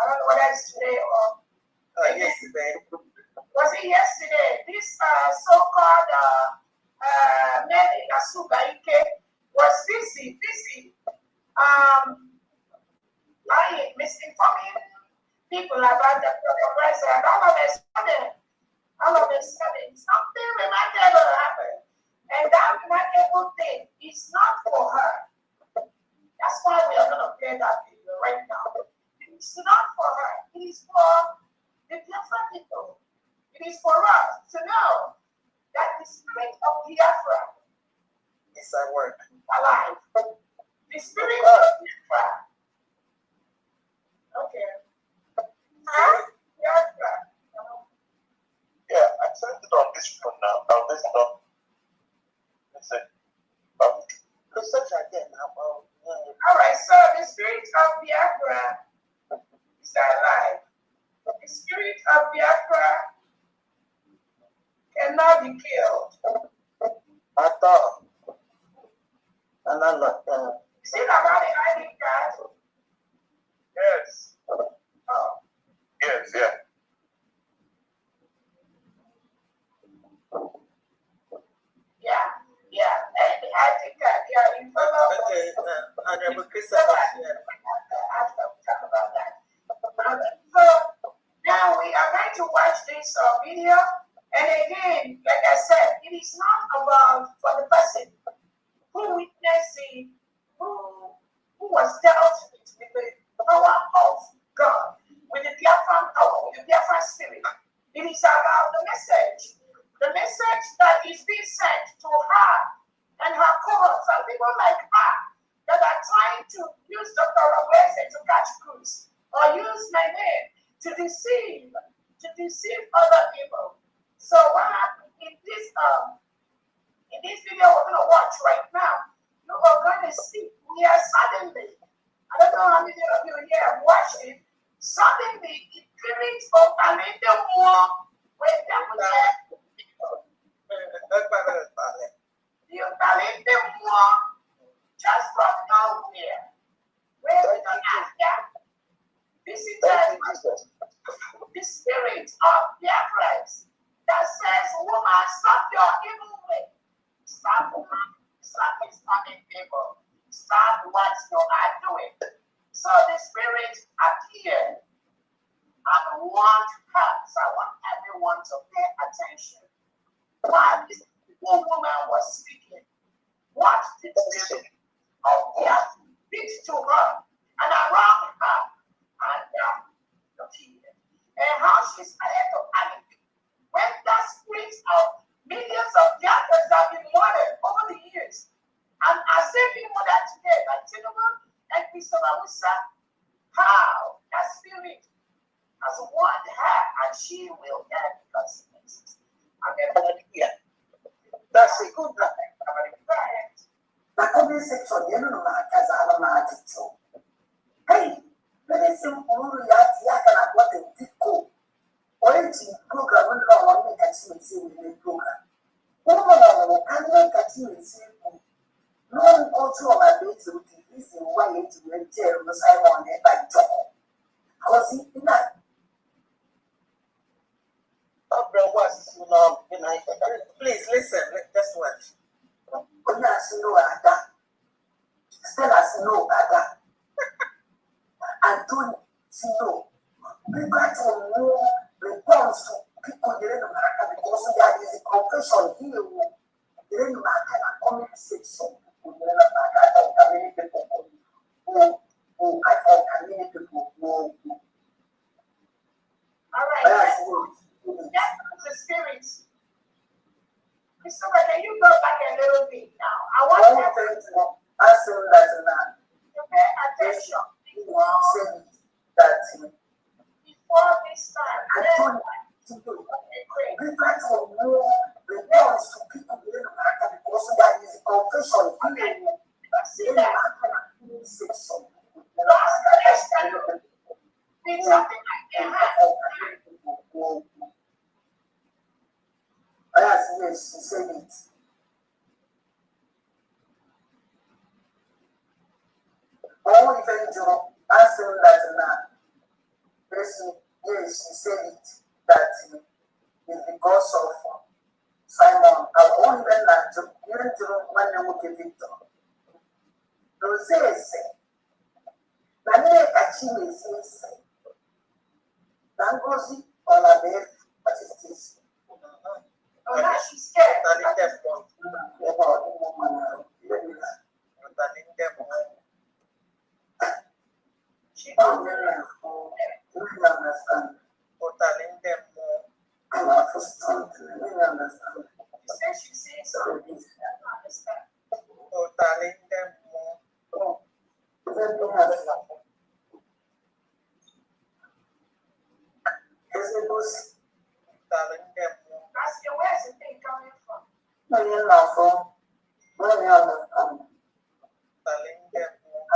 S8: don't know whether it's today or
S19: yesterday.
S8: Was it yesterday? This so-called man in Asuka Ike was busy lying, misinforming people about the president. All of a sudden, something remarkable happened. And that remarkable thing is not for her. That's why we are going to play that video right now. It's not for her. It is for the Biafra people. It is for us to know that the Spirit of Biafra
S19: is at work.
S8: Alive. The Spirit of Biafra. Okay. Biafra.
S9: Yeah, I sent it on this phone now. On this phone. Listen.
S8: All right, so the Spirit of Biafra is alive. The Spirit of Biafra
S16: cannot be killed.
S19: At all. And I'm not.
S16: Is it about the ID card?
S15: Yes.
S16: Oh.
S15: Yes, yeah.
S16: Yeah. And the ID card, yeah, in front of
S19: Okay, Honorable Christopher.
S16: After we talk about that. So now we are going to watch this video. And again, like I said, it is not about for the person who witnessed who was dealt with the power of God, with the Biafran power, with the Biafran spirit. It is about the message that is being sent to her and her cohorts and people like her that are trying to use Dr. Robese to catch crews or use my name to deceive other people. So what happened in this video we're gonna watch right now, you are gonna see we are suddenly, I don't know how many of you here have watched it, suddenly it creates a little more with them just from nowhere. Where we don't have visitors, the spirit of their friends that says, woman, stop your evil way. Stop disturbing people. Stop what you are doing. So the spirit appeared and warned her. So I want everyone to pay attention. While this woman was speaking, what did the spirit of death did to her and around her and appeared, and how she started to panic when that spirit of millions of Biafrans have been murdered over the years and are still being murdered today by Tinubu and Christopher Musa, how that spirit has warned her and she will get the consequences. I'm going to hear. That's a good line. I'm going to try it. The comment section, you know, hey, very simple. You can what a deco. Origin program, we don't want to catch you in the program. Oh, can you catch you in the no culture of a bit to the reason why it will tell us I want it by Joko. Because it is not. Please listen, just watch. When I see no other, still as no other. And don't see no. We got to know the response to people in the market because there is a confession here. In the market, a comment section. In the market, a community people who I call community people who. All right. That's the spirit. Christopher, can you go back a little bit now? I want to answer that now. To pay attention before this time. I don't we got to know the words to people in the market because there is a confession here. See that? It's something like that. Yes, she said it. All even to answer that now. Yes, she said it. That it's because of Simon. I won't even like to even to when they will give Victor. Rose say, Nane Kachim is insane. Nangozi on a bed, what is this? Oh, now she's scared. She don't understand. I'm not understand. She says she sees something. I don't understand. Where's the thing coming from? No, you're not from. No, you're not from.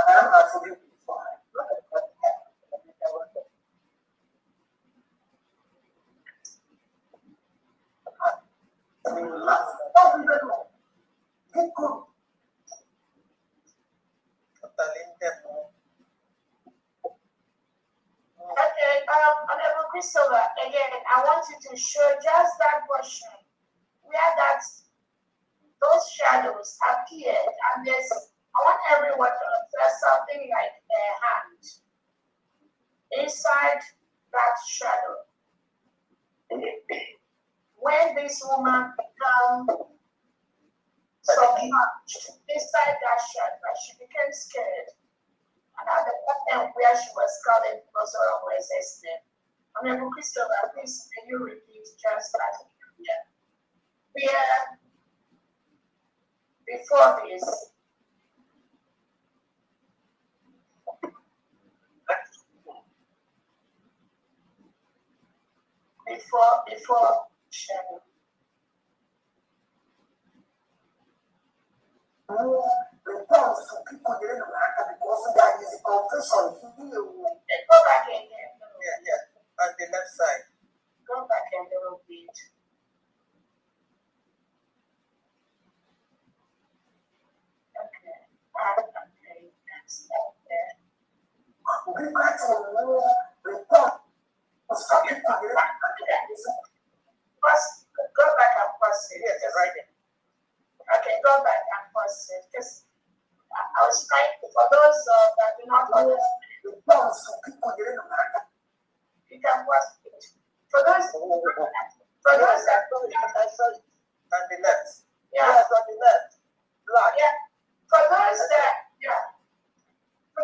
S16: I'm not from you before.
S8: Okay, Honorable Christopher, again, I want you to show just that portion where those shadows appeared, and I want everyone to observe something like a hand inside that shadow. When this woman became submerged inside that shadow, she became scared. And at the point where she was calling Professor Wesley's name, Honorable Christopher, please can you repeat just that? Where before this, before shadow.
S13: Returns to people getting because that is a confession.
S8: Go back again.
S7: Yeah, on the left side.
S8: Go back a little bit. Okay. Okay, that's up there. First, go back and pause it.
S7: Yes, right there.
S8: Okay, go back and pause it. Because I was trying to, for those that do not understand, you can pause it. For those that don't understand,
S7: on the left.
S8: yeah.
S7: Yes, on the left. Black.
S8: Yeah. For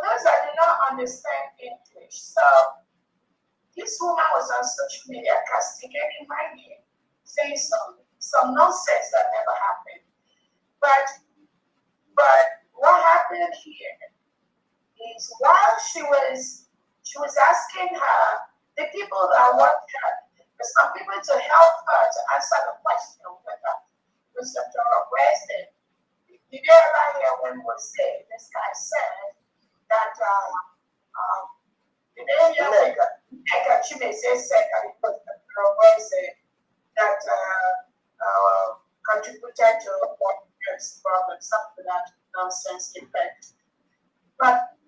S8: those that do not understand English, so this woman was on social media castigating my name, saying some nonsense that never happened. But what happened here is while she was asking her, the people that worked her, some people to help her to answer the question with Dr. Weston. Did you ever hear when we say this guy said that did they hear Nega Chimese said that it was Dr. Weston that contributed to what problem, something that nonsense effect. But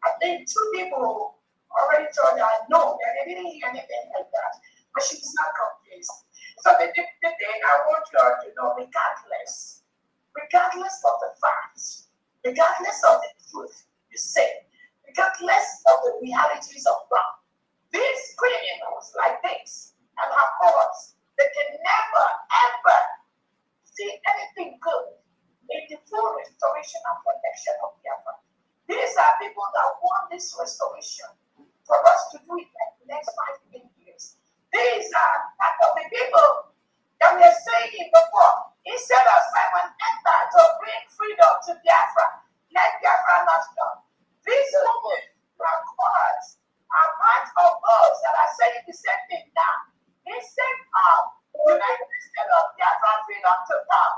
S8: I think two people already told her no, that they didn't hear anything like that. But she was not convinced. So the thing I want you all to know, regardless of the facts, regardless of the truth you say, regardless of the realities of life, these criminals like this and her cohorts, they can never ever see anything good in the full restoration and protection of Biafra. These are people that want this restoration for us to do it like the next 5 years. These are part of the people that we are saying before. Instead of Simon Enter to bring freedom to Biafra, let Biafra not come. These women are cohorts are part of those that are saying the same thing now. Instead of United States of Biafra freedom to come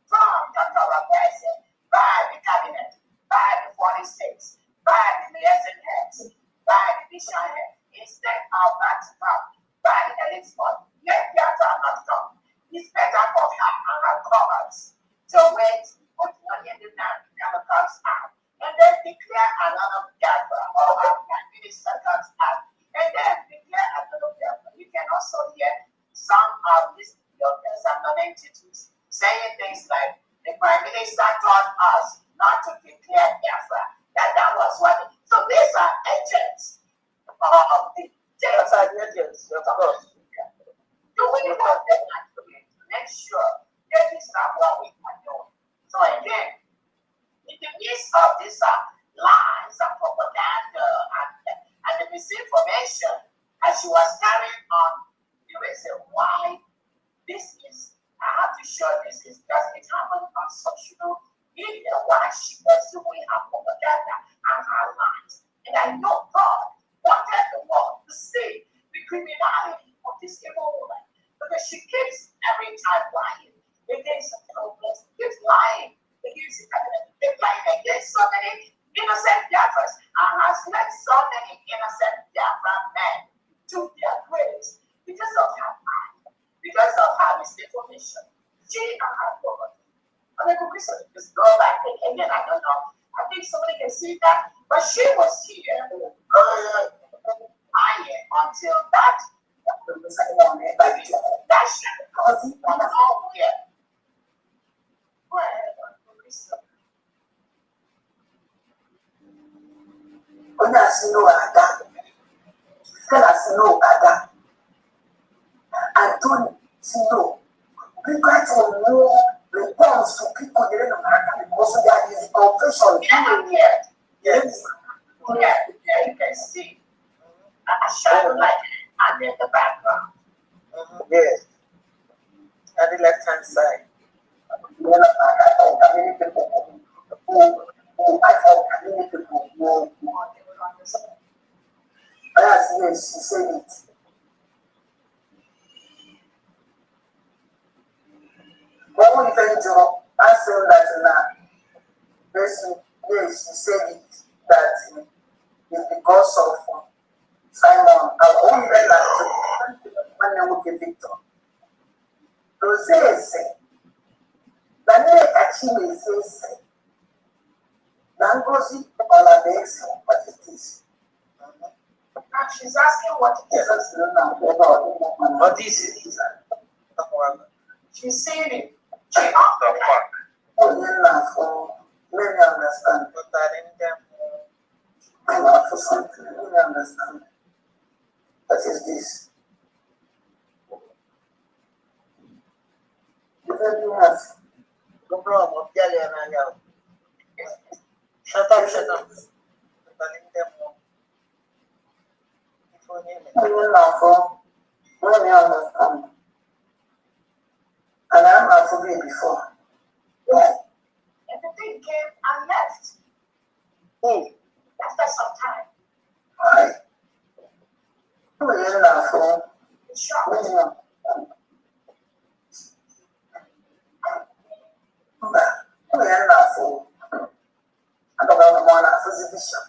S8: from Dr. Rabesi, by the cabinet, by the 40 states, by the liaison heads, by the mission heads, instead of that to come, by the elite spot, let Biafra not come. It's better for her and her cohorts to wait until the Biafra comes out and then declare another Biafra or our Prime Minister comes out and then declare another Biafra. You can also hear some of these Ethiopians and non-entities saying things like the Prime Minister told us not to declare Biafra, that was what. So these are agents of the
S7: agents, of course.
S8: So we want them to make sure that is not what we are doing. So again, in the midst of these lies and propaganda and the misinformation, as she was carrying on, the reason why this is, I have to show this is because it happened on social media while she was doing her propaganda and her lies. And I know God wanted the world to see the criminality of this evil woman because she keeps every time lying against the progress, keeps lying against the cabinet, keeps lying against so many innocent Biafras and has led so many innocent Biafra men to their graves because of her mind, because of her misinformation. She and her property. mean, just go back again. I don't know. I think somebody can see that. But she was here until that shit was nowhere. Go ahead, Crystal.
S3: When I see no other, tell us no other. I don't see no. We got to know the ones to people in America because there is confession.
S8: Yes. Yeah, you can see. I shadow like I'm in the background.
S19: Yes. At the left hand side.
S3: Yes, she said it. When we went to ask him that now, yes, she said it that it's because of Simon. I only read that when they look at Victor. Rosé say, Daniel Kachime says, Nangozi Olabex, what is this?
S8: And she's asking what it is.
S19: What is it?
S8: She's saying it. She offered it.
S3: Oh, let me understand. I'm not for something. Let me understand. What is this?
S19: Shut up.
S3: Let me understand. And I'm not for me before. Why?
S8: And the thing came and left. After some time.
S3: Why? Who is not for?
S8: Shocked.
S3: Who is not for? I don't know one for the bishop.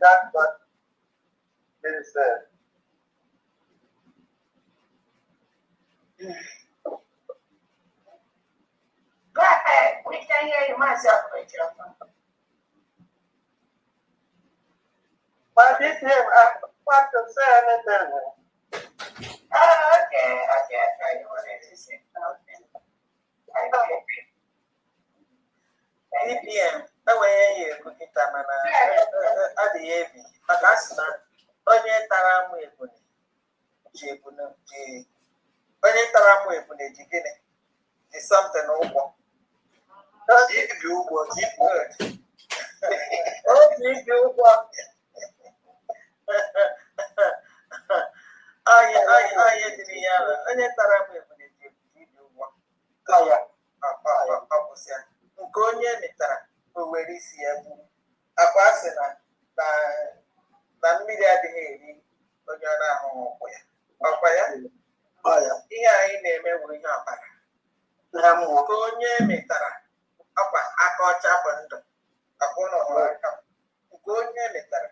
S21: That's what it said.
S8: Go ahead. We can hear you myself, Rachel.
S21: But this year, I want to say anything.
S8: Oh, okay. I thought you wanted to say something.
S7: DPM, enweghị ya ekwu kịta mana ọ dị ya ebi maka asị na onye tara amụ ebune ji ebune ji onye tara amụ ebune ji gịnị ji something ụgwọ
S21: Ibi ụgwọ,
S7: obi ibi ụgwọ onye dịrị ya ala onye tara amụ ebune ji ibi ụgwọ ọ kwụsịa nke onye metara o were isi ya gburu akwa asị na mmiri adịghị eri onye ọ na-ahụghị ụkwụ ya ọkwa ya ihe anyị na-eme bụ ihe ọbara nke onye metara ọkwa aka ọcha bụ ndụ akwa ụlọ hụrụ aka nke onye metara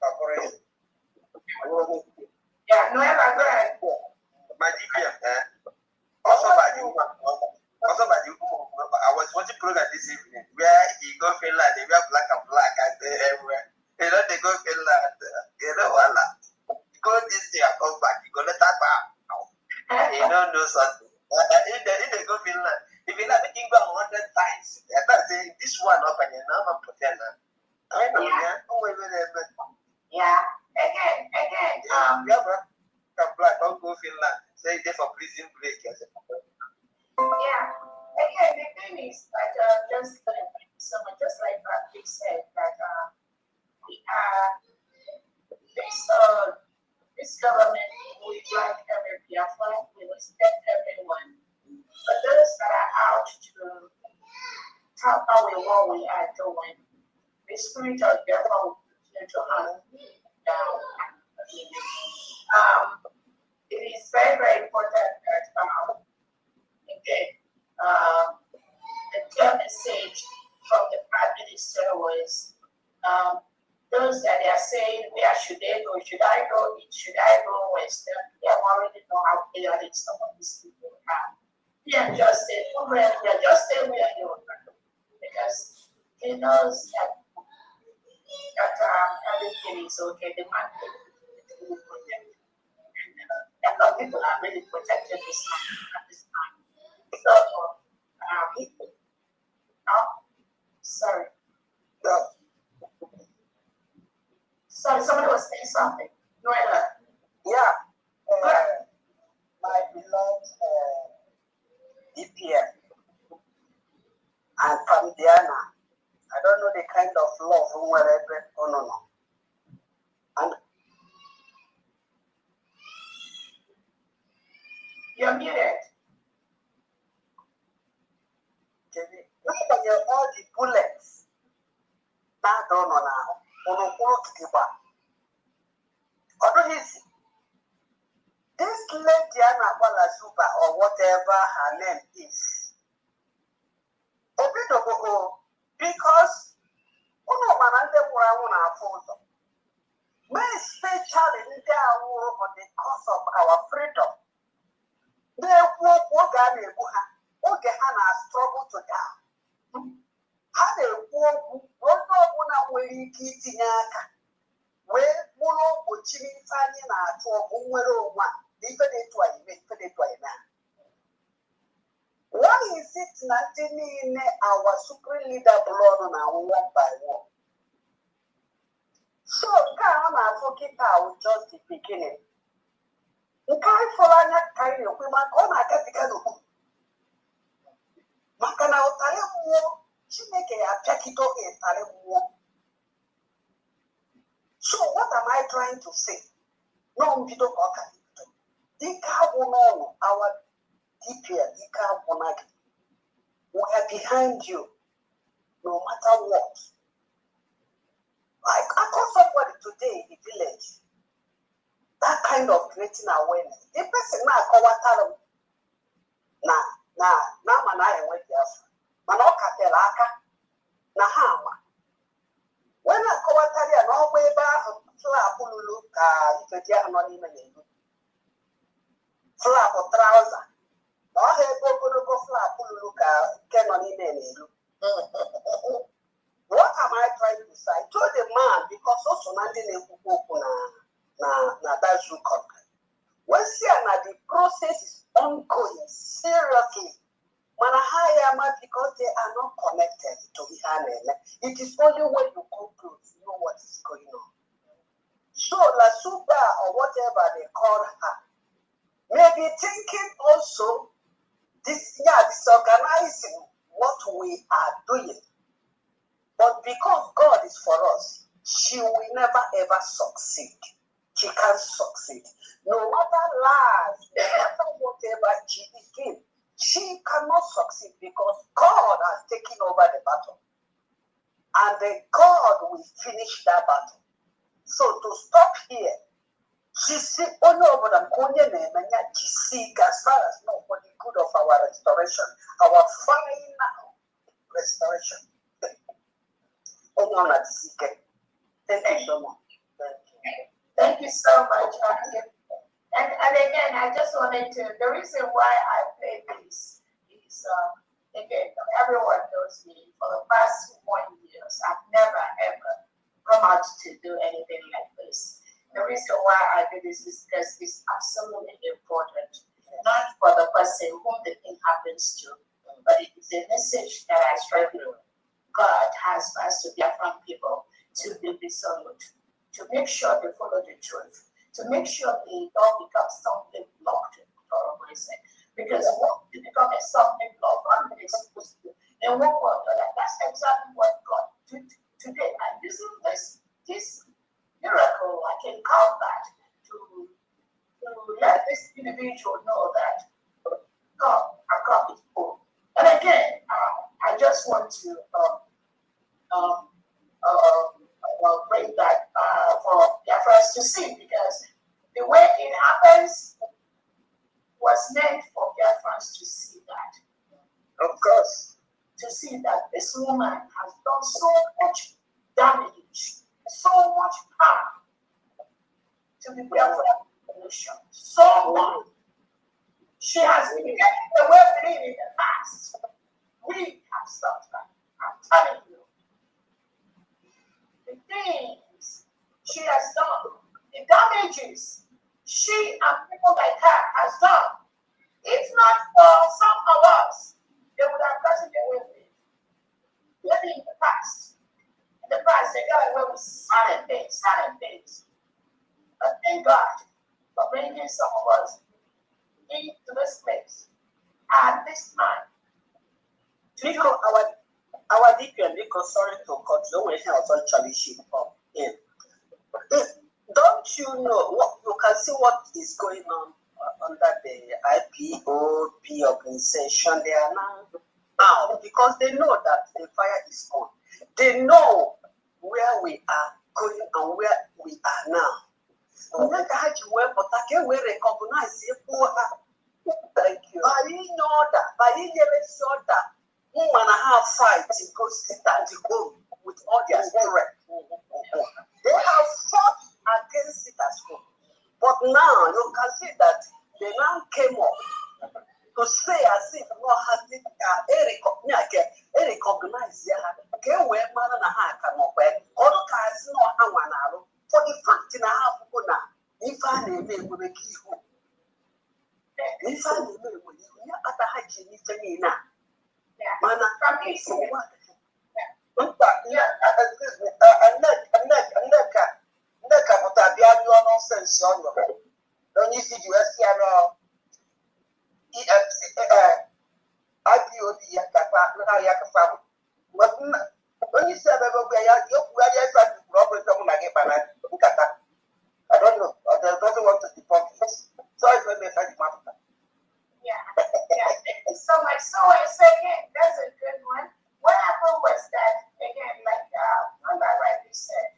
S7: ọ bụrụ ya
S21: my DPM, also by the I was watching program this evening where he go Finland, they wear black and black and they everywhere. You know they go Finland, you know voila. Go this day and come back, you go let that back. You don't know something. If they go Finland, if you like making go 100 times, I thought say this one up and you know I'm pretend. I know,
S8: yeah. Again.
S21: Yeah, bro. Come black, don't go Finland. Say they for prison break.
S8: Yeah. Again, the thing is that just like Patrick said, that we are this government, we like every Biafran, we respect everyone. But those that are out to talk about what we are doing, the spirit of Biafra will continue to hunt down. It is very, very important that the clear message from the Prime Minister was those that they are saying, where should they go? Should I go east? Should I go west? They already know how chaotic some of these people are. We are just stay where you are, because he knows that everything is okay. The man is really protected. And a lot of people are really protected at this time. So, sorry. Sorry, somebody was saying something. Noella.
S3: Yeah. My beloved DPM and from Diana, I don't know the kind of love wherever. Oh no. And
S8: you're muted.
S3: All the bullets that don't know now, although this lady Anna Super or whatever her name is, because especially in the cause of our freedom, they struggle to die. Ha na-ekwu okwu onye ọbụla nwere ike itinye aka wee mụrụ ogbochi n'ife anyị na-achụ ọgụ nwere onwe a na ife na-etu anyị mee. Why is it na ndị niile our supreme leader blood na one by one? So nke a na-afụ kịta bụ just the beginning. Nke anyị fọrọ anya ka anyị na-ekwe maka ọ na-agabiga n'okpuru. Maka na ụtarị mmụọ Chineke ya apịakịta oge ụtarị mmụọ. So what am I trying to say? No mbido ka ọ ka bido. Dike agwụ n'ọnụ our DPM, dike agwụ na gị. We are behind you, no matter what. Like I call somebody today in the village. That kind kind of creating awareness. The person now call na mana enwe Biafra. Mana ọ katela aka na ha ama. When I kọwatara ya na ọgba ebe ahụ flap lulu ka ifedi ahụ nọ n'ime na-elu. Flap trouser. Na ọha ebe ogologo flap lulu ka nke nọ n'ime na-elu. What am I trying to say? I told the man because also Nandi na-ekwukwu na that zoo country. When see the process is ongoing seriously. Manahayama because they are not connected to Ihanele. It is only when you go close you know what is going on. So La Suba or whatever they call her may be thinking also disorganizing what we are doing. But because God is for us, she will never ever succeed. She can't succeed. No matter lies, no matter whatever she is doing, she cannot succeed because God has taken over the battle. And then God will finish that battle. So to stop here, she see only over the she seek as far as no for the good of our restoration, our final restoration. Thank you so much.
S8: Thank you so much. And again, I just wanted to, the reason why I played this is, again, everyone knows me. For the past 1 year, I've never, ever come out to do anything like this. The reason why I do this is because it's absolutely important, not for the person whom the thing happens to, but it is a message that I strive to. God has for us to be from people to be resolute, to make sure they follow the truth, to make sure they don't become something blocked for a reason. Because when you become a something blocked, God will expose you. And one word, that's exactly what God did today. And using this miracle, I can count that to let this individual know that God is full. And again, I just want to bring that for Biafrans to see, because the way it happens was meant for Biafrans to see that. Of course. To see that this woman has done so much damage, so much harm to the Biafran nation. So much. She has been getting the well-being in the past. We have stopped her. I'm telling you. The things she has done, the damages she and people like her has done. If not for some of us, they would have gotten away with it. Maybe in the past. In the past, they got away with certain things. But thank God for bringing some of us into this place at this time.
S3: Nico, our DPM, Nico, sorry to cut you. We have actually shift up in. Don't you know what you can see what is going on under the IPOB organization? They are now out because they know that the fire is on. They know where we are going and where we are now. We recognize thank you. By that woman have fight to go sit at the home with all their strength. They have fought against it as well. But now you can see that they now came up to say as if not has it recognize for the fact in a half if I name it with a key home. If I name it with you at the hygiene now. Man, so what? Yeah, excuse me. Nonsense. Don't you see USC IPOD when you say I don't know. I don't want to deport it. Sorry for me.
S8: Yeah. Thank you so much. So again, that's a good one. What happened was that, again, like Mama rightly said,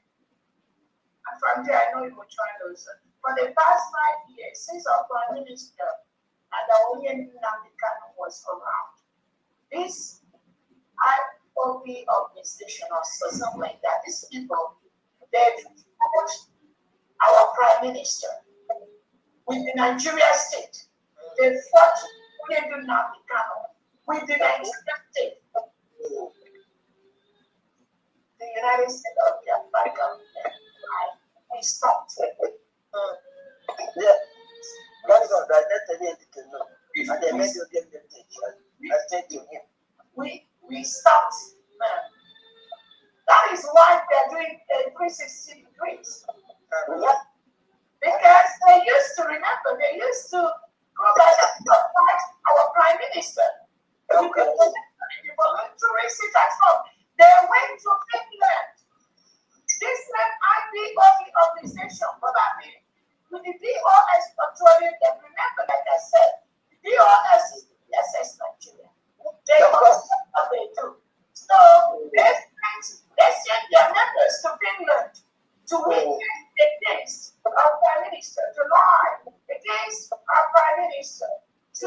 S8: and from there I know you were trying to listen. for the past 5 years, since our Prime Minister Adaoye Nnamdi was around, this IOB organization or something like that, these people, they've fought our Prime Minister with the Nigeria state. They fought Nnamdi with the Nigeria state. The United States of the African government, we stopped.
S19: Yeah, that's all right. That's the way to know. And they made you get the teacher. I said to him,
S8: we stopped. That is why they're doing 360 degrees. Because they used to remember, they used to go back and fight our Prime Minister. You can voluntary sit at home. They went to Finland. This same IPOB organization, probably, with the DOS controlling them. Remember, like I said, the DOS is the SS Nigeria. They control what they do. So they send their members to Finland to win against our Prime Minister, to lie against our Prime Minister,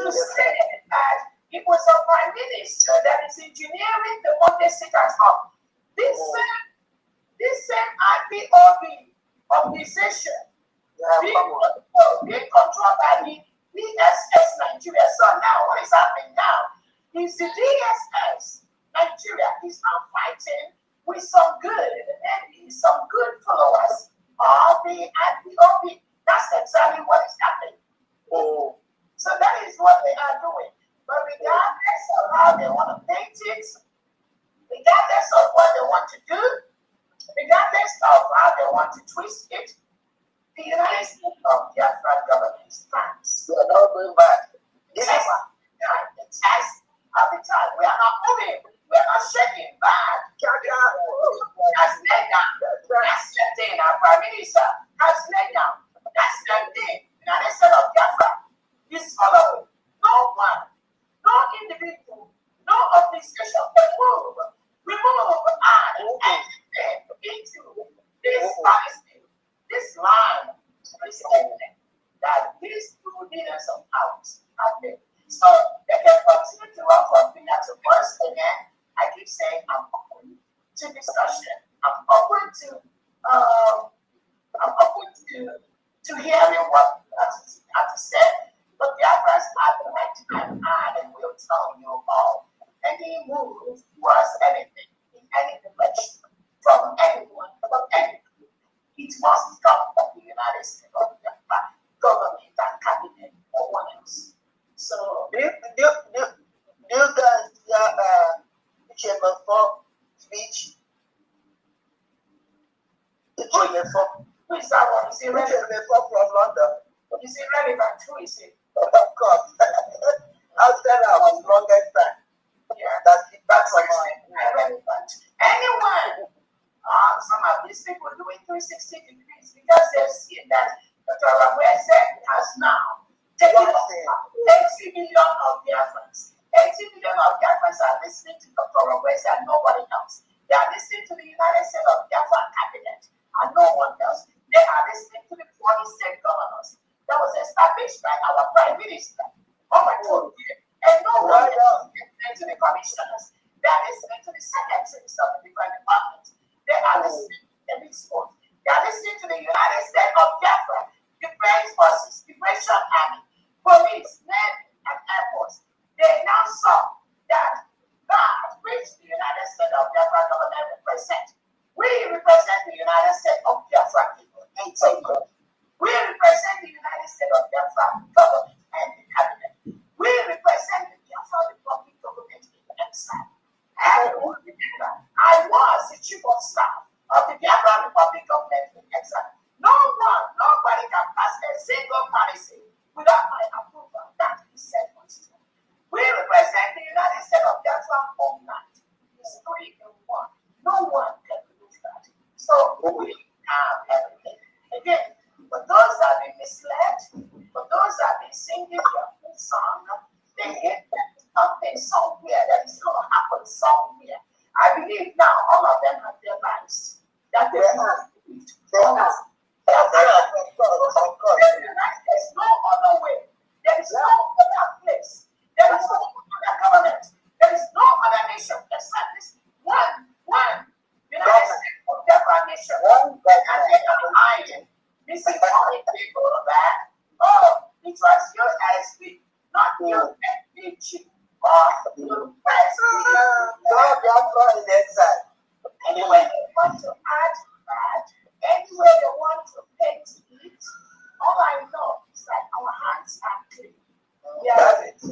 S8: to say that it was our Prime Minister that is engineering the Monday sit at home. This same IPOB organization being controlled by the DSS Nigeria. So now what is happening now is the DSS Nigeria is now fighting with some good enemies, some good followers of the IPOB. That's exactly what is happening. So that is what they are doing. But regardless of how they want to paint it, regardless of what they want to do, regardless of how they want to twist it, the United States of the African government stands.
S19: we are not going back.
S8: The test of the time. We are not moving. We are not shaking back. That's laid down. That's the thing our Prime Minister has laid down. That's the thing the United States of Biafra is following. No one, no individual, no organization can move. We move and into this policy, this line, this statement that these two leaders of ours have made. So they can continue to work on me to first again. I keep saying I'm open to discussion. I'm open to hearing what you have to say. But the others are the right to add and will tell you all any move was anything in any direction from anyone, from anything. It must come from the United States of the government and cabinet or one else. So
S19: do you guys hear Chamber 4 speech? The Chamber 4.
S8: Who is that one? Is it relevant?
S19: Chamber 4 from London.
S8: Is it relevant? Who is it?
S19: Of course. I'll tell her our longest time.
S8: Yeah.
S19: That's the back of
S8: relevant. Anyone, some of these people doing 360 degrees because they've seen that Dr. has now taken 80 million of Biafrans. 80 million of Biafrans are listening to Dr. and nobody else. They are listening to the United States of Biafra cabinet and no one else. They are listening to the 40 state governors that was established by our Prime Minister. Oh my God. And no one else is listening to the commissioners. They are listening to the secretaries of the different departments. They are listening to the big sports. They are listening to the United States of Biafra, Defense Forces, Liberation Army, Police, Navy, and Air Force. They now saw that God, which the United States of Biafra government represent, we represent the United States of Biafra people. We represent the United States of Biafra government and the cabinet. We represent the Biafra Republic government in exile. Everyone remember, I was the chief of staff of the Biafra Republic government in exile. Nobody can pass a single policy without my approval. That is said once. We represent the United States of Biafra homeland. It's 3 in 1. No one can remove that. So we have everything. Again, for those that have been misled, for those that have been singing their own song, they hit something somewhere that is going to happen somewhere. I believe now all of them have their lives that they have lived. Of course. was USB, not USB or USB.
S19: No, Biafra in exile.
S8: Anyway, they want to add that, anyway they want to paint it, all I know is that our hands are clean. We are the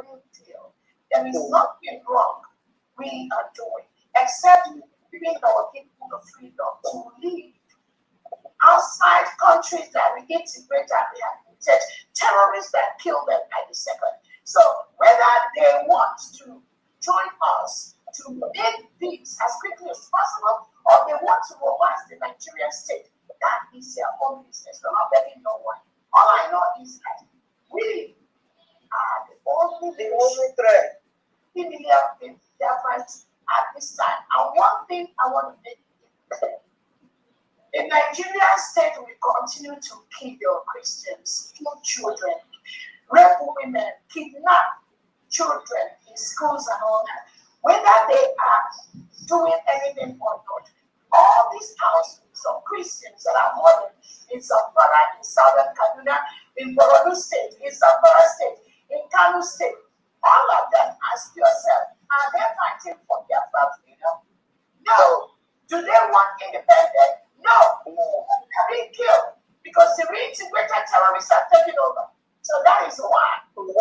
S8: real deal. There is nothing wrong we are doing, except giving our people the freedom to live outside countries that we integrate and rehabilitate terrorists that kill them by the second. So whether they want to join us to make this as quickly as possible, or they want to romance the Nigerian state, that is their own business. We're not begging no one. All I know is that we are the only threat in their fights at this time. And one thing I want to make clear, the Nigerian state will continue to kill your Christians, kill children, rape women, kidnap children in schools and all that. Whether they are doing anything or not, all these thousands of Christians that are modern in Zamfara, in Southern Kaduna, in Borno State, in Zamfara State, in Kano State, all of them, ask yourself, are they fighting for their freedom? No. Do they want independence? No. They're being killed because the reintegrated terrorists are taking over. So that is why we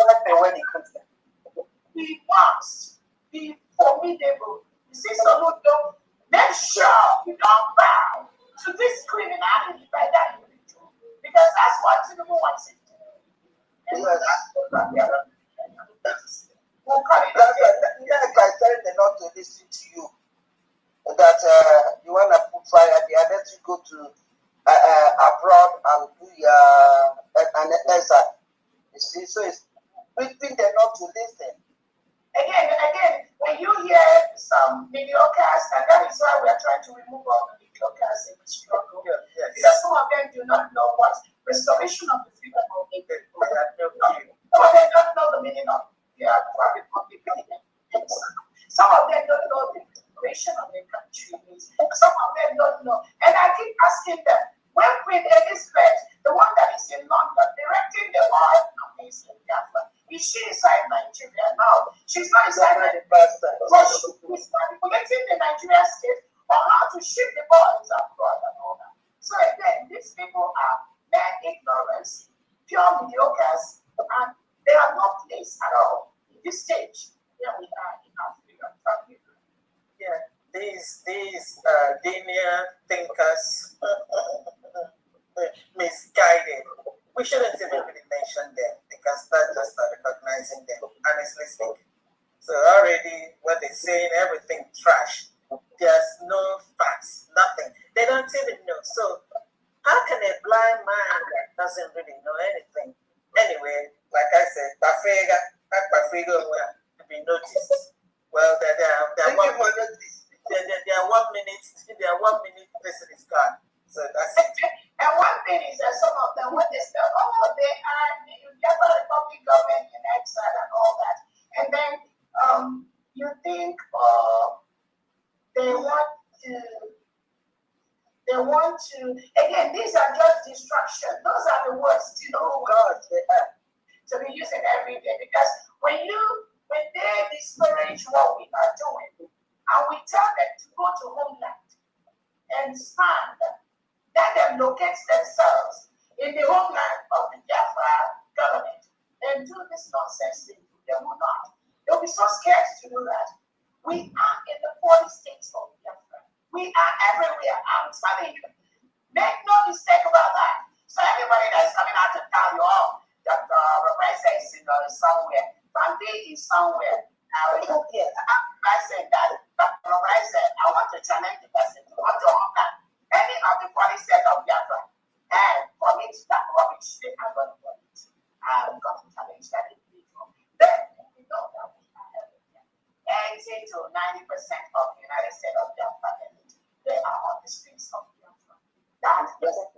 S8: must be formidable. You see, Soludo, make sure you don't bow to this criminality by that individual, because that's what Tinubu wants it to do. And we'll call it
S19: by telling them not to listen to you, that you want to put fire there, let you go to abroad and do an exile. You see, so it's between them not to listen.
S8: Again, when you hear some mediocres, and that is why we are trying to remove all the mediocres in the struggle. Because some of them do not know what restoration of the freedom of the people. Some of them don't know the meaning of their private public. Some of them don't know the restoration of the country means. Some of them don't know. And I keep asking them, when Queen Elizabeth, the one that is in London, directing the oil companies in Biafra, is she inside Nigeria? No, she's not inside Nigeria. But she's manipulating the Nigerian state on how to ship the boys abroad and all that. So again, these people are mere ignorance, pure mediocres, and they have no place at all in this stage where we are in Africa.
S7: Yeah, these linear thinkers, misguided. We shouldn't even really mention them because that's just not recognizing them, honestly speaking. So already what they're saying, everything trash. There's no facts, nothing. They don't even know. So how can a blind man that doesn't really know anything? Anyway, like I said, Bafrega will be noticed. Well, there are 1 minute. There are 1 minute. There are 1 minute person is gone. So that's it.
S8: And one thing is that some of them, when they say, oh, they are the Republic government in exile and all that, and then you think they want to, again, these are just distractions. Those are the words, you know, God, they are. So we use it every day because when they discourage what we are doing, and we tell them to go to homeland and stand, let them locate themselves in the homeland of the Biafra government and do this nonsense thing. They will not. They'll be so scared to do that. We are in the 40 states of Biafra. We are everywhere. I'm telling you. Make no mistake about that. So everybody that's coming out to tell you, oh, that Represa is somewhere. Bambi is somewhere. I said that Represa, I want to challenge the person to go to homeland. Any of the 40 states of Biafra. And for me to start rubbish, I'm going to do it. I'm going to challenge that individual. Then we know that we are everywhere. 80 to 90% of the United States of Biafra, they are on the streets of Biafra. That doesn't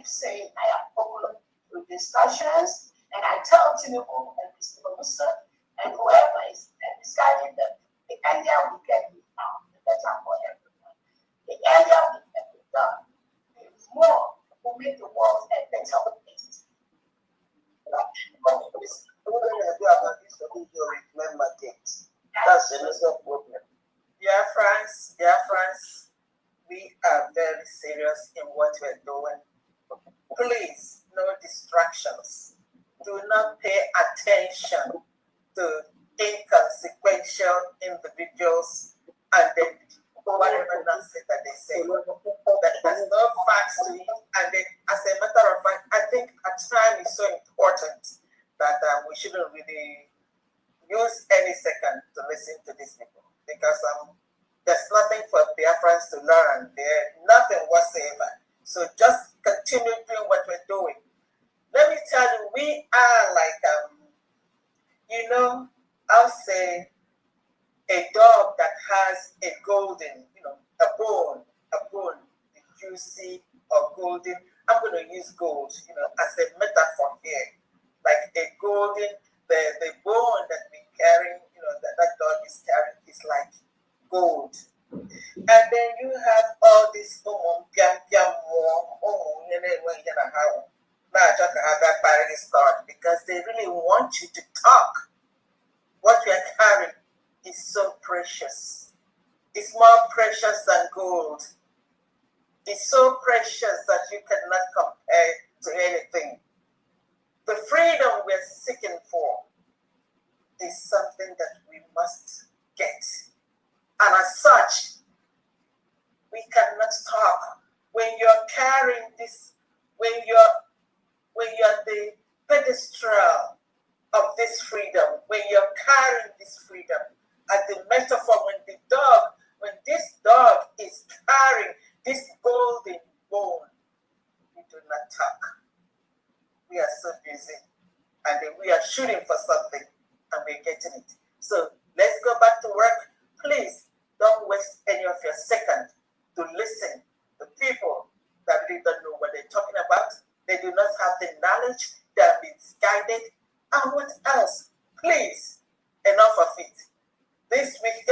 S8: keep saying I am open to discussions, and I tell Tinubu and Mr. Musa and whoever is discussing them, the earlier we get it now, the better for everyone. The earlier we get it done, the more will make the world a better place.
S13: That's another problem.
S7: Dear friends, we are very serious in what we're doing. Please, no distractions. Do not pay attention to inconsequential individuals and then whatever nonsense that they say. That has no facts to it. And then, as a matter of fact, I think our time is so important that we shouldn't really use any second to listen to these people, because there's nothing for Biafrans to learn there, nothing whatsoever. So just continue doing what we're doing. Let me tell you, we are like, I'll say a dog that has a golden, a bone, the juicy or golden. I'm going to use gold, as a metaphor here. Like a golden, the bone that we carry, that dog is carrying is like gold. And then you have all this because they really want you to talk. What we are carrying is so precious. It's more precious than gold. It's so precious that you cannot compare to anything. The freedom we're seeking for is something that we must get. And as such, we cannot talk. When you're carrying this, when you're the pedestal of this freedom, when you're carrying this freedom, as the metaphor, when this dog is carrying this golden bone, we do not talk. We are so busy, and then we are shooting for something, and we're getting it. So let's go back to work. Please don't waste any of your second to listen to people that really don't know what they're talking about. They do not have the knowledge. They have been guided. And what else? Please, enough of it. This week,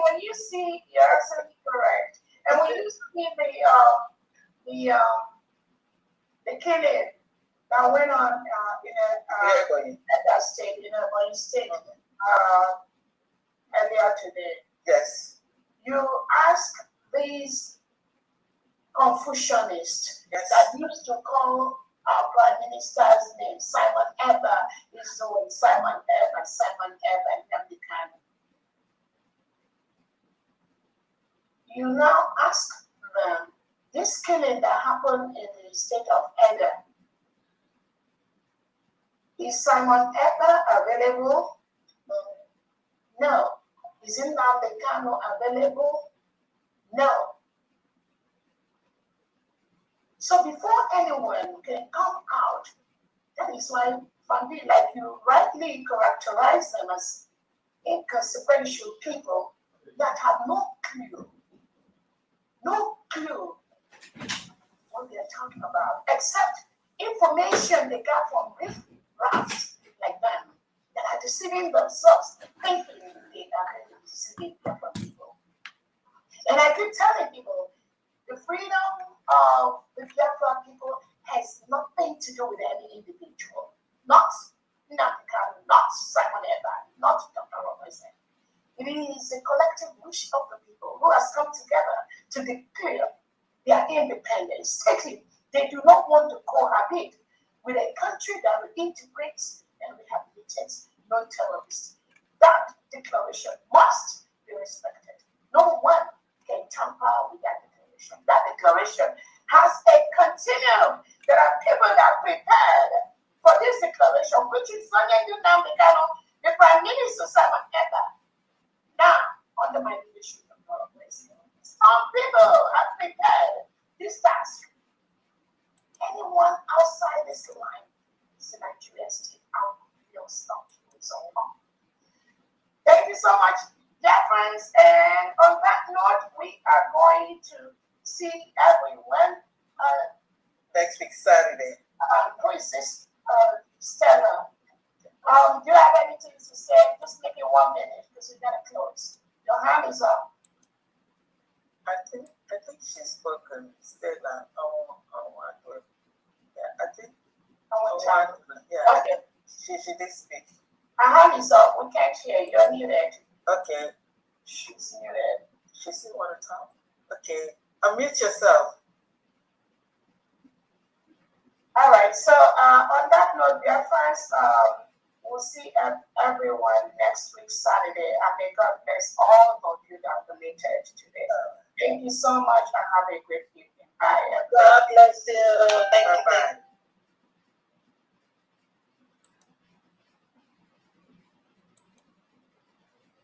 S8: when you see, you're absolutely correct. And when you see the killing that went on at that state, Ebonyi State, earlier today.
S7: Yes.
S8: You ask these Confucianists that used to call our Prime Minister's name Simon Eber, is doing Simon Eber, and Nnamdi Kanu. You now ask them, this killing that happened in the state of Edo, is Simon Eber available? No. Is Nnamdi Kanu available? No. So before anyone can come out, that is why, Fandi, like you rightly characterize them as inconsequential people that have no clue what they're talking about, except information they got from rafts like them that are deceiving themselves, thinking they are deceiving different people. And I keep telling people, the freedom of the Biafra people has nothing to do with any individual. Not Nnamdi Kanu, not Simon Eber, not Dr. Robertson. It is a collective wish of the people who has come together to declare their independence. They do not want to cohabit with a country that integrates and rehabilitates non-terrorists. That declaration must be respected. No one can tamper with that declaration. That declaration has a continuum. There are people that are prepared for this declaration, which is Nnamdi Kanu, the Prime Minister Simon Eber. Now, under my leadership of some people have prepared this task. Anyone outside this line is a Nigerian state out of your stuff. So, thank you so much, dear friends. ready to see everyone
S7: next week, Saturday.
S8: Princess Stella. Do you have anything to say? Just make it 1 minute because we gotta close. Your hand is up.
S7: I think she's spoken. Stella, yeah, I think. Yeah,
S8: Okay.
S7: She did speak.
S8: Her hand is up. We can't hear you. You're muted.
S7: Okay.
S8: She's muted.
S7: She still want to talk? Okay. Unmute yourself.
S8: All right. So on that note, dear friends, we'll see everyone next week, Saturday. And may God bless all of you that related today. Thank you so much and have a great evening. Bye.
S11: God bless you. Thank you.